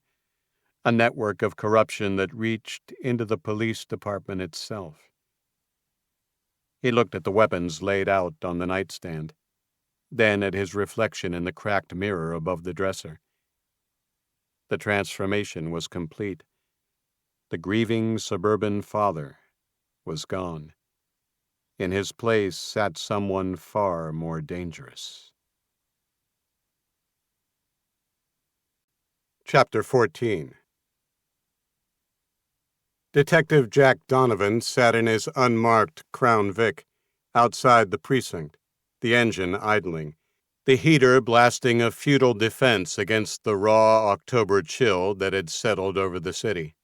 a network of corruption that reached into the police department itself. He looked at the weapons laid out on the nightstand, then at his reflection in the cracked mirror above the dresser. The transformation was complete. The grieving suburban father was gone. In his place sat someone far more dangerous. Chapter 14. Detective Jack Donovan sat in his unmarked Crown Vic outside the precinct, the engine idling, the heater blasting a futile defense against the raw October chill that had settled over the city.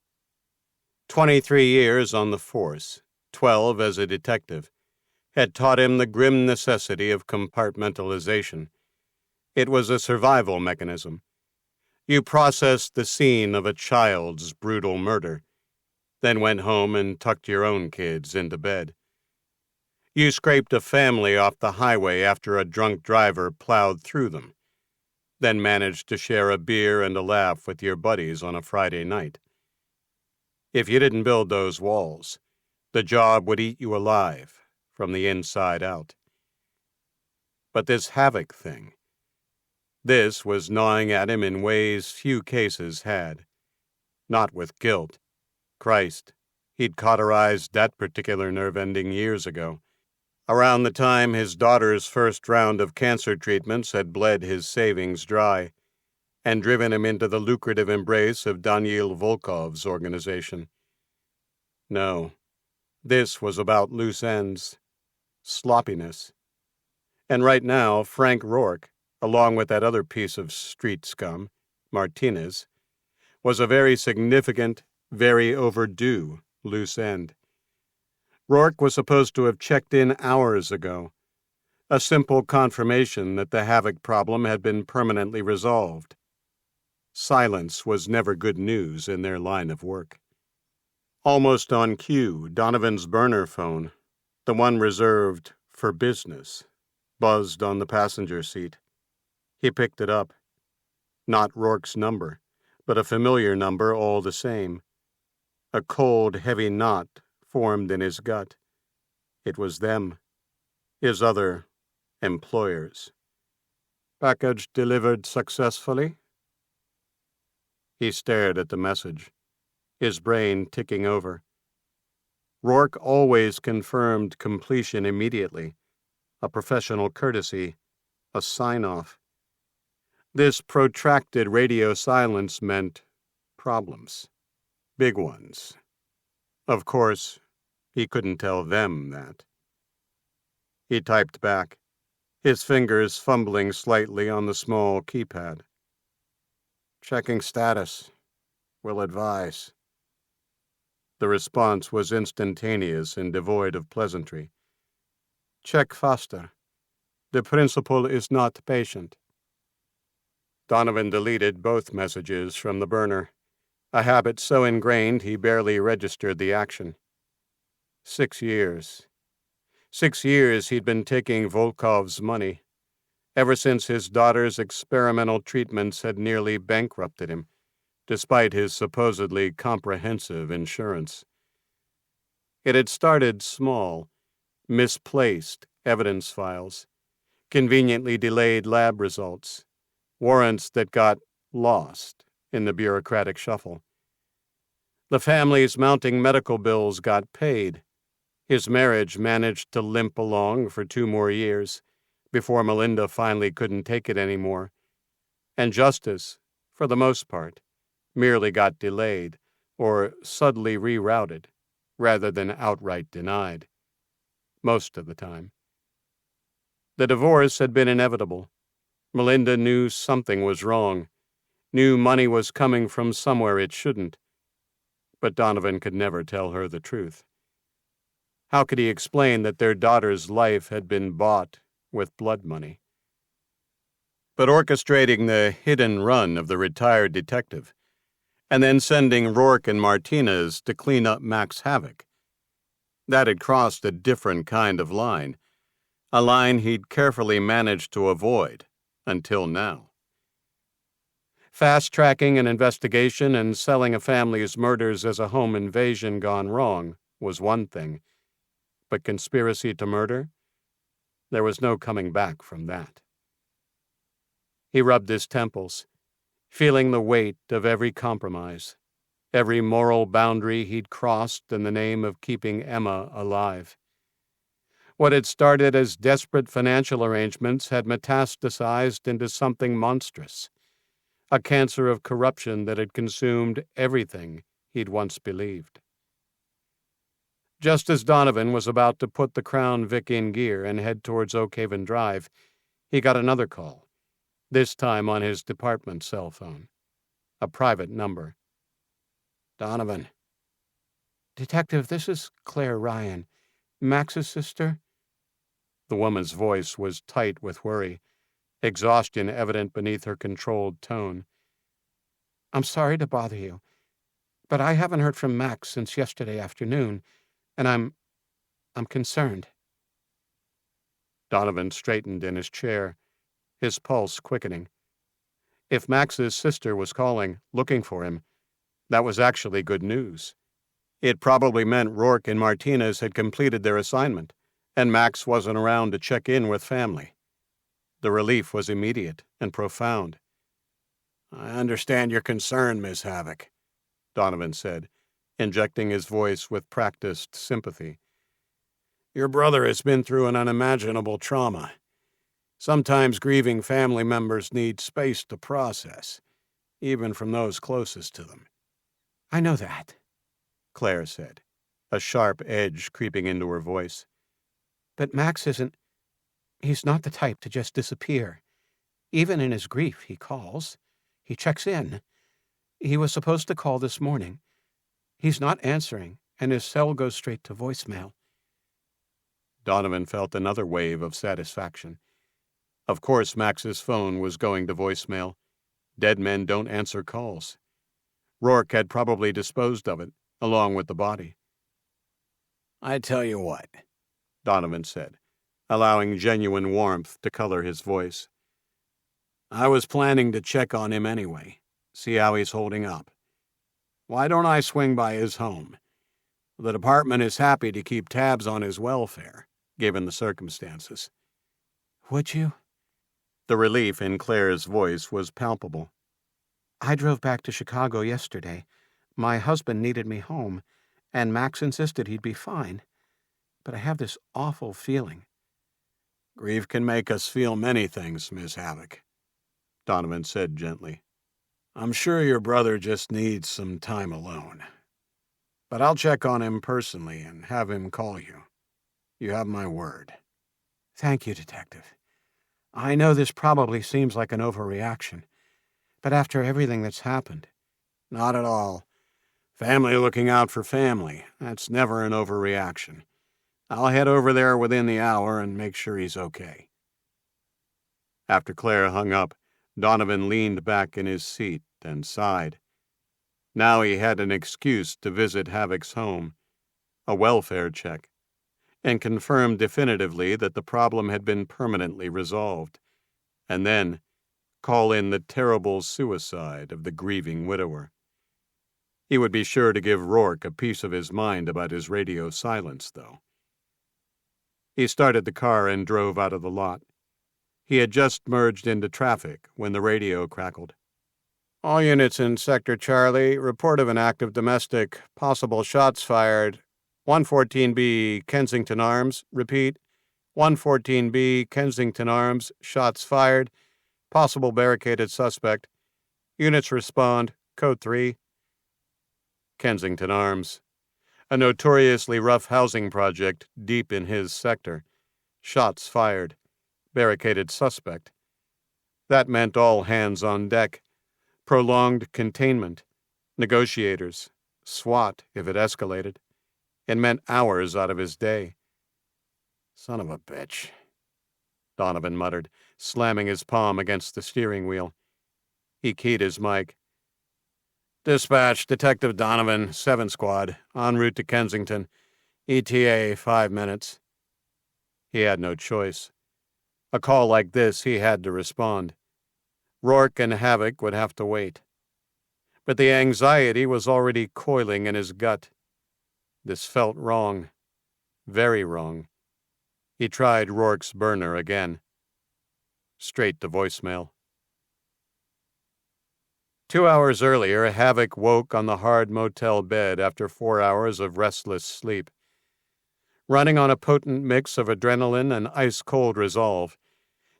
23 years on the force, 12 as a detective, had taught him the grim necessity of compartmentalization. It was a survival mechanism. You processed the scene of a child's brutal murder, then went home and tucked your own kids into bed. You scraped a family off the highway after a drunk driver plowed through them, then managed to share a beer and a laugh with your buddies on a Friday night. If you didn't build those walls, the job would eat you alive from the inside out. But this Havok thing, This was gnawing at him in ways few cases had. Not with guilt. Christ, he'd cauterized that particular nerve ending years ago, around the time his daughter's first round of cancer treatments had bled his savings dry and driven him into the lucrative embrace of Daniil Volkov's organization. No, this was about loose ends, sloppiness. And right now, Frank Rourke, along with that other piece of street scum, Martinez, was a very significant, very overdue loose end. Rourke was supposed to have checked in hours ago, a simple confirmation that the Havok problem had been permanently resolved. Silence was never good news in their line of work. Almost on cue, Donovan's burner phone, the one reserved for business, buzzed on the passenger seat. He picked it up. Not Rourke's number, but a familiar number all the same. A cold, heavy knot formed in his gut. It was them, his other employers. "Package delivered successfully?" He stared at the message, his brain ticking over. Rourke always confirmed completion immediately, a professional courtesy, a sign-off. This protracted radio silence meant problems, big ones. Of course, he couldn't tell them that. He typed back, his fingers fumbling slightly on the small keypad. "Checking status. Will advise." The response was instantaneous and devoid of pleasantry. "Check faster. The principal is not patient." Donovan deleted both messages from the burner, a habit so ingrained he barely registered the action. 6 years. 6 years he'd been taking Volkov's money, ever since his daughter's experimental treatments had nearly bankrupted him, despite his supposedly comprehensive insurance. It had started small, misplaced evidence files, conveniently delayed lab results, warrants that got lost in the bureaucratic shuffle. The family's mounting medical bills got paid. His marriage managed to limp along for 2 more years before Melinda finally couldn't take it anymore. And justice, for the most part, merely got delayed or subtly rerouted rather than outright denied, most of the time. The divorce had been inevitable. Melinda knew something was wrong, knew money was coming from somewhere it shouldn't. But Donovan could never tell her the truth. How could he explain that their daughter's life had been bought with blood money? But orchestrating the hidden run of the retired detective, and then sending Rourke and Martinez to clean up Max Havok, that had crossed a different kind of line, a line he'd carefully managed to avoid until now. Fast-tracking an investigation and selling a family's murders as a home invasion gone wrong was one thing, but conspiracy to murder? There was no coming back from that. He rubbed his temples, feeling the weight of every compromise, every moral boundary he'd crossed in the name of keeping Emma alive. What had started as desperate financial arrangements had metastasized into something monstrous, a cancer of corruption that had consumed everything he'd once believed. Just as Donovan was about to put the Crown Vic in gear and head towards Oakhaven Drive, he got another call, this time on his department cell phone, a private number. "Donovan." "Detective, this is Claire Ryan, Max's sister." The woman's voice was tight with worry, exhaustion evident beneath her controlled tone. "I'm sorry to bother you, but I haven't heard from Max since yesterday afternoon, and I'm concerned." Donovan straightened in his chair, his pulse quickening. If Max's sister was calling, looking for him, that was actually good news. It probably meant Rourke and Martinez had completed their assignment, and Max wasn't around to check in with family. The relief was immediate and profound. "I understand your concern, Miss Havok," Donovan said, injecting his voice with practiced sympathy. "Your brother has been through an unimaginable trauma. Sometimes grieving family members need space to process, even from those closest to them." "I know that," Claire said, a sharp edge creeping into her voice. "But Max isn't... He's not the type to just disappear. Even in his grief, he calls. He checks in. He was supposed to call this morning. He's not answering, and his cell goes straight to voicemail." Donovan felt another wave of satisfaction. Of course Max's phone was going to voicemail. Dead men don't answer calls. Rourke had probably disposed of it, along with the body. "I tell you what," Donovan said, allowing genuine warmth to color his voice. "I was planning to check on him anyway, see how he's holding up. Why don't I swing by his home? The department is happy to keep tabs on his welfare, given the circumstances." "Would you?" The relief in Claire's voice was palpable. "I drove back to Chicago yesterday. My husband needed me home, and Max insisted he'd be fine. But I have this awful feeling." "Grief can make us feel many things, Miss Havok," Donovan said gently. "I'm sure your brother just needs some time alone. But I'll check on him personally and have him call you. You have my word." "Thank you, Detective. I know this probably seems like an overreaction, but after everything that's happened..." "Not at all. Family looking out for family. That's never an overreaction. I'll head over there within the hour and make sure he's okay." After Claire hung up, Donovan leaned back in his seat and sighed. Now he had an excuse to visit Havok's home, a welfare check, and confirm definitively that the problem had been permanently resolved, and then call in the terrible suicide of the grieving widower. He would be sure to give Rourke a piece of his mind about his radio silence, though. He started the car and drove out of the lot. He had just merged into traffic when the radio crackled. "All units in Sector Charlie, report of an active domestic, possible shots fired. 114B, Kensington Arms. Repeat, 114B, Kensington Arms, shots fired. Possible barricaded suspect. Units respond, code 3. Kensington Arms, a notoriously rough housing project deep in his sector. Shots fired. Barricaded suspect. That meant all hands on deck. Prolonged containment. Negotiators. SWAT, if it escalated. It meant hours out of his day. "Son of a bitch," Donovan muttered, slamming his palm against the steering wheel. He keyed his mic. "Dispatch, Detective Donovan, 7 Squad, en route to Kensington. ETA 5 minutes. He had no choice. A call like this, he had to respond. Rourke and Havok would have to wait. But the anxiety was already coiling in his gut. This felt wrong. Very wrong. He tried Rourke's burner again. Straight to voicemail. 2 hours earlier, Havok woke on the hard motel bed after 4 hours of restless sleep. Running on a potent mix of adrenaline and ice-cold resolve,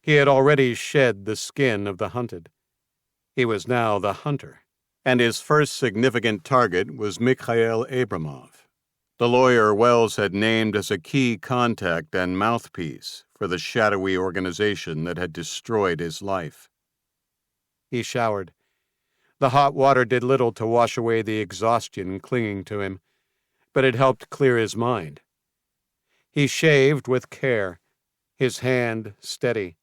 he had already shed the skin of the hunted. He was now the hunter, and his first significant target was Mikhail Abramov, the lawyer Wells had named as a key contact and mouthpiece for the shadowy organization that had destroyed his life. He showered. The hot water did little to wash away the exhaustion clinging to him, but it helped clear his mind. He shaved with care, his hand steady,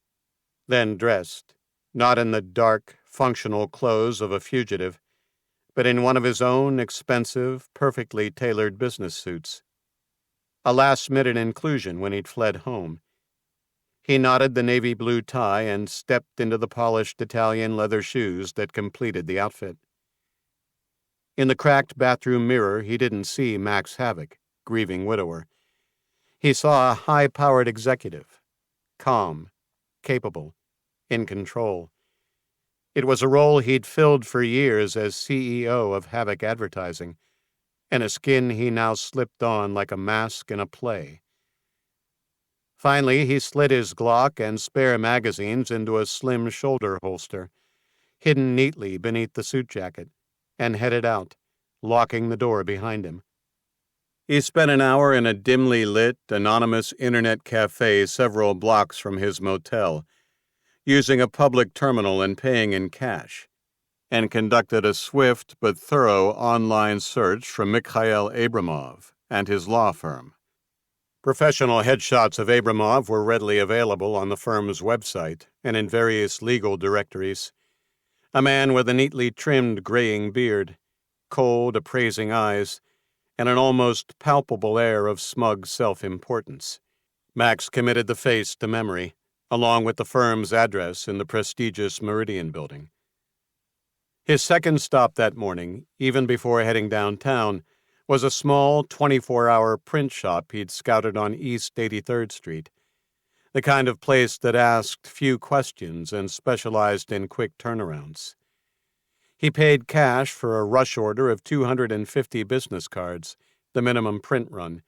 then dressed, not in the dark, functional clothes of a fugitive, but in one of his own expensive, perfectly tailored business suits. A last-minute inclusion when he'd fled home. He knotted the navy blue tie and stepped into the polished Italian leather shoes that completed the outfit. In the cracked bathroom mirror, he didn't see Max Havok, grieving widower. He saw a high-powered executive, calm, capable, in control. It was a role he'd filled for years as CEO of Havok Advertising, and a skin he now slipped on like a mask in a play. Finally, he slid his Glock and spare magazines into a slim shoulder holster, hidden neatly beneath the suit jacket, and headed out, locking the door behind him. He spent an hour in a dimly lit, anonymous internet cafe several blocks from his motel, using a public terminal and paying in cash, and conducted a swift but thorough online search for Mikhail Abramov and his law firm. Professional headshots of Abramov were readily available on the firm's website and in various legal directories. A man with a neatly trimmed graying beard, cold, appraising eyes, and an almost palpable air of smug self-importance. Max committed the face to memory, along with the firm's address in the prestigious Meridian building. His second stop that morning, even before heading downtown, was a small 24-hour print shop he'd scouted on East 83rd Street, the kind of place that asked few questions and specialized in quick turnarounds. He paid cash for a rush order of 250 business cards, the minimum print run.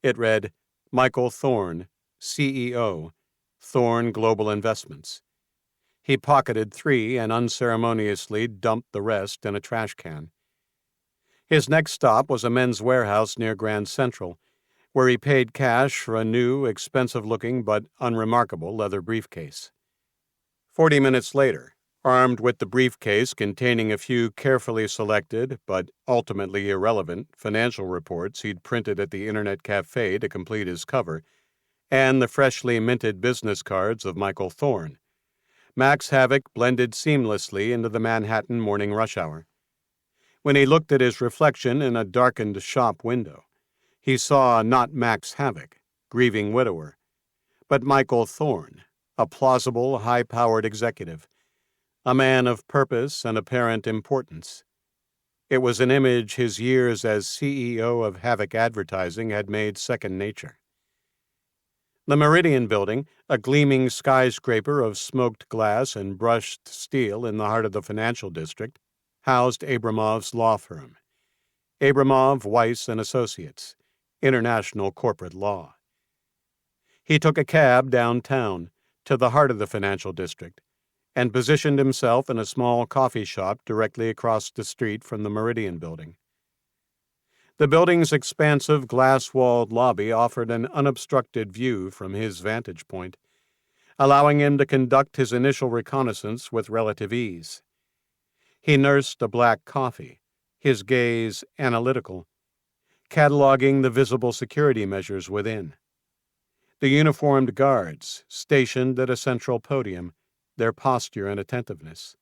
It read, Michael Thorne, CEO, Thorne Global Investments. He pocketed 3 and unceremoniously dumped the rest in a trash can. His next stop was a men's warehouse near Grand Central, where he paid cash for a new, expensive-looking but unremarkable leather briefcase. 40 minutes later, armed with the briefcase containing a few carefully selected, but ultimately irrelevant, financial reports he'd printed at the Internet Cafe to complete his cover, and the freshly minted business cards of Michael Thorne, Max Havok blended seamlessly into the Manhattan morning rush hour. When he looked at his reflection in a darkened shop window, he saw not Max Havok, grieving widower, but Michael Thorne, a plausible, high-powered executive, a man of purpose and apparent importance. It was an image his years as CEO of Havok Advertising had made second nature. The Meridian Building, a gleaming skyscraper of smoked glass and brushed steel in the heart of the financial district, housed Abramov's law firm, Abramov, Weiss and Associates, international corporate law. He took a cab downtown to the heart of the financial district and positioned himself in a small coffee shop directly across the street from the Meridian Building. The building's expansive glass-walled lobby offered an unobstructed view from his vantage point, allowing him to conduct his initial reconnaissance with relative ease. He nursed a black coffee, his gaze analytical, cataloging the visible security measures within. The uniformed guards, stationed at a central podium, their posture and attentiveness.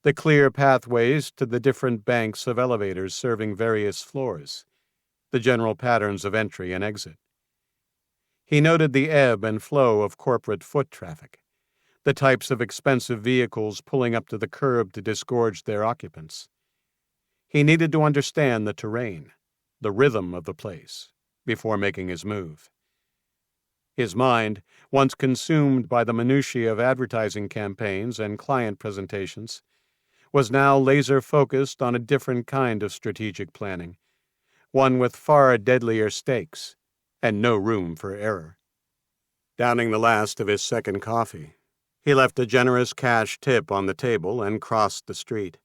The clear pathways to the different banks of elevators serving various floors, the general patterns of entry and exit. He noted the ebb and flow of corporate foot traffic, the types of expensive vehicles pulling up to the curb to disgorge their occupants. He needed to understand the terrain, the rhythm of the place, before making his move. His mind, once consumed by the minutiae of advertising campaigns and client presentations, was now laser-focused on a different kind of strategic planning, one with far deadlier stakes and no room for error. Downing the last of his second coffee, he left a generous cash tip on the table and crossed the street.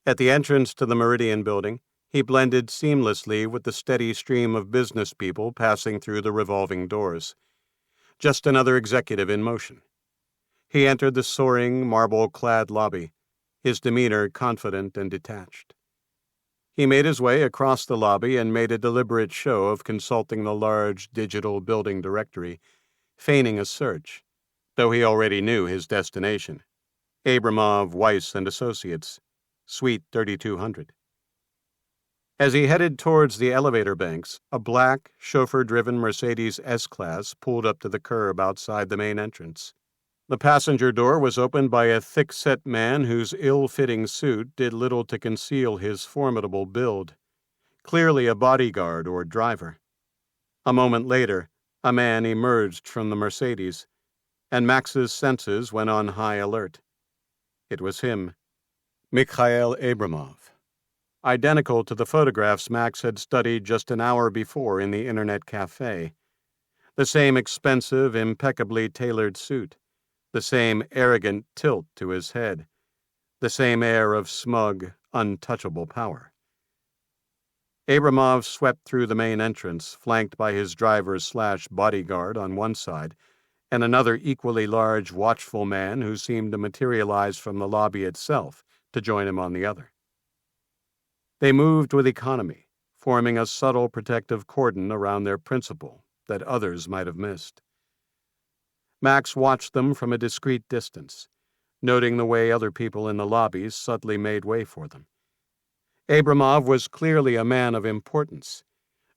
At the entrance to the Meridian Building, he blended seamlessly with the steady stream of business people passing through the revolving doors. Just another executive in motion. He entered the soaring, marble-clad lobby, his demeanor confident and detached. He made his way across the lobby and made a deliberate show of consulting the large digital building directory, feigning a search, though he already knew his destination, Abramov, Weiss and Associates, Suite 3200. As he headed towards the elevator banks, a black, chauffeur-driven Mercedes S-Class pulled up to the curb outside the main entrance. The passenger door was opened by a thick-set man whose ill-fitting suit did little to conceal his formidable build, clearly a bodyguard or driver. A moment later, a man emerged from the Mercedes, and Max's senses went on high alert. It was him, Mikhail Abramov, identical to the photographs Max had studied just an hour before in the internet cafe. The same expensive, impeccably tailored suit, the same arrogant tilt to his head, the same air of smug, untouchable power. Abramov swept through the main entrance, flanked by his driver/bodyguard on one side, and another equally large, watchful man who seemed to materialize from the lobby itself to join him on the other. They moved with economy, forming a subtle protective cordon around their principal that others might have missed. Max watched them from a discreet distance, noting the way other people in the lobbies subtly made way for them. Abramov was clearly a man of importance,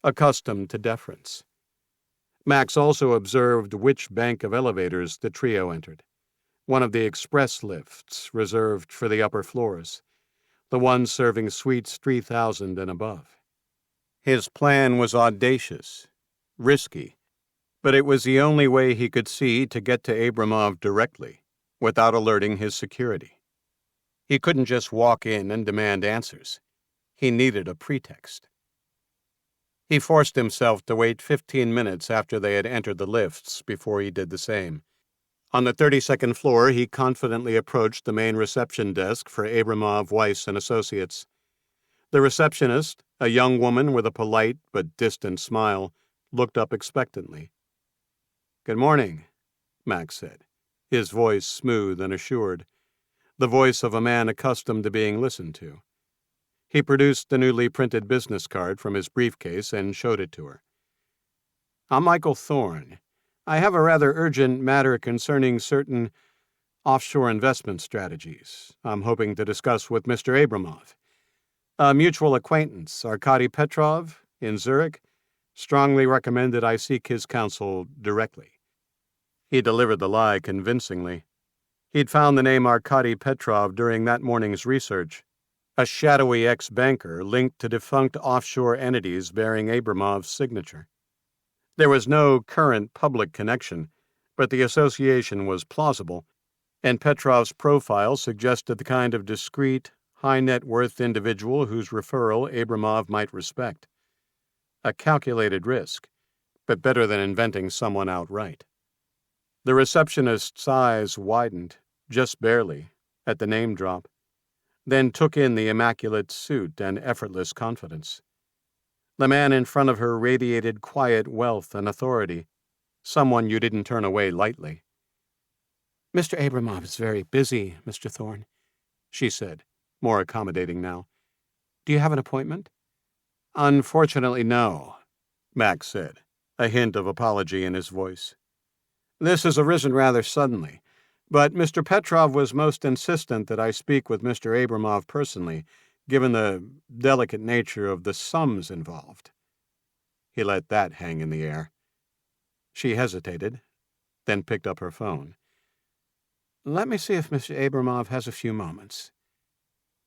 accustomed to deference. Max also observed which bank of elevators the trio entered, one of the express lifts reserved for the upper floors, the one serving suites 3,000 and above. His plan was audacious, risky, but it was the only way he could see to get to Abramov directly, without alerting his security. He couldn't just walk in and demand answers. He needed a pretext. He forced himself to wait 15 minutes after they had entered the lifts before he did the same. On the 32nd floor, he confidently approached the main reception desk for Abramov, Weiss & Associates. The receptionist, a young woman with a polite but distant smile, looked up expectantly. "Good morning," Max said, his voice smooth and assured, the voice of a man accustomed to being listened to. He produced the newly printed business card from his briefcase and showed it to her. "I'm Michael Thorne. I have a rather urgent matter concerning certain offshore investment strategies I'm hoping to discuss with Mr. Abramov. A mutual acquaintance, Arkady Petrov, in Zurich, strongly recommended I seek his counsel directly." He delivered the lie convincingly. He'd found the name Arkady Petrov during that morning's research, a shadowy ex-banker linked to defunct offshore entities bearing Abramov's signature. There was no current public connection, but the association was plausible, and Petrov's profile suggested the kind of discreet, high-net-worth individual whose referral Abramov might respect. A calculated risk, but better than inventing someone outright. The receptionist's eyes widened, just barely, at the name drop, then took in the immaculate suit and effortless confidence. The man in front of her radiated quiet wealth and authority, someone you didn't turn away lightly. "Mr. Abramov is very busy, Mr. Thorne," she said, more accommodating now. "Do you have an appointment?" "Unfortunately, no," Max said, a hint of apology in his voice. "This has arisen rather suddenly, but Mr. Petrov was most insistent that I speak with Mr. Abramov personally, given the delicate nature of the sums involved." He let that hang in the air. She hesitated, then picked up her phone. "Let me see if Mr. Abramov has a few moments."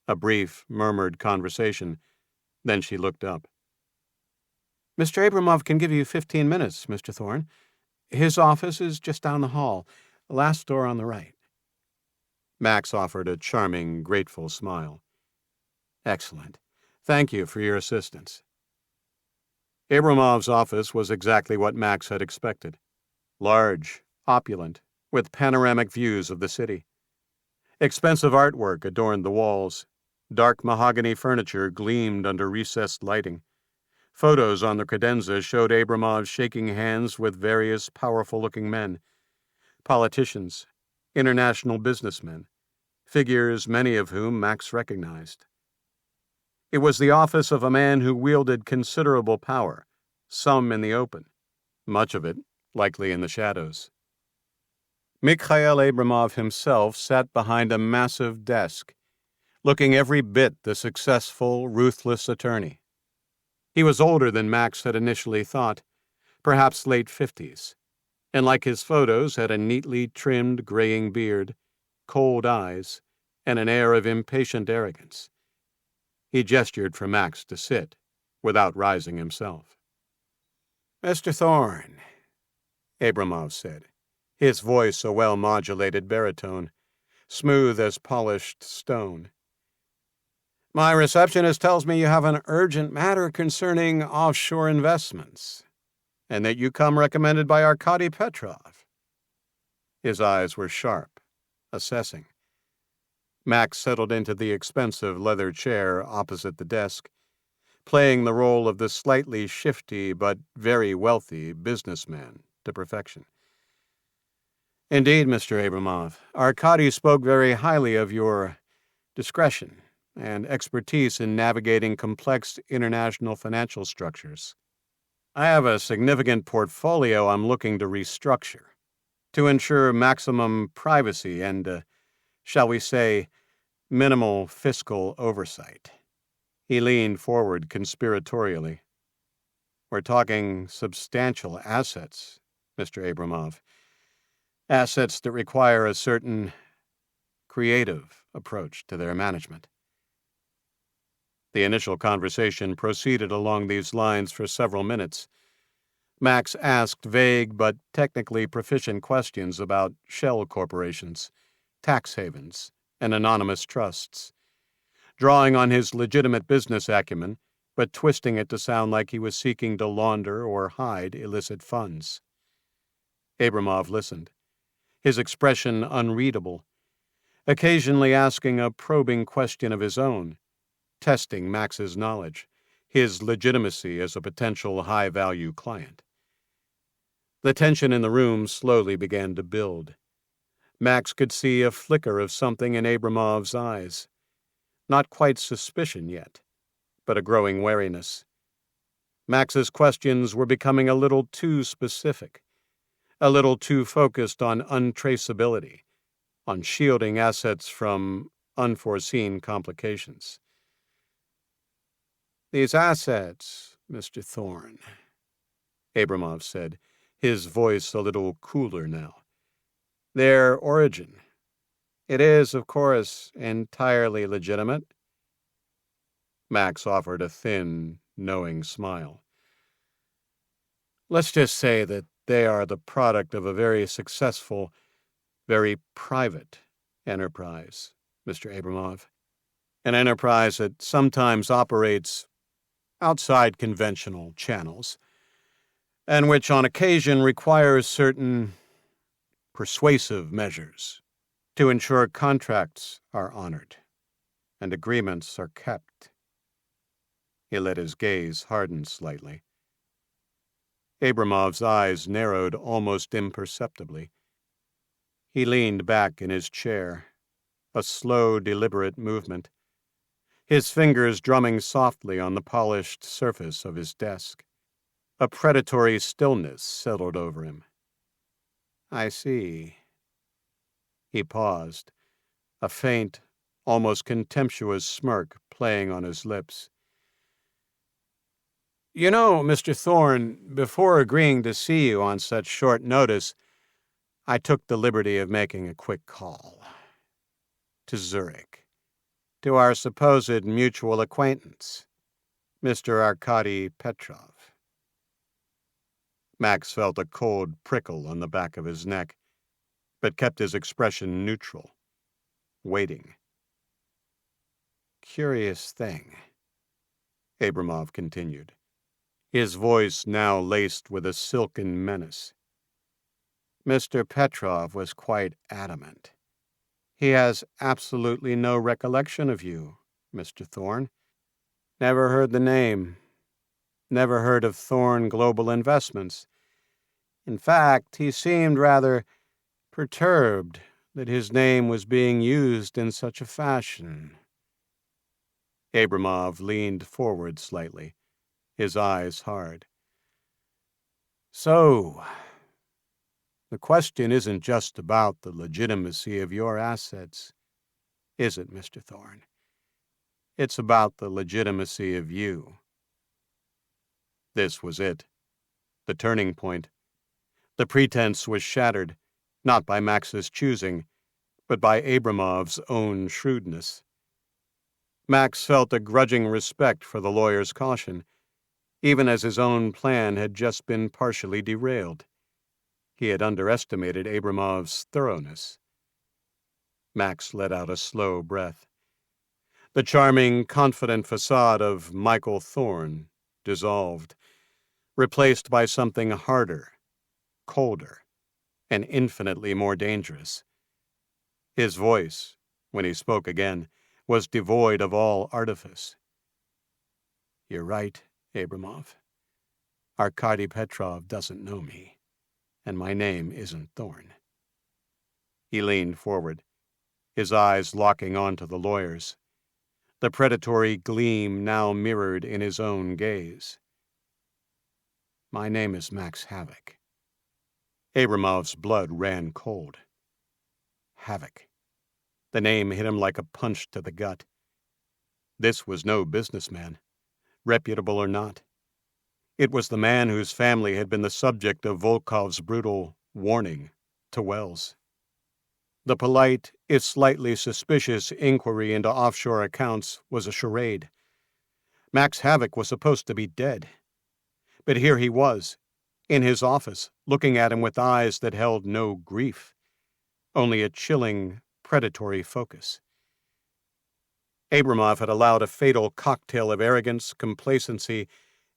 A brief, murmured conversation, then she looked up. "Mr. Abramov can give you 15 minutes, Mr. Thorne. His office is just down the hall, last door on the right." Max offered a charming, grateful smile. "Excellent. Thank you for your assistance." Abramov's office was exactly what Max had expected. Large, opulent, with panoramic views of the city. Expensive artwork adorned the walls. Dark mahogany furniture gleamed under recessed lighting. Photos on the credenza showed Abramov shaking hands with various powerful-looking men, politicians, international businessmen, figures many of whom Max recognized. It was the office of a man who wielded considerable power, some in the open, much of it likely in the shadows. Mikhail Abramov himself sat behind a massive desk, looking every bit the successful, ruthless attorney. He was older than Max had initially thought, perhaps late 50s, and like his photos had a neatly trimmed graying beard, cold eyes, and an air of impatient arrogance. He gestured for Max to sit, without rising himself. "Mr. Thorne," Abramov said, his voice a well-modulated baritone, smooth as polished stone. "My receptionist tells me you have an urgent matter concerning offshore investments, and that you come recommended by Arkady Petrov." His eyes were sharp, assessing. Max settled into the expensive leather chair opposite the desk, playing the role of the slightly shifty but very wealthy businessman to perfection. "Indeed, Mr. Abramov, Arkady spoke very highly of your discretion and expertise in navigating complex international financial structures. I have a significant portfolio I'm looking to restructure to ensure maximum privacy and, shall we say, minimal fiscal oversight." He leaned forward conspiratorially. "We're talking substantial assets, Mr. Abramov. Assets that require a certain creative approach to their management." The initial conversation proceeded along these lines for several minutes. Max asked vague but technically proficient questions about shell corporations, tax havens, and anonymous trusts, drawing on his legitimate business acumen, but twisting it to sound like he was seeking to launder or hide illicit funds. Abramov listened, his expression unreadable, occasionally asking a probing question of his own, testing Max's knowledge, his legitimacy as a potential high-value client. The tension in the room slowly began to build. Max could see a flicker of something in Abramov's eyes. Not quite suspicion yet, but a growing wariness. Max's questions were becoming a little too specific, a little too focused on untraceability, on shielding assets from unforeseen complications. "These assets, Mr. Thorne," Abramov said, his voice a little cooler now. "Their origin. It is, of course, entirely legitimate." Max offered a thin, knowing smile. "Let's just say that they are the product of a very successful, very private enterprise, Mr. Abramov. An enterprise that sometimes operates outside conventional channels, and which on occasion requires certain persuasive measures to ensure contracts are honored and agreements are kept." He let his gaze harden slightly. Abramov's eyes narrowed almost imperceptibly. He leaned back in his chair, a slow, deliberate movement, his fingers drumming softly on the polished surface of his desk. A predatory stillness settled over him. "I see." He paused, a faint, almost contemptuous smirk playing on his lips. "You know, Mr. Thorne, before agreeing to see you on such short notice, I took the liberty of making a quick call. To Zurich. To our supposed mutual acquaintance, Mr. Arkady Petrov." Max felt a cold prickle on the back of his neck, but kept his expression neutral, waiting. "Curious thing," Abramov continued, his voice now laced with a silken menace. "Mr. Petrov was quite adamant. He has absolutely no recollection of you, Mr. Thorne. Never heard the name. Never heard of Thorne Global Investments. In fact, he seemed rather perturbed that his name was being used in such a fashion." Abramov leaned forward slightly, his eyes hard. "So, the question isn't just about the legitimacy of your assets, is it, Mr. Thorne? It's about the legitimacy of you." This was it, the turning point. The pretense was shattered, not by Max's choosing, but by Abramov's own shrewdness. Max felt a grudging respect for the lawyer's caution, even as his own plan had just been partially derailed. He had underestimated Abramov's thoroughness. Max let out a slow breath. The charming, confident facade of Michael Thorne dissolved, replaced by something harder, colder, and infinitely more dangerous. His voice, when he spoke again, was devoid of all artifice. "You're right, Abramov. Arkady Petrov doesn't know me, and my name isn't Thorne." He leaned forward, his eyes locking onto the lawyer's, the predatory gleam now mirrored in his own gaze. "My name is Max Havok." Abramov's blood ran cold. Havok. The name hit him like a punch to the gut. This was no businessman, reputable or not. It was the man whose family had been the subject of Volkov's brutal warning to Wells. The polite, if slightly suspicious, inquiry into offshore accounts was a charade. Max Havok was supposed to be dead. But here he was, in his office, looking at him with eyes that held no grief, only a chilling, predatory focus. Abramov had allowed a fatal cocktail of arrogance, complacency,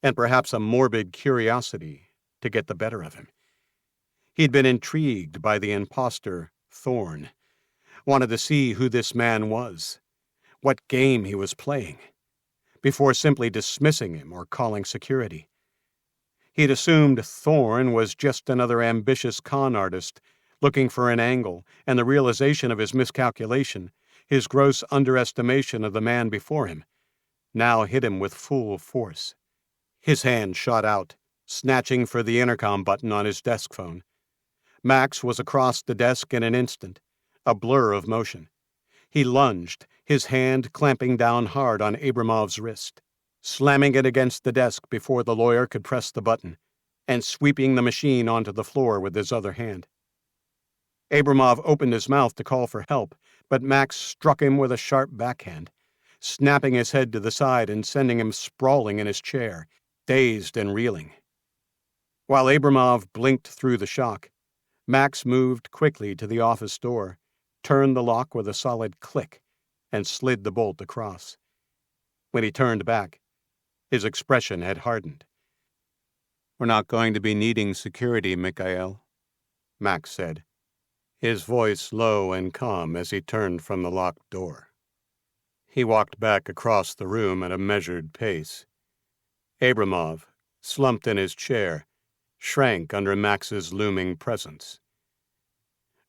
and perhaps a morbid curiosity to get the better of him. He'd been intrigued by the imposter, Thorne, wanted to see who this man was, what game he was playing, before simply dismissing him or calling security. He'd assumed Thorne was just another ambitious con artist looking for an angle, and the realization of his miscalculation, his gross underestimation of the man before him, now hit him with full force. His hand shot out, snatching for the intercom button on his desk phone. Max was across the desk in an instant, a blur of motion. He lunged, his hand clamping down hard on Abramov's wrist, slamming it against the desk before the lawyer could press the button, and sweeping the machine onto the floor with his other hand. Abramov opened his mouth to call for help, but Max struck him with a sharp backhand, snapping his head to the side and sending him sprawling in his chair, dazed and reeling. While Abramov blinked through the shock, Max moved quickly to the office door, turned the lock with a solid click, and slid the bolt across. When he turned back, his expression had hardened. "We're not going to be needing security, Mikhail," Max said, his voice low and calm as he turned from the locked door. He walked back across the room at a measured pace. Abramov, slumped in his chair, shrank under Max's looming presence.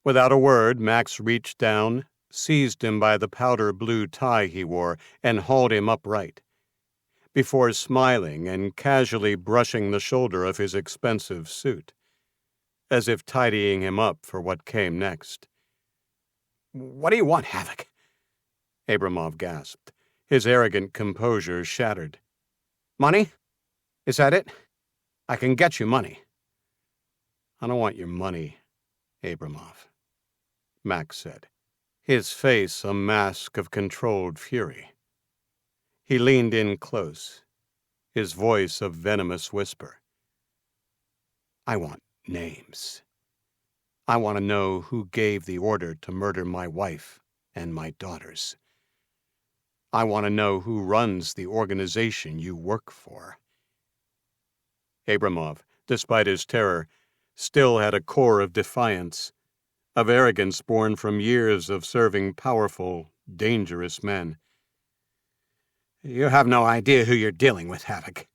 Without a word, Max reached down, seized him by the powder blue tie he wore, and hauled him upright, before smiling and casually brushing the shoulder of his expensive suit, as if tidying him up for what came next. "What do you want, Havok?" Abramov gasped, his arrogant composure shattered. "Money? Is that it? I can get you money." "I don't want your money, Abramov," Max said, his face a mask of controlled fury. He leaned in close, his voice a venomous whisper. "I want names. I want to know who gave the order to murder my wife and my daughters. I want to know who runs the organization you work for." Abramov, despite his terror, still had a core of defiance, of arrogance born from years of serving powerful, dangerous men. "You have no idea who you're dealing with, Havok,"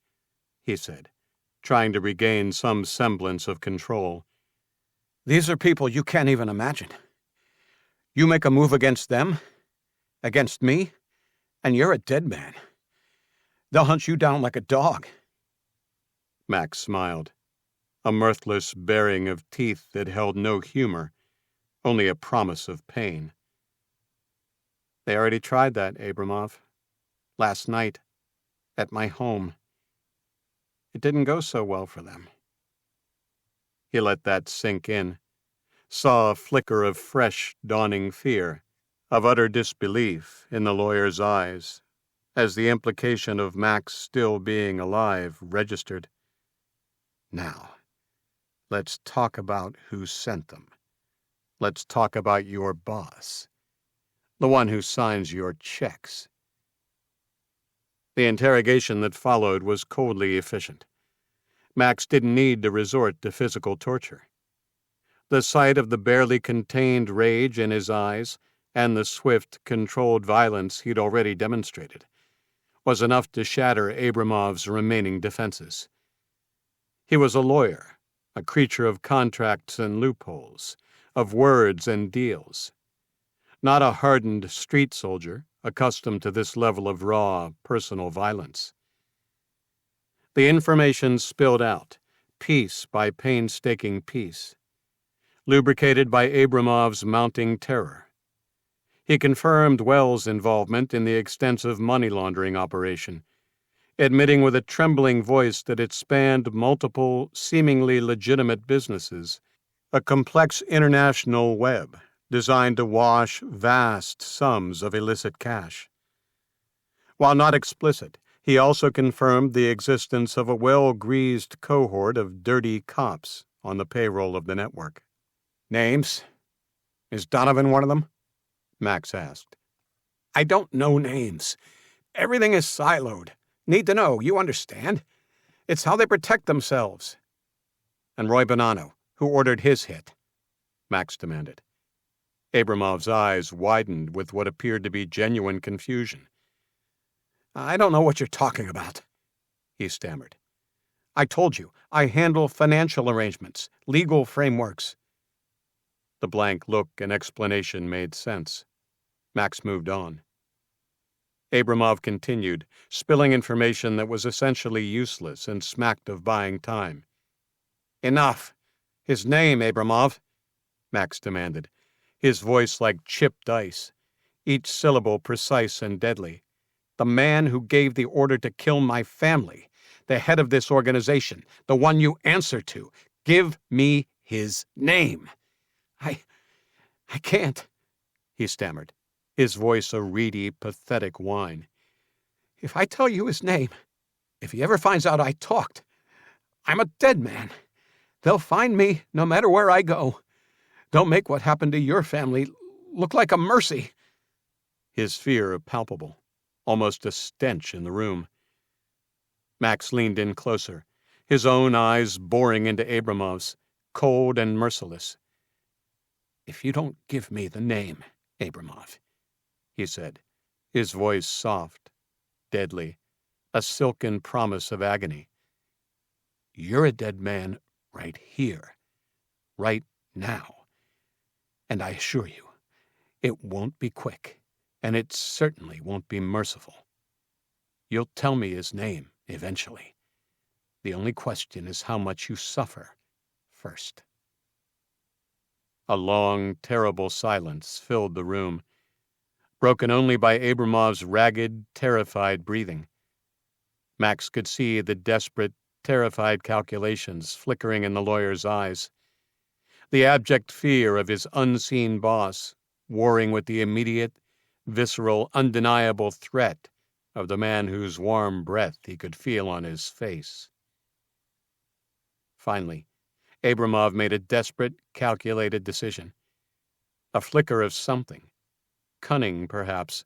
he said, trying to regain some semblance of control. "These are people you can't even imagine. You make a move against them, against me, and you're a dead man. They'll hunt you down like a dog." Max smiled, a mirthless baring of teeth that held no humor, only a promise of pain. "They already tried that, Abramov. Last night, at my home. It didn't go so well for them." He let that sink in, saw a flicker of fresh, dawning fear, of utter disbelief in the lawyer's eyes, as the implication of Max still being alive registered. Now, Let's talk about who sent them. Let's talk about your boss, the one who signs your checks." The interrogation that followed was coldly efficient. Max didn't need to resort to physical torture. The sight of the barely contained rage in his eyes and the swift, controlled violence he'd already demonstrated was enough to shatter Abramov's remaining defenses. He was a lawyer, a creature of contracts and loopholes, of words and deals. Not a hardened street soldier accustomed to this level of raw, personal violence. The information spilled out, piece by painstaking piece, lubricated by Abramov's mounting terror. He confirmed Wells' involvement in the extensive money laundering operation, admitting with a trembling voice that it spanned multiple, seemingly legitimate businesses, a complex international web designed to wash vast sums of illicit cash. While not explicit, he also confirmed the existence of a well-greased cohort of dirty cops on the payroll of the network. "Names? Is Donovan one of them?" Max asked. "I don't know names. Everything is siloed. Need to know, you understand? It's how they protect themselves." "And Roy Bonanno, who ordered his hit?" Max demanded. Abramov's eyes widened with what appeared to be genuine confusion. "I don't know what you're talking about," he stammered. "I told you, I handle financial arrangements, legal frameworks." The blank look and explanation made sense. Max moved on. Abramov continued, spilling information that was essentially useless and smacked of buying time. "Enough. His name, Abramov," Max demanded, his voice like chipped ice, each syllable precise and deadly. "The man who gave the order to kill my family, the head of this organization, the one you answer to. Give me his name." I can't," he stammered, his voice a reedy, pathetic whine. "If I tell you his name, if he ever finds out I talked, I'm a dead man. They'll find me no matter where I go. Don't make what happened to your family look like a mercy." His fear palpable, almost a stench in the room. Max leaned in closer, his own eyes boring into Abramov's, cold and merciless. "If you don't give me the name, Abramov," he said, his voice soft, deadly, a silken promise of agony, "you're a dead man right here, right now. And I assure you, it won't be quick, and it certainly won't be merciful. You'll tell me his name eventually. The only question is how much you suffer first." A long, terrible silence filled the room, broken only by Abramov's ragged, terrified breathing. Max could see the desperate, terrified calculations flickering in the lawyer's eyes, the abject fear of his unseen boss warring with the immediate, visceral, undeniable threat of the man whose warm breath he could feel on his face. Finally, Abramov made a desperate, calculated decision. A flicker of something, cunning perhaps,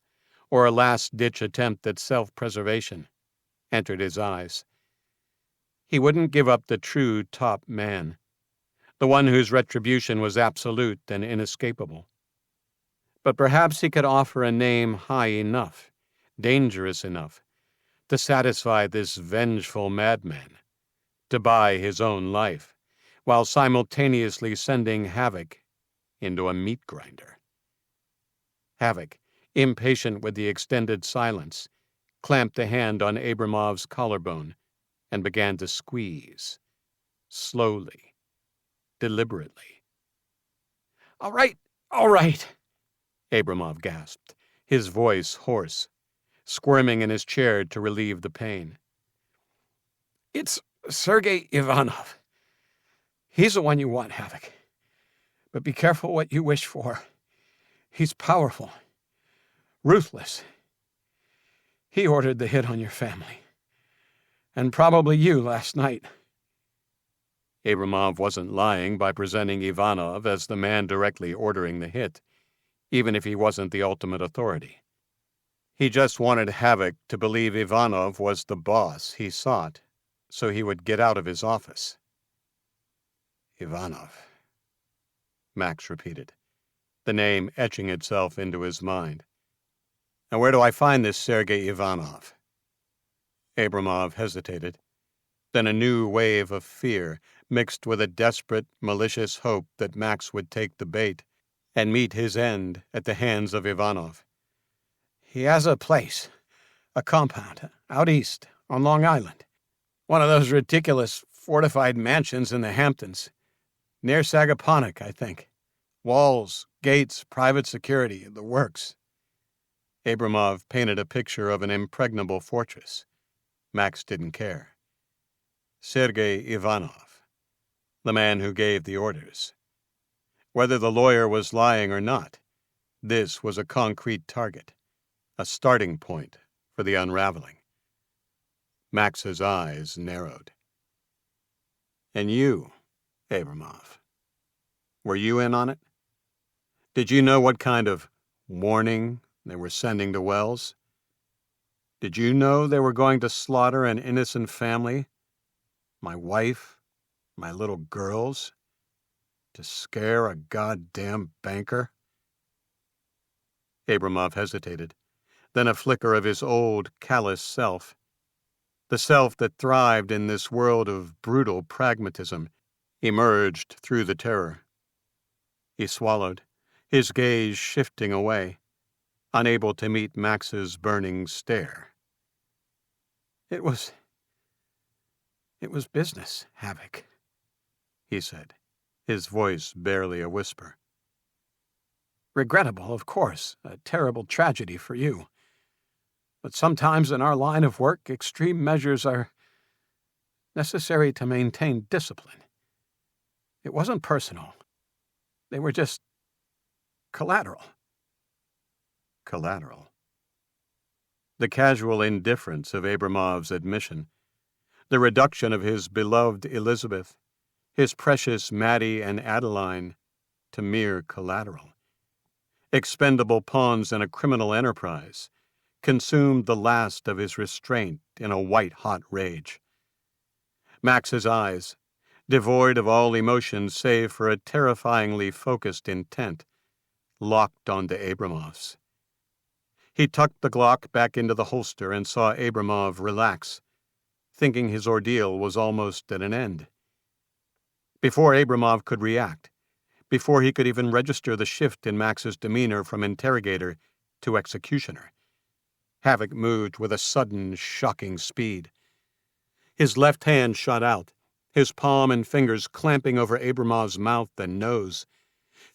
or a last-ditch attempt at self-preservation, entered his eyes. He wouldn't give up the true top man, the one whose retribution was absolute and inescapable. But perhaps he could offer a name high enough, dangerous enough, to satisfy this vengeful madman, to buy his own life, while simultaneously sending Havok into a meat grinder. Havok, impatient with the extended silence, clamped a hand on Abramov's collarbone and began to squeeze, slowly, deliberately. All right, Abramov gasped, his voice hoarse, squirming in his chair to relieve the pain. "It's Sergei Ivanov. He's the one you want, Havok. But be careful what you wish for. He's powerful, ruthless. He ordered the hit on your family, and probably you last night." Abramov wasn't lying by presenting Ivanov as the man directly ordering the hit, even if he wasn't the ultimate authority. He just wanted Havok to believe Ivanov was the boss he sought, so he would get out of his office. Ivanov, Max repeated, the name etching itself into his mind. Now where do I find this Sergei Ivanov? Abramov hesitated. Then a new wave of fear, mixed with a desperate, malicious hope that Max would take the bait and meet his end at the hands of Ivanov. He has a place, a compound, out east, on Long Island. One of those ridiculous fortified mansions in the Hamptons. Near Sagaponack, I think. Walls, gates, private security, the works. Abramov painted a picture of an impregnable fortress. Max didn't care. Sergei Ivanov, the man who gave the orders. Whether the lawyer was lying or not, this was a concrete target, a starting point for the unraveling. Max's eyes narrowed. And you, Abramov, were you in on it? Did you know what kind of warning they were sending to Wells? Did you know they were going to slaughter an innocent family? My wife, my little girls, to scare a goddamn banker? Abramov hesitated, then a flicker of his old, callous self, the self that thrived in this world of brutal pragmatism, emerged through the terror. He swallowed, his gaze shifting away, unable to meet Max's burning stare. It was business, Havok, he said, his voice barely a whisper. Regrettable, of course, a terrible tragedy for you. But sometimes in our line of work, extreme measures are necessary to maintain discipline. It wasn't personal. They were just collateral. Collateral. The casual indifference of Abramov's admission, the reduction of his beloved Elizabeth, his precious Maddie and Adeline, to mere collateral, expendable pawns in a criminal enterprise, consumed the last of his restraint in a white-hot rage. Max's eyes, devoid of all emotion save for a terrifyingly focused intent, locked onto Abramov's. He tucked the Glock back into the holster and saw Abramov relax, thinking his ordeal was almost at an end. Before Abramov could react, before he could even register the shift in Max's demeanor from interrogator to executioner, Havok moved with a sudden, shocking speed. His left hand shot out, his palm and fingers clamping over Abramov's mouth and nose,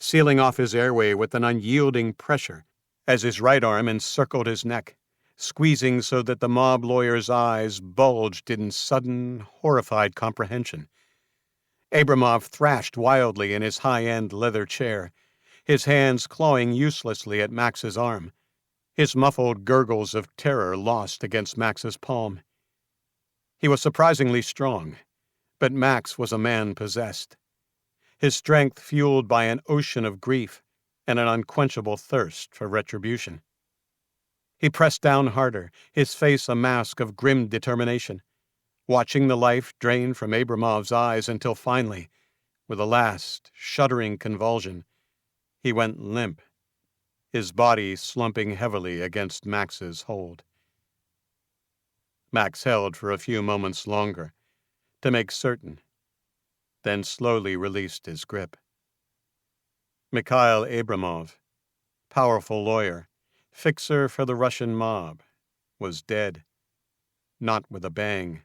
sealing off his airway with an unyielding pressure as his right arm encircled his neck, squeezing so that the mob lawyer's eyes bulged in sudden, horrified comprehension. Abramov thrashed wildly in his high-end leather chair, his hands clawing uselessly at Max's arm, his muffled gurgles of terror lost against Max's palm. He was surprisingly strong, but Max was a man possessed, his strength fueled by an ocean of grief and an unquenchable thirst for retribution. He pressed down harder, his face a mask of grim determination, watching the life drain from Abramov's eyes until finally, with a last, shuddering convulsion, he went limp, his body slumping heavily against Max's hold. Max held for a few moments longer, to make certain, then slowly released his grip. Mikhail Abramov, powerful lawyer, fixer for the Russian mob, was dead, not with a bang,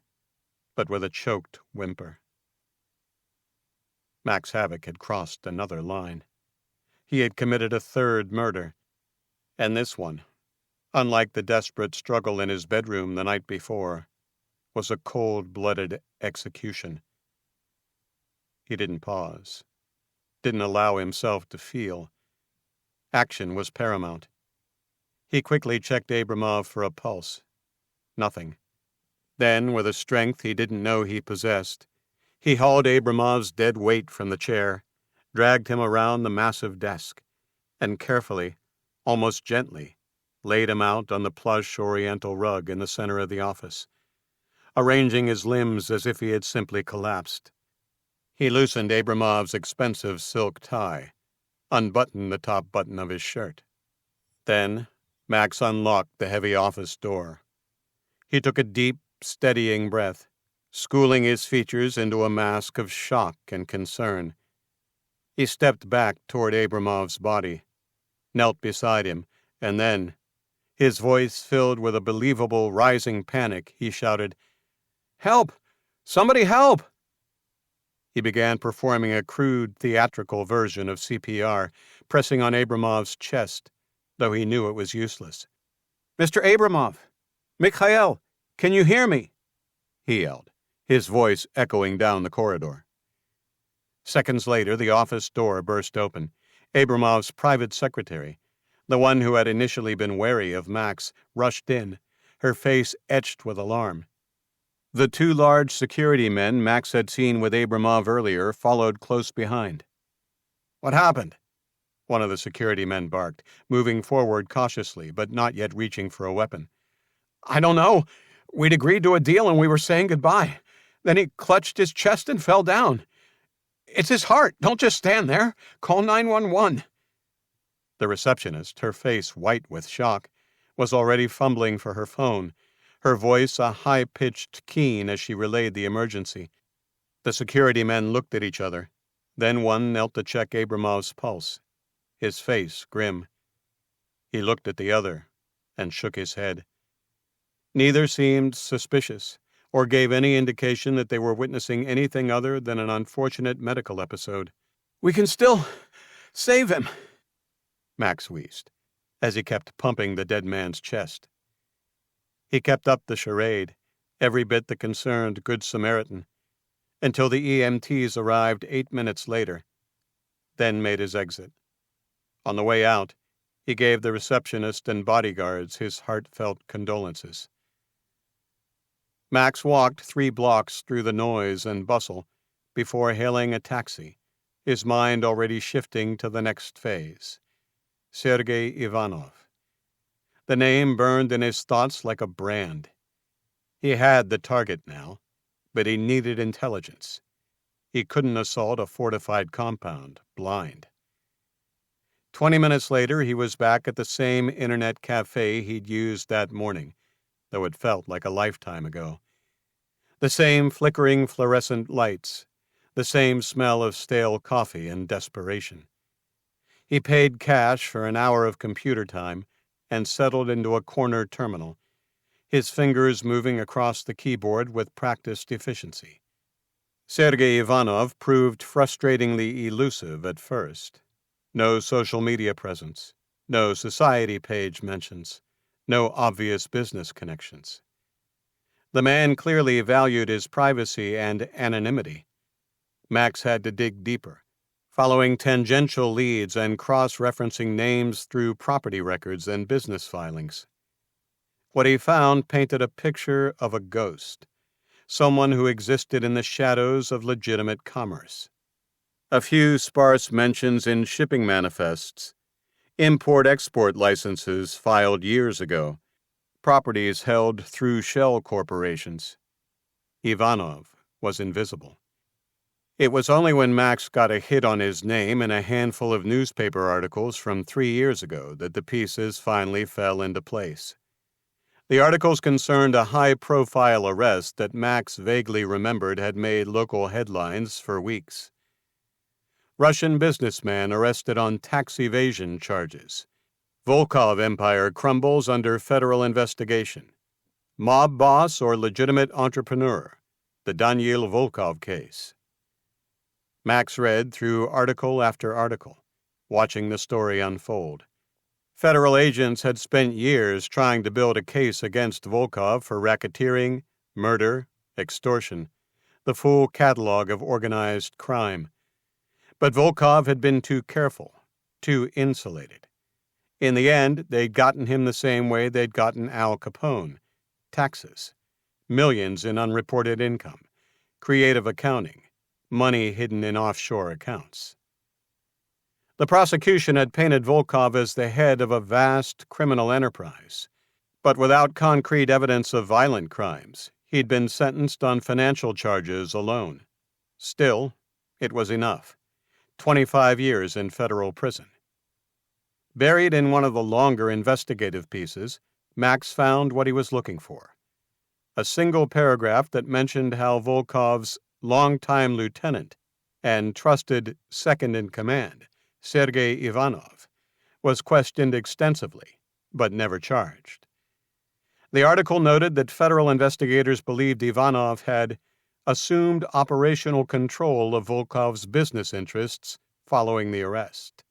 but with a choked whimper. Max Havok had crossed another line. He had committed a third murder, and this one, unlike the desperate struggle in his bedroom the night before, was a cold-blooded execution. He didn't pause, didn't allow himself to feel. Action was paramount. He quickly checked Abramov for a pulse. Nothing. Then, with a strength he didn't know he possessed, He hauled Abramov's dead weight from the chair, dragged him around the massive desk, and carefully, almost gently, laid him out on the plush oriental rug in the center of the office, arranging his limbs as if he had simply collapsed. He loosened Abramov's expensive silk tie, unbuttoned the top button of his shirt. Then Max unlocked the heavy office door. He took a deep, steadying breath, schooling his features into a mask of shock and concern. He stepped back toward Abramov's body, knelt beside him, and then, his voice filled with a believable rising panic, he shouted, "Help! Somebody help!" He began performing a crude theatrical version of CPR, pressing on Abramov's chest, though he knew it was useless. "Mr. Abramov! Mikhail! Can you hear me?" he yelled, his voice echoing down the corridor. Seconds later, the office door burst open. Abramov's private secretary, the one who had initially been wary of Max, rushed in, her face etched with alarm. The two large security men Max had seen with Abramov earlier followed close behind. "What happened?" one of the security men barked, moving forward cautiously, but not yet reaching for a weapon. "I don't know. We'd agreed to a deal and we were saying goodbye. Then he clutched his chest and fell down. It's his heart. Don't just stand there. Call 911. The receptionist, her face white with shock, was already fumbling for her phone, her voice a high-pitched keen as she relayed the emergency. The security men looked at each other. Then one knelt to check Abramov's pulse, his face grim. He looked at the other and shook his head. Neither seemed suspicious or gave any indication that they were witnessing anything other than an unfortunate medical episode. "We can still save him," Max wheezed, as he kept pumping the dead man's chest. He kept up the charade, every bit the concerned Good Samaritan, until the EMTs arrived 8 minutes later, then made his exit. On the way out, he gave the receptionist and bodyguards his heartfelt condolences. Max walked 3 blocks through the noise and bustle before hailing a taxi, his mind already shifting to the next phase. Sergei Ivanov. The name burned in his thoughts like a brand. He had the target now, but he needed intelligence. He couldn't assault a fortified compound, blind. 20 minutes later, he was back at the same internet cafe he'd used that morning, though it felt like a lifetime ago. The same flickering fluorescent lights, the same smell of stale coffee and desperation. He paid cash for an hour of computer time and settled into a corner terminal, his fingers moving across the keyboard with practiced efficiency. Sergei Ivanov proved frustratingly elusive at first. No social media presence, no society page mentions, no obvious business connections. The man clearly valued his privacy and anonymity. Max had to dig deeper, following tangential leads and cross-referencing names through property records and business filings. What he found painted a picture of a ghost, someone who existed in the shadows of legitimate commerce. A few sparse mentions in shipping manifests, import-export licenses filed years ago, properties held through shell corporations. Ivanov was invisible. It was only when Max got a hit on his name in a handful of newspaper articles from 3 years ago that the pieces finally fell into place. The articles concerned a high-profile arrest that Max vaguely remembered had made local headlines for weeks. Russian businessman arrested on tax evasion charges. Volkov empire crumbles under federal investigation. Mob boss or legitimate entrepreneur? The Daniil Volkov case. Max read through article after article, watching the story unfold. Federal agents had spent years trying to build a case against Volkov for racketeering, murder, extortion, the full catalog of organized crime. But Volkov had been too careful, too insulated. In the end, they'd gotten him the same way they'd gotten Al Capone: taxes, millions in unreported income, creative accounting, money hidden in offshore accounts. The prosecution had painted Volkov as the head of a vast criminal enterprise, but without concrete evidence of violent crimes, he'd been sentenced on financial charges alone. Still, it was enough. 25 years in federal prison. Buried in one of the longer investigative pieces, Max found what he was looking for. A single paragraph that mentioned how Volkov's longtime lieutenant and trusted second-in-command, Sergei Ivanov, was questioned extensively, but never charged. The article noted that federal investigators believed Ivanov had assumed operational control of Volkov's business interests following the arrest.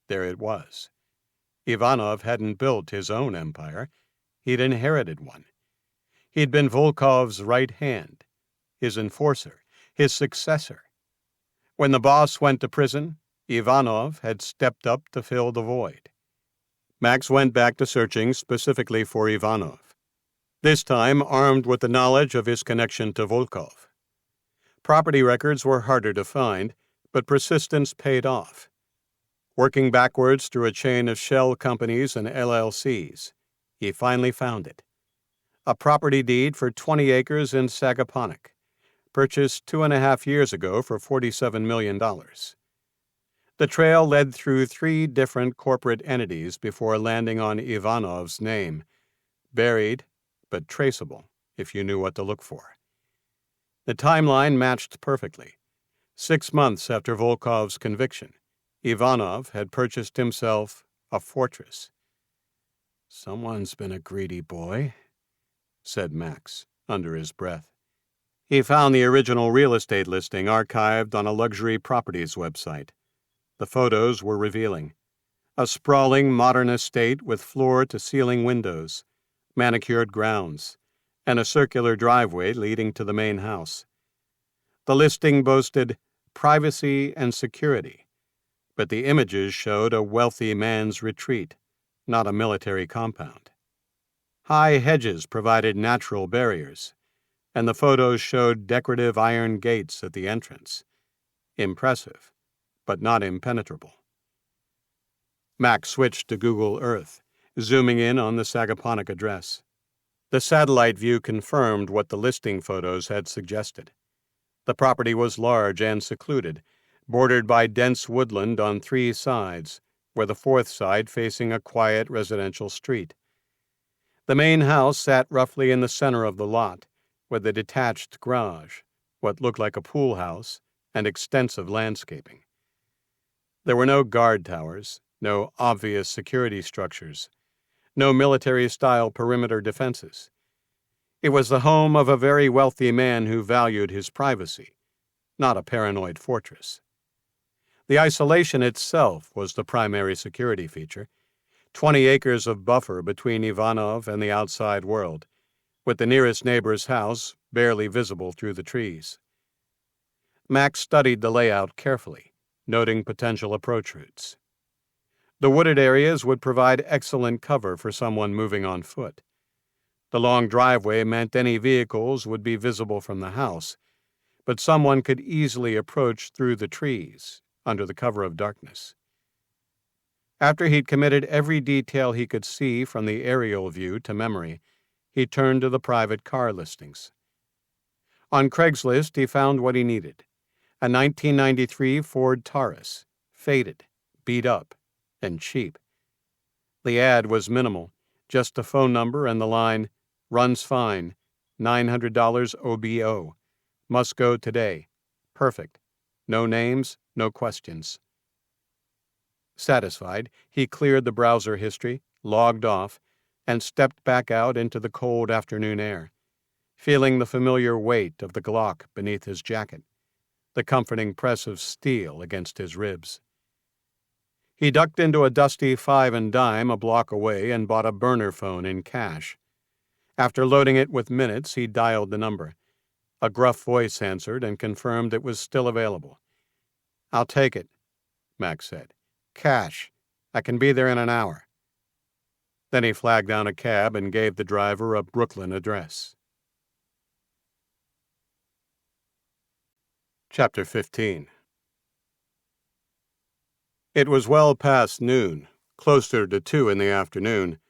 There it was. Ivanov hadn't built his own empire. He'd inherited one. He'd been Volkov's right hand, his enforcer, his successor. When the boss went to prison, Ivanov had stepped up to fill the void. Max went back to searching specifically for Ivanov, this time armed with the knowledge of his connection to Volkov. Property records were harder to find, but persistence paid off. Working backwards through a chain of shell companies and LLCs, he finally found it. A property deed for 20 acres in Sagaponack, purchased 2.5 years ago for $47 million. The trail led through 3 different corporate entities before landing on Ivanov's name, buried but traceable if you knew what to look for. The timeline matched perfectly. 6 months after Volkov's conviction, Ivanov had purchased himself a fortress. "Someone's been a greedy boy," said Max, under his breath. He found the original real estate listing archived on a luxury properties website. The photos were revealing. A sprawling modern estate with floor-to-ceiling windows, manicured grounds, and a circular driveway leading to the main house. The listing boasted privacy and security, but the images showed a wealthy man's retreat, not a military compound. High hedges provided natural barriers, and the photos showed decorative iron gates at the entrance. Impressive, but not impenetrable. Max switched to Google Earth, zooming in on the Sagaponack address. The satellite view confirmed what the listing photos had suggested. The property was large and secluded, bordered by dense woodland on 3 sides, with the 4th side facing a quiet residential street. The main house sat roughly in the center of the lot, with a detached garage, what looked like a pool house, and extensive landscaping. There were no guard towers, no obvious security structures, no military-style perimeter defenses. It was the home of a very wealthy man who valued his privacy, not a paranoid fortress. The isolation itself was the primary security feature, 20 acres of buffer between Ivanov and the outside world, with the nearest neighbor's house barely visible through the trees. Max studied the layout carefully, noting potential approach routes. The wooded areas would provide excellent cover for someone moving on foot. The long driveway meant any vehicles would be visible from the house, but someone could easily approach through the trees, under the cover of darkness. After he'd committed every detail he could see from the aerial view to memory, he turned to the private car listings. On Craigslist, he found what he needed: a 1993 Ford Taurus, faded, beat up, and cheap. The ad was minimal, just a phone number and the line, "Runs fine, $900 OBO. Must go today. Perfect. No names, no questions." Satisfied, he cleared the browser history, logged off, and stepped back out into the cold afternoon air, feeling the familiar weight of the Glock beneath his jacket, the comforting press of steel against his ribs. He ducked into a dusty 5 and dime a block away and bought a burner phone in cash. After loading it with minutes, he dialed the number. A gruff voice answered and confirmed it was still available. "I'll take it," Max said. "Cash. I can be there in an hour." Then he flagged down a cab and gave the driver a Brooklyn address. Chapter 15. It was well past noon, closer to 2 in the afternoon,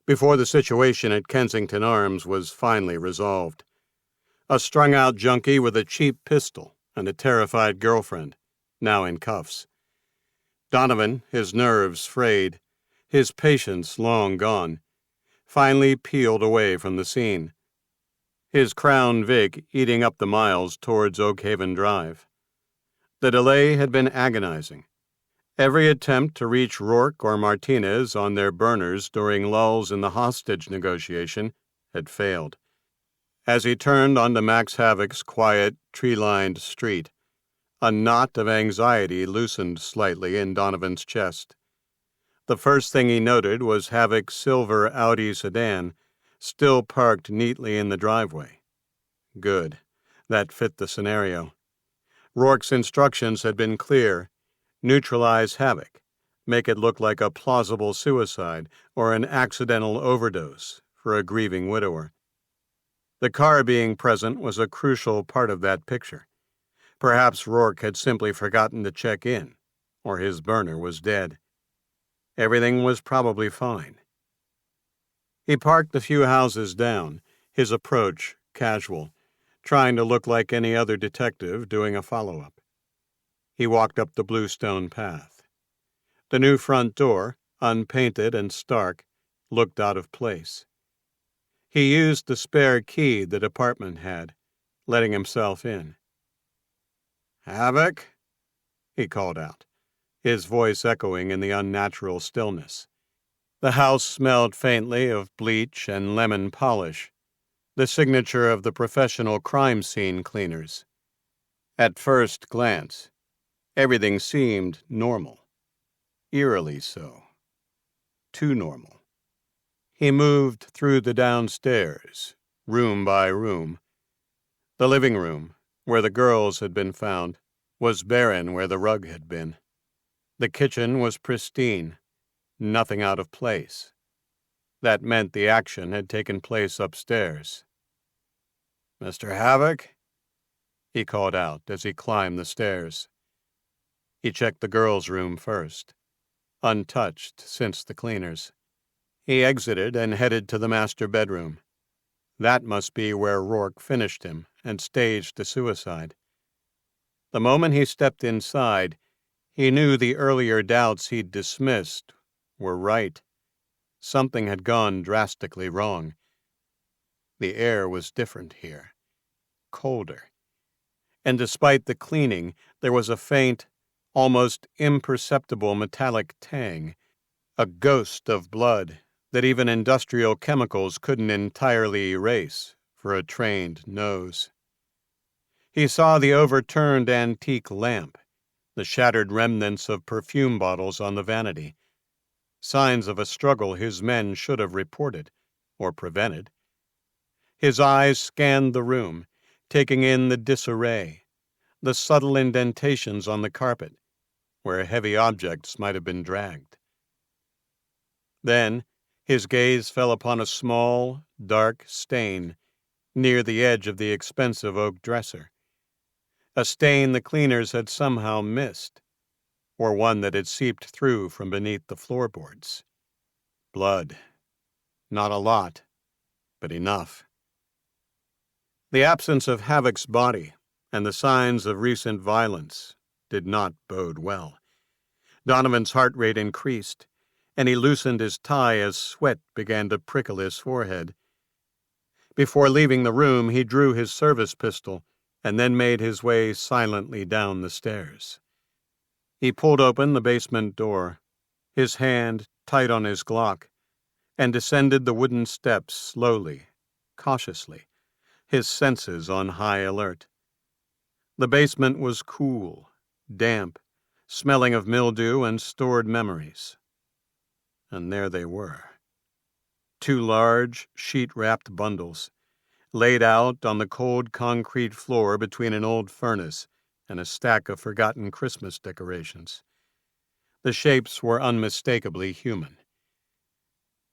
before the situation at Kensington Arms was finally resolved. A strung-out junkie with a cheap pistol and a terrified girlfriend, now in cuffs. Donovan, his nerves frayed, his patience long gone, finally peeled away from the scene, his Crown Vic eating up the miles towards Oakhaven Drive. The delay had been agonizing. Every attempt to reach Rourke or Martinez on their burners during lulls in the hostage negotiation had failed. As he turned onto Max Havok's quiet, tree-lined street, a knot of anxiety loosened slightly in Donovan's chest. The first thing he noted was Havok's silver Audi sedan, still parked neatly in the driveway. Good. That fit the scenario. Rourke's instructions had been clear. Neutralize Havok. Make it look like a plausible suicide or an accidental overdose for a grieving widower. The car being present was a crucial part of that picture. Perhaps Rourke had simply forgotten to check in, or his burner was dead. Everything was probably fine. He parked a few houses down, his approach casual, trying to look like any other detective doing a follow-up. He walked up the bluestone path. The new front door, unpainted and stark, looked out of place. He used the spare key the department had, letting himself in. "Havok?" he called out, his voice echoing in the unnatural stillness. The house smelled faintly of bleach and lemon polish, the signature of the professional crime scene cleaners. At first glance, everything seemed normal, eerily so, too normal. He moved through the downstairs, room by room. The living room, where the girls had been found, was barren where the rug had been. The kitchen was pristine, nothing out of place. That meant the action had taken place upstairs. "Mr. Havok?" he called out as he climbed the stairs. He checked the girls' room first, untouched since the cleaners. He exited and headed to the master bedroom. That must be where Rourke finished him and staged the suicide. The moment he stepped inside, he knew the earlier doubts he'd dismissed were right. Something had gone drastically wrong. The air was different here, colder. And despite the cleaning, there was a faint, almost imperceptible metallic tang, a ghost of blood that even industrial chemicals couldn't entirely erase for a trained nose. He saw the overturned antique lamp, the shattered remnants of perfume bottles on the vanity, signs of a struggle his men should have reported or prevented. His eyes scanned the room, taking in the disarray, the subtle indentations on the carpet, where heavy objects might have been dragged. Then his gaze fell upon a small, dark stain near the edge of the expensive oak dresser, a stain the cleaners had somehow missed, or one that had seeped through from beneath the floorboards. Blood. Not a lot, but enough. The absence of Havok's body and the signs of recent violence did not bode well. Donovan's heart rate increased, and he loosened his tie as sweat began to prickle his forehead. Before leaving the room, he drew his service pistol and then made his way silently down the stairs. He pulled open the basement door, his hand tight on his Glock, and descended the wooden steps slowly, cautiously, his senses on high alert. The basement was cool, damp, smelling of mildew and stored memories. And there they were. 2 large, sheet-wrapped bundles, laid out on the cold concrete floor between an old furnace and a stack of forgotten Christmas decorations. The shapes were unmistakably human.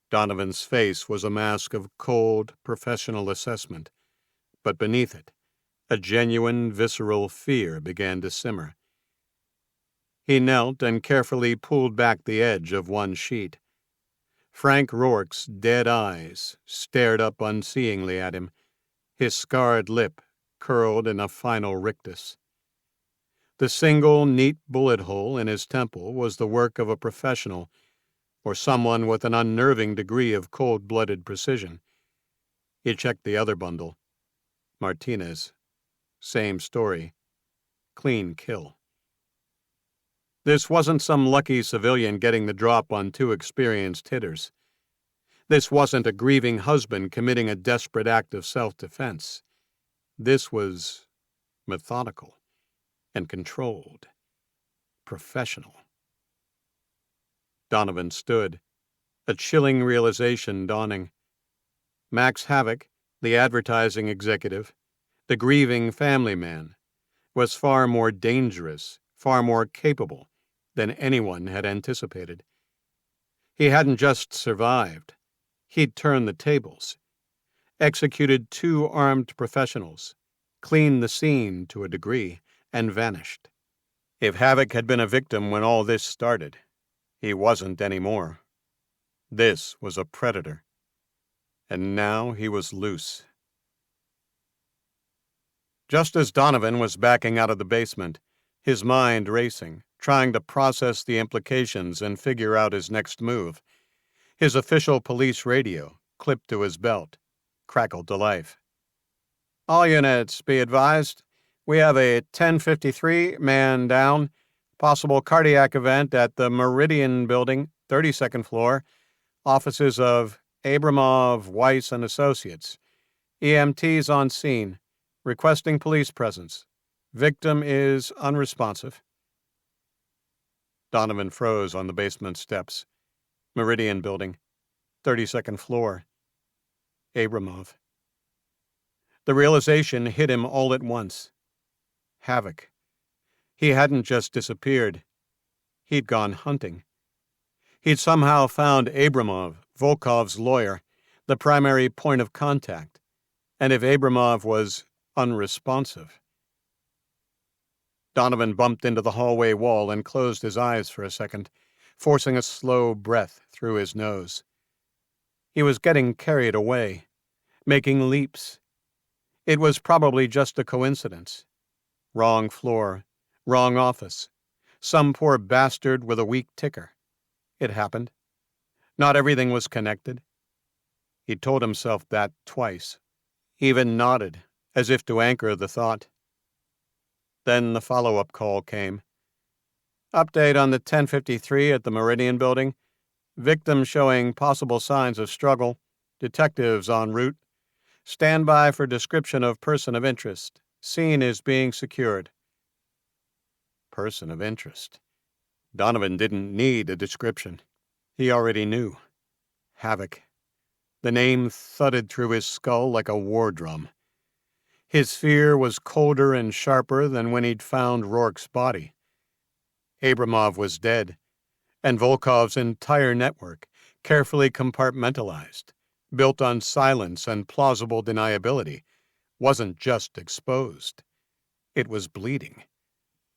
Donovan's face was a mask of cold, professional assessment, but beneath it, A genuine, visceral fear began to simmer. He knelt and carefully pulled back the edge of one sheet. Frank Rourke's dead eyes stared up unseeingly at him, his scarred lip curled in a final rictus. The single, neat bullet hole in his temple was the work of a professional, or someone with an unnerving degree of cold-blooded precision. He checked the other bundle. Martinez. Same story. Clean kill. This wasn't some lucky civilian getting the drop on two experienced hitters. This wasn't a grieving husband committing a desperate act of self-defense. This was methodical and controlled. Professional. Donovan stood, a chilling realization dawning. Max Havok, the advertising executive, the grieving family man, was far more dangerous, far more capable than anyone had anticipated. He hadn't just survived. He'd turned the tables, executed two armed professionals, cleaned the scene to a degree, and vanished. If Havok had been a victim when all this started, he wasn't anymore. This was a predator. And now he was loose. Just as Donovan was backing out of the basement, his mind racing, trying to process the implications and figure out his next move, his official police radio, clipped to his belt, crackled to life. "All units, be advised. We have a 1053 man down. Possible cardiac event at the Meridian Building, 32nd floor. Offices of Abramov, Weiss, and Associates. EMTs on scene. Requesting police presence. Victim is unresponsive." Donovan froze on the basement steps. Meridian Building, 32nd floor. Abramov. The realization hit him all at once. Havok. He hadn't just disappeared. He'd gone hunting. He'd somehow found Abramov, Volkov's lawyer, the primary point of contact, and if Abramov was unresponsive. Donovan bumped into the hallway wall and closed his eyes for a second, forcing a slow breath through his nose. He was getting carried away, making leaps. It was probably just a coincidence. Wrong floor, wrong office, some poor bastard with a weak ticker. It happened. Not everything was connected. He told himself that twice, even nodded, as if to anchor the thought. Then the follow-up call came. "Update on the 1053 at the Meridian Building. Victim showing possible signs of struggle. Detectives en route. Stand by for description of person of interest. Scene is being secured." Person of interest. Donovan didn't need a description. He already knew. Havok. The name thudded through his skull like a war drum. His fear was colder and sharper than when he'd found Rourke's body. Abramov was dead, and Volkov's entire network, carefully compartmentalized, built on silence and plausible deniability, wasn't just exposed. It was bleeding.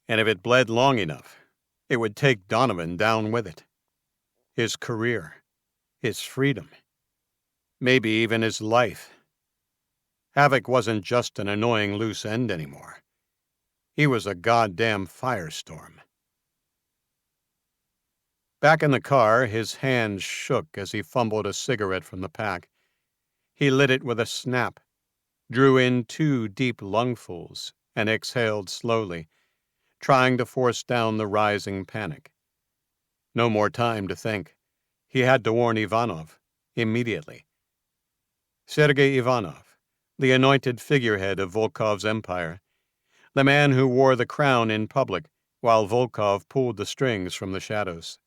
And if it bled long enough, it would take Donovan down with it. His career, his freedom, maybe even his life. Havok wasn't just an annoying loose end anymore. He was a goddamn firestorm. Back in the car, his hands shook as he fumbled a cigarette from the pack. He lit it with a snap, drew in 2 deep lungfuls, and exhaled slowly, trying to force down the rising panic. No more time to think. He had to warn Ivanov, immediately. Sergei Ivanov, the anointed figurehead of Volkov's empire, the man who wore the crown in public while Volkov pulled the strings from the shadows.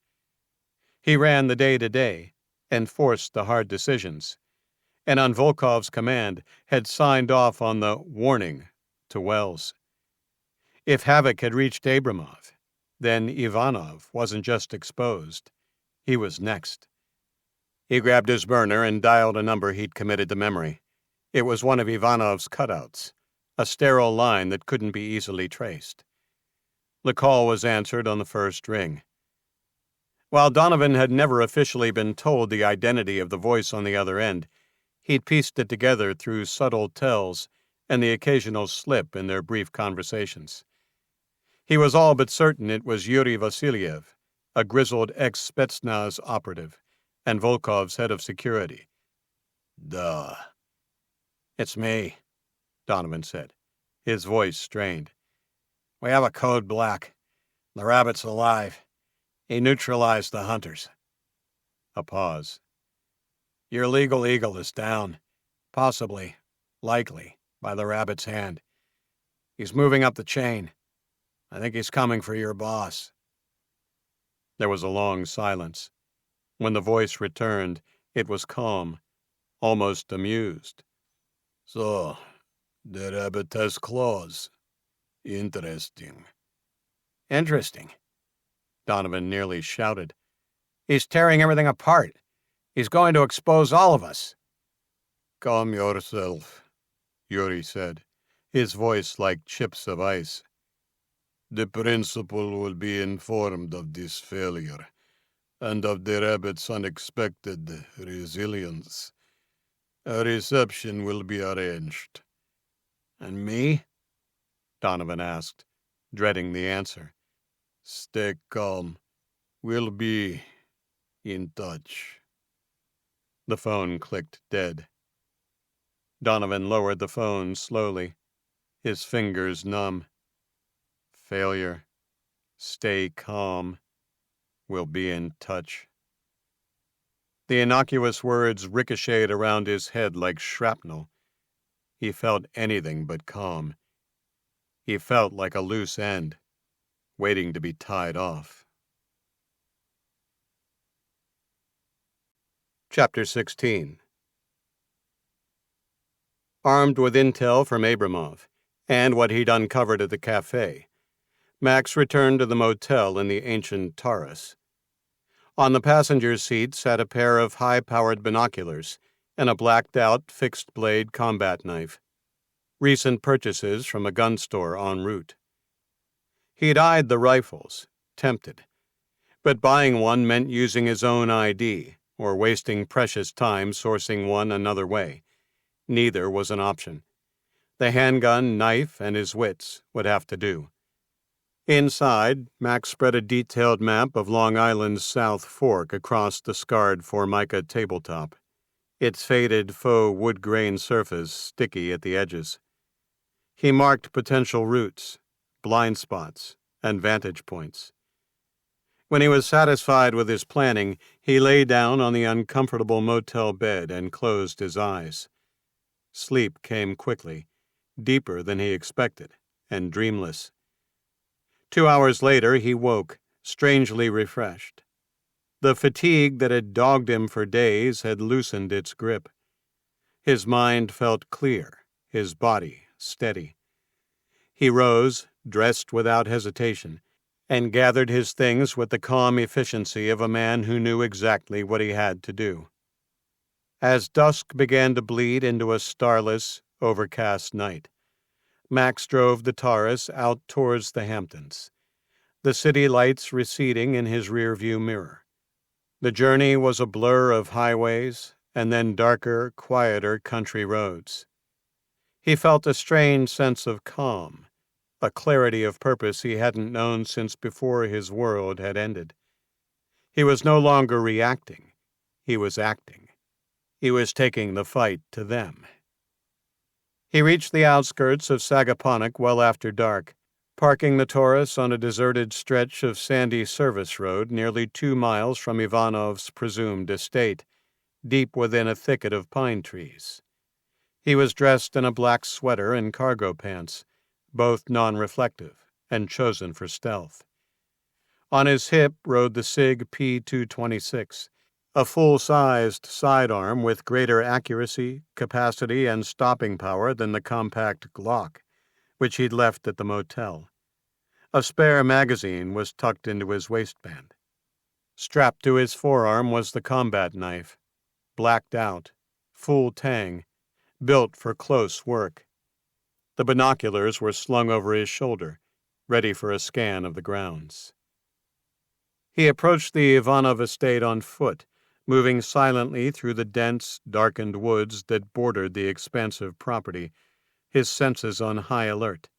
He ran the day-to-day, enforced the hard decisions, and on Volkov's command had signed off on the warning to Wells. If Havok had reached Abramov, then Ivanov wasn't just exposed. He was next. He grabbed his burner and dialed a number he'd committed to memory. It was one of Ivanov's cutouts, a sterile line that couldn't be easily traced. The call was answered on the first ring. While Donovan had never officially been told the identity of the voice on the other end, he'd pieced it together through subtle tells and the occasional slip in their brief conversations. He was all but certain it was Yuri Vasiliev, a grizzled ex-Spetsnaz operative, and Volkov's head of security. Duh. It's me, Donovan said, his voice strained. We have a code black. The rabbit's alive. He neutralized the hunters. A pause. Your legal eagle is down. Possibly, likely, by the rabbit's hand. He's moving up the chain. I think he's coming for your boss. There was a long silence. When the voice returned, it was calm, almost amused. So, the rabbit has claws. Interesting. Interesting, Donovan nearly shouted. He's tearing everything apart. He's going to expose all of us. Calm yourself, Yuri said, his voice like chips of ice. The principal will be informed of this failure, and of the rabbit's unexpected resilience. A reception will be arranged. And me? Donovan asked, dreading the answer. Stay calm. We'll be in touch. The phone clicked dead. Donovan lowered the phone slowly, his fingers numb. Failure. Stay calm. We'll be in touch. The innocuous words ricocheted around his head like shrapnel. He felt anything but calm. He felt like a loose end, waiting to be tied off. Chapter 16. Armed with intel from Abramov, and what he'd uncovered at the cafe, Max returned to the motel in the ancient Taurus. On the passenger's seat sat a pair of high-powered binoculars and a blacked-out fixed-blade combat knife, recent purchases from a gun store en route. He'd eyed the rifles, tempted, but buying one meant using his own ID or wasting precious time sourcing one another way. Neither was an option. The handgun, knife, and his wits would have to do. Inside, Max spread a detailed map of Long Island's South Fork across the scarred Formica tabletop, its faded faux wood-grain surface sticky at the edges. He marked potential routes, blind spots, and vantage points. When he was satisfied with his planning, he lay down on the uncomfortable motel bed and closed his eyes. Sleep came quickly, deeper than he expected, and dreamless. 2 hours later, he woke, strangely refreshed. The fatigue that had dogged him for days had loosened its grip. His mind felt clear, his body steady. He rose, dressed without hesitation, and gathered his things with the calm efficiency of a man who knew exactly what he had to do. As dusk began to bleed into a starless, overcast night, Max drove the Taurus out towards the Hamptons, the city lights receding in his rearview mirror. The journey was a blur of highways and then darker, quieter country roads. He felt a strange sense of calm, a clarity of purpose he hadn't known since before his world had ended. He was no longer reacting. He was acting. He was taking the fight to them. He reached the outskirts of Sagaponack well after dark, parking the Taurus on a deserted stretch of sandy service road nearly 2 miles from Ivanov's presumed estate, deep within a thicket of pine trees. He was dressed in a black sweater and cargo pants, both non-reflective and chosen for stealth. On his hip rode the SIG P226, a full-sized sidearm with greater accuracy, capacity, and stopping power than the compact Glock, which he'd left at the motel. A spare magazine was tucked into his waistband. Strapped to his forearm was the combat knife, blacked out, full tang, built for close work. The binoculars were slung over his shoulder, ready for a scan of the grounds. He approached the Ivanov estate on foot, moving silently through the dense, darkened woods that bordered the expansive property, his senses on high alert.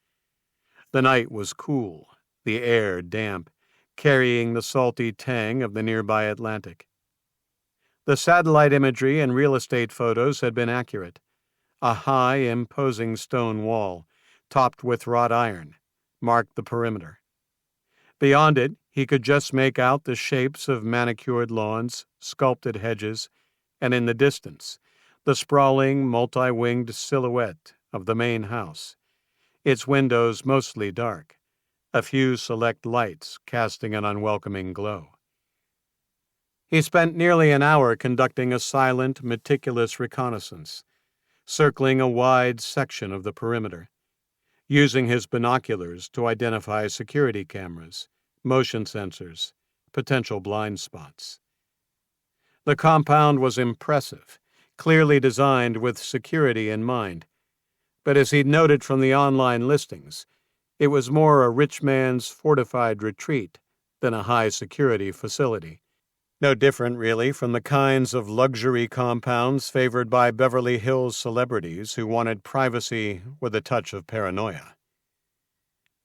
The night was cool, the air damp, carrying the salty tang of the nearby Atlantic. The satellite imagery and real estate photos had been accurate. A high, imposing stone wall, topped with wrought iron, marked the perimeter. Beyond it, he could just make out the shapes of manicured lawns, sculpted hedges, and in the distance, the sprawling, multi-winged silhouette of the main house, its windows mostly dark, a few select lights casting an unwelcoming glow. He spent nearly an hour conducting a silent, meticulous reconnaissance, circling a wide section of the perimeter, using his binoculars to identify security cameras, motion sensors, potential blind spots. The compound was impressive, clearly designed with security in mind, but as he'd noted from the online listings, it was more a rich man's fortified retreat than a high-security facility. No different, really, from the kinds of luxury compounds favored by Beverly Hills celebrities who wanted privacy with a touch of paranoia.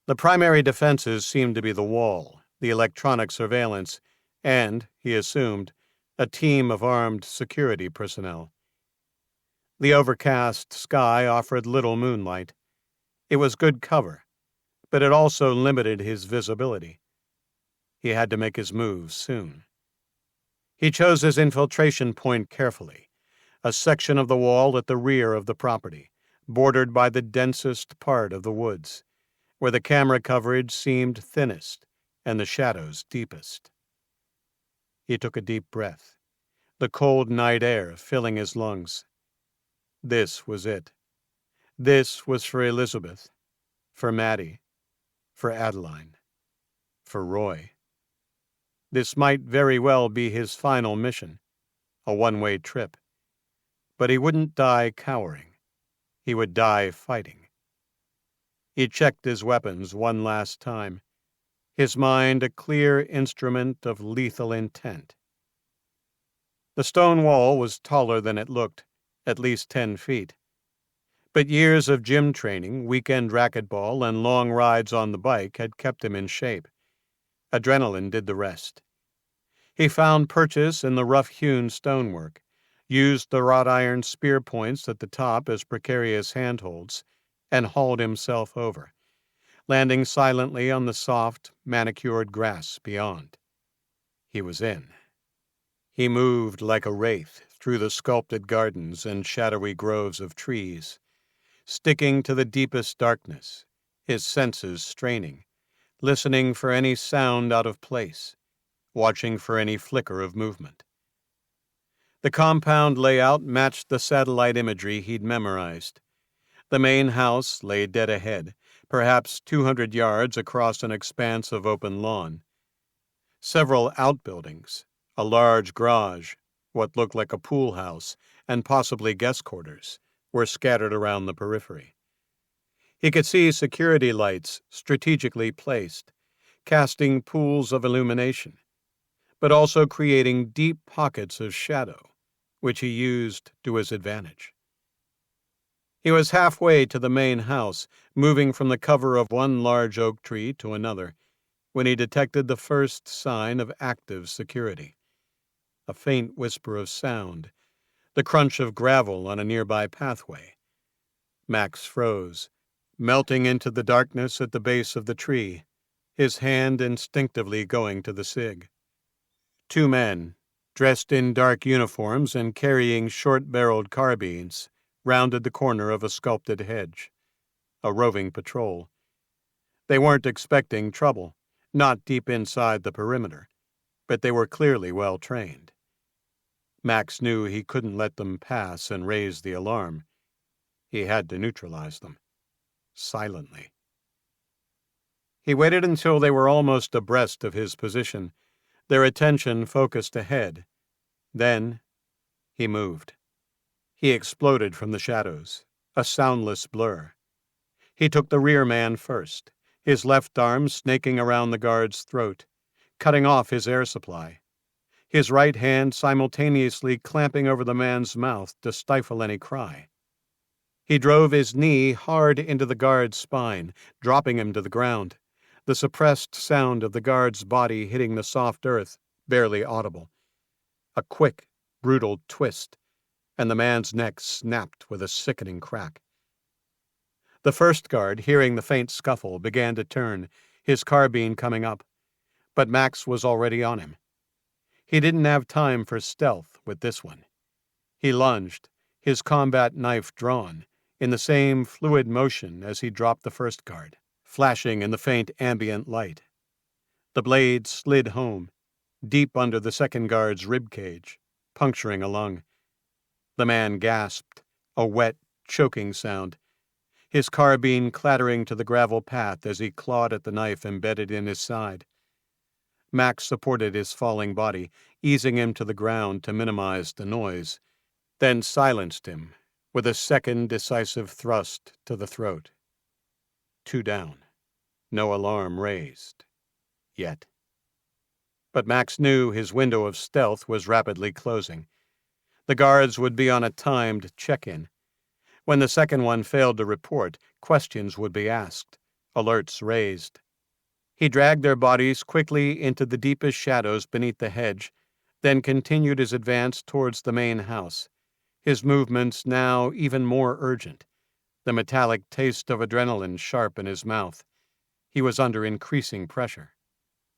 The primary defenses seemed to be the wall, the electronic surveillance, and, he assumed, a team of armed security personnel. The overcast sky offered little moonlight. It was good cover, but it also limited his visibility. He had to make his move soon. He chose his infiltration point carefully, a section of the wall at the rear of the property, bordered by the densest part of the woods, where the camera coverage seemed thinnest and the shadows deepest. He took a deep breath, the cold night air filling his lungs. This was it. This was for Elizabeth, for Maddie, for Adeline, for Roy. This might very well be his final mission, a one-way trip. But he wouldn't die cowering. He would die fighting. He checked his weapons one last time, his mind a clear instrument of lethal intent. The stone wall was taller than it looked, at least 10 feet. But years of gym training, weekend racquetball, and long rides on the bike had kept him in shape. Adrenaline did the rest. He found purchase in the rough-hewn stonework, used the wrought iron spear points at the top as precarious handholds, and hauled himself over, landing silently on the soft, manicured grass beyond. He was in. He moved like a wraith through the sculpted gardens and shadowy groves of trees, sticking to the deepest darkness, his senses straining, listening for any sound out of place, watching for any flicker of movement. The compound layout matched the satellite imagery he'd memorized. The main house lay dead ahead, perhaps 200 yards across an expanse of open lawn. Several outbuildings, a large garage, what looked like a pool house, and possibly guest quarters, were scattered around the periphery. He could see security lights strategically placed, casting pools of illumination, but also creating deep pockets of shadow, which he used to his advantage. He was halfway to the main house, moving from the cover of one large oak tree to another, when he detected the first sign of active security. A faint whisper of sound, the crunch of gravel on a nearby pathway. Max froze, melting into the darkness at the base of the tree, his hand instinctively going to the SIG. 2 men, dressed in dark uniforms and carrying short-barreled carbines, rounded the corner of a sculpted hedge. A roving patrol. They weren't expecting trouble, not deep inside the perimeter, but they were clearly well trained. Max knew he couldn't let them pass and raise the alarm. He had to neutralize them. Silently. He waited until they were almost abreast of his position, their attention focused ahead. Then he moved. He exploded from the shadows, a soundless blur. He took the rear man first, his left arm snaking around the guard's throat, cutting off his air supply, his right hand simultaneously clamping over the man's mouth to stifle any cry. He drove his knee hard into the guard's spine, dropping him to the ground, the suppressed sound of the guard's body hitting the soft earth barely audible. A quick, brutal twist, and the man's neck snapped with a sickening crack. The first guard, hearing the faint scuffle, began to turn, his carbine coming up, but Max was already on him. He didn't have time for stealth with this one. He lunged, his combat knife drawn, in the same fluid motion as he dropped the first guard, flashing in the faint ambient light. The blade slid home, deep under the second guard's ribcage, puncturing a lung. The man gasped, a wet, choking sound, his carbine clattering to the gravel path as he clawed at the knife embedded in his side. Max supported his falling body, easing him to the ground to minimize the noise, then silenced him with a second decisive thrust to the throat. 2 down. No alarm raised. Yet. But Max knew his window of stealth was rapidly closing. The guards would be on a timed check-in. When the second one failed to report, questions would be asked, alerts raised. He dragged their bodies quickly into the deepest shadows beneath the hedge, then continued his advance towards the main house, his movements now even more urgent, the metallic taste of adrenaline sharp in his mouth. He was under increasing pressure.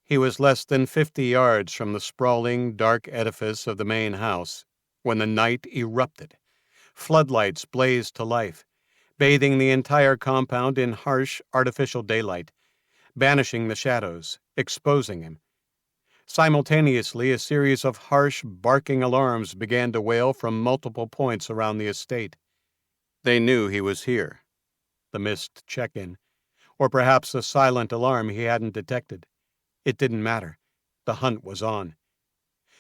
He was less than 50 yards from the sprawling, dark edifice of the main house when the night erupted. Floodlights blazed to life, bathing the entire compound in harsh, artificial daylight, banishing the shadows, exposing him. Simultaneously, a series of harsh, barking alarms began to wail from multiple points around the estate. They knew he was here. The missed check-in, or perhaps a silent alarm he hadn't detected. It didn't matter. The hunt was on.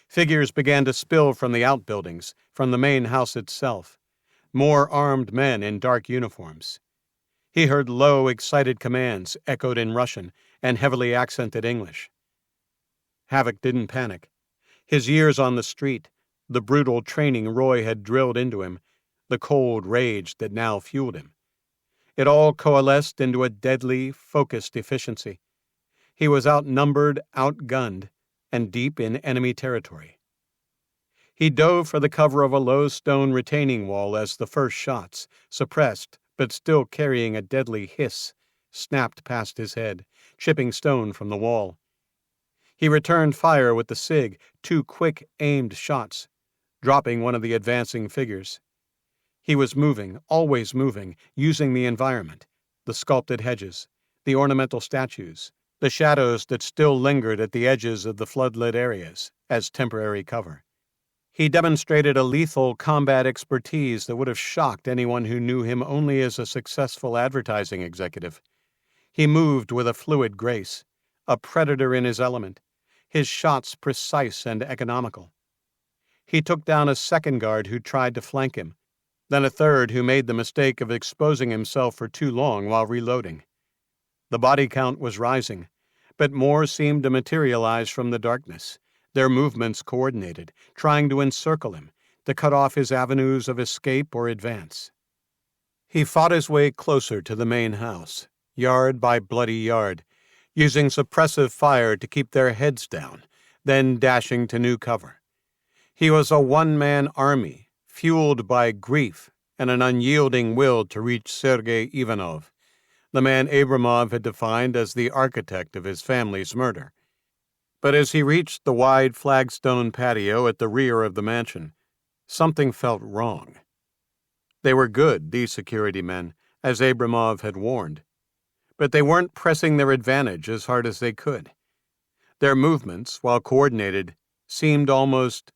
Figures began to spill from the outbuildings, from the main house itself. More armed men in dark uniforms. He heard low, excited commands echoed in Russian and heavily accented English. Havok didn't panic. His years on the street, the brutal training Roy had drilled into him, the cold rage that now fueled him. It all coalesced into a deadly, focused efficiency. He was outnumbered, outgunned, and deep in enemy territory. He dove for the cover of a low stone retaining wall as the first shots, suppressed but still carrying a deadly hiss, snapped past his head, chipping stone from the wall. He returned fire with the SIG, 2 quick, aimed shots, dropping one of the advancing figures. He was moving, always moving, using the environment, the sculpted hedges, the ornamental statues, the shadows that still lingered at the edges of the floodlit areas, as temporary cover. He demonstrated a lethal combat expertise that would have shocked anyone who knew him only as a successful advertising executive. He moved with a fluid grace, a predator in his element, his shots precise and economical. He took down a second guard who tried to flank him, then a third who made the mistake of exposing himself for too long while reloading. The body count was rising, but more seemed to materialize from the darkness, their movements coordinated, trying to encircle him, to cut off his avenues of escape or advance. He fought his way closer to the main house, yard by bloody yard, using suppressive fire to keep their heads down, then dashing to new cover. He was a one-man army, fueled by grief and an unyielding will to reach Sergei Ivanov, the man Abramov had defined as the architect of his family's murder. But as he reached the wide flagstone patio at the rear of the mansion, something felt wrong. They were good, these security men, as Abramov had warned, but they weren't pressing their advantage as hard as they could. Their movements, while coordinated, seemed almost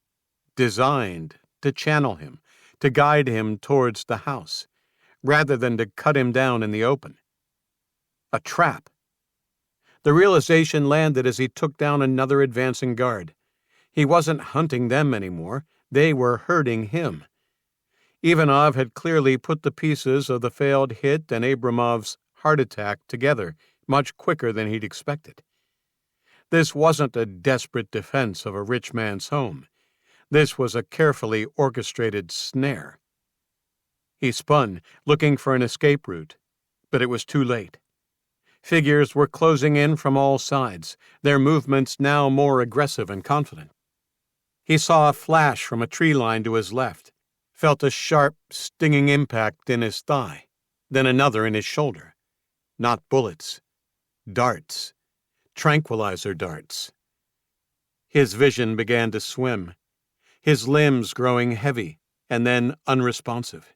designed to channel him, to guide him towards the house, rather than to cut him down in the open. A trap. The realization landed as he took down another advancing guard. He wasn't hunting them anymore. They were hurting him. Ivanov had clearly put the pieces of the failed hit and Abramov's heart attack together much quicker than he'd expected. This wasn't a desperate defense of a rich man's home. This was a carefully orchestrated snare. He spun, looking for an escape route, but it was too late. Figures were closing in from all sides, their movements now more aggressive and confident. He saw a flash from a tree line to his left, felt a sharp, stinging impact in his thigh, then another in his shoulder. Not bullets. Darts. Tranquilizer darts. His vision began to swim, his limbs growing heavy and then unresponsive.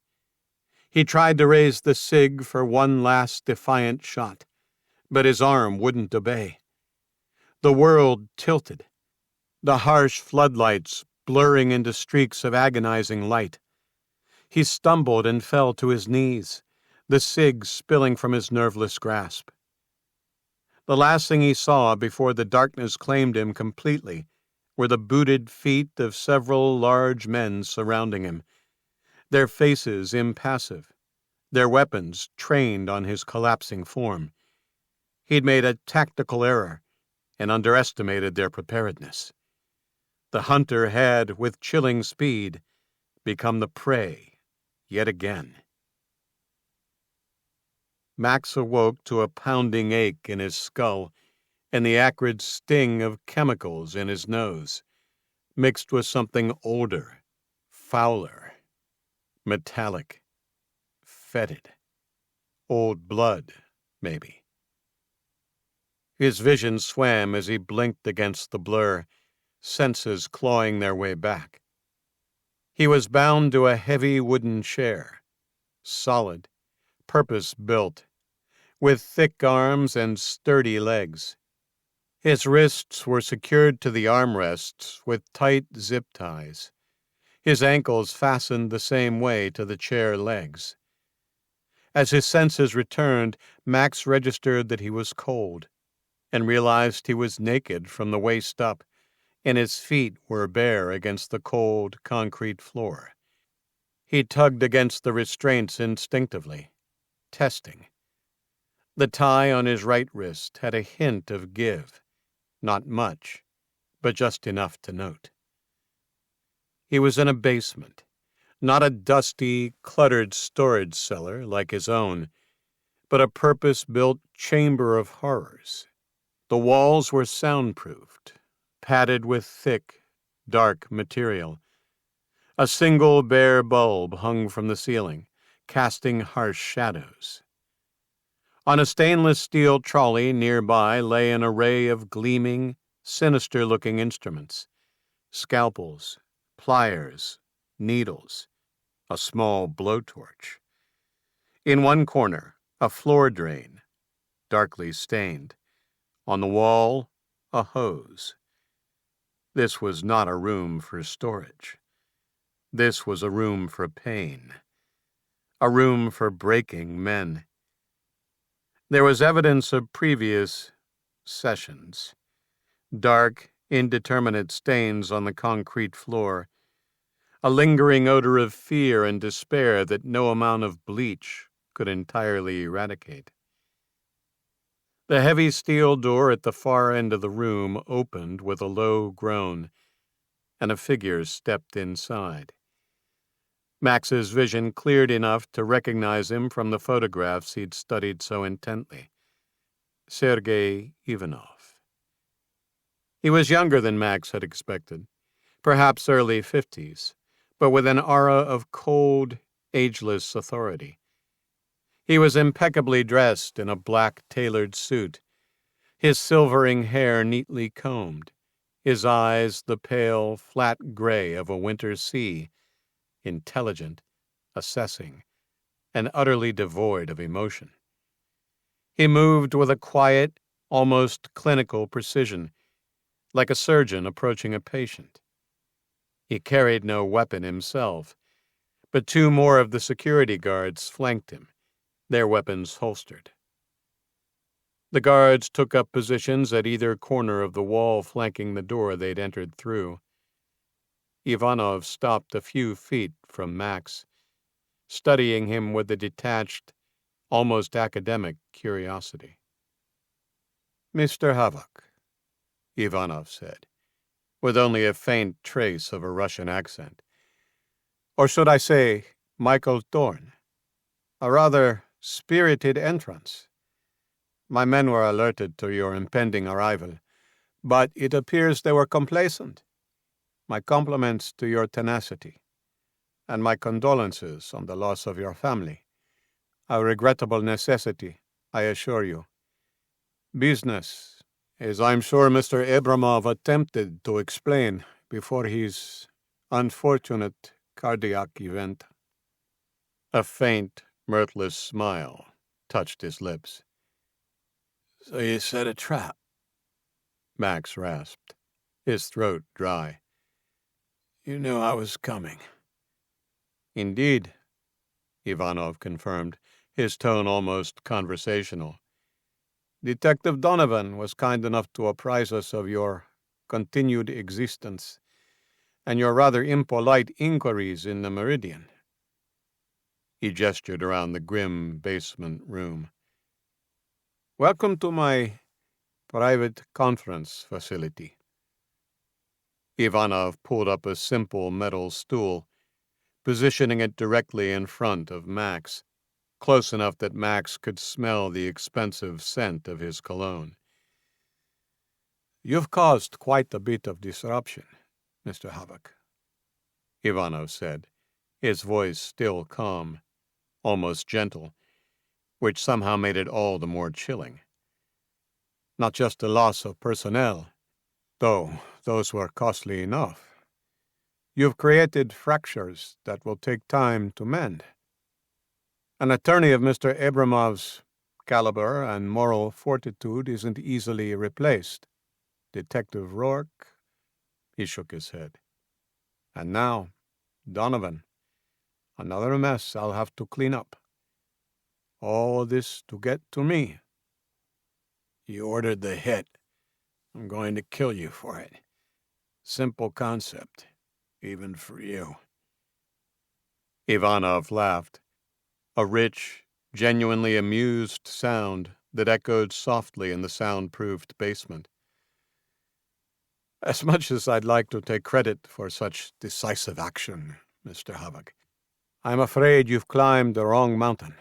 He tried to raise the SIG for one last defiant shot, but his arm wouldn't obey. The world tilted, the harsh floodlights blurring into streaks of agonizing light. He stumbled and fell to his knees, the SIG spilling from his nerveless grasp. The last thing he saw before the darkness claimed him completely were the booted feet of several large men surrounding him, their faces impassive, their weapons trained on his collapsing form. He'd made a tactical error and underestimated their preparedness. The hunter had, with chilling speed, become the prey yet again. Max awoke to a pounding ache in his skull and the acrid sting of chemicals in his nose, mixed with something older, fouler, metallic, fetid. Old blood, maybe. His vision swam as he blinked against the blur, senses clawing their way back. He was bound to a heavy wooden chair, solid, purpose-built, with thick arms and sturdy legs. His wrists were secured to the armrests with tight zip ties, his ankles fastened the same way to the chair legs. As his senses returned, Max registered that he was cold, and realized he was naked from the waist up, and his feet were bare against the cold concrete floor. He tugged against the restraints instinctively, testing. The tie on his right wrist had a hint of give, not much, but just enough to note. He was in a basement, not a dusty, cluttered storage cellar like his own, but a purpose-built chamber of horrors. The walls were soundproofed, padded with thick, dark material. A single bare bulb hung from the ceiling, casting harsh shadows. On a stainless steel trolley nearby lay an array of gleaming, sinister-looking instruments, scalpels, pliers, needles, a small blowtorch. In one corner, a floor drain, darkly stained. On the wall, a hose. This was not a room for storage. This was a room for pain. A room for breaking men. There was evidence of previous sessions. Dark, indeterminate stains on the concrete floor. A lingering odor of fear and despair that no amount of bleach could entirely eradicate. The heavy steel door at the far end of the room opened with a low groan, and a figure stepped inside. Max's vision cleared enough to recognize him from the photographs he'd studied so intently. Sergei Ivanov. He was younger than Max had expected, perhaps early 50s, but with an aura of cold, ageless authority. He was impeccably dressed in a black tailored suit, his silvering hair neatly combed, his eyes the pale, flat gray of a winter sea, intelligent, assessing, and utterly devoid of emotion. He moved with a quiet, almost clinical precision, like a surgeon approaching a patient. He carried no weapon himself, but two more of the security guards flanked him, their weapons holstered. The guards took up positions at either corner of the wall flanking the door they'd entered through. Ivanov stopped a few feet from Max, studying him with a detached, almost academic curiosity. "Mr. Havok," Ivanov said, with only a faint trace of a Russian accent. "Or should I say, Michael Thorne? A rather spirited entrance. My men were alerted to your impending arrival, but it appears they were complacent. My compliments to your tenacity, and my condolences on the loss of your family. A regrettable necessity, I assure you. Business, as I'm sure Mr. Abramov attempted to explain before his unfortunate cardiac event." A faint, mirthless smile touched his lips. "So you set a trap?" Max rasped, his throat dry. "You knew I was coming." "Indeed," Ivanov confirmed, his tone almost conversational. "Detective Donovan was kind enough to apprise us of your continued existence and your rather impolite inquiries in the Meridian." He gestured around the grim basement room. "Welcome to my private conference facility." Ivanov pulled up a simple metal stool, positioning it directly in front of Max, close enough that Max could smell the expensive scent of his cologne. "You've caused quite a bit of disruption, Mr. Havok," Ivanov said, his voice still calm, almost gentle, which somehow made it all the more chilling. "Not just the loss of personnel, though those were costly enough. You've created fractures that will take time to mend. An attorney of Mr. Abramov's caliber and moral fortitude isn't easily replaced. Detective Rourke," he shook his head. "And now, Donovan. Another mess I'll have to clean up. All this to get to me." "You ordered the hit. I'm going to kill you for it. Simple concept, even for you." Ivanov laughed, a rich, genuinely amused sound that echoed softly in the soundproofed basement. "As much as I'd like to take credit for such decisive action, Mr. Havok, I'm afraid you've climbed the wrong mountain."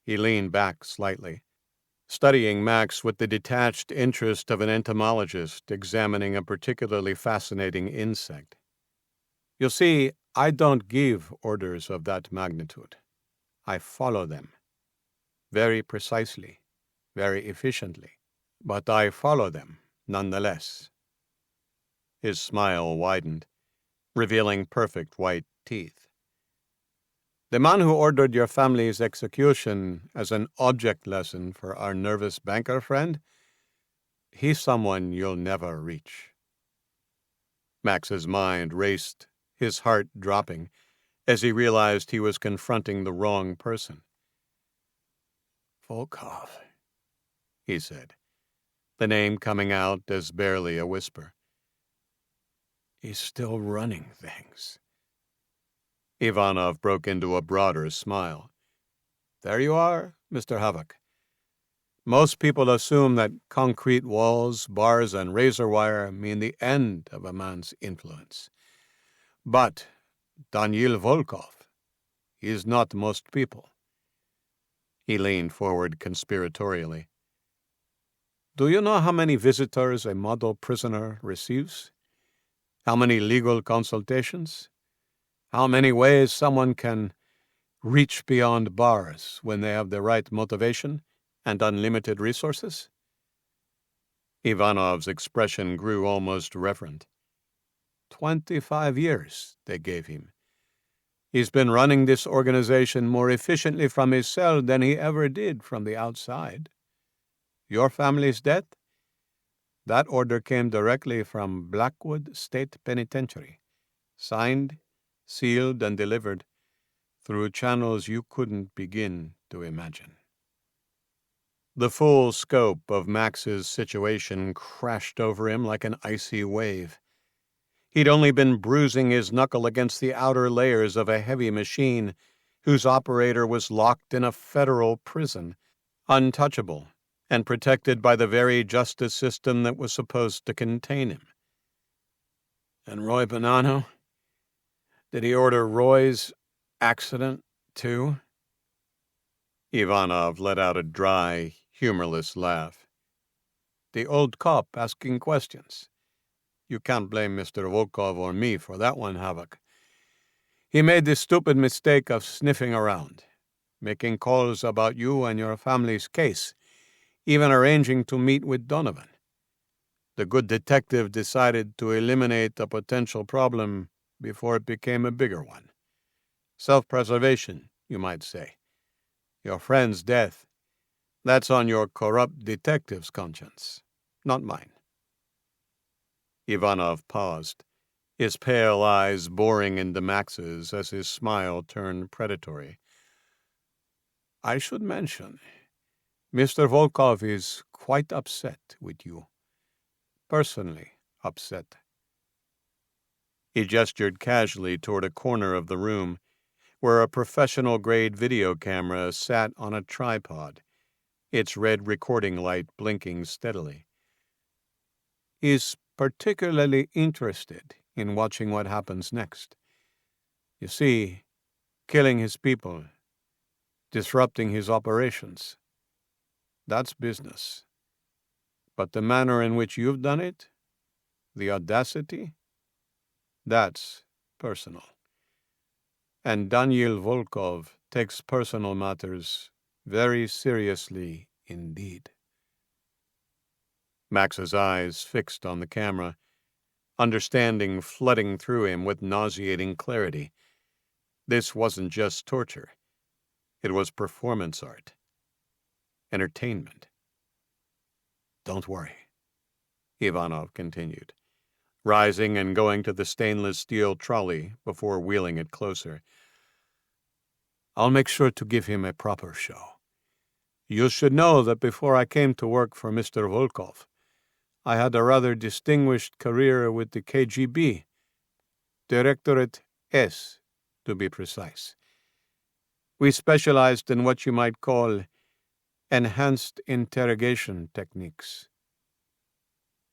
He leaned back slightly, studying Max with the detached interest of an entomologist examining a particularly fascinating insect. "You see, I don't give orders of that magnitude. I follow them. Very precisely, very efficiently, but I follow them nonetheless." His smile widened, revealing perfect white teeth. "The man who ordered your family's execution as an object lesson for our nervous banker friend, he's someone you'll never reach." Max's mind raced, his heart dropping, as he realized he was confronting the wrong person. "Volkov," he said, the name coming out as barely a whisper. "He's still running things." Ivanov broke into a broader smile. "There you are, Mr. Havok. Most people assume that concrete walls, bars, and razor wire mean the end of a man's influence. But Daniil Volkov is not most people." He leaned forward conspiratorially. "Do you know how many visitors a model prisoner receives? How many legal consultations? How many ways someone can reach beyond bars when they have the right motivation and unlimited resources?" Ivanov's expression grew almost reverent. 25 years they gave him. He's been running this organization more efficiently from his cell than he ever did from the outside. Your family's death? That order came directly from Blackwood State Penitentiary, signed, sealed, and delivered through channels you couldn't begin to imagine. The full scope of Max's situation crashed over him like an icy wave. He'd only been bruising his knuckle against the outer layers of a heavy machine whose operator was locked in a federal prison, untouchable and protected by the very justice system that was supposed to contain him. And Roy Bonanno? Did he order Roy's accident, too? Ivanov let out a dry, humorless laugh. The old cop asking questions. You can't blame Mr. Volkov or me for that one, Havok. He made the stupid mistake of sniffing around, making calls about you and your family's case, even arranging to meet with Donovan. The good detective decided to eliminate a potential problem before it became a bigger one. Self-preservation, you might say. Your friend's death, that's on your corrupt detective's conscience, not mine. Ivanov paused, his pale eyes boring into Max's as his smile turned predatory. I should mention, Mr. Volkov is quite upset with you. Personally upset. He gestured casually toward a corner of the room where a professional-grade video camera sat on a tripod, its red recording light blinking steadily. He's particularly interested in watching what happens next. You see, killing his people, disrupting his operations, that's business. But the manner in which you've done it, the audacity, that's personal. And Daniel Volkov takes personal matters very seriously indeed. Max's eyes fixed on the camera, understanding flooding through him with nauseating clarity. This wasn't just torture. It was performance art. Entertainment. Don't worry, Ivanov continued, rising and going to the stainless steel trolley before wheeling it closer. I'll make sure to give him a proper show. You should know that before I came to work for Mr. Volkov, I had a rather distinguished career with the KGB, Directorate S, to be precise. We specialized in what you might call enhanced interrogation techniques.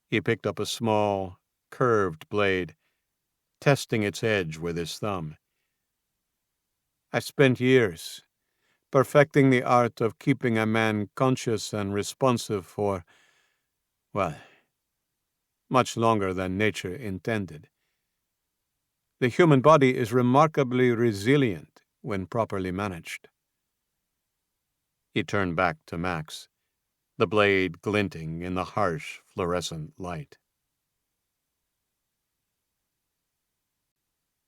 He picked up a small, curved blade, testing its edge with his thumb. I spent years perfecting the art of keeping a man conscious and responsive for, well, much longer than nature intended. The human body is remarkably resilient when properly managed. He turned back to Max, the blade glinting in the harsh fluorescent light.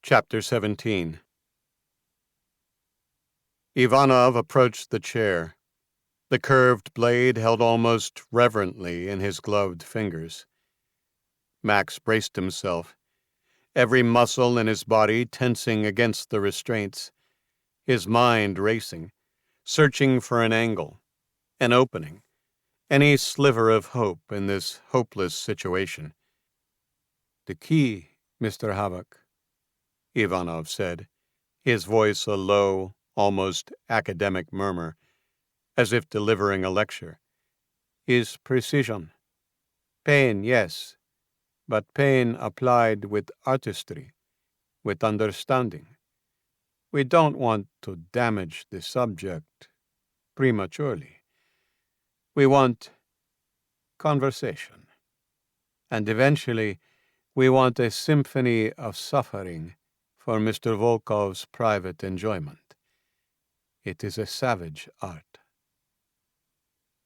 Chapter 17. Ivanov approached the chair, the curved blade held almost reverently in his gloved fingers. Max braced himself, every muscle in his body tensing against the restraints, his mind racing, searching for an angle, an opening, any sliver of hope in this hopeless situation. The key, Mr. Havok, Ivanov said, his voice a low, almost academic murmur, as if delivering a lecture, is precision. Pain, yes, but pain applied with artistry, with understanding. We don't want to damage the subject prematurely. We want conversation. And eventually, we want a symphony of suffering for Mr. Volkov's private enjoyment. It is a savage art.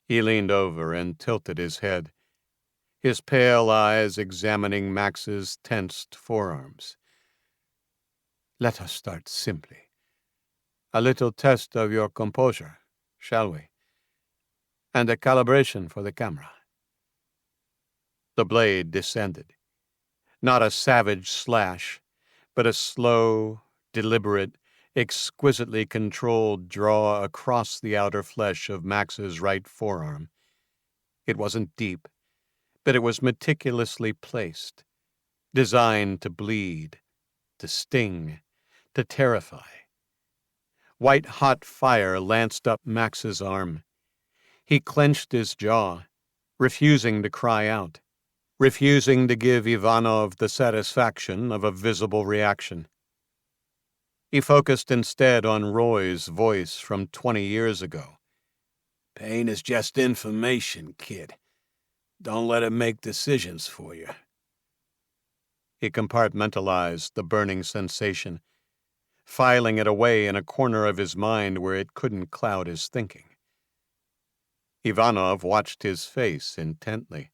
He leaned over and tilted his head, his pale eyes examining Max's tensed forearms. Let us start simply. A little test of your composure, shall we? And a calibration for the camera. The blade descended. Not a savage slash, but a slow, deliberate, exquisitely controlled draw across the outer flesh of Max's right forearm. It wasn't deep, but it was meticulously placed, designed to bleed, to sting, to terrify. White-hot fire lanced up Max's arm. He clenched his jaw, refusing to cry out, refusing to give Ivanov the satisfaction of a visible reaction. He focused instead on Roy's voice from 20 years ago. Pain is just information, kid. Don't let it make decisions for you. He compartmentalized the burning sensation, filing it away in a corner of his mind where it couldn't cloud his thinking. Ivanov watched his face intently,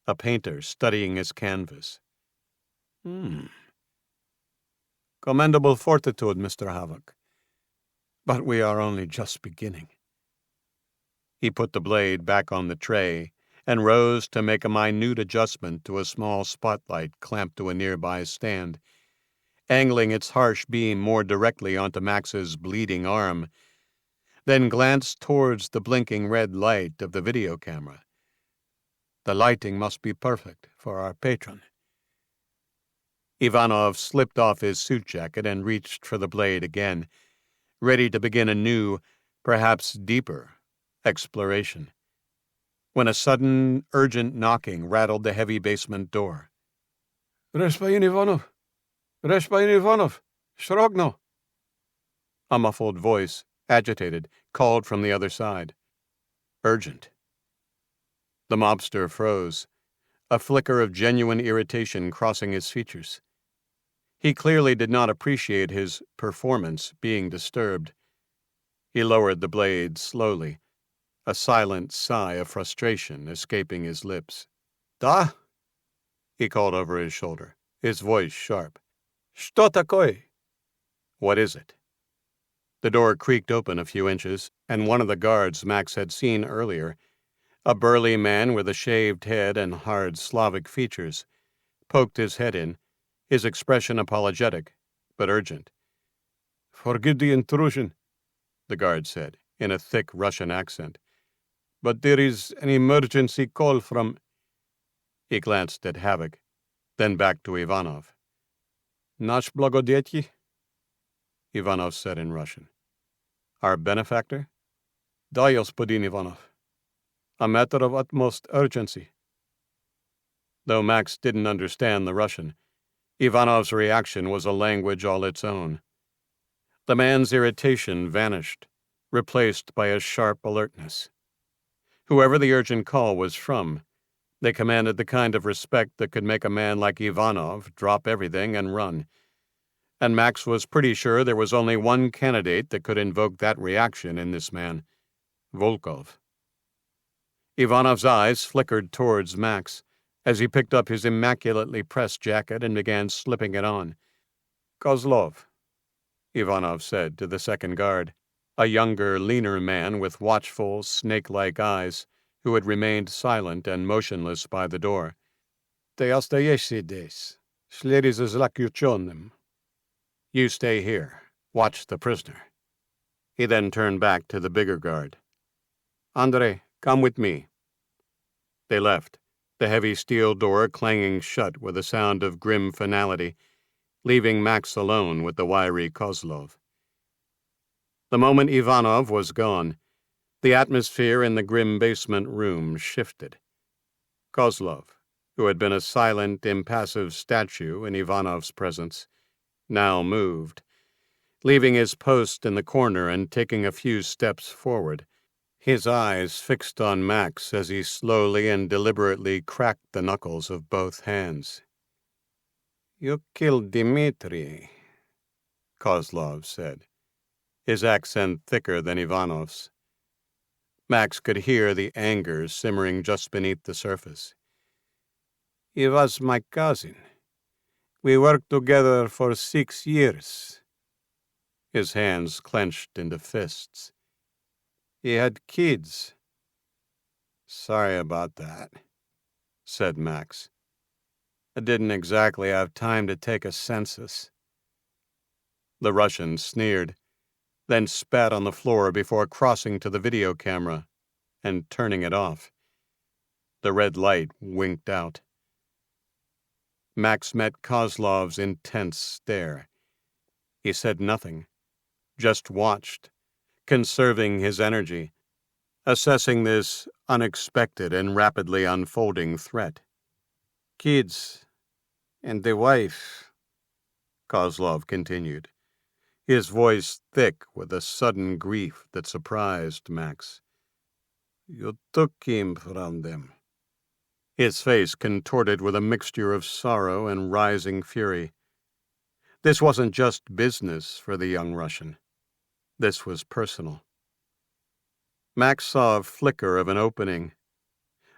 a painter studying his canvas. Commendable fortitude, Mr. Havok. But we are only just beginning. He put the blade back on the tray and rose to make a minute adjustment to a small spotlight clamped to a nearby stand, angling its harsh beam more directly onto Max's bleeding arm, then glanced towards the blinking red light of the video camera. The lighting must be perfect for our patron. Ivanov slipped off his suit jacket and reached for the blade again, ready to begin a new, perhaps deeper, exploration, when a sudden, urgent knocking rattled the heavy basement door. Господин Ivanov! Господин Ivanov! Shrogno! A muffled voice, agitated, called from the other side. Urgent. The mobster froze, a flicker of genuine irritation crossing his features. He clearly did not appreciate his performance being disturbed. He lowered the blade slowly, a silent sigh of frustration escaping his lips. Da? He called over his shoulder, his voice sharp. Что такое? What is it? The door creaked open a few inches, and one of the guards Max had seen earlier, a burly man with a shaved head and hard Slavic features, poked his head in, his expression apologetic, but urgent. Forgive the intrusion, the guard said, in a thick Russian accent. But there is an emergency call from... He glanced at Havok, then back to Ivanov. Наш благодетель? Ivanov said in Russian. Our benefactor? Да, господин Ivanov. A matter of utmost urgency. Though Max didn't understand the Russian, Ivanov's reaction was a language all its own. The man's irritation vanished, replaced by a sharp alertness. Whoever the urgent call was from, they commanded the kind of respect that could make a man like Ivanov drop everything and run. And Max was pretty sure there was only one candidate that could invoke that reaction in this man, Volkov. Ivanov's eyes flickered towards Max as he picked up his immaculately pressed jacket and began slipping it on. Kozlov, Ivanov said to the second guard, a younger, leaner man with watchful, snake-like eyes, who had remained silent and motionless by the door. Ты остаешься здесь. Следи за заключенным. You stay here. Watch the prisoner. He then turned back to the bigger guard. Andrei, come with me. They left, the heavy steel door clanging shut with a sound of grim finality, leaving Max alone with the wiry Kozlov. The moment Ivanov was gone, the atmosphere in the grim basement room shifted. Kozlov, who had been a silent, impassive statue in Ivanov's presence, now moved, leaving his post in the corner and taking a few steps forward, his eyes fixed on Max as he slowly and deliberately cracked the knuckles of both hands. You killed Dmitri, Kozlov said, his accent thicker than Ivanov's. Max could hear the anger simmering just beneath the surface. He was my cousin. We worked together for 6 years. His hands clenched into fists. He had kids. Sorry about that, said Max. I didn't exactly have time to take a census. The Russian sneered, then spat on the floor before crossing to the video camera and turning it off. The red light winked out. Max met Kozlov's intense stare. He said nothing, just watched, conserving his energy, assessing this unexpected and rapidly unfolding threat. "Kids, and the wife," Kozlov continued, his voice thick with a sudden grief that surprised Max. "You took him from them." His face contorted with a mixture of sorrow and rising fury. This wasn't just business for the young Russian. This was personal. Max saw a flicker of an opening,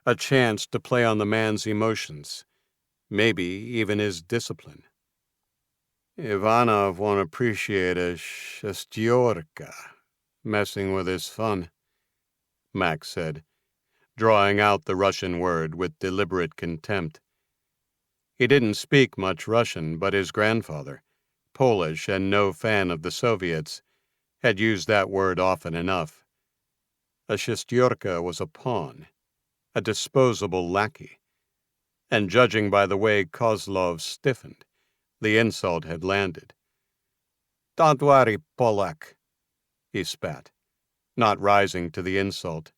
a chance to play on the man's emotions, maybe even his discipline. "Ivanov won't appreciate a shestyorka messing with his fun," Max said, drawing out the Russian word with deliberate contempt. He didn't speak much Russian, but his grandfather, Polish and no fan of the Soviets, had used that word often enough. A shestyorka was a pawn, a disposable lackey, and judging by the way Kozlov stiffened, the insult had landed. "Don't worry, Polak," he spat, not rising to the insult.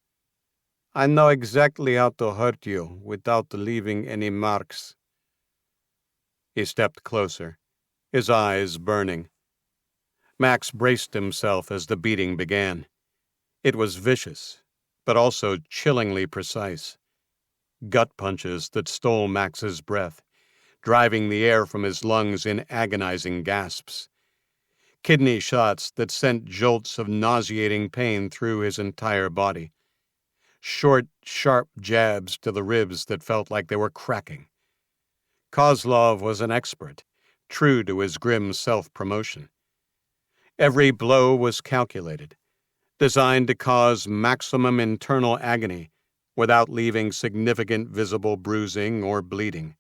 "I know exactly how to hurt you without leaving any marks." He stepped closer, his eyes burning. Max braced himself as the beating began. It was vicious, but also chillingly precise. Gut punches that stole Max's breath, driving the air from his lungs in agonizing gasps. Kidney shots that sent jolts of nauseating pain through his entire body. Short, sharp jabs to the ribs that felt like they were cracking. Kozlov was an expert, true to his grim self-promotion. Every blow was calculated, designed to cause maximum internal agony without leaving significant visible bruising or bleeding.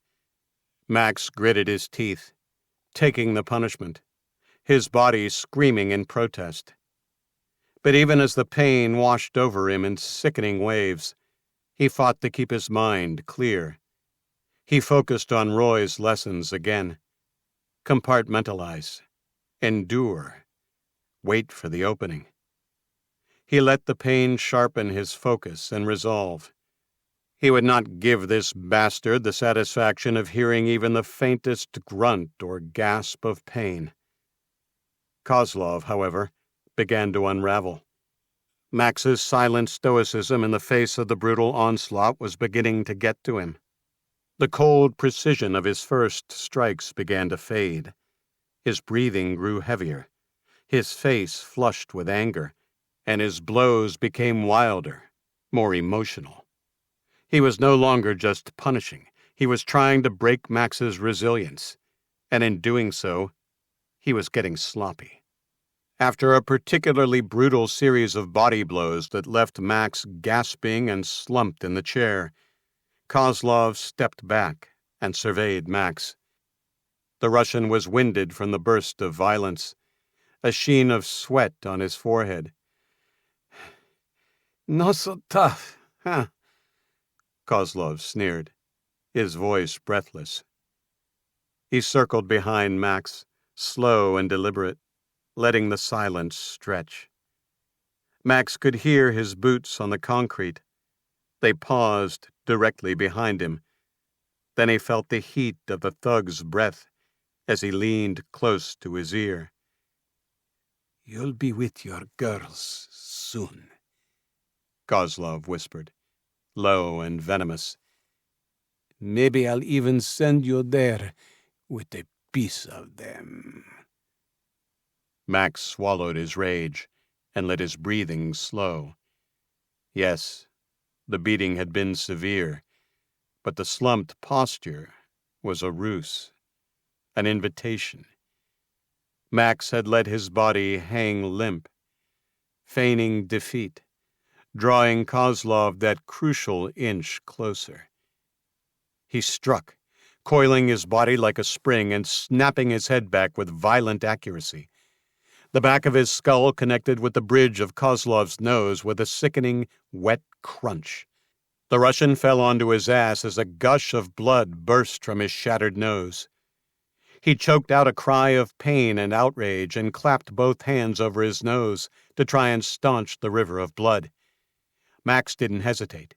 Max gritted his teeth, taking the punishment, his body screaming in protest. But even as the pain washed over him in sickening waves, he fought to keep his mind clear. He focused on Roy's lessons again. Compartmentalize. Endure. Wait for the opening. He let the pain sharpen his focus and resolve. He would not give this bastard the satisfaction of hearing even the faintest grunt or gasp of pain. Kozlov, however, began to unravel. Max's silent stoicism in the face of the brutal onslaught was beginning to get to him. The cold precision of his first strikes began to fade. His breathing grew heavier, his face flushed with anger, and his blows became wilder, more emotional. He was no longer just punishing. He was trying to break Max's resilience, and in doing so, he was getting sloppy. After a particularly brutal series of body blows that left Max gasping and slumped in the chair, Kozlov stepped back and surveyed Max. The Russian was winded from the burst of violence, a sheen of sweat on his forehead. "Not so tough, huh?" Kozlov sneered, his voice breathless. He circled behind Max, slow and deliberate, letting the silence stretch. Max could hear his boots on the concrete. They paused directly behind him. Then he felt the heat of the thug's breath as he leaned close to his ear. "You'll be with your girls soon," Kozlov whispered, low and venomous. "Maybe I'll even send you there with a piece of them." Max swallowed his rage and let his breathing slow. Yes, the beating had been severe, but the slumped posture was a ruse, an invitation. Max had let his body hang limp, feigning defeat, drawing Kozlov that crucial inch closer. He struck, coiling his body like a spring and snapping his head back with violent accuracy. The back of his skull connected with the bridge of Kozlov's nose with a sickening, wet crunch. The Russian fell onto his ass as a gush of blood burst from his shattered nose. He choked out a cry of pain and outrage and clapped both hands over his nose to try and staunch the river of blood. Max didn't hesitate.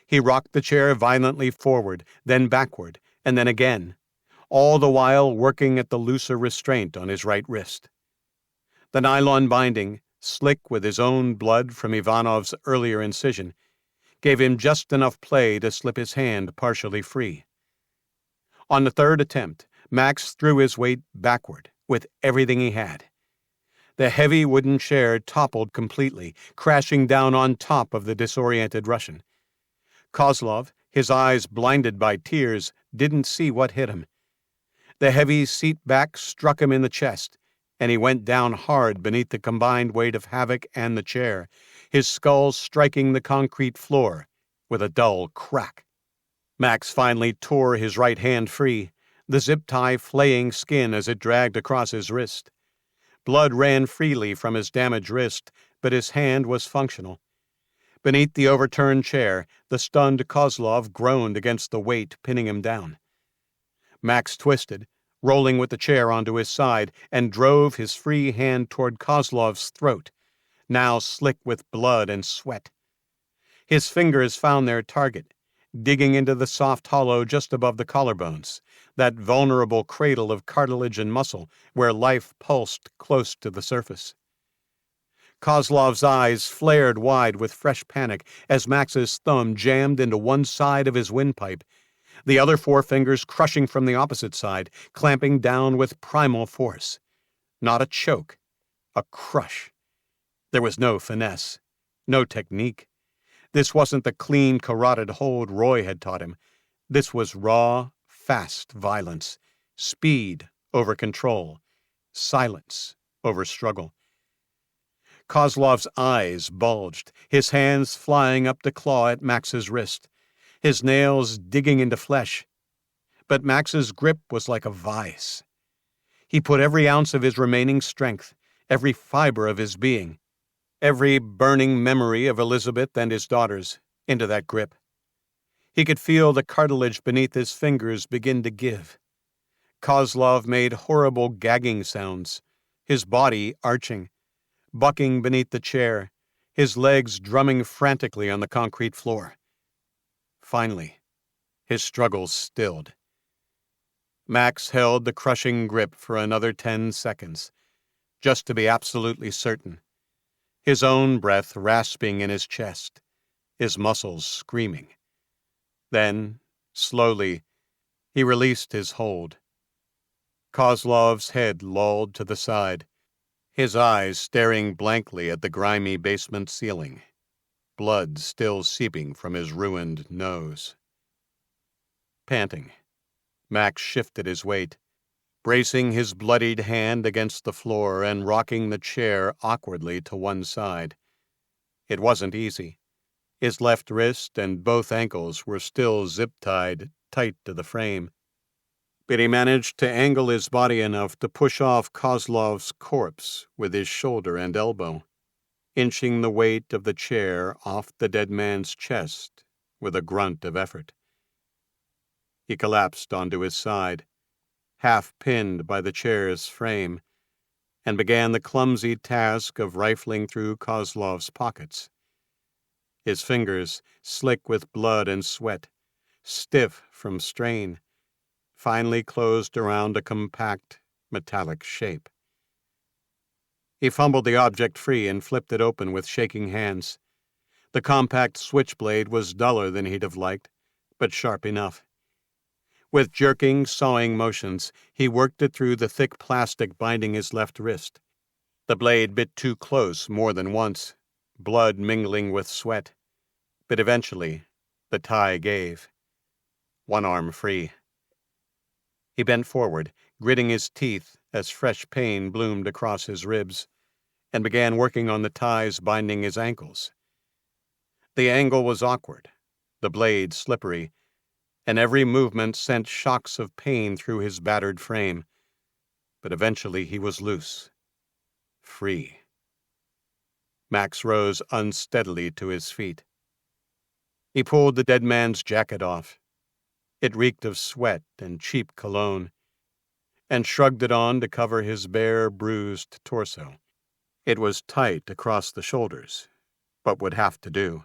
He rocked the chair violently forward, then backward, and then again, all the while working at the looser restraint on his right wrist. The nylon binding, slick with his own blood from Ivanov's earlier incision, gave him just enough play to slip his hand partially free. On the third attempt, Max threw his weight backward with everything he had. The heavy wooden chair toppled completely, crashing down on top of the disoriented Russian. Kozlov, his eyes blinded by tears, didn't see what hit him. The heavy seat back struck him in the chest, and he went down hard beneath the combined weight of Havok and the chair, his skull striking the concrete floor with a dull crack. Max finally tore his right hand free, the zip tie flaying skin as it dragged across his wrist. Blood ran freely from his damaged wrist, but his hand was functional. Beneath the overturned chair, the stunned Kozlov groaned against the weight pinning him down. Max twisted, rolling with the chair onto his side, and drove his free hand toward Kozlov's throat, now slick with blood and sweat. His fingers found their target, digging into the soft hollow just above the collarbones, that vulnerable cradle of cartilage and muscle where life pulsed close to the surface. Kozlov's eyes flared wide with fresh panic as Max's thumb jammed into one side of his windpipe, the other four fingers crushing from the opposite side, clamping down with primal force. Not a choke, a crush. There was no finesse, no technique. This wasn't the clean, carotid hold Roy had taught him. This was raw, fast violence, speed over control, silence over struggle. Kozlov's eyes bulged, his hands flying up to claw at Max's wrist, his nails digging into flesh. But Max's grip was like a vice. He put every ounce of his remaining strength, every fiber of his being, every burning memory of Elizabeth and his daughters, into that grip. He could feel the cartilage beneath his fingers begin to give. Kozlov made horrible gagging sounds, his body arching, bucking beneath the chair, his legs drumming frantically on the concrete floor. Finally, his struggles stilled. Max held the crushing grip for another 10 seconds, just to be absolutely certain, his own breath rasping in his chest, his muscles screaming. Then, slowly, he released his hold. Kozlov's head lolled to the side, his eyes staring blankly at the grimy basement ceiling, blood still seeping from his ruined nose. Panting, Max shifted his weight, bracing his bloodied hand against the floor and rocking the chair awkwardly to one side. It wasn't easy. His left wrist and both ankles were still zip-tied tight to the frame, but he managed to angle his body enough to push off Kozlov's corpse with his shoulder and elbow, inching the weight of the chair off the dead man's chest with a grunt of effort. He collapsed onto his side, half pinned by the chair's frame, and began the clumsy task of rifling through Kozlov's pockets. His fingers, slick with blood and sweat, stiff from strain, finally closed around a compact, metallic shape. He fumbled the object free and flipped it open with shaking hands. The compact switchblade was duller than he'd have liked, but sharp enough. With jerking, sawing motions, he worked it through the thick plastic binding his left wrist. The blade bit too close more than once, blood mingling with sweat. But eventually, the tie gave. One arm free. He bent forward, gritting his teeth as fresh pain bloomed across his ribs, and began working on the ties binding his ankles. The angle was awkward, the blade slippery, and every movement sent shocks of pain through his battered frame. But eventually he was loose, free. Max rose unsteadily to his feet. He pulled the dead man's jacket off. It reeked of sweat and cheap cologne. and shrugged it on to cover his bare, bruised torso. It was tight across the shoulders, but would have to do.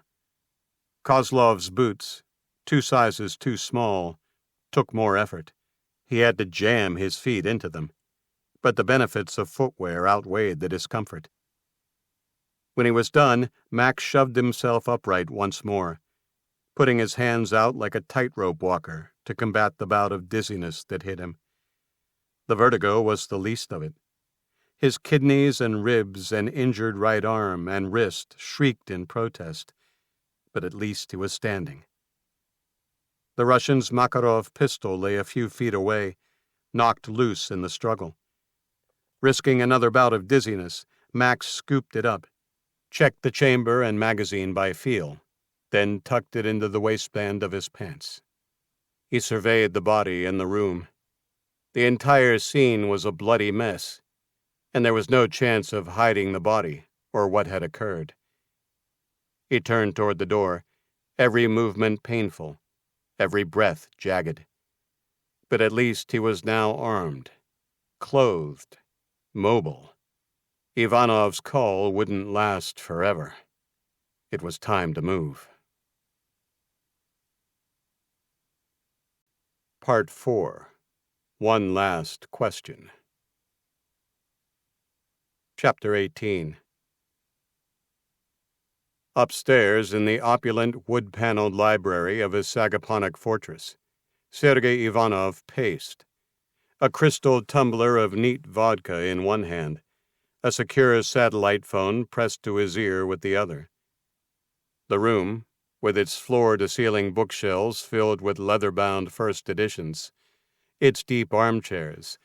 Kozlov's boots, 2 sizes too small, took more effort. He had to jam his feet into them, but the benefits of footwear outweighed the discomfort. When he was done, Max shoved himself upright once more, putting his hands out like a tightrope walker to combat the bout of dizziness that hit him. The vertigo was the least of it. His kidneys and ribs and injured right arm and wrist shrieked in protest, but at least he was standing. The Russian's Makarov pistol lay a few feet away, knocked loose in the struggle. Risking another bout of dizziness, Max scooped it up, checked the chamber and magazine by feel, then tucked it into the waistband of his pants. He surveyed the body in the room. The entire scene was a bloody mess, and there was no chance of hiding the body or what had occurred. He turned toward the door, every movement painful, every breath jagged. But at least he was now armed, clothed, mobile. Ivanov's call wouldn't last forever. It was time to move. Part 4. One Last Question. Chapter 18. Upstairs in the opulent wood-paneled library of his Sagaponic fortress, Sergei Ivanov paced, a crystal tumbler of neat vodka in one hand, a secure satellite phone pressed to his ear with the other. The room, with its floor-to-ceiling bookshelves filled with leather-bound first editions, its deep armchairs,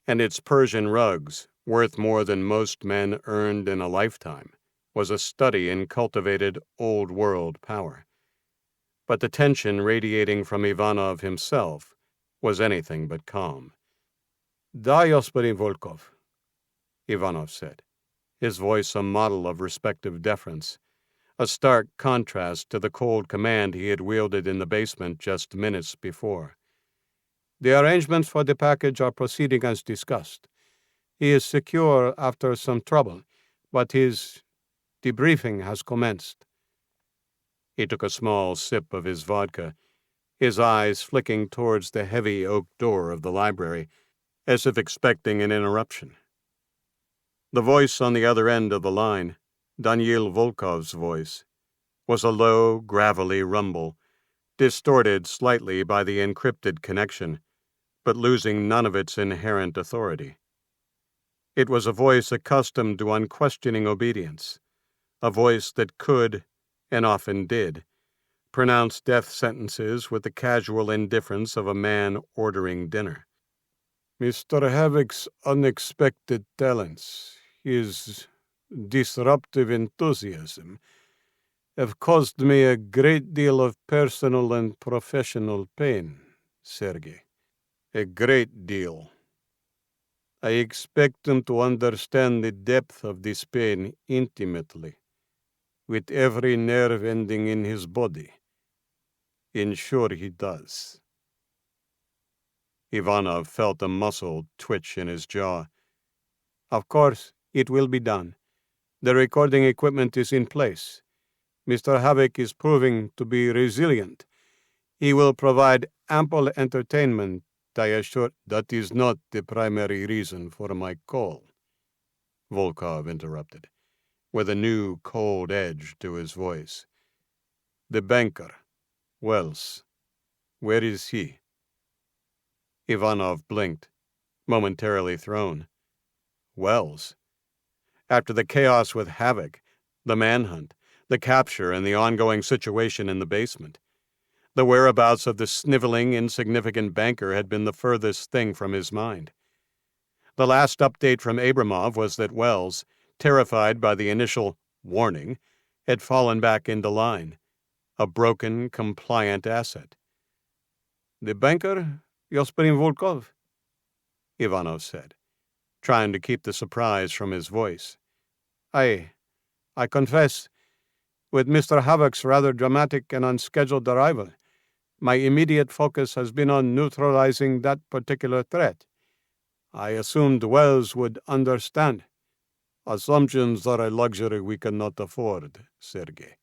and its Persian rugs, worth more than most men earned in a lifetime, was a study in cultivated old-world power. But the tension radiating from Ivanov himself was anything but calm. "Da, Господин Volkov," Ivanov said, his voice a model of respective deference, a stark contrast to the cold command he had wielded in the basement just minutes before. "The arrangements for the package are proceeding as discussed. He is secure after some trouble, but his debriefing has commenced." He took a small sip of his vodka, his eyes flicking towards the heavy oak door of the library, as if expecting an interruption. The voice on the other end of the line, Daniil Volkov's voice, was a low, gravelly rumble, distorted slightly by the encrypted connection, but losing none of its inherent authority. It was a voice accustomed to unquestioning obedience, a voice that could, and often did, pronounce death sentences with the casual indifference of a man ordering dinner. "Mr. Havok's unexpected talents, his disruptive enthusiasm, have caused me a great deal of personal and professional pain, Sergei. A great deal. I expect him to understand the depth of this pain intimately, with every nerve ending in his body. Ensure he does." Ivanov felt a muscle twitch in his jaw. "Of course, it will be done. The recording equipment is in place. Mr. Havok is proving to be resilient. He will provide ample entertainment, I assure." "That is not the primary reason for my call," Volkov interrupted, with a new cold edge to his voice. "The banker, Wells, where is he?" Ivanov blinked, momentarily thrown. Wells? After the chaos with Havok, the manhunt, the capture, and the ongoing situation in the basement, the whereabouts of the sniveling, insignificant banker had been the furthest thing from his mind. The last update from Abramov was that Wells, terrified by the initial warning, had fallen back into line, a broken, compliant asset. "The banker, Господин Volkov?" Ivanov said, trying to keep the surprise from his voice. I confess, with Mr. Havok's rather dramatic and unscheduled arrival, my immediate focus has been on neutralizing that particular threat. I assumed Wells would understand. Assumptions are a luxury we cannot afford, Sergei.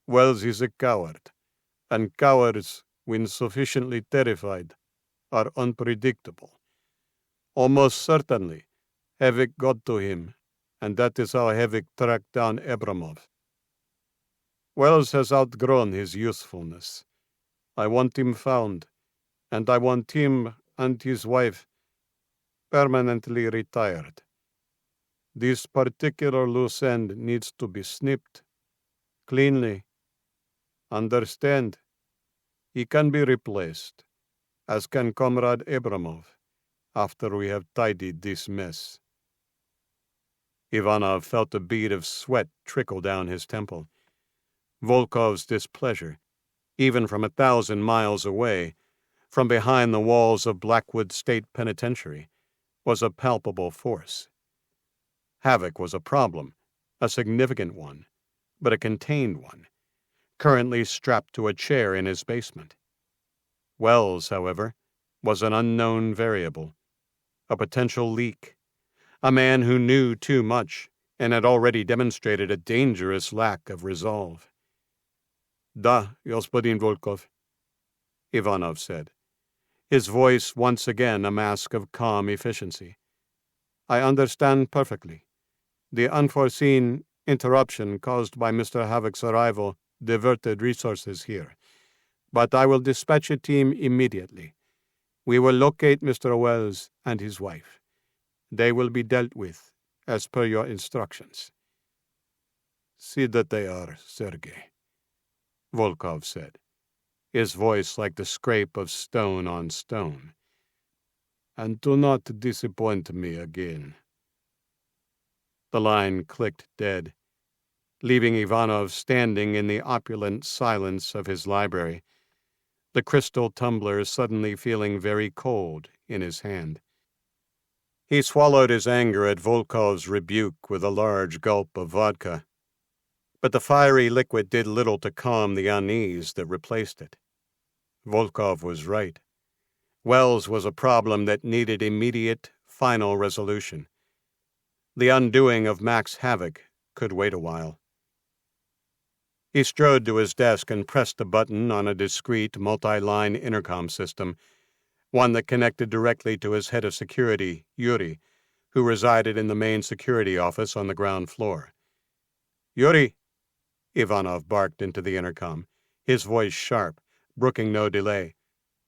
Wells is a coward, and cowards, when sufficiently terrified, are unpredictable. Almost certainly, Havok got to him, and that is how Havok tracked down Abramov. Wells has outgrown his usefulness. I want him found, and I want him and his wife permanently retired. This particular loose end needs to be snipped cleanly. Understand? He can be replaced, as can Comrade Abramov, after we have tidied this mess. Ivanov felt a bead of sweat trickle down his temple. Volkov's displeasure, even from 1,000 miles away, from behind the walls of Blackwood State Penitentiary, was a palpable force. Havok was a problem, a significant one, but a contained one, currently strapped to a chair in his basement. Wells, however, was an unknown variable, a potential leak, a man who knew too much and had already demonstrated a dangerous lack of resolve. "Da, Господин Volkov," Ivanov said, his voice once again a mask of calm efficiency. "I understand perfectly. The unforeseen interruption caused by Mr. Havok's arrival diverted resources here, but I will dispatch a team immediately. We will locate Mr. Wells and his wife. They will be dealt with, as per your instructions." "See that they are, Sergei," Volkov said, his voice like the scrape of stone on stone. "And do not disappoint me again." The line clicked dead, leaving Ivanov standing in the opulent silence of his library, the crystal tumbler suddenly feeling very cold in his hand. He swallowed his anger at Volkov's rebuke with a large gulp of vodka, but the fiery liquid did little to calm the unease that replaced it. Volkov was right. Wells was a problem that needed immediate, final resolution. The undoing of Max Havok could wait a while. He strode to his desk and pressed a button on a discreet, multi-line intercom system, one that connected directly to his head of security, Yuri, who resided in the main security office on the ground floor. "Yuri!" Ivanov barked into the intercom, his voice sharp, brooking no delay.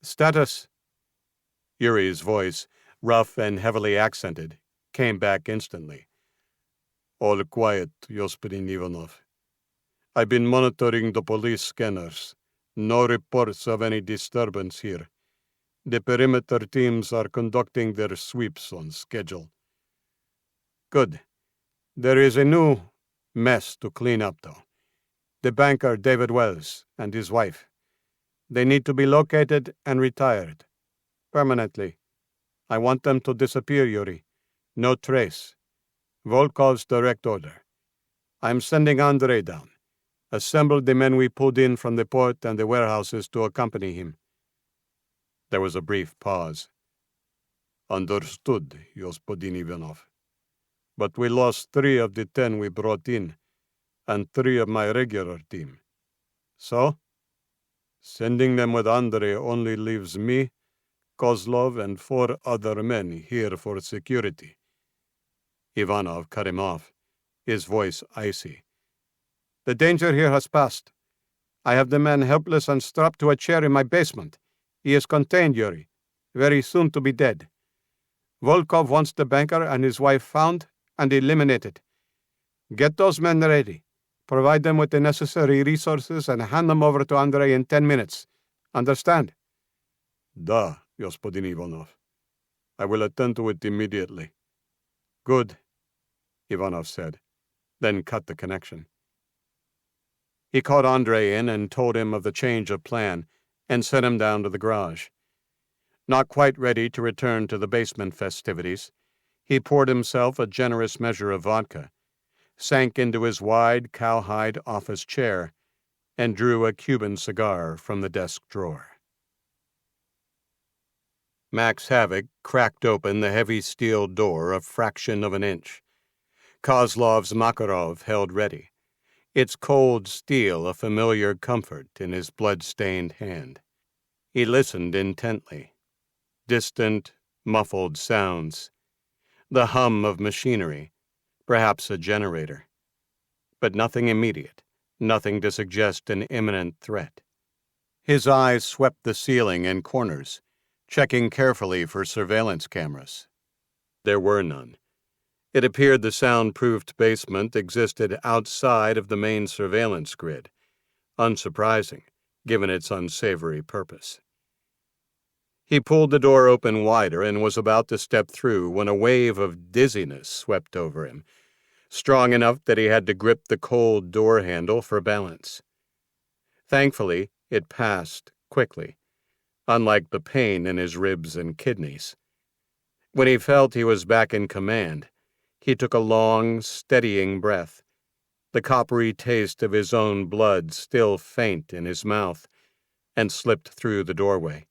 "Status!" Yuri's voice, rough and heavily accented, came back instantly. "All quiet, Господин Ivanov. I've been monitoring the police scanners. No reports of any disturbance here. The perimeter teams are conducting their sweeps on schedule." "Good. There is a new mess to clean up, though. The banker David Wells and his wife. They need to be located and retired. Permanently. I want them to disappear, Yuri. No trace. Volkov's direct order. I'm sending Andrei down. Assemble the men we pulled in from the port and the warehouses to accompany him." There was a brief pause. "Understood, Господин Ivanov. But we lost 3 of the 10 we brought in, and 3 of my regular team. So? Sending them with Andrei only leaves me, Kozlov, and 4 other men here for security." Ivanov cut him off, his voice icy. "The danger here has passed. I have the man helpless and strapped to a chair in my basement. He is contained, Yuri, very soon to be dead. Volkov wants the banker and his wife found and eliminated. Get those men ready. Provide them with the necessary resources and hand them over to Andrei in 10 minutes. Understand?" "Da, Господин Ivanov. I will attend to it immediately." "Good," Ivanov said, then cut the connection. He called Andrei in and told him of the change of plan and sent him down to the garage. Not quite ready to return to the basement festivities, he poured himself a generous measure of vodka, sank into his wide cowhide office chair, and drew a Cuban cigar from the desk drawer. Max Havok cracked open the heavy steel door a fraction of an inch. Kozlov's Makarov held ready, its cold steel a familiar comfort in his blood-stained hand. He listened intently. Distant, muffled sounds. The hum of machinery, perhaps a generator. But nothing immediate, nothing to suggest an imminent threat. His eyes swept the ceiling and corners, checking carefully for surveillance cameras. There were none. It appeared the soundproofed basement existed outside of the main surveillance grid, unsurprising, given its unsavory purpose. He pulled the door open wider and was about to step through when a wave of dizziness swept over him, strong enough that he had to grip the cold door handle for balance. Thankfully, it passed quickly, unlike the pain in his ribs and kidneys. When he felt he was back in command, he took a long, steadying breath, the coppery taste of his own blood still faint in his mouth, and slipped through the doorway.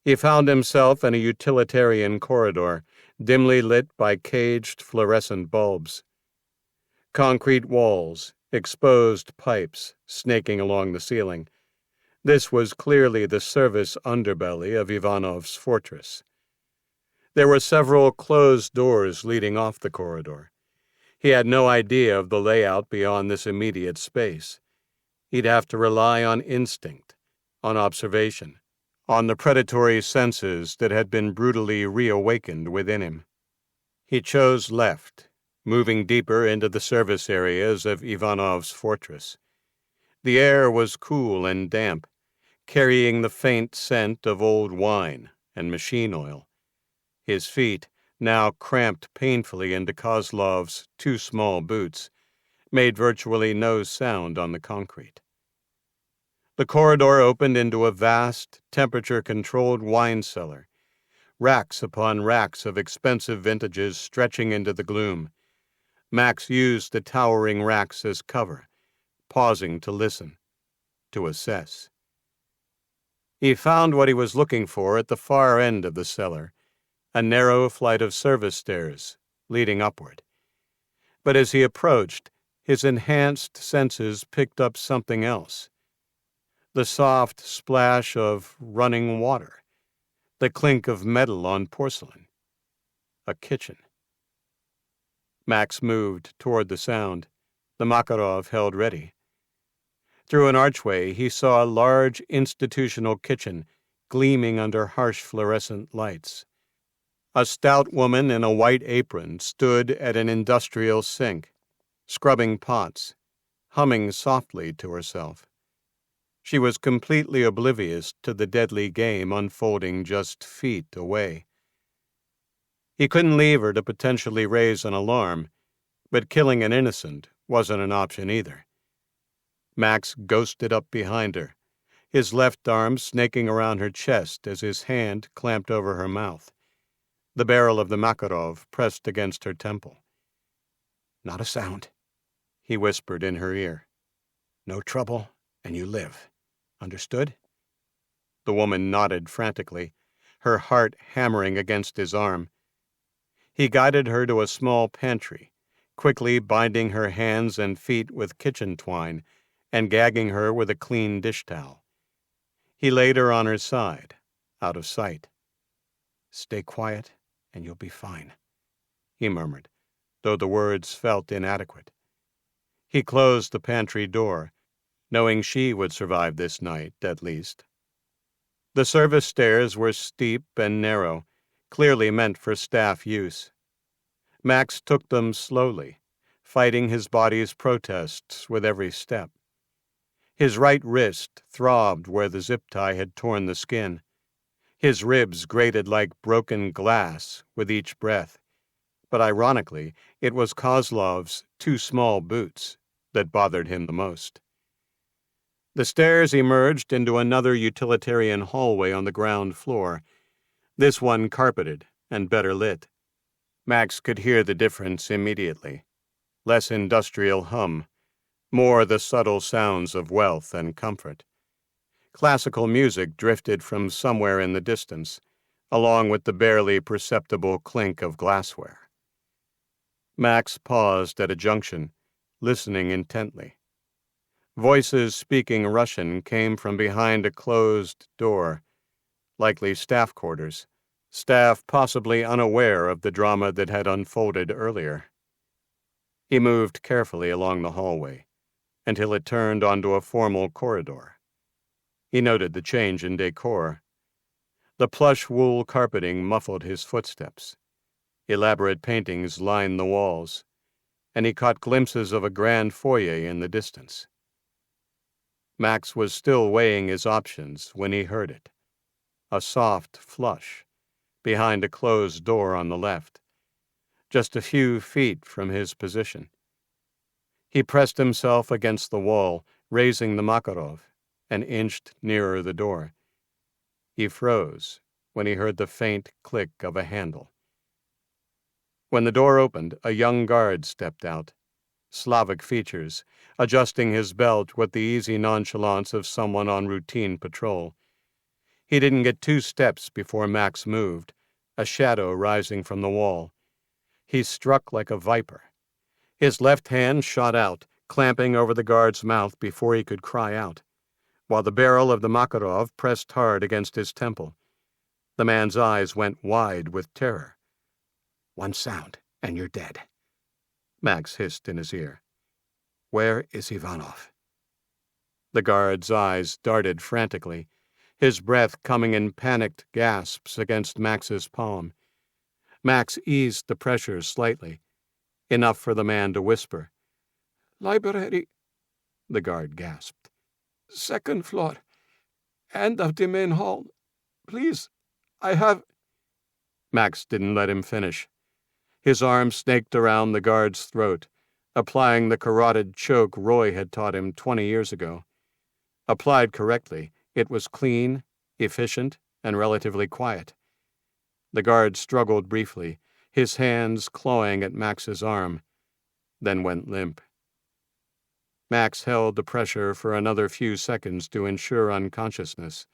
He found himself in a utilitarian corridor, dimly lit by caged fluorescent bulbs. Concrete walls, exposed pipes snaking along the ceiling. This was clearly the service underbelly of Ivanov's fortress. There were several closed doors leading off the corridor. He had no idea of the layout beyond this immediate space. He'd have to rely on instinct, on observation, on the predatory senses that had been brutally reawakened within him. He chose left, moving deeper into the service areas of Ivanov's fortress. The air was cool and damp, carrying the faint scent of old wine and machine oil. His feet, now cramped painfully into Kozlov's two small boots, made virtually no sound on the concrete. The corridor opened into a vast, temperature-controlled wine cellar, racks upon racks of expensive vintages stretching into the gloom. Max used the towering racks as cover, pausing to listen, to assess. He found what he was looking for at the far end of the cellar, a narrow flight of service stairs leading upward. But as he approached, his enhanced senses picked up something else. The soft splash of running water, the clink of metal on porcelain. A kitchen. Max moved toward the sound, the Makarov held ready. Through an archway, he saw a large institutional kitchen gleaming under harsh fluorescent lights. A stout woman in a white apron stood at an industrial sink, scrubbing pots, humming softly to herself. She was completely oblivious to the deadly game unfolding just feet away. He couldn't leave her to potentially raise an alarm, but killing an innocent wasn't an option either. Max ghosted up behind her, his left arm snaking around her chest as his hand clamped over her mouth. The barrel of the Makarov pressed against her temple. "Not a sound," he whispered in her ear. "No trouble, and you live. Understood?" The woman nodded frantically, her heart hammering against his arm. He guided her to a small pantry, quickly binding her hands and feet with kitchen twine and gagging her with a clean dish towel. He laid her on her side, out of sight. "Stay quiet, and you'll be fine," he murmured, though the words felt inadequate. He closed the pantry door, knowing she would survive this night, at least. The service stairs were steep and narrow, clearly meant for staff use. Max took them slowly, fighting his body's protests with every step. His right wrist throbbed where the zip tie had torn the skin. His ribs grated like broken glass with each breath, but ironically, it was Kozlov's two small boots that bothered him the most. The stairs emerged into another utilitarian hallway on the ground floor, this one carpeted and better lit. Max could hear the difference immediately. Less industrial hum, more the subtle sounds of wealth and comfort. Classical music drifted from somewhere in the distance, along with the barely perceptible clink of glassware. Max paused at a junction, listening intently. Voices speaking Russian came from behind a closed door, likely staff quarters, staff possibly unaware of the drama that had unfolded earlier. He moved carefully along the hallway until it turned onto a formal corridor. He noted the change in decor. The plush wool carpeting muffled his footsteps. Elaborate paintings lined the walls, and he caught glimpses of a grand foyer in the distance. Max was still weighing his options when he heard it. A soft flush behind a closed door on the left, just a few feet from his position. He pressed himself against the wall, raising the Makarov, and inched nearer the door. He froze when he heard the faint click of a handle. When the door opened, a young guard stepped out, Slavic features, adjusting his belt with the easy nonchalance of someone on routine patrol. He didn't get 2 steps before Max moved, a shadow rising from the wall. He struck like a viper. His left hand shot out, clamping over the guard's mouth before he could cry out, while the barrel of the Makarov pressed hard against his temple. The man's eyes went wide with terror. "One sound, and you're dead," Max hissed in his ear. "Where is Ivanov?" The guard's eyes darted frantically, his breath coming in panicked gasps against Max's palm. Max eased the pressure slightly, enough for the man to whisper. "Library," the guard gasped. "Second floor. End of the main hall. Please, I have—" Max didn't let him finish. His arm snaked around the guard's throat, applying the carotid choke Roy had taught him 20 years ago. Applied correctly, it was clean, efficient, and relatively quiet. The guard struggled briefly, his hands clawing at Max's arm, then went limp. Max held the pressure for another few seconds to ensure unconsciousness,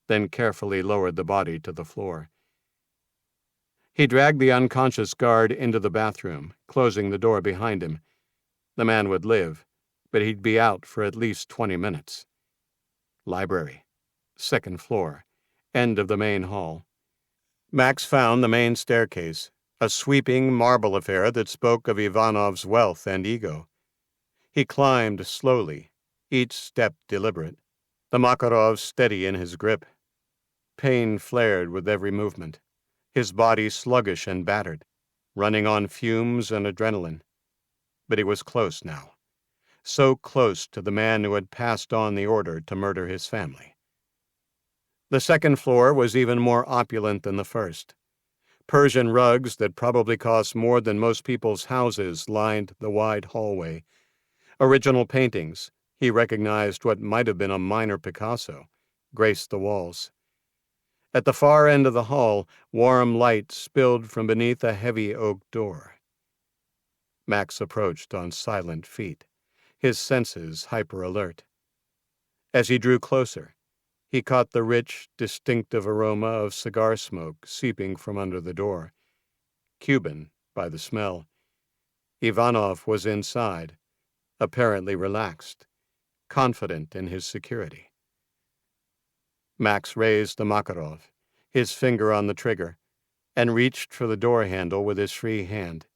then carefully lowered the body to the floor. He dragged the unconscious guard into the bathroom, closing the door behind him. The man would live, but he'd be out for at least 20 minutes. Library. Second floor. End of the main hall. Max found the main staircase, a sweeping marble affair that spoke of Ivanov's wealth and ego. He climbed slowly, each step deliberate, the Makarov steady in his grip. Pain flared with every movement, his body sluggish and battered, running on fumes and adrenaline. But he was close now, so close to the man who had passed on the order to murder his family. The second floor was even more opulent than the first. Persian rugs that probably cost more than most people's houses lined the wide hallway. Original paintings, he recognized what might have been a minor Picasso, graced the walls. At the far end of the hall, warm light spilled from beneath a heavy oak door. Max approached on silent feet, his senses hyper-alert. As he drew closer, he caught the rich, distinctive aroma of cigar smoke seeping from under the door. Cuban, by the smell. Ivanov was inside, apparently relaxed, confident in his security. Max raised the Makarov, his finger on the trigger, and reached for the door handle with his free hand.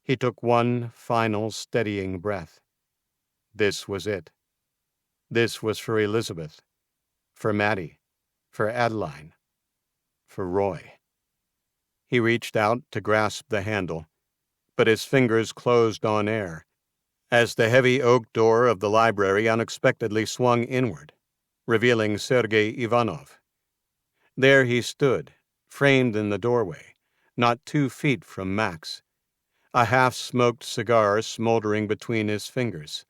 He took one final steadying breath. This was it. This was for Elizabeth, for Maddie, for Adeline, for Roy. He reached out to grasp the handle, but his fingers closed on air as the heavy oak door of the library unexpectedly swung inward, revealing Sergei Ivanov. There he stood, framed in the doorway, not 2 feet from Max, a half-smoked cigar smoldering between his fingers,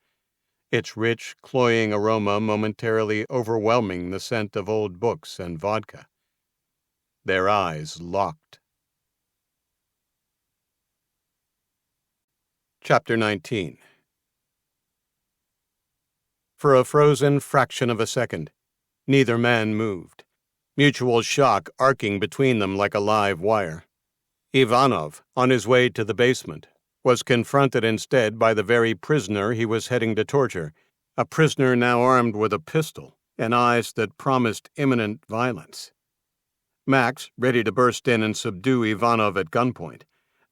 its rich, cloying aroma momentarily overwhelming the scent of old books and vodka. Their eyes locked. Chapter 19. For a frozen fraction of a second, neither man moved. mutual shock arcing between them like a live wire. Ivanov, on his way to the basement, was confronted instead by the very prisoner he was heading to torture, a prisoner now armed with a pistol and eyes that promised imminent violence. Max, ready to burst in and subdue Ivanov at gunpoint,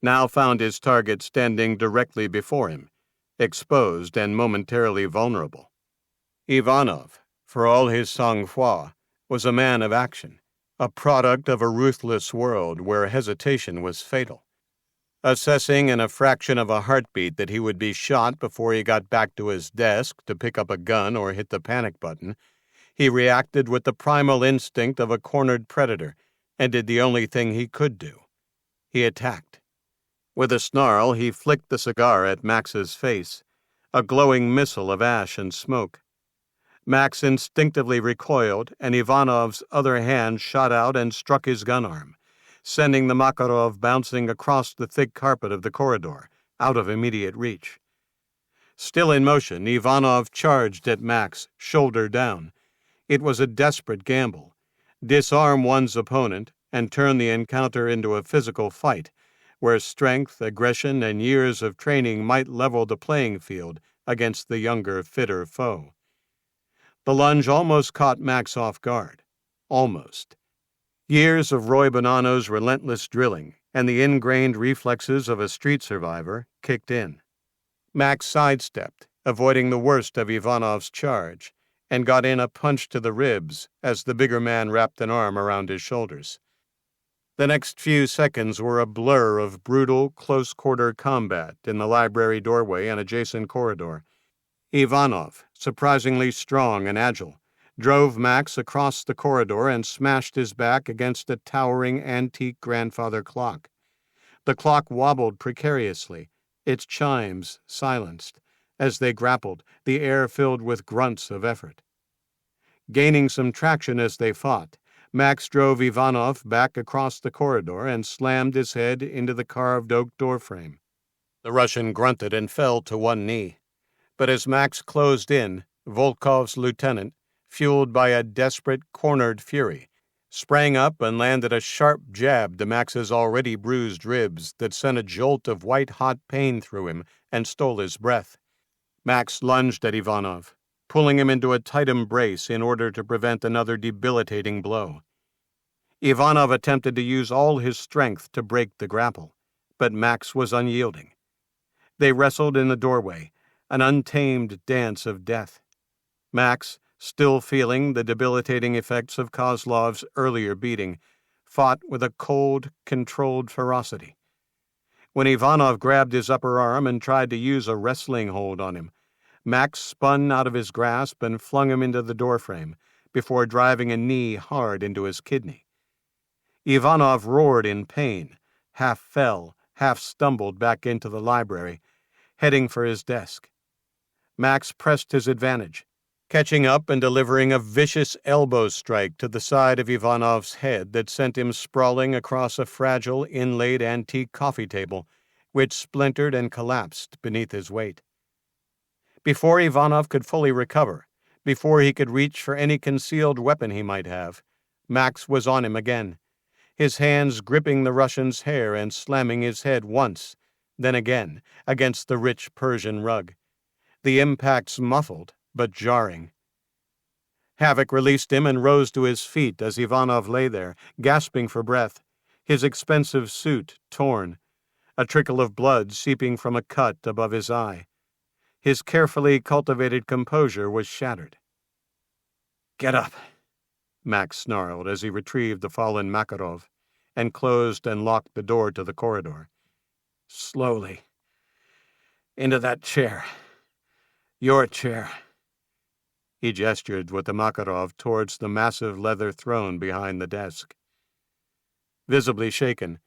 now found his target standing directly before him, exposed and momentarily vulnerable. Ivanov, for all his sang-froid, was a man of action, a product of a ruthless world where hesitation was fatal. Assessing in a fraction of a heartbeat that he would be shot before he got back to his desk to pick up a gun or hit the panic button, he reacted with the primal instinct of a cornered predator and did the only thing he could do. He attacked. With a snarl, he flicked the cigar at Max's face, a glowing missile of ash and smoke. Max instinctively recoiled, and Ivanov's other hand shot out and struck his gun arm, sending the Makarov bouncing across the thick carpet of the corridor, out of immediate reach. Still in motion, Ivanov charged at Max, shoulder down. It was a desperate gamble. Disarm one's opponent and turn the encounter into a physical fight, where strength, aggression, and years of training might level the playing field against the younger, fitter foe. The lunge almost caught Max off guard. Almost. Years of Roy Bonanno's relentless drilling and the ingrained reflexes of a street survivor kicked in. Max sidestepped, avoiding the worst of Ivanov's charge, and got in a punch to the ribs as the bigger man wrapped an arm around his shoulders. The next few seconds were a blur of brutal, close-quarter combat in the library doorway and adjacent corridor. Ivanov, surprisingly strong and agile, drove Max across the corridor and smashed his back against a towering antique grandfather clock. The clock wobbled precariously, its chimes silenced. As they grappled, the air filled with grunts of effort. Gaining some traction as they fought, Max drove Ivanov back across the corridor and slammed his head into the carved oak doorframe. The Russian grunted and fell to one knee. But as Max closed in, Volkov's lieutenant, fueled by a desperate, cornered fury, sprang up and landed a sharp jab to Max's already bruised ribs that sent a jolt of white-hot pain through him and stole his breath. Max lunged at Ivanov, pulling him into a tight embrace in order to prevent another debilitating blow. Ivanov attempted to use all his strength to break the grapple, but Max was unyielding. They wrestled in the doorway, an untamed dance of death. Max, still feeling the debilitating effects of Kozlov's earlier beating, fought with a cold, controlled ferocity. When Ivanov grabbed his upper arm and tried to use a wrestling hold on him, Max spun out of his grasp and flung him into the doorframe before driving a knee hard into his kidney. Ivanov roared in pain, half fell, half stumbled back into the library, heading for his desk. Max pressed his advantage, catching up and delivering a vicious elbow strike to the side of Ivanov's head that sent him sprawling across a fragile, inlaid antique coffee table, which splintered and collapsed beneath his weight. Before Ivanov could fully recover, before he could reach for any concealed weapon he might have, Max was on him again, his hands gripping the Russian's hair and slamming his head once, then again, against the rich Persian rug. The impacts muffled, but jarring. Havok released him and rose to his feet as Ivanov lay there, gasping for breath, his expensive suit torn, a trickle of blood seeping from a cut above his eye. His carefully cultivated composure was shattered. "Get up," Max snarled as he retrieved the fallen Makarov and closed and locked the door to the corridor. "Slowly. Into that chair. Your chair." He gestured with the Makarov towards the massive leather throne behind the desk. Visibly shaken,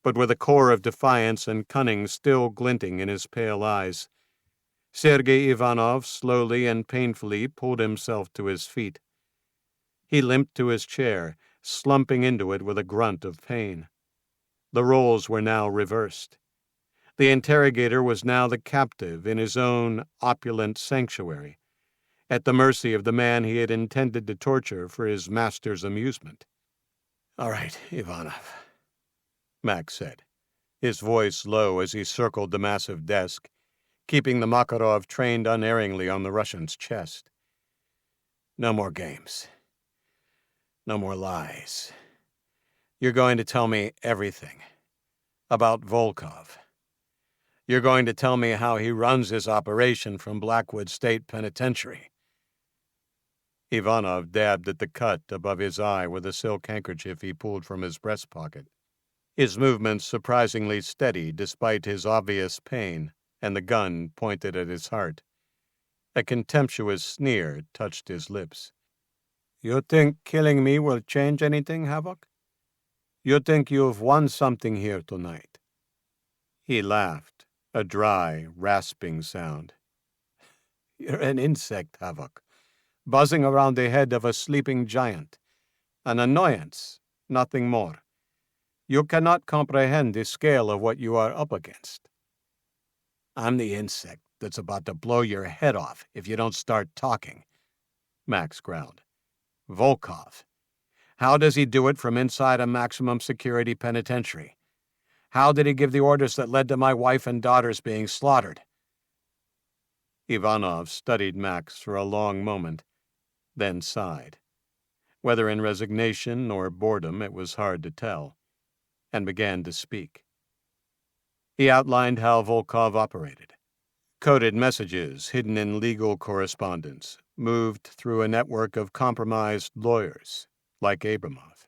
but with a core of defiance and cunning still glinting in his pale eyes, Sergei Ivanov slowly and painfully pulled himself to his feet. He limped to his chair, slumping into it with a grunt of pain. The roles were now reversed. The interrogator was now the captive in his own opulent sanctuary, at the mercy of the man he had intended to torture for his master's amusement. All right, Ivanov, Max said, his voice low as he circled the massive desk, keeping the Makarov trained unerringly on the Russian's chest. No more games. No more lies. You're going to tell me everything about Volkov. You're going to tell me how he runs his operation from Blackwood State Penitentiary. Ivanov dabbed at the cut above his eye with a silk handkerchief he pulled from his breast pocket, his movements surprisingly steady despite his obvious pain and the gun pointed at his heart. A contemptuous sneer touched his lips. You think killing me will change anything, Havok? You think you've won something here tonight? He laughed, a dry, rasping sound. You're an insect, Havok, buzzing around the head of a sleeping giant. An annoyance, nothing more. You cannot comprehend the scale of what you are up against. I'm the insect that's about to blow your head off if you don't start talking, Max growled. Volkov. How does he do it from inside a maximum security penitentiary? How did he give the orders that led to my wife and daughters being slaughtered? Ivanov studied Max for a long moment, then sighed. Whether in resignation or boredom, it was hard to tell, and began to speak. He outlined how Volkov operated. Coded messages hidden in legal correspondence moved through a network of compromised lawyers, like Abramov.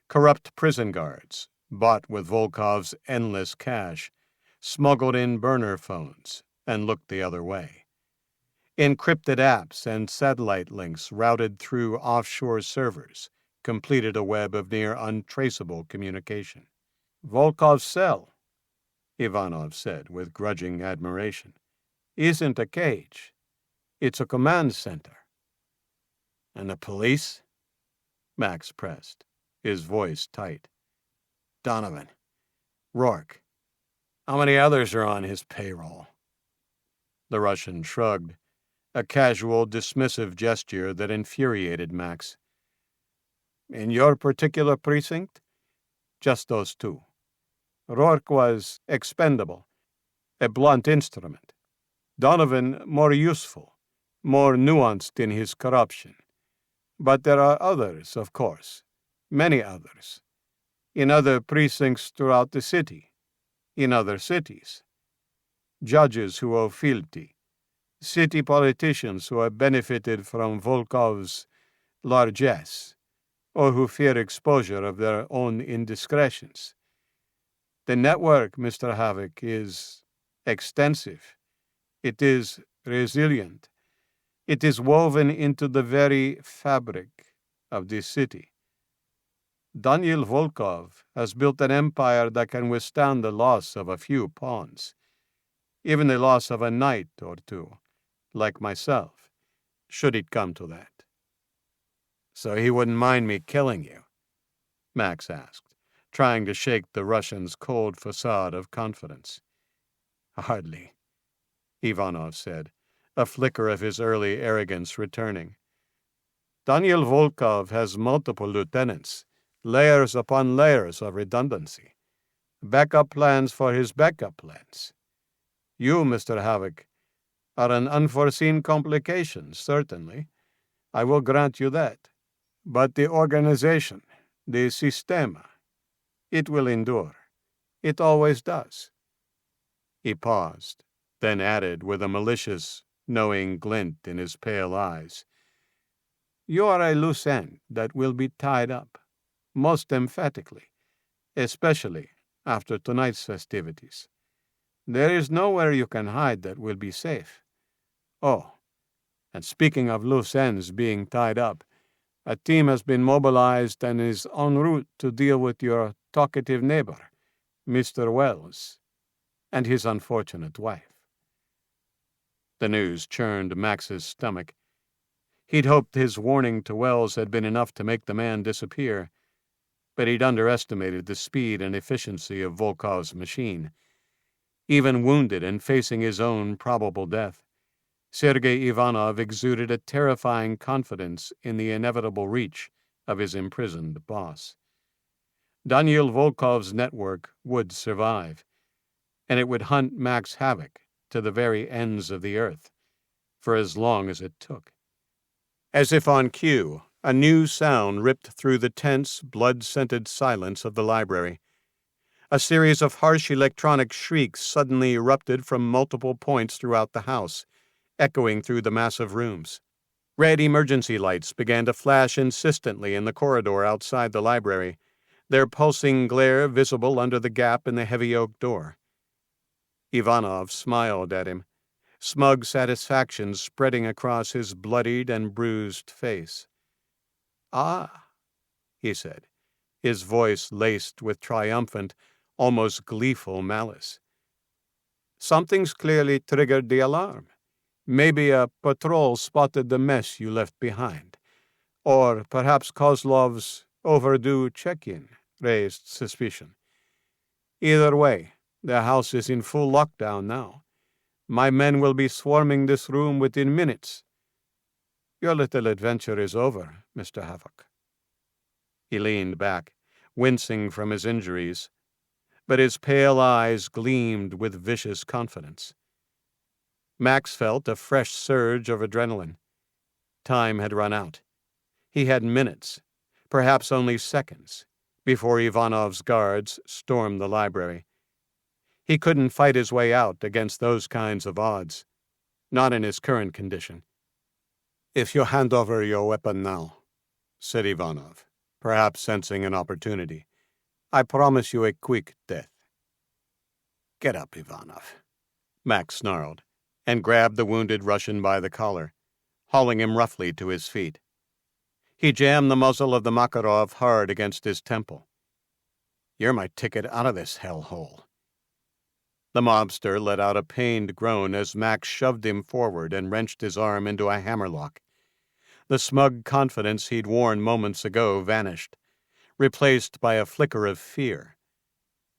Corrupt prison guards, bought with Volkov's endless cash, smuggled in burner phones and looked the other way. Encrypted apps and satellite links routed through offshore servers completed a web of near untraceable communication. Volkov's cell, Ivanov said with grudging admiration, isn't a cage. It's a command center. And the police? Max pressed, his voice tight. Donovan. Rourke. How many others are on his payroll? The Russian shrugged, a casual, dismissive gesture that infuriated Max. In your particular precinct? Just those two. Rourke was expendable, a blunt instrument. Donovan more useful, more nuanced in his corruption. But there are others, of course, many others, in other precincts throughout the city, in other cities. Judges who owe fealty, city politicians who have benefited from Volkov's largesse, or who fear exposure of their own indiscretions. The network, Mr. Havok, is extensive. It is resilient. It is woven into the very fabric of this city. Daniel Volkov has built an empire that can withstand the loss of a few pawns, even the loss of a knight or two, like myself, should it come to that. So he wouldn't mind me killing you? Max asked, trying to shake the Russian's cold facade of confidence. Hardly, Ivanov said, a flicker of his early arrogance returning. Daniel Volkov has multiple lieutenants, layers upon layers of redundancy, backup plans for his backup plans. You, Mr. Havok, are an unforeseen complication, certainly. I will grant you that. But the organization, the sistema, it will endure. It always does. He paused, then added with a malicious, knowing glint in his pale eyes, You are a loose end that will be tied up, most emphatically, especially after tonight's festivities. There is nowhere you can hide that will be safe. Oh, and speaking of loose ends being tied up, a team has been mobilized and is en route to deal with your talkative neighbor, Mr. Wells, and his unfortunate wife. The news churned Max's stomach. He'd hoped his warning to Wells had been enough to make the man disappear, but he'd underestimated the speed and efficiency of Volkov's machine. Even wounded and facing his own probable death, Sergei Ivanov exuded a terrifying confidence in the inevitable reach of his imprisoned boss. Daniil Volkov's network would survive, and it would hunt Max Havok to the very ends of the earth, for as long as it took. As if on cue, a new sound ripped through the tense, blood-scented silence of the library. A series of harsh electronic shrieks suddenly erupted from multiple points throughout the house, echoing through the massive rooms. Red emergency lights began to flash insistently in the corridor outside the library, their pulsing glare visible under the gap in the heavy oak door. Ivanov smiled at him, smug satisfaction spreading across his bloodied and bruised face. "Ah," he said, his voice laced with triumphant, almost gleeful malice. "Something's clearly triggered the alarm. Maybe a patrol spotted the mess you left behind. Or perhaps Kozlov's overdue check-in raised suspicion. Either way, the house is in full lockdown now. My men will be swarming this room within minutes. Your little adventure is over, Mr. Havok." He leaned back, wincing from his injuries, but his pale eyes gleamed with vicious confidence. Max felt a fresh surge of adrenaline. Time had run out. He had minutes, perhaps only seconds, before Ivanov's guards stormed the library. He couldn't fight his way out against those kinds of odds, not in his current condition. "If you hand over your weapon now," said Ivanov, perhaps sensing an opportunity, "I promise you a quick death." "Get up, Ivanov," Max snarled, and grabbed the wounded Russian by the collar, hauling him roughly to his feet. He jammed the muzzle of the Makarov hard against his temple. "You're my ticket out of this hellhole." The mobster let out a pained groan as Max shoved him forward and wrenched his arm into a hammerlock. The smug confidence he'd worn moments ago vanished, replaced by a flicker of fear.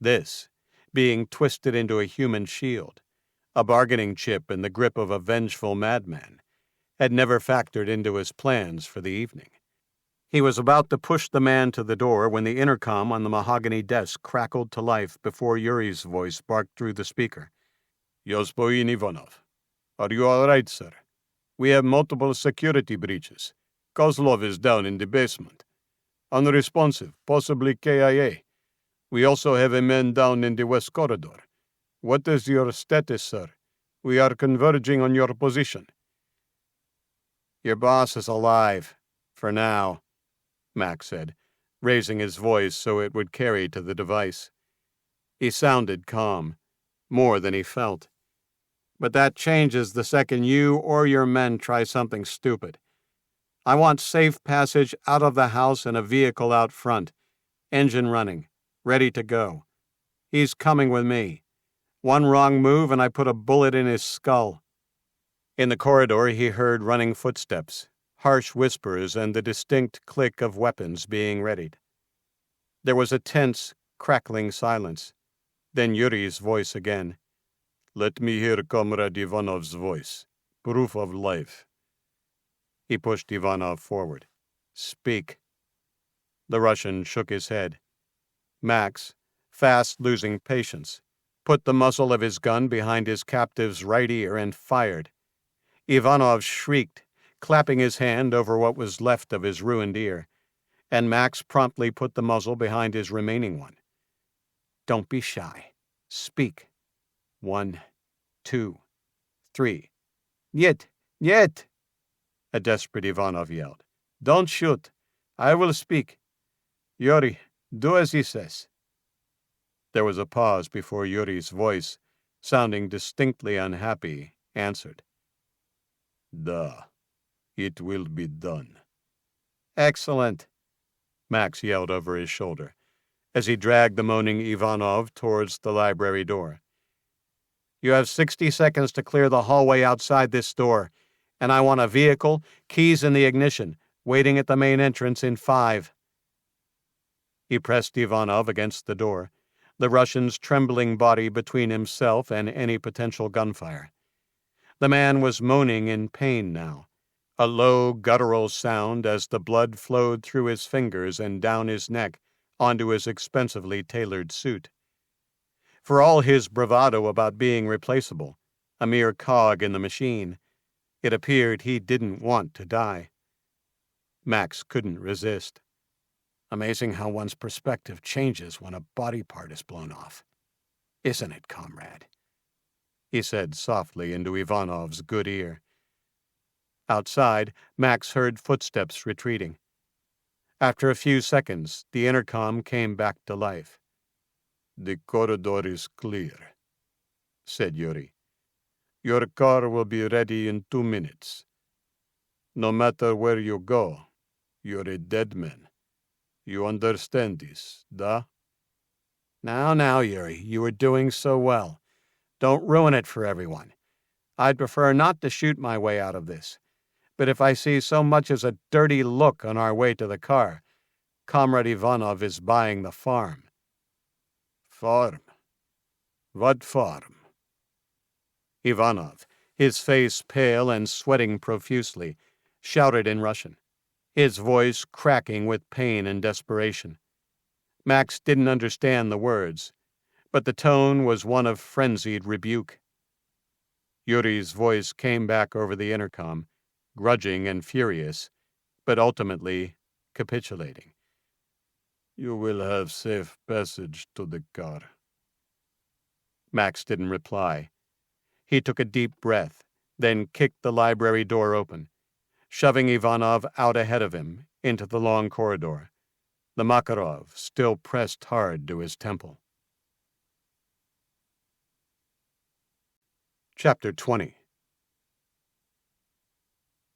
This, being twisted into a human shield, a bargaining chip in the grip of a vengeful madman, had never factored into his plans for the evening. He was about to push the man to the door when the intercom on the mahogany desk crackled to life before Yuri's voice barked through the speaker. "Yospoin Ivanov. Are you all right, sir? We have multiple security breaches. Kozlov is down in the basement. Unresponsive, possibly KIA. We also have a man down in the west corridor. What is your status, sir? We are converging on your position." "Your boss is alive, for now," Max said, raising his voice so it would carry to the device. He sounded calm, more than he felt. "But that changes the second you or your men try something stupid. I want safe passage out of the house and a vehicle out front, engine running, ready to go. He's coming with me. One wrong move and I put a bullet in his skull." In the corridor he heard running footsteps, harsh whispers, and the distinct click of weapons being readied. There was a tense, crackling silence. Then Yuri's voice again. "Let me hear Comrade Ivanov's voice. Proof of life." He pushed Ivanov forward. "Speak." The Russian shook his head. Max, fast losing patience, put the muzzle of his gun behind his captive's right ear and fired. Ivanov shrieked, clapping his hand over what was left of his ruined ear, and Max promptly put the muzzle behind his remaining one. "Don't be shy. Speak. 1, 2, 3. Niet! Niet!" a desperate Ivanov yelled. "Don't shoot. I will speak. Yuri, do as he says." There was a pause before Yuri's voice, sounding distinctly unhappy, answered. "Da. It will be done." "Excellent," Max yelled over his shoulder, as he dragged the moaning Ivanov towards the library door. "You have 60 seconds to clear the hallway outside this door, and I want a vehicle, keys in the ignition, waiting at the main entrance in 5. He pressed Ivanov against the door, the Russian's trembling body between himself and any potential gunfire. The man was moaning in pain now, a low, guttural sound as the blood flowed through his fingers and down his neck, onto his expensively tailored suit. For all his bravado about being replaceable, a mere cog in the machine, it appeared he didn't want to die. Max couldn't resist. Amazing how one's perspective changes when a body part is blown off. Isn't it, comrade? He said softly into Ivanov's good ear. Outside, Max heard footsteps retreating. After a few seconds, the intercom came back to life. "The corridor is clear," said Yuri. "Your car will be ready in 2 minutes. No matter where you go, you're a dead man. You understand this, da?" Now, Yuri, you were doing so well. Don't ruin it for everyone. I'd prefer not to shoot my way out of this. But if I see so much as a dirty look on our way to the car, Comrade Ivanov is buying the farm. "Farm? What farm?" Ivanov, his face pale and sweating profusely, shouted in Russian, his voice cracking with pain and desperation. Max didn't understand the words, but the tone was one of frenzied rebuke. Yuri's voice came back over the intercom, grudging and furious, but ultimately capitulating. "You will have safe passage to the car." Max didn't reply. He took a deep breath, then kicked the library door open, shoving Ivanov out ahead of him into the long corridor, the Makarov still pressed hard to his temple. Chapter 20.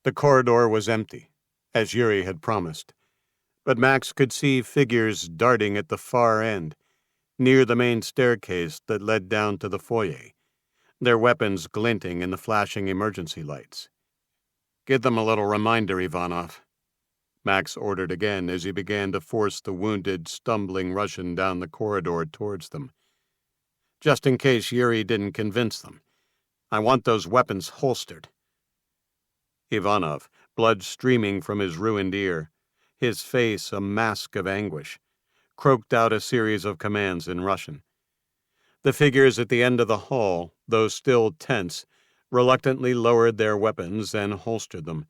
The corridor was empty, as Yuri had promised, but Max could see figures darting at the far end, near the main staircase that led down to the foyer, their weapons glinting in the flashing emergency lights. "Give them a little reminder, Ivanov," Max ordered again as he began to force the wounded, stumbling Russian down the corridor towards them. "Just in case Yuri didn't convince them. I want those weapons holstered." Ivanov, blood streaming from his ruined ear, his face a mask of anguish, croaked out a series of commands in Russian. The figures at the end of the hall, though still tense, reluctantly lowered their weapons and holstered them,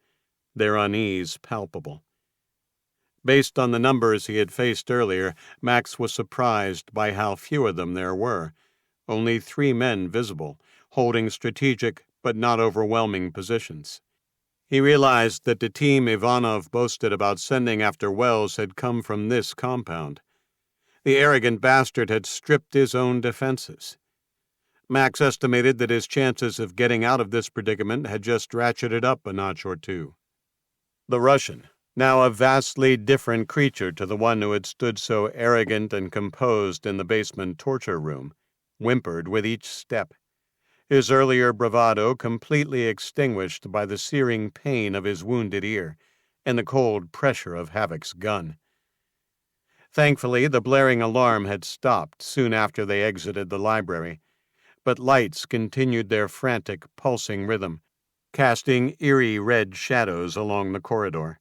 their unease palpable. Based on the numbers he had faced earlier, Max was surprised by how few of them there were, only 3 men visible, holding strategic but not overwhelming positions. He realized that the team Ivanov boasted about sending after Wells had come from this compound. The arrogant bastard had stripped his own defenses. Max estimated that his chances of getting out of this predicament had just ratcheted up a notch or 2. The Russian, now a vastly different creature to the one who had stood so arrogant and composed in the basement torture room, whimpered with each step, his earlier bravado completely extinguished by the searing pain of his wounded ear and the cold pressure of Havok's gun. Thankfully, the blaring alarm had stopped soon after they exited the library, but lights continued their frantic, pulsing rhythm, casting eerie red shadows along the corridor.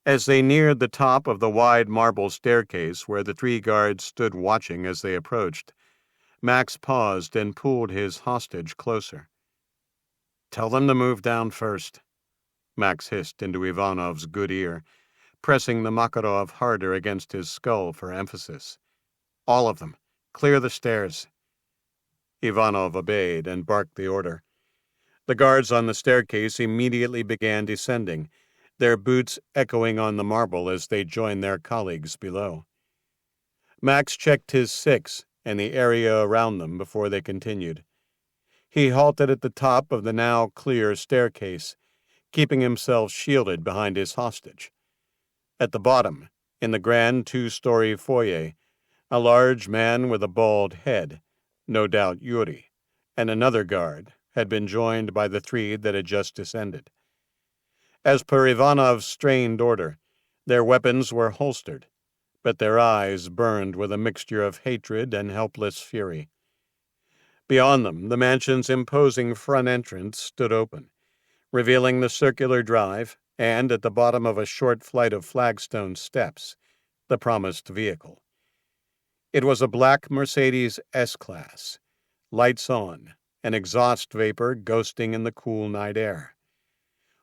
As they neared the top of the wide marble staircase where the 3 guards stood watching as they approached, Max paused and pulled his hostage closer. "Tell them to move down first," Max hissed into Ivanov's good ear, pressing the Makarov harder against his skull for emphasis. "All of them. Clear the stairs." Ivanov obeyed and barked the order. The guards on the staircase immediately began descending, their boots echoing on the marble as they joined their colleagues below. Max checked his 6 and the area around them before they continued. He halted at the top of the now clear staircase, keeping himself shielded behind his hostage. At the bottom, in the grand 2-story foyer, a large man with a bald head, no doubt Yuri, and another guard had been joined by the 3 that had just descended. As per Ivanov's strained order, their weapons were holstered, but their eyes burned with a mixture of hatred and helpless fury. Beyond them, the mansion's imposing front entrance stood open, revealing the circular drive and, at the bottom of a short flight of flagstone steps, the promised vehicle. It was a black Mercedes S-Class, lights on, an exhaust vapor ghosting in the cool night air.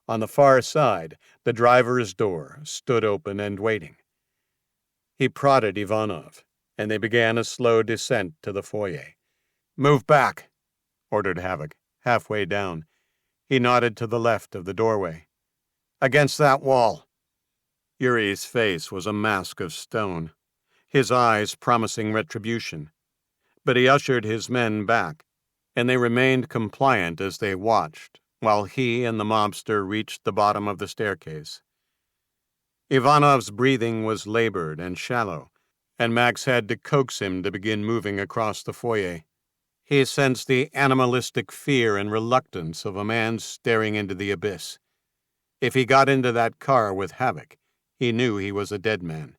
On the far side, the driver's door stood open and waiting. He prodded Ivanov, and they began a slow descent to the foyer. "Move back," ordered Havok, halfway down. He nodded to the left of the doorway. "Against that wall." Yuri's face was a mask of stone, his eyes promising retribution. But he ushered his men back, and they remained compliant as they watched, while he and the mobster reached the bottom of the staircase. Ivanov's breathing was labored and shallow, and Max had to coax him to begin moving across the foyer. He sensed the animalistic fear and reluctance of a man staring into the abyss. If he got into that car with Havok, he knew he was a dead man.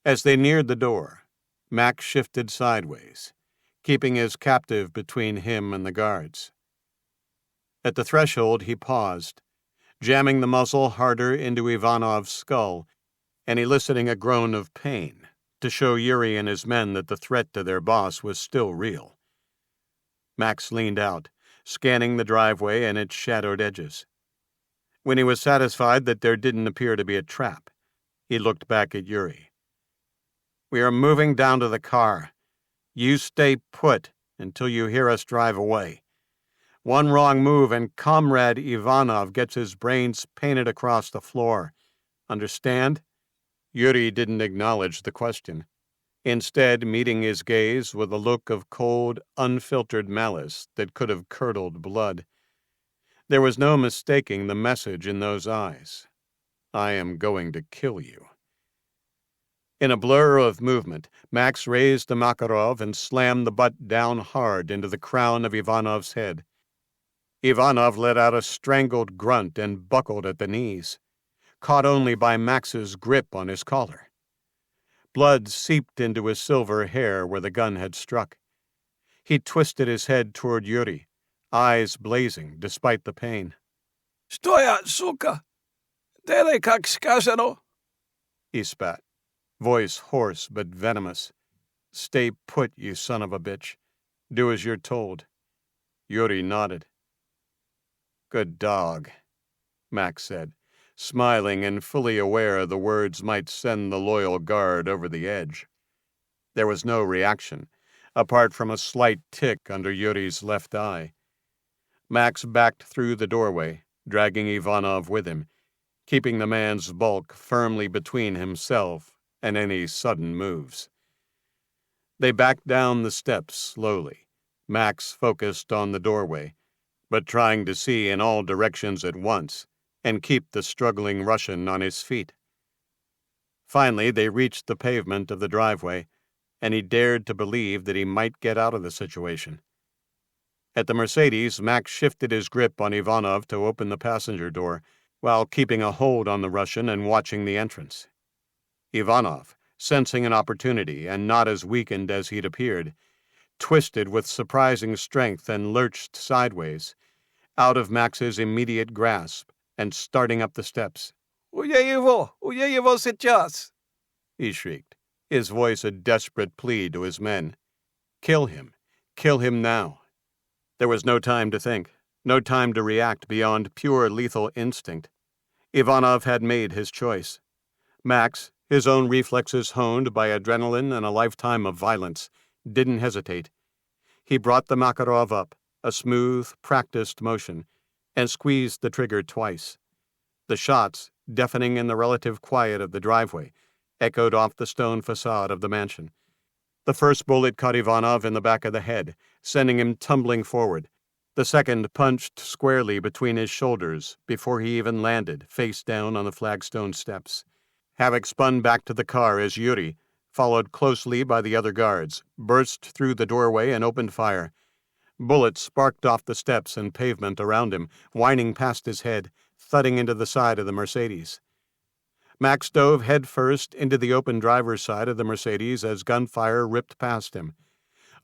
As they neared the door, Max shifted sideways, keeping his captive between him and the guards. At the threshold, he paused, jamming the muzzle harder into Ivanov's skull and eliciting a groan of pain to show Yuri and his men that the threat to their boss was still real. Max leaned out, scanning the driveway and its shadowed edges. When he was satisfied that there didn't appear to be a trap, he looked back at Yuri. "We are moving down to the car. You stay put until you hear us drive away. One wrong move and Comrade Ivanov gets his brains painted across the floor. Understand?" Yuri didn't acknowledge the question, instead meeting his gaze with a look of cold, unfiltered malice that could have curdled blood. There was no mistaking the message in those eyes. "I am going to kill you." In a blur of movement, Max raised the Makarov and slammed the butt down hard into the crown of Ivanov's head. Ivanov let out a strangled grunt and buckled at the knees, caught only by Max's grip on his collar. Blood seeped into his silver hair where the gun had struck. He twisted his head toward Yuri, eyes blazing despite the pain. "Stoya, suka! Delay kak skazano!" He spat, voice hoarse but venomous. "Stay put, you son of a bitch. Do as you're told." Yuri nodded. "Good dog," Max said, smiling and fully aware the words might send the loyal guard over the edge. There was no reaction, apart from a slight tick under Yuri's left eye. Max backed through the doorway, dragging Ivanov with him, keeping the man's bulk firmly between himself and any sudden moves. They backed down the steps slowly, Max focused on the doorway, but trying to see in all directions at once and keep the struggling Russian on his feet. Finally, they reached the pavement of the driveway, and he dared to believe that he might get out of the situation. At the Mercedes, Max shifted his grip on Ivanov to open the passenger door, while keeping a hold on the Russian and watching the entrance. Ivanov, sensing an opportunity and not as weakened as he'd appeared, twisted with surprising strength and lurched sideways, out of Max's immediate grasp and starting up the steps. Uyeyevo сейчас!" he shrieked, his voice a desperate plea to his men. Kill him now. There was no time to think, no time to react beyond pure lethal instinct. Ivanov had made his choice. Max, his own reflexes honed by adrenaline and a lifetime of violence, didn't hesitate. He brought the Makarov up, a smooth, practiced motion, and squeezed the trigger twice. The shots, deafening in the relative quiet of the driveway, echoed off the stone facade of the mansion. The first bullet caught Ivanov in the back of the head, sending him tumbling forward. The second punched squarely between his shoulders before he even landed, face down on the flagstone steps. Havok spun back to the car as Yuri, followed closely by the other guards, burst through the doorway and opened fire. Bullets sparked off the steps and pavement around him, whining past his head, thudding into the side of the Mercedes. Max dove headfirst into the open driver's side of the Mercedes as gunfire ripped past him.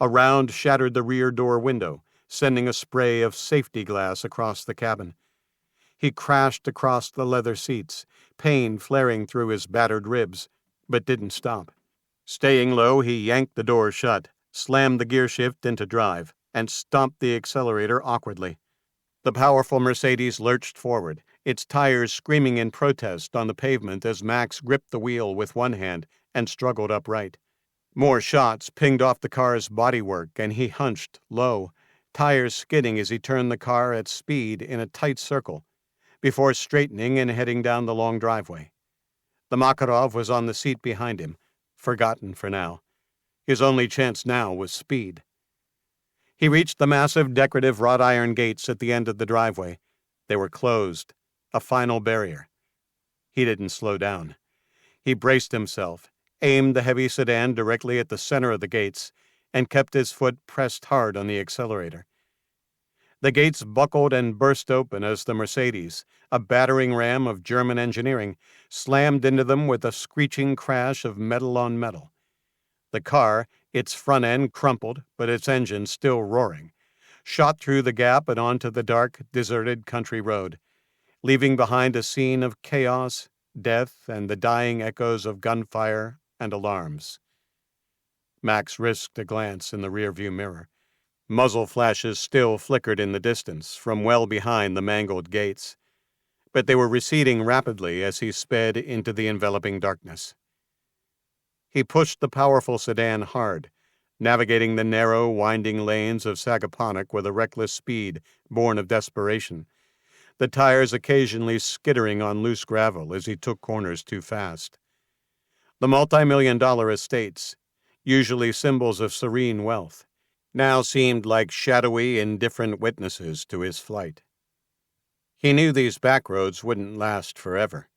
A round shattered the rear door window, sending a spray of safety glass across the cabin. He crashed across the leather seats, pain flaring through his battered ribs, but didn't stop. Staying low, he yanked the door shut, slammed the gear shift into drive, and stomped the accelerator awkwardly. The powerful Mercedes lurched forward, its tires screaming in protest on the pavement as Max gripped the wheel with one hand and struggled upright. More shots pinged off the car's bodywork, and he hunched low, tires skidding as he turned the car at speed in a tight circle, before straightening and heading down the long driveway. The Makarov was on the seat behind him, forgotten for now. His only chance now was speed. He reached the massive decorative wrought iron gates at the end of the driveway. They were closed, a final barrier. He didn't slow down. He braced himself, aimed the heavy sedan directly at the center of the gates, and kept his foot pressed hard on the accelerator. The gates buckled and burst open as the Mercedes, a battering ram of German engineering, slammed into them with a screeching crash of metal on metal. The car, its front end crumpled, but its engine still roaring, shot through the gap and onto the dark, deserted country road, leaving behind a scene of chaos, death, and the dying echoes of gunfire and alarms. Max risked a glance in the rearview mirror. Muzzle flashes still flickered in the distance from well behind the mangled gates, but they were receding rapidly as he sped into the enveloping darkness. He pushed the powerful sedan hard, navigating the narrow, winding lanes of Sagaponack with a reckless speed born of desperation, the tires occasionally skittering on loose gravel as he took corners too fast. The multi-million-dollar estates, usually symbols of serene wealth, now seemed like shadowy, indifferent witnesses to his flight. He knew these back roads wouldn't last forever.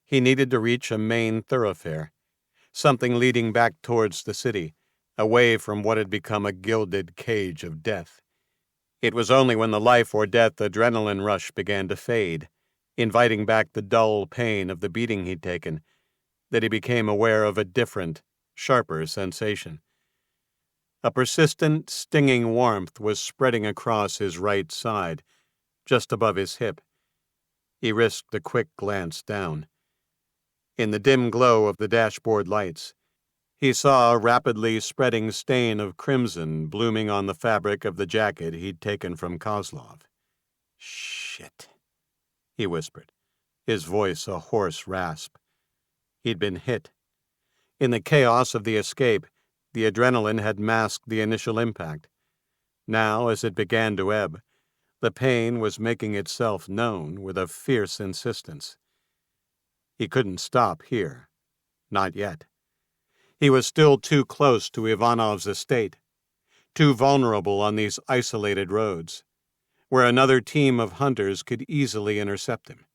He needed to reach a main thoroughfare, something leading back towards the city, away from what had become a gilded cage of death. It was only when the life-or-death adrenaline rush began to fade, inviting back the dull pain of the beating he'd taken, that he became aware of a different, sharper sensation. A persistent, stinging warmth was spreading across his right side, just above his hip. He risked a quick glance down. In the dim glow of the dashboard lights, he saw a rapidly spreading stain of crimson blooming on the fabric of the jacket he'd taken from Kozlov. "Shit," he whispered, his voice a hoarse rasp. He'd been hit. In the chaos of the escape, the adrenaline had masked the initial impact. Now, as it began to ebb, the pain was making itself known with a fierce insistence. He couldn't stop here. Not yet. He was still too close to Ivanov's estate, too vulnerable on these isolated roads, where another team of hunters could easily intercept him.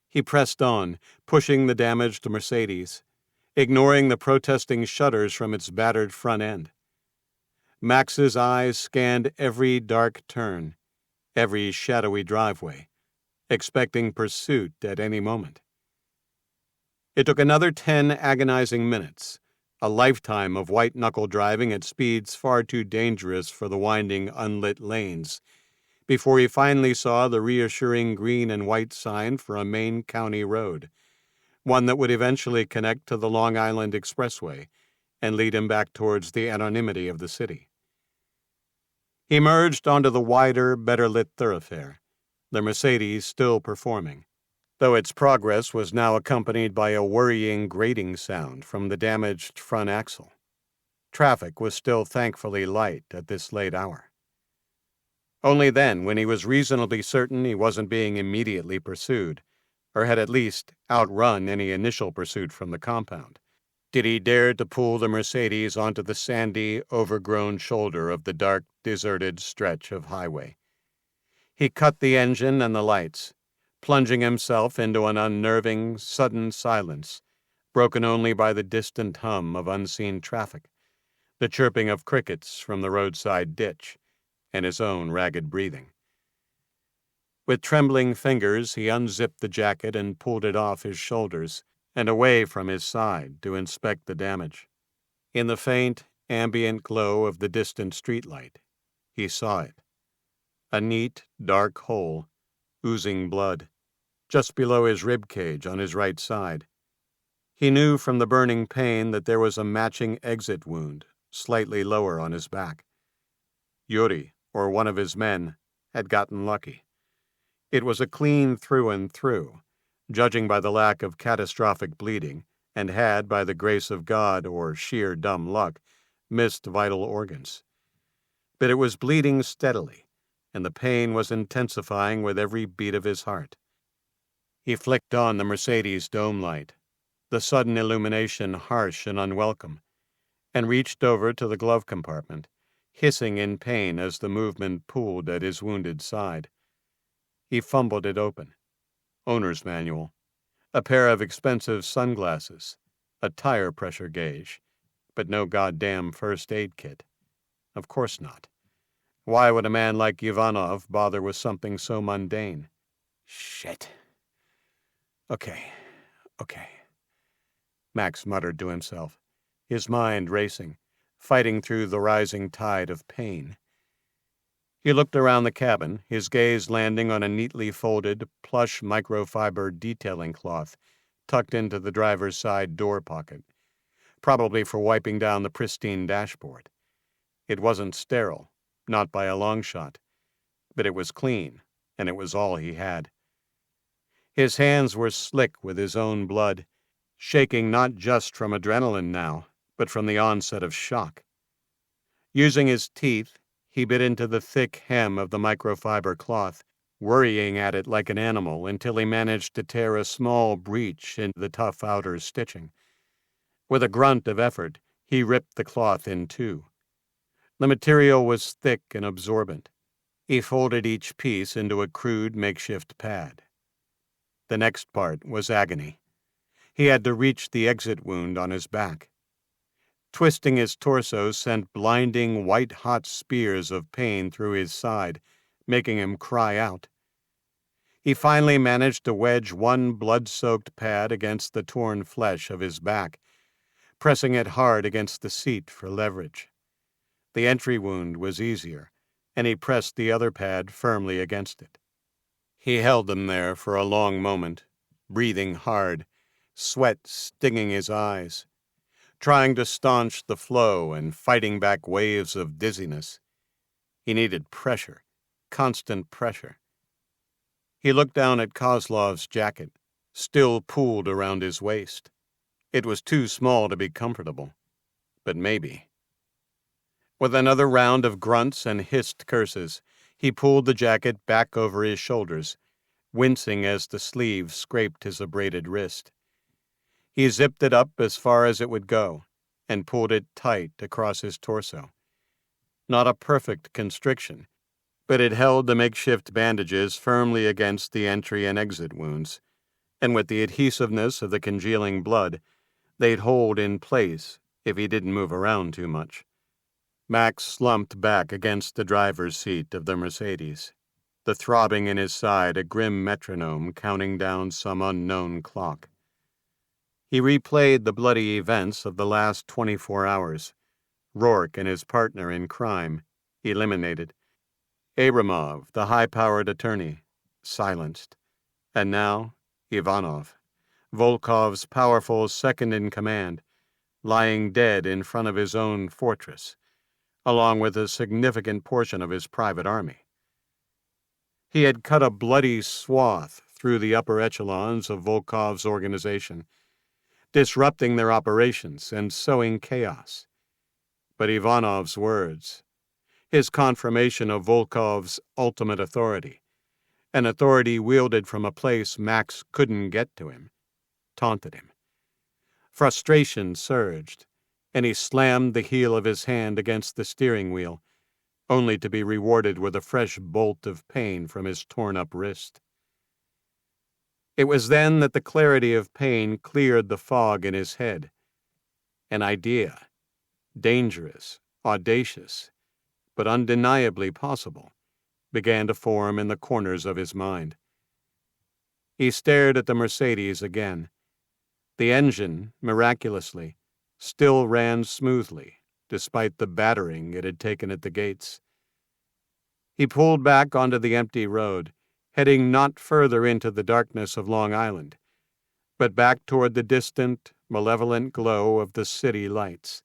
He pressed on, pushing the damaged Mercedes, ignoring the protesting shudders from its battered front end. Max's eyes scanned every dark turn, every shadowy driveway, expecting pursuit at any moment. It took another 10 agonizing minutes, a lifetime of white-knuckle driving at speeds far too dangerous for the winding, unlit lanes, before he finally saw the reassuring green and white sign for a main county road, one that would eventually connect to the Long Island Expressway and lead him back towards the anonymity of the city. He merged onto the wider, better-lit thoroughfare, the Mercedes still performing, though its progress was now accompanied by a worrying grating sound from the damaged front axle. Traffic was still thankfully light at this late hour. Only then, when he was reasonably certain he wasn't being immediately pursued, or had at least outrun any initial pursuit from the compound, did he dare to pull the Mercedes onto the sandy, overgrown shoulder of the dark, deserted stretch of highway. He cut the engine and the lights, plunging himself into an unnerving, sudden silence, broken only by the distant hum of unseen traffic, the chirping of crickets from the roadside ditch, and his own ragged breathing. With trembling fingers, he unzipped the jacket and pulled it off his shoulders and away from his side to inspect the damage. In the faint, ambient glow of the distant streetlight, he saw it. A neat, dark hole, oozing blood, just below his rib cage on his right side. He knew from the burning pain that there was a matching exit wound, slightly lower on his back. Yuri, or one of his men, had gotten lucky. It was a clean through and through, judging by the lack of catastrophic bleeding, and had, by the grace of God or sheer dumb luck, missed vital organs. But it was bleeding steadily, and the pain was intensifying with every beat of his heart. He flicked on the Mercedes dome light, the sudden illumination harsh and unwelcome, and reached over to the glove compartment, hissing in pain as the movement pulled at his wounded side. He fumbled it open. Owner's manual, a pair of expensive sunglasses, a tire pressure gauge, but no goddamn first aid kit. Of course not. Why would a man like Ivanov bother with something so mundane? Shit. Okay. Max muttered to himself, his mind racing, fighting through the rising tide of pain. He looked around the cabin, his gaze landing on a neatly folded, plush microfiber detailing cloth tucked into the driver's side door pocket, probably for wiping down the pristine dashboard. It wasn't sterile, not by a long shot, but it was clean, and it was all he had. His hands were slick with his own blood, shaking not just from adrenaline now, but from the onset of shock. Using his teeth, he bit into the thick hem of the microfiber cloth, worrying at it like an animal until he managed to tear a small breach in the tough outer stitching. With a grunt of effort, he ripped the cloth in two. The material was thick and absorbent. He folded each piece into a crude makeshift pad. The next part was agony. He had to reach the exit wound on his back. Twisting his torso sent blinding, white-hot spears of pain through his side, making him cry out. He finally managed to wedge one blood-soaked pad against the torn flesh of his back, pressing it hard against the seat for leverage. The entry wound was easier, and he pressed the other pad firmly against it. He held them there for a long moment, breathing hard, sweat stinging his eyes, trying to staunch the flow and fighting back waves of dizziness. He needed pressure, constant pressure. He looked down at Kozlov's jacket, still pooled around his waist. It was too small to be comfortable, but maybe. With another round of grunts and hissed curses, he pulled the jacket back over his shoulders, wincing as the sleeve scraped his abraded wrist. He zipped it up as far as it would go, and pulled it tight across his torso. Not a perfect constriction, but it held the makeshift bandages firmly against the entry and exit wounds, and with the adhesiveness of the congealing blood, they'd hold in place if he didn't move around too much. Max slumped back against the driver's seat of the Mercedes, the throbbing in his side a grim metronome counting down some unknown clock. He replayed the bloody events of the last 24 hours. Rourke and his partner in crime, eliminated. Abramov, the high-powered attorney, silenced. And now, Ivanov, Volkov's powerful second-in-command, lying dead in front of his own fortress, along with a significant portion of his private army. He had cut a bloody swath through the upper echelons of Volkov's organization, disrupting their operations and sowing chaos. But Ivanov's words, his confirmation of Volkov's ultimate authority, an authority wielded from a place Max couldn't get to him, taunted him. Frustration surged, and he slammed the heel of his hand against the steering wheel, only to be rewarded with a fresh bolt of pain from his torn-up wrist. It was then that the clarity of pain cleared the fog in his head. An idea, dangerous, audacious, but undeniably possible, began to form in the corners of his mind. He stared at the Mercedes again. The engine, miraculously, still ran smoothly, despite the battering it had taken at the gates. He pulled back onto the empty road, heading not further into the darkness of Long Island, but back toward the distant, malevolent glow of the city lights.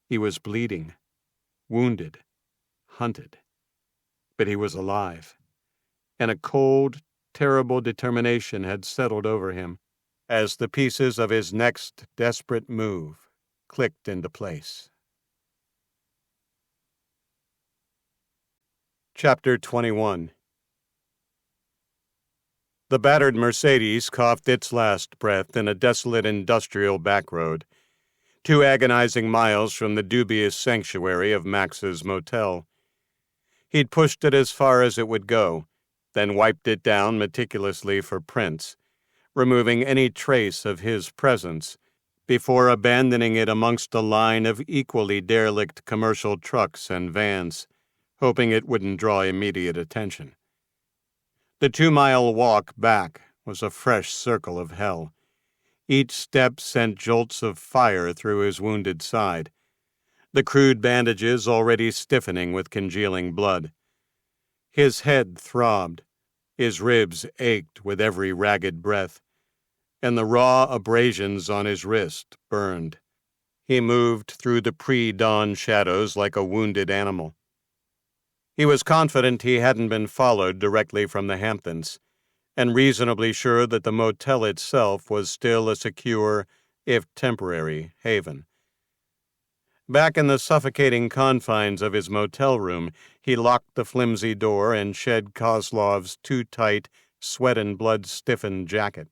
He was bleeding, wounded, hunted, but he was alive, and a cold, terrible determination had settled over him as the pieces of his next desperate move clicked into place. Chapter 21. The battered Mercedes coughed its last breath in a desolate industrial backroad, 2 agonizing miles from the dubious sanctuary of Max's motel. He'd pushed it as far as it would go, then wiped it down meticulously for prints, removing any trace of his presence, before abandoning it amongst a line of equally derelict commercial trucks and vans, hoping it wouldn't draw immediate attention. The 2-mile walk back was a fresh circle of hell. Each step sent jolts of fire through his wounded side, the crude bandages already stiffening with congealing blood. His head throbbed, his ribs ached with every ragged breath, and the raw abrasions on his wrist burned. He moved through the pre-dawn shadows like a wounded animal. He was confident he hadn't been followed directly from the Hamptons, and reasonably sure that the motel itself was still a secure, if temporary, haven. Back in the suffocating confines of his motel room, he locked the flimsy door and shed Kozlov's too tight, sweat and blood-stiffened jacket,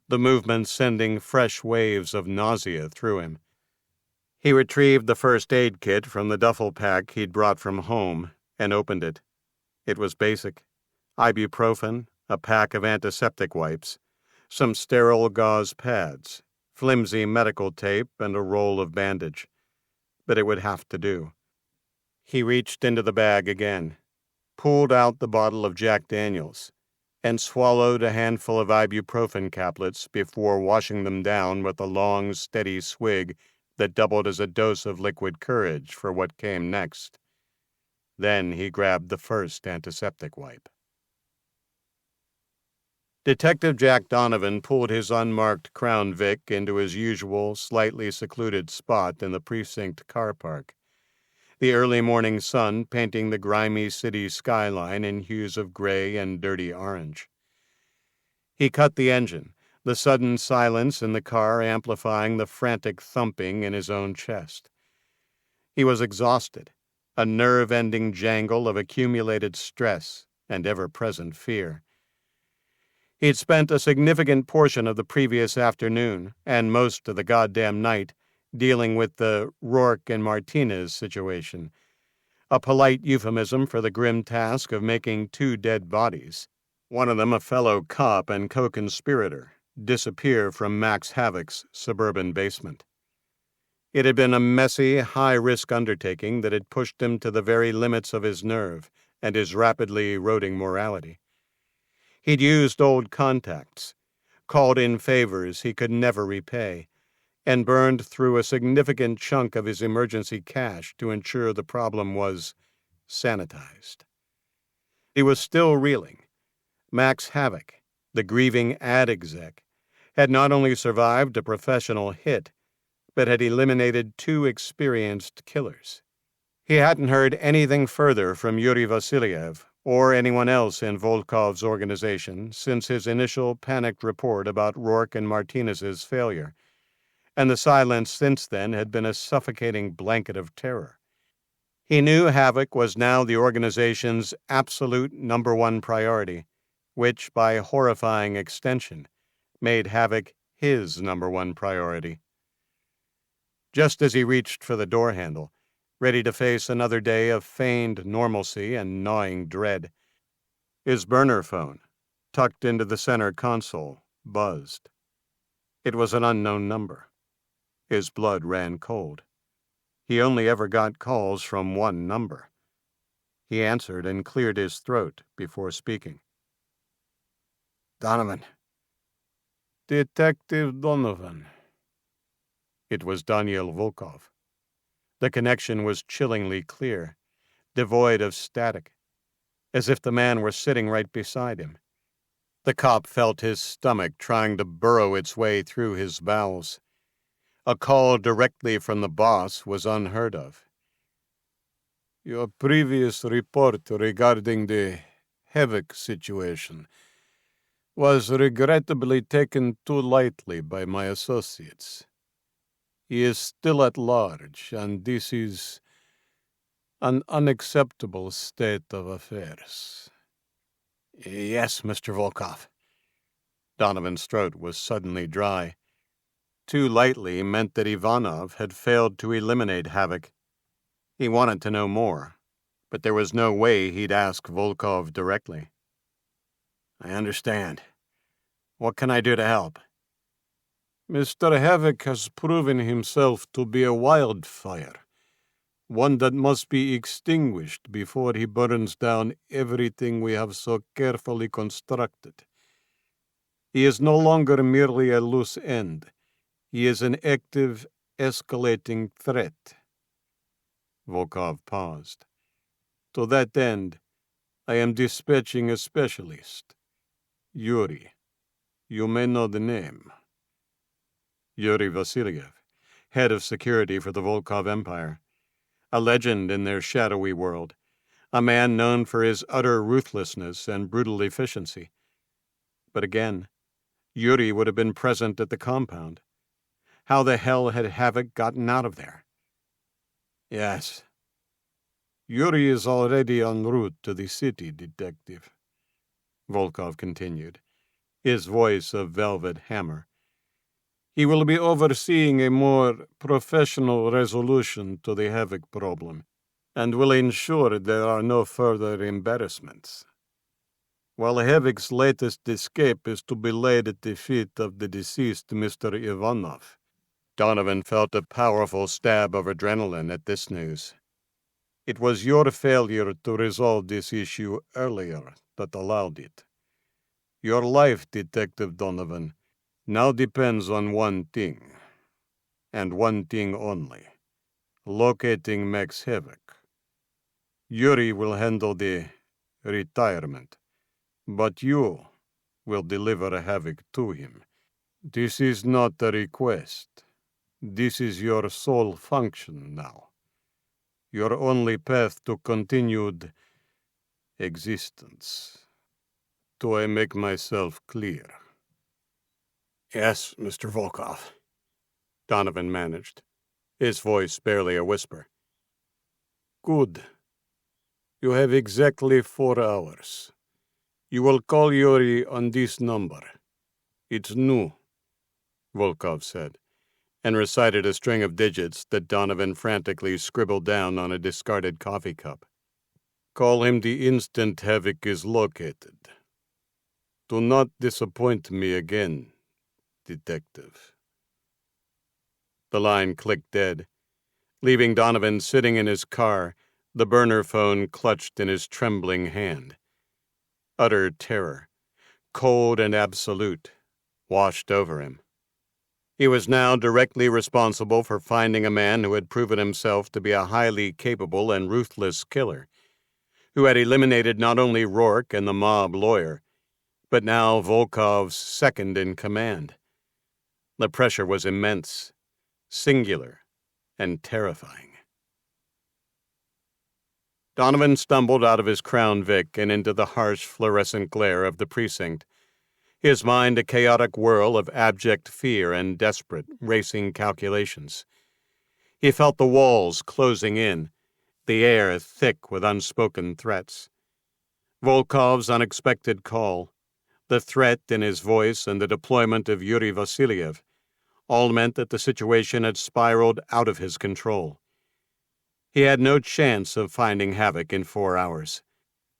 the movement sending fresh waves of nausea through him. He retrieved the first aid kit from the duffel pack he'd brought from home and opened it. It was basic: ibuprofen, a pack of antiseptic wipes, some sterile gauze pads, flimsy medical tape, and a roll of bandage. But it would have to do. He reached into the bag again, pulled out the bottle of Jack Daniels, and swallowed a handful of ibuprofen caplets before washing them down with a long, steady swig that doubled as a dose of liquid courage for what came next. Then he grabbed the first antiseptic wipe. Detective Jack Donovan pulled his unmarked Crown Vic into his usual, slightly secluded spot in the precinct car park, the early morning sun painting the grimy city skyline in hues of gray and dirty orange. He cut the engine, the sudden silence in the car amplifying the frantic thumping in his own chest. He was exhausted, a nerve-ending jangle of accumulated stress and ever-present fear. He'd spent a significant portion of the previous afternoon, and most of the goddamn night, dealing with the Rourke and Martinez situation, a polite euphemism for the grim task of making 2 dead bodies, one of them a fellow cop and co-conspirator, disappear from Max Havok's suburban basement. It had been a messy, high-risk undertaking that had pushed him to the very limits of his nerve and his rapidly eroding morality. He'd used old contacts, called in favors he could never repay, and burned through a significant chunk of his emergency cash to ensure the problem was sanitized. He was still reeling. Max Havok, the grieving ad exec, had not only survived a professional hit, but had eliminated 2 experienced killers. He hadn't heard anything further from Yuri Vasiliev or anyone else in Volkov's organization since his initial panicked report about Rourke and Martinez's failure, and the silence since then had been a suffocating blanket of terror. He knew Havok was now the organization's absolute #1 priority, which, by horrifying extension, made Havok his #1 priority. Just as he reached for the door handle, ready to face another day of feigned normalcy and gnawing dread, his burner phone, tucked into the center console, buzzed. It was an unknown number. His blood ran cold. He only ever got calls from one number. He answered and cleared his throat before speaking. Donovan. Detective Donovan. It was Daniel Volkov. The connection was chillingly clear, devoid of static, as if the man were sitting right beside him. The cop felt his stomach trying to burrow its way through his bowels, A call directly from the boss was unheard of. Your previous report regarding the Havok situation was regrettably taken too lightly by my associates. He is still at large, and this is an unacceptable state of affairs. Yes, Mr. Volkov. Donovan's throat was suddenly dry. Too lightly meant that Ivanov had failed to eliminate Havok. He wanted to know more, but there was no way he'd ask Volkov directly. I understand. What can I do to help? Mr. Havok has proven himself to be a wildfire, one that must be extinguished before he burns down everything we have so carefully constructed. He is no longer merely a loose end. He is an active, escalating threat. Volkov paused. To that end, I am dispatching a specialist. Yuri. You may know the name. Yuri Vasilyev, head of security for the Volkov Empire. A legend in their shadowy world. A man known for his utter ruthlessness and brutal efficiency. But again, Yuri would have been present at the compound. How the hell had Havok gotten out of there? Yes. Yuri is already en route to the city, Detective. Volkov continued, his voice a velvet hammer. He will be overseeing a more professional resolution to the Havok problem, and will ensure there are no further embarrassments. While Havok's latest escape is to be laid at the feet of the deceased Mr. Ivanov. Donovan felt a powerful stab of adrenaline at this news. It was your failure to resolve this issue earlier that allowed it. Your life, Detective Donovan, now depends on one thing, and one thing only: locating Max Havok. Yuri will handle the retirement, but you will deliver Havok to him. This is not a request. This is your sole function now. Your only path to continued existence. Do I make myself clear? Yes, Mr. Volkov, Donovan managed, his voice barely a whisper. Good. You have exactly 4 hours. You will call Yuri on this number. It's new, Volkov said, and recited a string of digits that Donovan frantically scribbled down on a discarded coffee cup. Call him the instant Havok is located. Do not disappoint me again, Detective. The line clicked dead, leaving Donovan sitting in his car, the burner phone clutched in his trembling hand. Utter terror, cold and absolute, washed over him. He was now directly responsible for finding a man who had proven himself to be a highly capable and ruthless killer, who had eliminated not only Rourke and the mob lawyer, but now Volkov's second in command. The pressure was immense, singular, and terrifying. Donovan stumbled out of his Crown Vic and into the harsh fluorescent glare of the precinct, his mind a chaotic whirl of abject fear and desperate, racing calculations. He felt the walls closing in, the air thick with unspoken threats. Volkov's unexpected call, the threat in his voice and the deployment of Yuri Vasilyev, all meant that the situation had spiraled out of his control. He had no chance of finding Havok in 4 hours.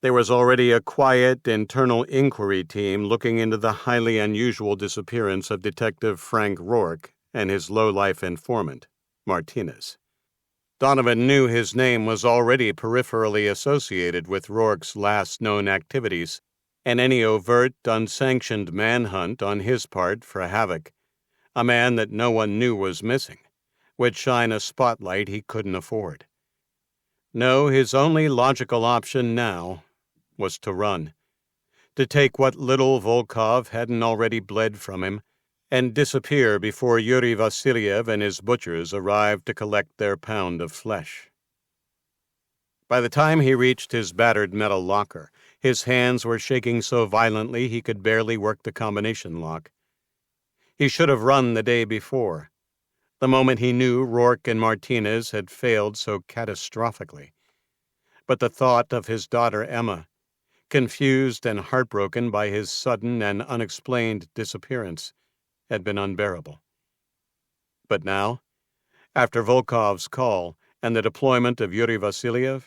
There was already a quiet, internal inquiry team looking into the highly unusual disappearance of Detective Frank Rourke and his low-life informant, Martinez. Donovan knew his name was already peripherally associated with Rourke's last known activities, and any overt, unsanctioned manhunt on his part for Havok, a man that no one knew was missing, would shine a spotlight he couldn't afford. No, his only logical option now was to run, to take what little Volkov hadn't already bled from him and disappear before Yuri Vasiliev and his butchers arrived to collect their pound of flesh. By the time he reached his battered metal locker, his hands were shaking so violently he could barely work the combination lock. He should have run the day before, the moment he knew Rourke and Martinez had failed so catastrophically. But the thought of his daughter Emma, confused and heartbroken by his sudden and unexplained disappearance, had been unbearable. But now, after Volkov's call and the deployment of Yuri Vasiliev,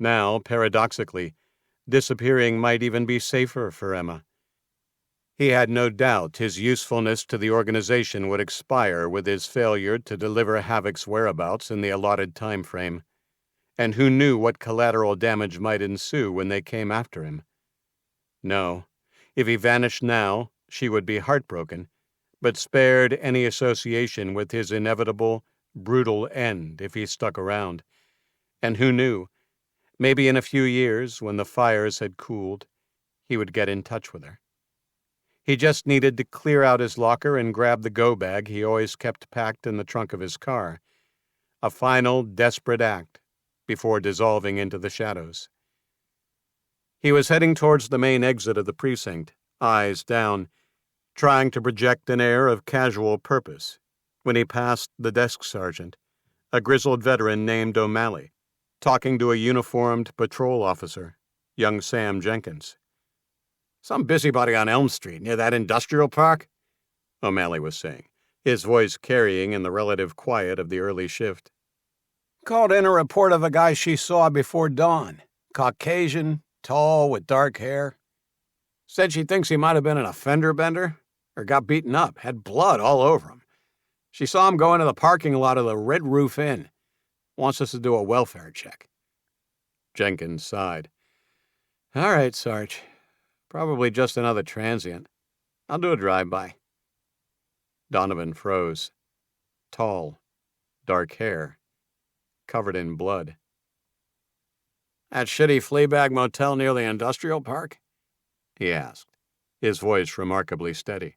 now, paradoxically, disappearing might even be safer for Emma. He had no doubt his usefulness to the organization would expire with his failure to deliver Havok's whereabouts in the allotted time frame, and who knew what collateral damage might ensue when they came after him. No, if he vanished now, she would be heartbroken, but spared any association with his inevitable, brutal end if he stuck around. And who knew, maybe in a few years, when the fires had cooled, he would get in touch with her. He just needed to clear out his locker and grab the go bag he always kept packed in the trunk of his car. A final, desperate act before dissolving into the shadows. He was heading towards the main exit of the precinct, eyes down, trying to project an air of casual purpose, when he passed the desk sergeant, a grizzled veteran named O'Malley, talking to a uniformed patrol officer, young Sam Jenkins. "Some busybody on Elm Street, near that industrial park?" O'Malley was saying, his voice carrying in the relative quiet of the early shift. "Called in a report of a guy she saw before dawn. Caucasian, tall, with dark hair. Said she thinks he might have been an fender bender, or got beaten up, had blood all over him. She saw him go into the parking lot of the Red Roof Inn. Wants us to do a welfare check." Jenkins sighed. "All right, Sarge. Probably just another transient. I'll do a drive-by." Donovan froze. Tall, dark hair, covered in blood. "That shitty Fleabag motel near the industrial park?" he asked, his voice remarkably steady.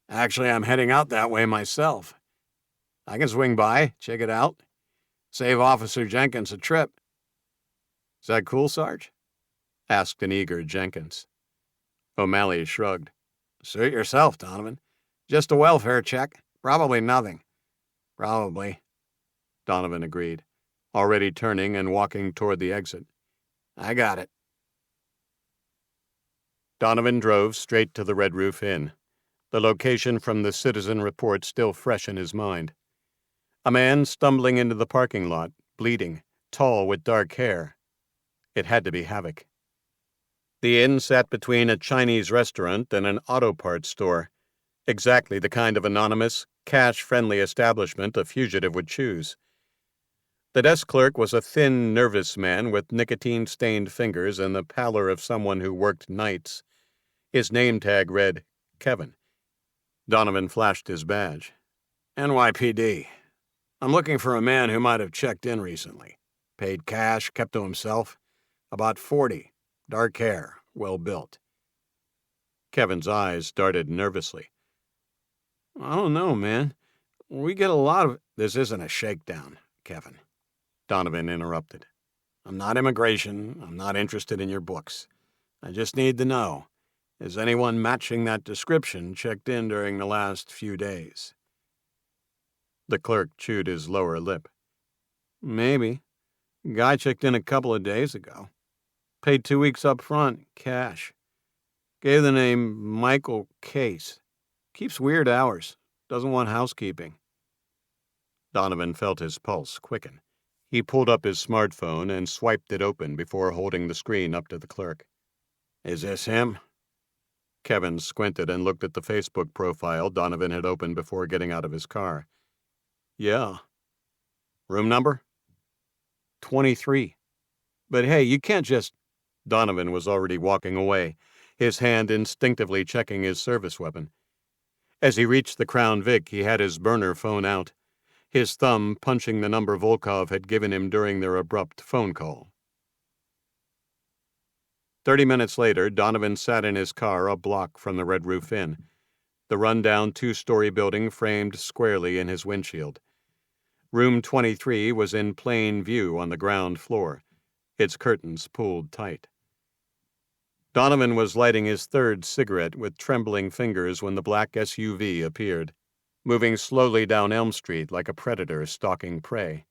"Actually, I'm heading out that way myself. I can swing by, check it out. Save Officer Jenkins a trip." "Is that cool, Sarge?" asked an eager Jenkins. O'Malley shrugged. "Suit yourself, Donovan. Just a welfare check. Probably nothing." "Probably," Donovan agreed, already turning and walking toward the exit. "I got it." Donovan drove straight to the Red Roof Inn, the location from the Citizen report still fresh in his mind. A man stumbling into the parking lot, bleeding, tall with dark hair. It had to be Havok. The inn sat between a Chinese restaurant and an auto parts store, exactly the kind of anonymous, cash-friendly establishment a fugitive would choose. The desk clerk was a thin, nervous man with nicotine-stained fingers and the pallor of someone who worked nights. His name tag read, Kevin. Donovan flashed his badge. "NYPD. I'm looking for a man who might have checked in recently. Paid cash, kept to himself. About 40. Dark hair, well built." Kevin's eyes darted nervously. "I don't know, man. We get a lot of—" "This isn't a shakedown, Kevin," Donovan interrupted. "I'm not immigration. I'm not interested in your books. I just need to know, has anyone matching that description checked in during the last few days?" The clerk chewed his lower lip. "Maybe. Guy checked in a couple of days ago. Paid 2 weeks up front, cash. Gave the name Michael Case. Keeps weird hours. Doesn't want housekeeping." Donovan felt his pulse quicken. He pulled up his smartphone and swiped it open before holding the screen up to the clerk. "Is this him?" Kevin squinted and looked at the Facebook profile Donovan had opened before getting out of his car. "Yeah. Room number?" 23. But hey, you can't just—" Donovan was already walking away, his hand instinctively checking his service weapon. As he reached the Crown Vic, he had his burner phone out, his thumb punching the number Volkov had given him during their abrupt phone call. 30 minutes later, Donovan sat in his car a block from the Red Roof Inn, the rundown two-story building framed squarely in his windshield. Room 23 was in plain view on the ground floor, its curtains pulled tight. Donovan was lighting his third cigarette with trembling fingers when the black SUV appeared, moving slowly down Elm Street like a predator stalking prey.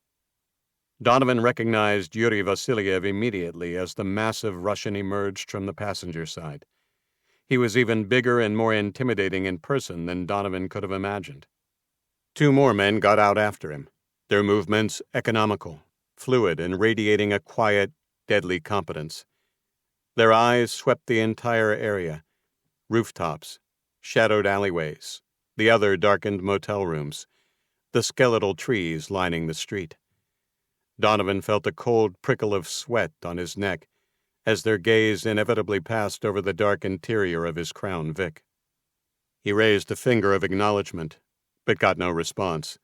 Donovan recognized Yuri Vasilyev immediately as the massive Russian emerged from the passenger side. He was even bigger and more intimidating in person than Donovan could have imagined. Two more men got out after him, their movements economical, fluid, and radiating a quiet, deadly competence. Their eyes swept the entire area, rooftops, shadowed alleyways, the other darkened motel rooms, the skeletal trees lining the street. Donovan felt a cold prickle of sweat on his neck as their gaze inevitably passed over the dark interior of his Crown Vic. He raised a finger of acknowledgement, but got no response,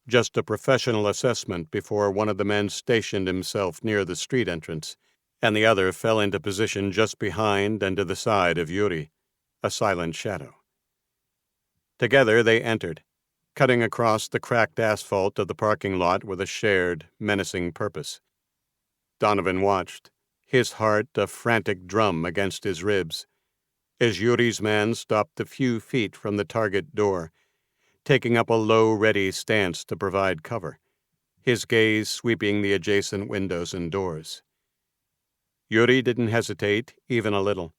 just a professional assessment before one of the men stationed himself near the street entrance, and the other fell into position just behind and to the side of Yuri, a silent shadow. Together they entered, cutting across the cracked asphalt of the parking lot with a shared, menacing purpose. Donovan watched, his heart a frantic drum against his ribs, as Yuri's man stopped a few feet from the target door, taking up a low, ready stance to provide cover, his gaze sweeping the adjacent windows and doors. Yuri didn't hesitate even a little.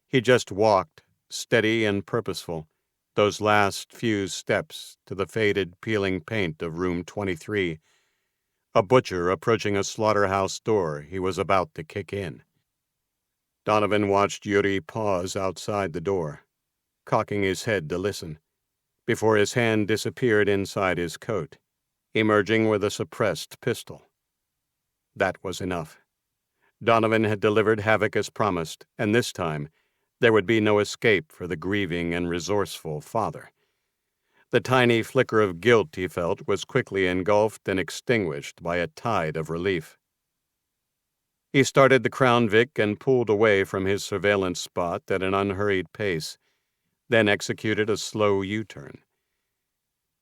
He just walked, steady and purposeful, those last few steps to the faded, peeling paint of room 23, a butcher approaching a slaughterhouse door he was about to kick in. Donovan watched Yuri pause outside the door, cocking his head to listen, before his hand disappeared inside his coat, emerging with a suppressed pistol. That was enough. Donovan had delivered Havok as promised, and this time there would be no escape for the grieving and resourceful father. The tiny flicker of guilt he felt was quickly engulfed and extinguished by a tide of relief. He started the Crown Vic and pulled away from his surveillance spot at an unhurried pace, then executed a slow U-turn.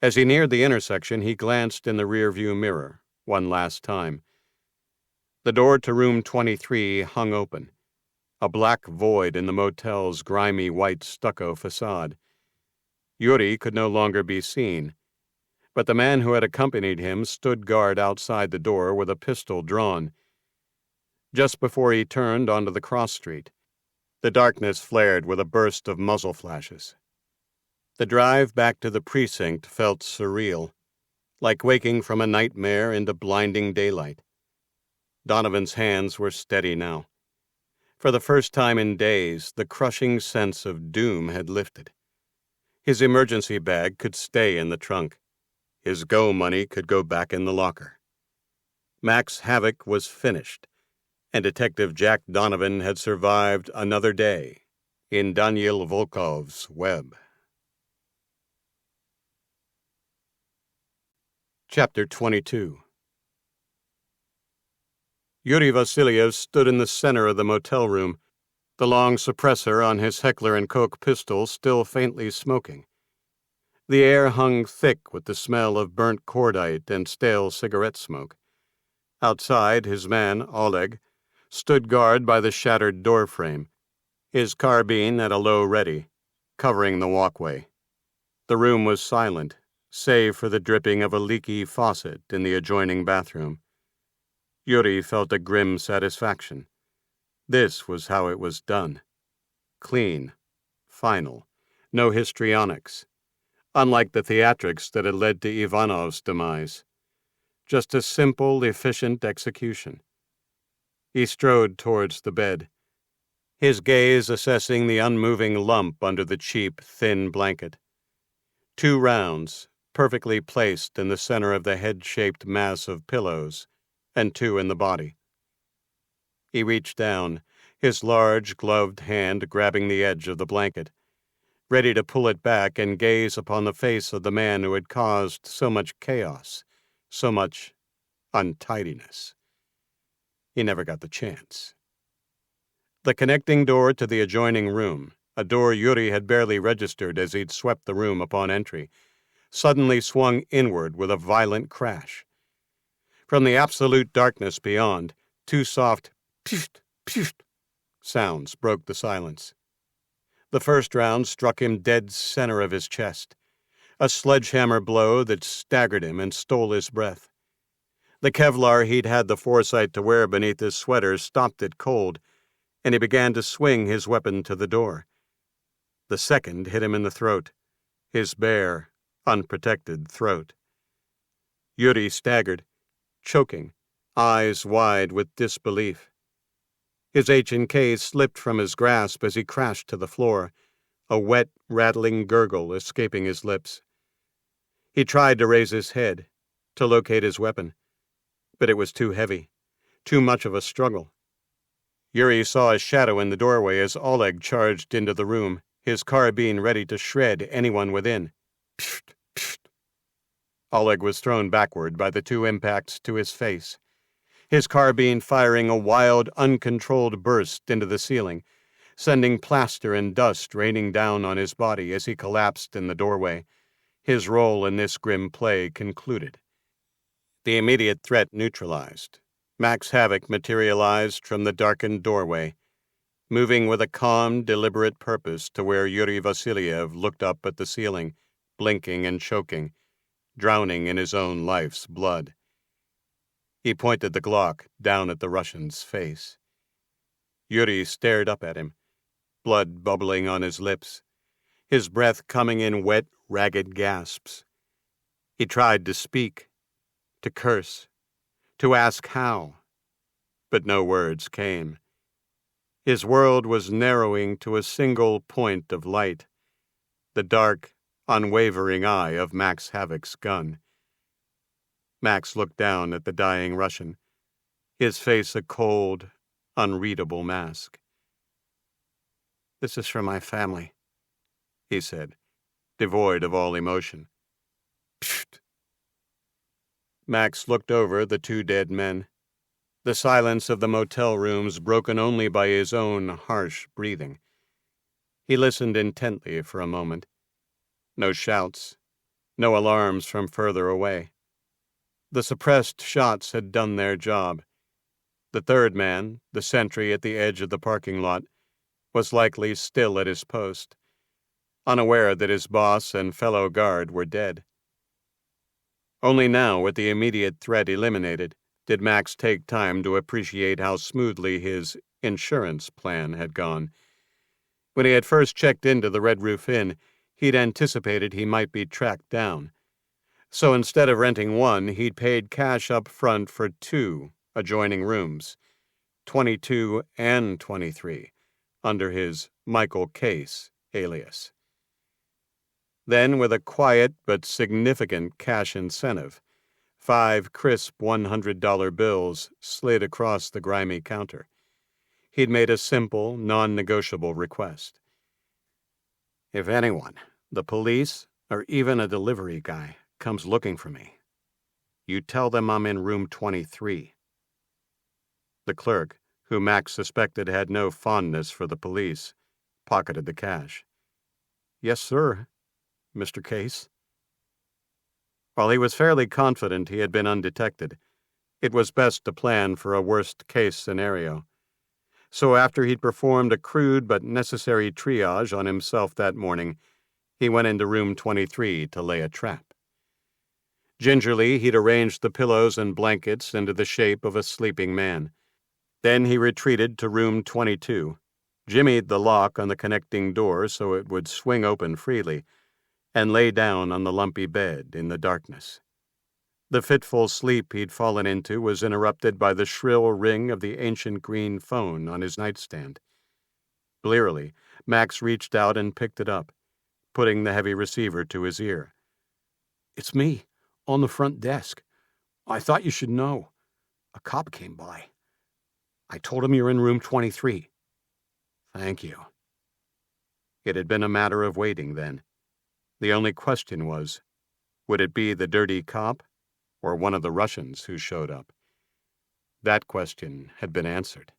As he neared the intersection, he glanced in the rearview mirror, one last time. The door to room 23 hung open, a black void in the motel's grimy white stucco facade. Yuri could no longer be seen, but the man who had accompanied him stood guard outside the door with a pistol drawn. Just before he turned onto the cross street, the darkness flared with a burst of muzzle flashes. The drive back to the precinct felt surreal, like waking from a nightmare into blinding daylight. Donovan's hands were steady now. For the first time in days, the crushing sense of doom had lifted. His emergency bag could stay in the trunk. His go money could go back in the locker. Max Havok was finished, and Detective Jack Donovan had survived another day in Daniil Volkov's web. Chapter 22. Yuri Vasilyev stood in the center of the motel room, the long suppressor on his Heckler & Koch pistol still faintly smoking. The air hung thick with the smell of burnt cordite and stale cigarette smoke. Outside, his man, Oleg, stood guard by the shattered doorframe, his carbine at a low ready, covering the walkway. The room was silent, save for the dripping of a leaky faucet in the adjoining bathroom. Yuri felt a grim satisfaction. This was how it was done. Clean, final, no histrionics, unlike the theatrics that had led to Ivanov's demise. Just a simple, efficient execution. He strode towards the bed, his gaze assessing the unmoving lump under the cheap, thin blanket. 2 rounds, perfectly placed in the center of the head-shaped mass of pillows, and 2 in the body. He reached down, his large, gloved hand grabbing the edge of the blanket, ready to pull it back and gaze upon the face of the man who had caused so much chaos, so much untidiness. He never got the chance. The connecting door to the adjoining room, a door Yuri had barely registered as he'd swept the room upon entry, suddenly swung inward with a violent crash. From the absolute darkness beyond, two soft psht, psht sounds broke the silence. The first round struck him dead center of his chest, a sledgehammer blow that staggered him and stole his breath. The Kevlar he'd had the foresight to wear beneath his sweater stopped it cold, and he began to swing his weapon to the door. The second hit him in the throat, his bare, unprotected throat. Yuri staggered, choking, eyes wide with disbelief. His H&K slipped from his grasp as he crashed to the floor, a wet, rattling gurgle escaping his lips. He tried to raise his head, to locate his weapon, but it was too heavy, too much of a struggle. Yuri saw a shadow in the doorway as Oleg charged into the room, his carbine ready to shred anyone within. Psht, psht. Oleg was thrown backward by the two impacts to his face, his carbine firing a wild, uncontrolled burst into the ceiling, sending plaster and dust raining down on his body as he collapsed in the doorway, his role in this grim play concluded. The immediate threat neutralized, Max Havok materialized from the darkened doorway, moving with a calm, deliberate purpose to where Yuri Vasiliev looked up at the ceiling, blinking and choking, drowning in his own life's blood. He pointed the Glock down at the Russian's face. Yuri stared up at him, blood bubbling on his lips, his breath coming in wet, ragged gasps. He tried to speak, to curse, to ask how, but no words came. His world was narrowing to a single point of light, the dark, unwavering eye of Max Havok's gun. Max looked down at the dying Russian, his face a cold, unreadable mask. "This is for my family," he said, devoid of all emotion. Psht. Max looked over the two dead men, the silence of the motel rooms broken only by his own harsh breathing. He listened intently for a moment. No shouts, no alarms from further away. The suppressed shots had done their job. The third man, the sentry at the edge of the parking lot, was likely still at his post, unaware that his boss and fellow guard were dead. Only now, with the immediate threat eliminated, did Max take time to appreciate how smoothly his insurance plan had gone. When he had first checked into the Red Roof Inn, he'd anticipated he might be tracked down. So instead of renting one, he'd paid cash up front for two adjoining rooms, 22 and 23, under his Michael Case alias. Then, with a quiet but significant cash incentive, 5 crisp $100 bills slid across the grimy counter. He'd made a simple, non-negotiable request. "If anyone, the police, or even a delivery guy, comes looking for me, you tell them I'm in room 23. The clerk, who Max suspected had no fondness for the police, pocketed the cash. "Yes, sir, Mr. Case." While he was fairly confident he had been undetected, it was best to plan for a worst-case scenario. So after he'd performed a crude but necessary triage on himself that morning, he went into room 23 to lay a trap. Gingerly, he'd arranged the pillows and blankets into the shape of a sleeping man. Then he retreated to room 22, jimmied the lock on the connecting door so it would swing open freely, and lay down on the lumpy bed in the darkness. The fitful sleep he'd fallen into was interrupted by the shrill ring of the ancient green phone on his nightstand. Blearily, Max reached out and picked it up, putting the heavy receiver to his ear. "It's me, on the front desk. I thought you should know. A cop came by. I told him you're in room 23. "Thank you." It had been a matter of waiting, then. The only question was, would it be the dirty cop or one of the Russians who showed up? That question had been answered.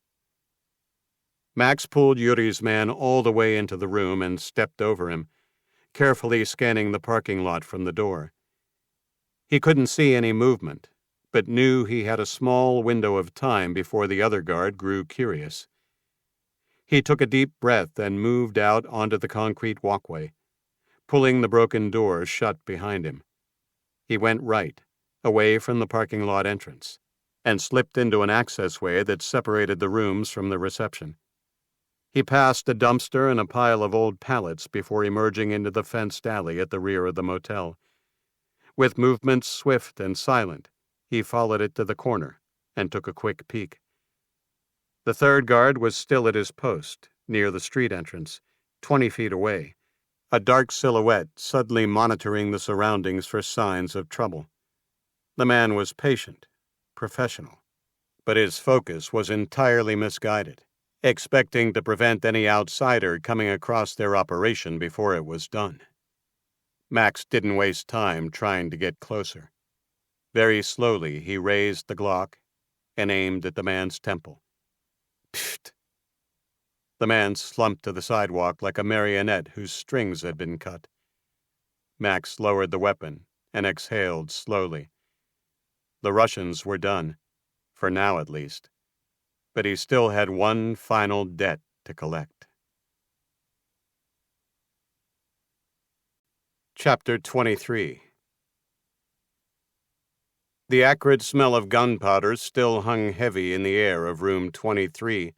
Max pulled Yuri's man all the way into the room and stepped over him, carefully scanning the parking lot from the door. He couldn't see any movement, but knew he had a small window of time before the other guard grew curious. He took a deep breath and moved out onto the concrete walkway, pulling the broken door shut behind him. He went right, away from the parking lot entrance, and slipped into an accessway that separated the rooms from the reception. He passed a dumpster and a pile of old pallets before emerging into the fenced alley at the rear of the motel. With movements swift and silent, he followed it to the corner and took a quick peek. The third guard was still at his post, near the street entrance, 20 feet away, a dark silhouette suddenly monitoring the surroundings for signs of trouble. The man was patient, professional, but his focus was entirely misguided, expecting to prevent any outsider coming across their operation before it was done. Max didn't waste time trying to get closer. Very slowly, he raised the Glock and aimed at the man's temple. Pfft! The man slumped to the sidewalk like a marionette whose strings had been cut. Max lowered the weapon and exhaled slowly. The Russians were done, for now at least, but he still had one final debt to collect. Chapter 23. The acrid smell of gunpowder still hung heavy in the air of room 23,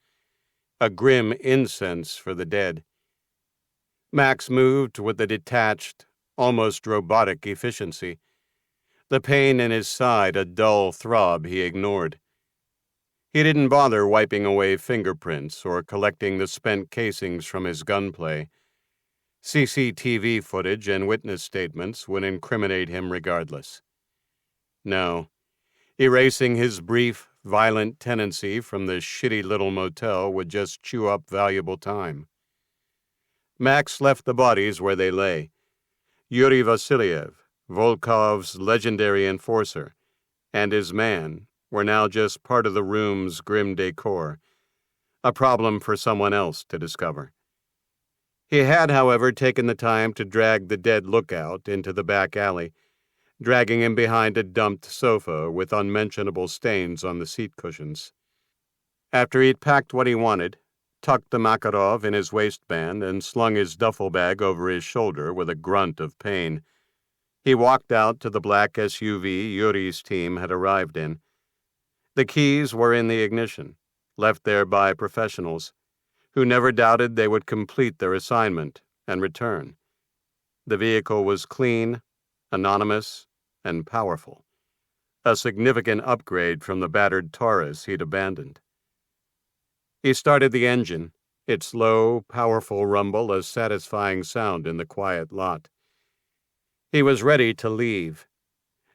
a grim incense for the dead. Max moved with a detached, almost robotic efficiency, the pain in his side a dull throb he ignored. He didn't bother wiping away fingerprints or collecting the spent casings from his gunplay. CCTV footage and witness statements would incriminate him regardless. No, erasing his brief, violent tenancy from the shitty little motel would just chew up valuable time. Max left the bodies where they lay. Yuri Vasiliev, Volkov's legendary enforcer, and his man were now just part of the room's grim decor, a problem for someone else to discover. He had, however, taken the time to drag the dead lookout into the back alley, dragging him behind a dumped sofa with unmentionable stains on the seat cushions. After he'd packed what he wanted, tucked the Makarov in his waistband, and slung his duffel bag over his shoulder with a grunt of pain, he walked out to the black SUV Yuri's team had arrived in. The keys were in the ignition, left there by professionals, who never doubted they would complete their assignment and return. The vehicle was clean, anonymous, and powerful, a significant upgrade from the battered Taurus he'd abandoned. He started the engine, its low, powerful rumble a satisfying sound in the quiet lot. He was ready to leave,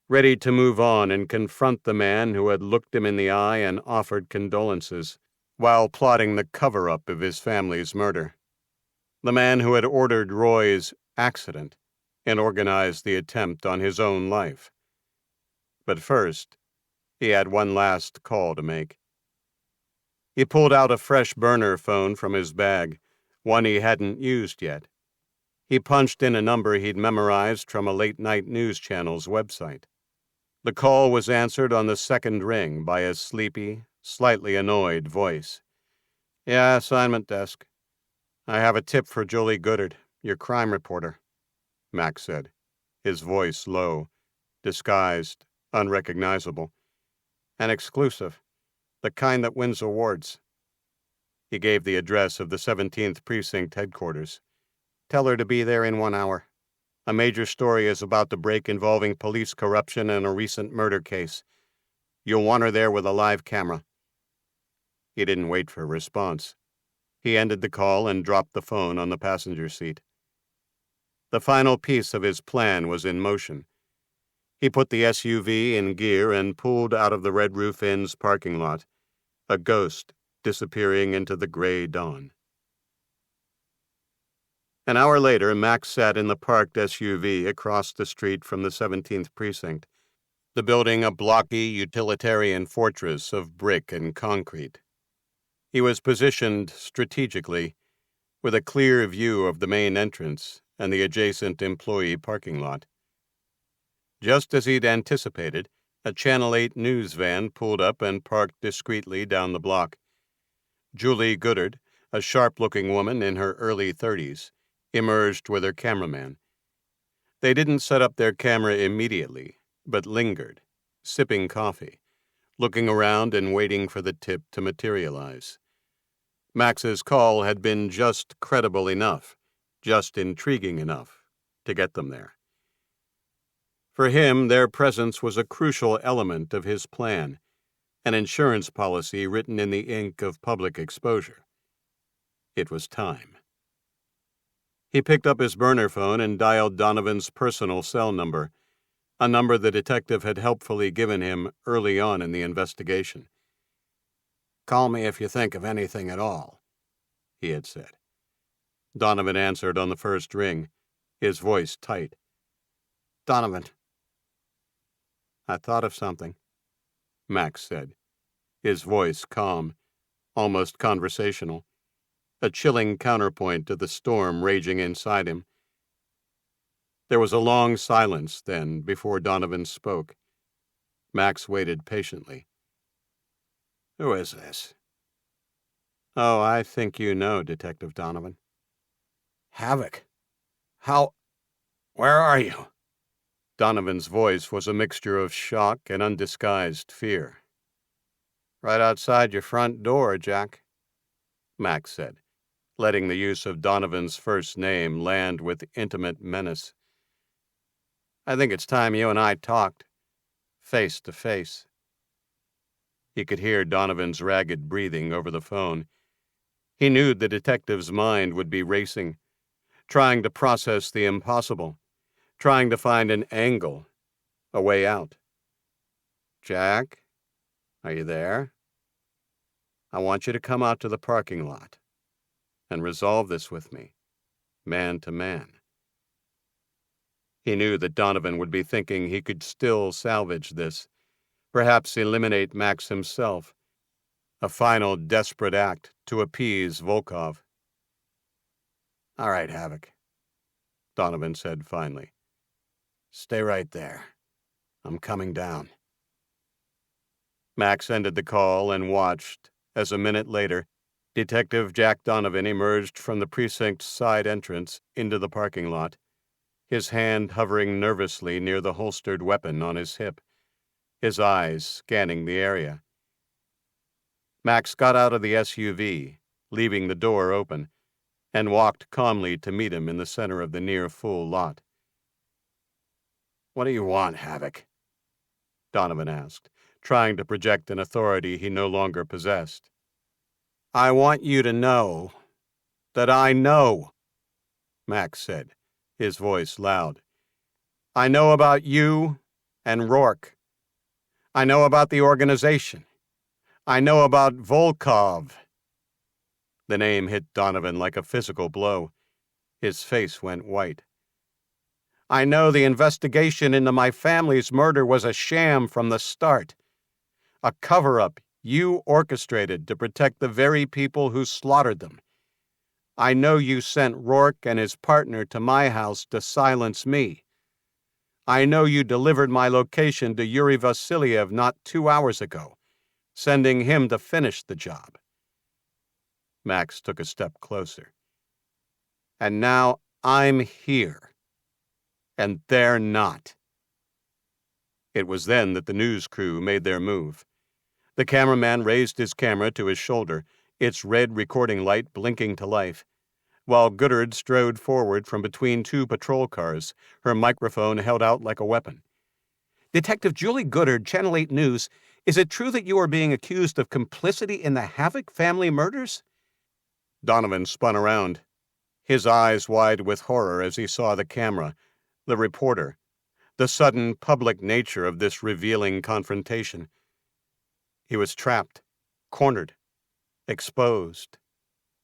ready to move on and confront the man who had looked him in the eye and offered condolences, while plotting the cover-up of his family's murder. The man who had ordered Roy's accident and organized the attempt on his own life. But first, he had one last call to make. He pulled out a fresh burner phone from his bag, one he hadn't used yet. He punched in a number he'd memorized from a late-night news channel's website. The call was answered on the second ring by a sleepy, slightly annoyed voice. "Yeah, assignment desk. I have a tip for Julie Goodard, your crime reporter," Max said, his voice low, disguised, unrecognizable. "An exclusive, the kind that wins awards." He gave the address of the 17th Precinct headquarters. "Tell her to be there in 1 hour. A major story is about to break involving police corruption and a recent murder case. You'll want her there with a live camera." He didn't wait for a response. He ended the call and dropped the phone on the passenger seat. The final piece of his plan was in motion. He put the SUV in gear and pulled out of the Red Roof Inn's parking lot, a ghost disappearing into the gray dawn. An hour later, Max sat in the parked SUV across the street from the 17th Precinct, the building a blocky utilitarian fortress of brick and concrete. He was positioned strategically, with a clear view of the main entrance and the adjacent employee parking lot. Just as he'd anticipated, a Channel 8 news van pulled up and parked discreetly down the block. Julie Goodard, a sharp-looking woman in her early 30s, emerged with her cameraman. They didn't set up their camera immediately, but lingered, sipping coffee, looking around and waiting for the tip to materialize. Max's call had been just credible enough, just intriguing enough, to get them there. For him, their presence was a crucial element of his plan, an insurance policy written in the ink of public exposure. It was time. He picked up his burner phone and dialed Donovan's personal cell number, a number the detective had helpfully given him early on in the investigation. "Call me if you think of anything at all," he had said. Donovan answered on the first ring, his voice tight. "Donovan." "I thought of something," Max said, his voice calm, almost conversational, a chilling counterpoint to the storm raging inside him. There was a long silence then before Donovan spoke. Max waited patiently. "Who is this?" "Oh, I think you know, Detective Donovan." "Havok. Where are you?" Donovan's voice was a mixture of shock and undisguised fear. "Right outside your front door, Jack," Max said, letting the use of Donovan's first name land with intimate menace. "I think it's time you and I talked, face to face." He could hear Donovan's ragged breathing over the phone. He knew the detective's mind would be racing, trying to process the impossible, trying to find an angle, a way out. "Jack, are you there? I want you to come out to the parking lot and resolve this with me, man to man." He knew that Donovan would be thinking he could still salvage this, perhaps eliminate Max himself, a final desperate act to appease Volkov. "All right, Havok," Donovan said finally. "Stay right there. I'm coming down." Max ended the call and watched as a minute later, Detective Jack Donovan emerged from the precinct's side entrance into the parking lot, his hand hovering nervously near the holstered weapon on his hip, his eyes scanning the area. Max got out of the SUV, leaving the door open, and walked calmly to meet him in the center of the near-full lot. "What do you want, Havok?" Donovan asked, trying to project an authority he no longer possessed. "I want you to know that I know," Max said, his voice loud. "I know about you and Rourke. I know about the organization. I know about Volkov." The name hit Donovan like a physical blow. His face went white. "I know the investigation into my family's murder was a sham from the start. A cover-up you orchestrated to protect the very people who slaughtered them. I know you sent Rourke and his partner to my house to silence me. I know you delivered my location to Yuri Vasiliev not 2 hours ago, sending him to finish the job." Max took a step closer. "And now I'm here, and they're not." It was then that the news crew made their move. The cameraman raised his camera to his shoulder, its red recording light blinking to life, while Goodard strode forward from between two patrol cars, her microphone held out like a weapon. "Detective Julie Goodard, Channel 8 News, is it true that you are being accused of complicity in the Havok family murders?" Donovan spun around, his eyes wide with horror as he saw the camera, the reporter, the sudden public nature of this revealing confrontation. He was trapped, cornered, exposed.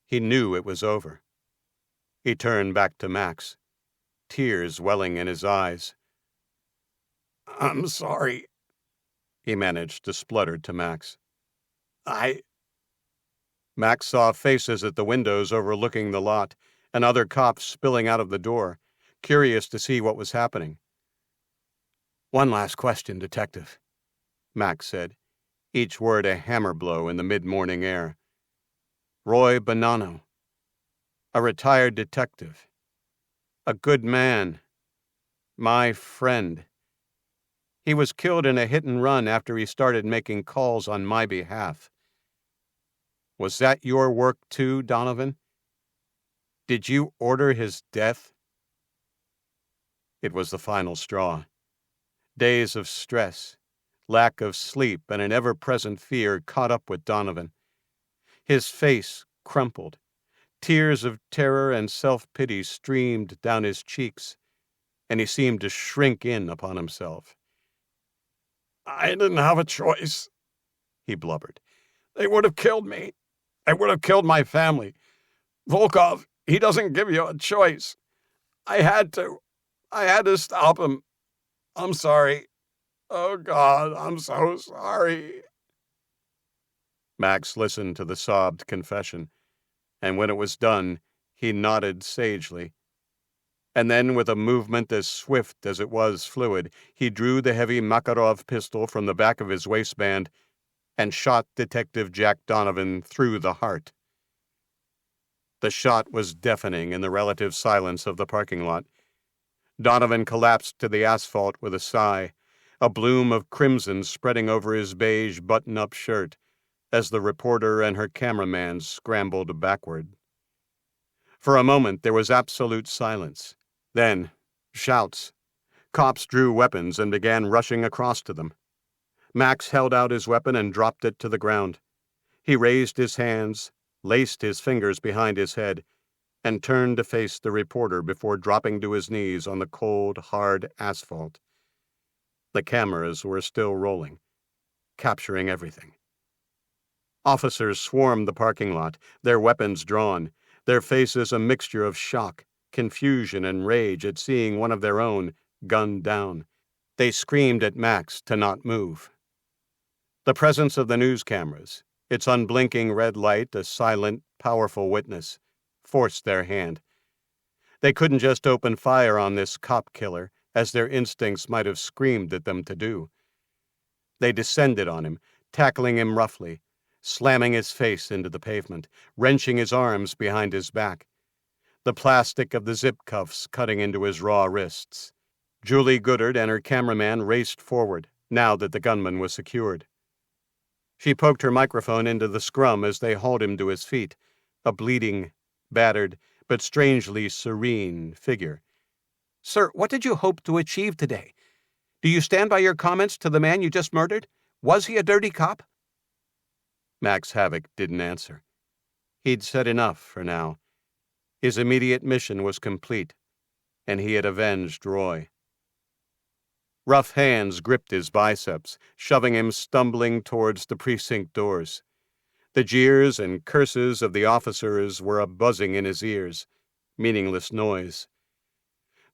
He knew it was over. He turned back to Max, tears welling in his eyes. "I'm sorry," he managed to splutter to Max. Max saw faces at the windows overlooking the lot and other cops spilling out of the door, curious to see what was happening. "One last question, Detective," Max said, each word a hammer blow in the mid-morning air. "Roy Bonanno, a retired detective, a good man, my friend. He was killed in a hit-and-run after he started making calls on my behalf. Was that your work too, Donovan? Did you order his death?" It was the final straw. Days of stress, lack of sleep, and an ever-present fear caught up with Donovan. His face crumpled. Tears of terror and self-pity streamed down his cheeks, and he seemed to shrink in upon himself. "I didn't have a choice," he blubbered. "They would have killed me. They would have killed my family. Volkov, he doesn't give you a choice. I had to stop him. I'm sorry. Oh, God, I'm so sorry." Max listened to the sobbed confession, and when it was done, he nodded sagely. And then, with a movement as swift as it was fluid, he drew the heavy Makarov pistol from the back of his waistband and shot Detective Jack Donovan through the heart. The shot was deafening in the relative silence of the parking lot. Donovan collapsed to the asphalt with a sigh, a bloom of crimson spreading over his beige button-up shirt as the reporter and her cameraman scrambled backward. For a moment there was absolute silence. Then, shouts. Cops drew weapons and began rushing across to them. Max held out his weapon and dropped it to the ground. He raised his hands, laced his fingers behind his head, and turned to face the reporter before dropping to his knees on the cold, hard asphalt. The cameras were still rolling, capturing everything. Officers swarmed the parking lot, their weapons drawn, their faces a mixture of shock, confusion, and rage at seeing one of their own gunned down. They screamed at Max to not move. The presence of the news cameras, its unblinking red light a silent, powerful witness, forced their hand. They couldn't just open fire on this cop killer, as their instincts might have screamed at them to do. They descended on him, tackling him roughly, slamming his face into the pavement, wrenching his arms behind his back, the plastic of the zip cuffs cutting into his raw wrists. Julie Goodard and her cameraman raced forward, now that the gunman was secured. She poked her microphone into the scrum as they hauled him to his feet, a bleeding, battered, but strangely serene figure. "Sir, what did you hope to achieve today? Do you stand by your comments to the man you just murdered? Was he a dirty cop?" Max Havok didn't answer. He'd said enough for now. His immediate mission was complete, and he had avenged Roy. Rough hands gripped his biceps, shoving him stumbling towards the precinct doors. The jeers and curses of the officers were a buzzing in his ears, meaningless noise.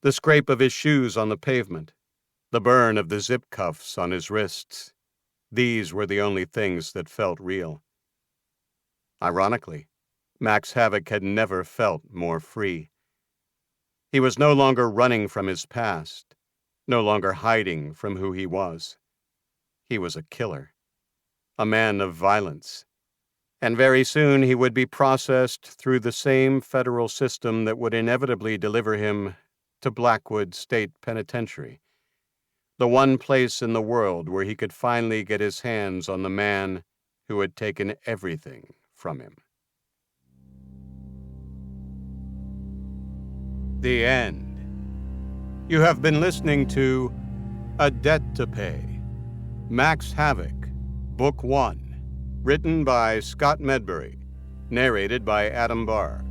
The scrape of his shoes on the pavement, the burn of the zip cuffs on his wrists, these were the only things that felt real. Ironically, Max Havok had never felt more free. He was no longer running from his past, no longer hiding from who he was. He was a killer, a man of violence, and very soon he would be processed through the same federal system that would inevitably deliver him to Blackwood State Penitentiary, the one place in the world where he could finally get his hands on the man who had taken everything from him. The end. You have been listening to A Debt to Pay, Max Havok, Book 1, written by Scott Medbury, narrated by Adam Barr.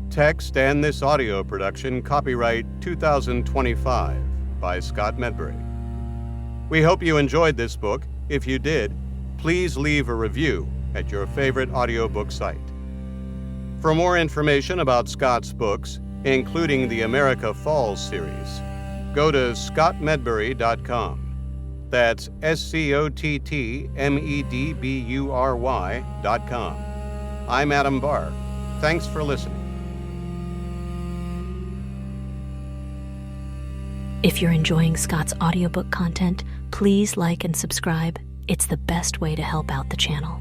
Text and this audio production copyright 2025 by Scott Medbury. We hope you enjoyed this book. If you did, please leave a review at your favorite audiobook site. For more information about Scott's books, including the America Falls series, go to scottmedbury.com. That's SCOTTMEDBURY.com. I'm Adam Barr. Thanks for listening. If you're enjoying Scott's audiobook content, please like and subscribe. It's the best way to help out the channel.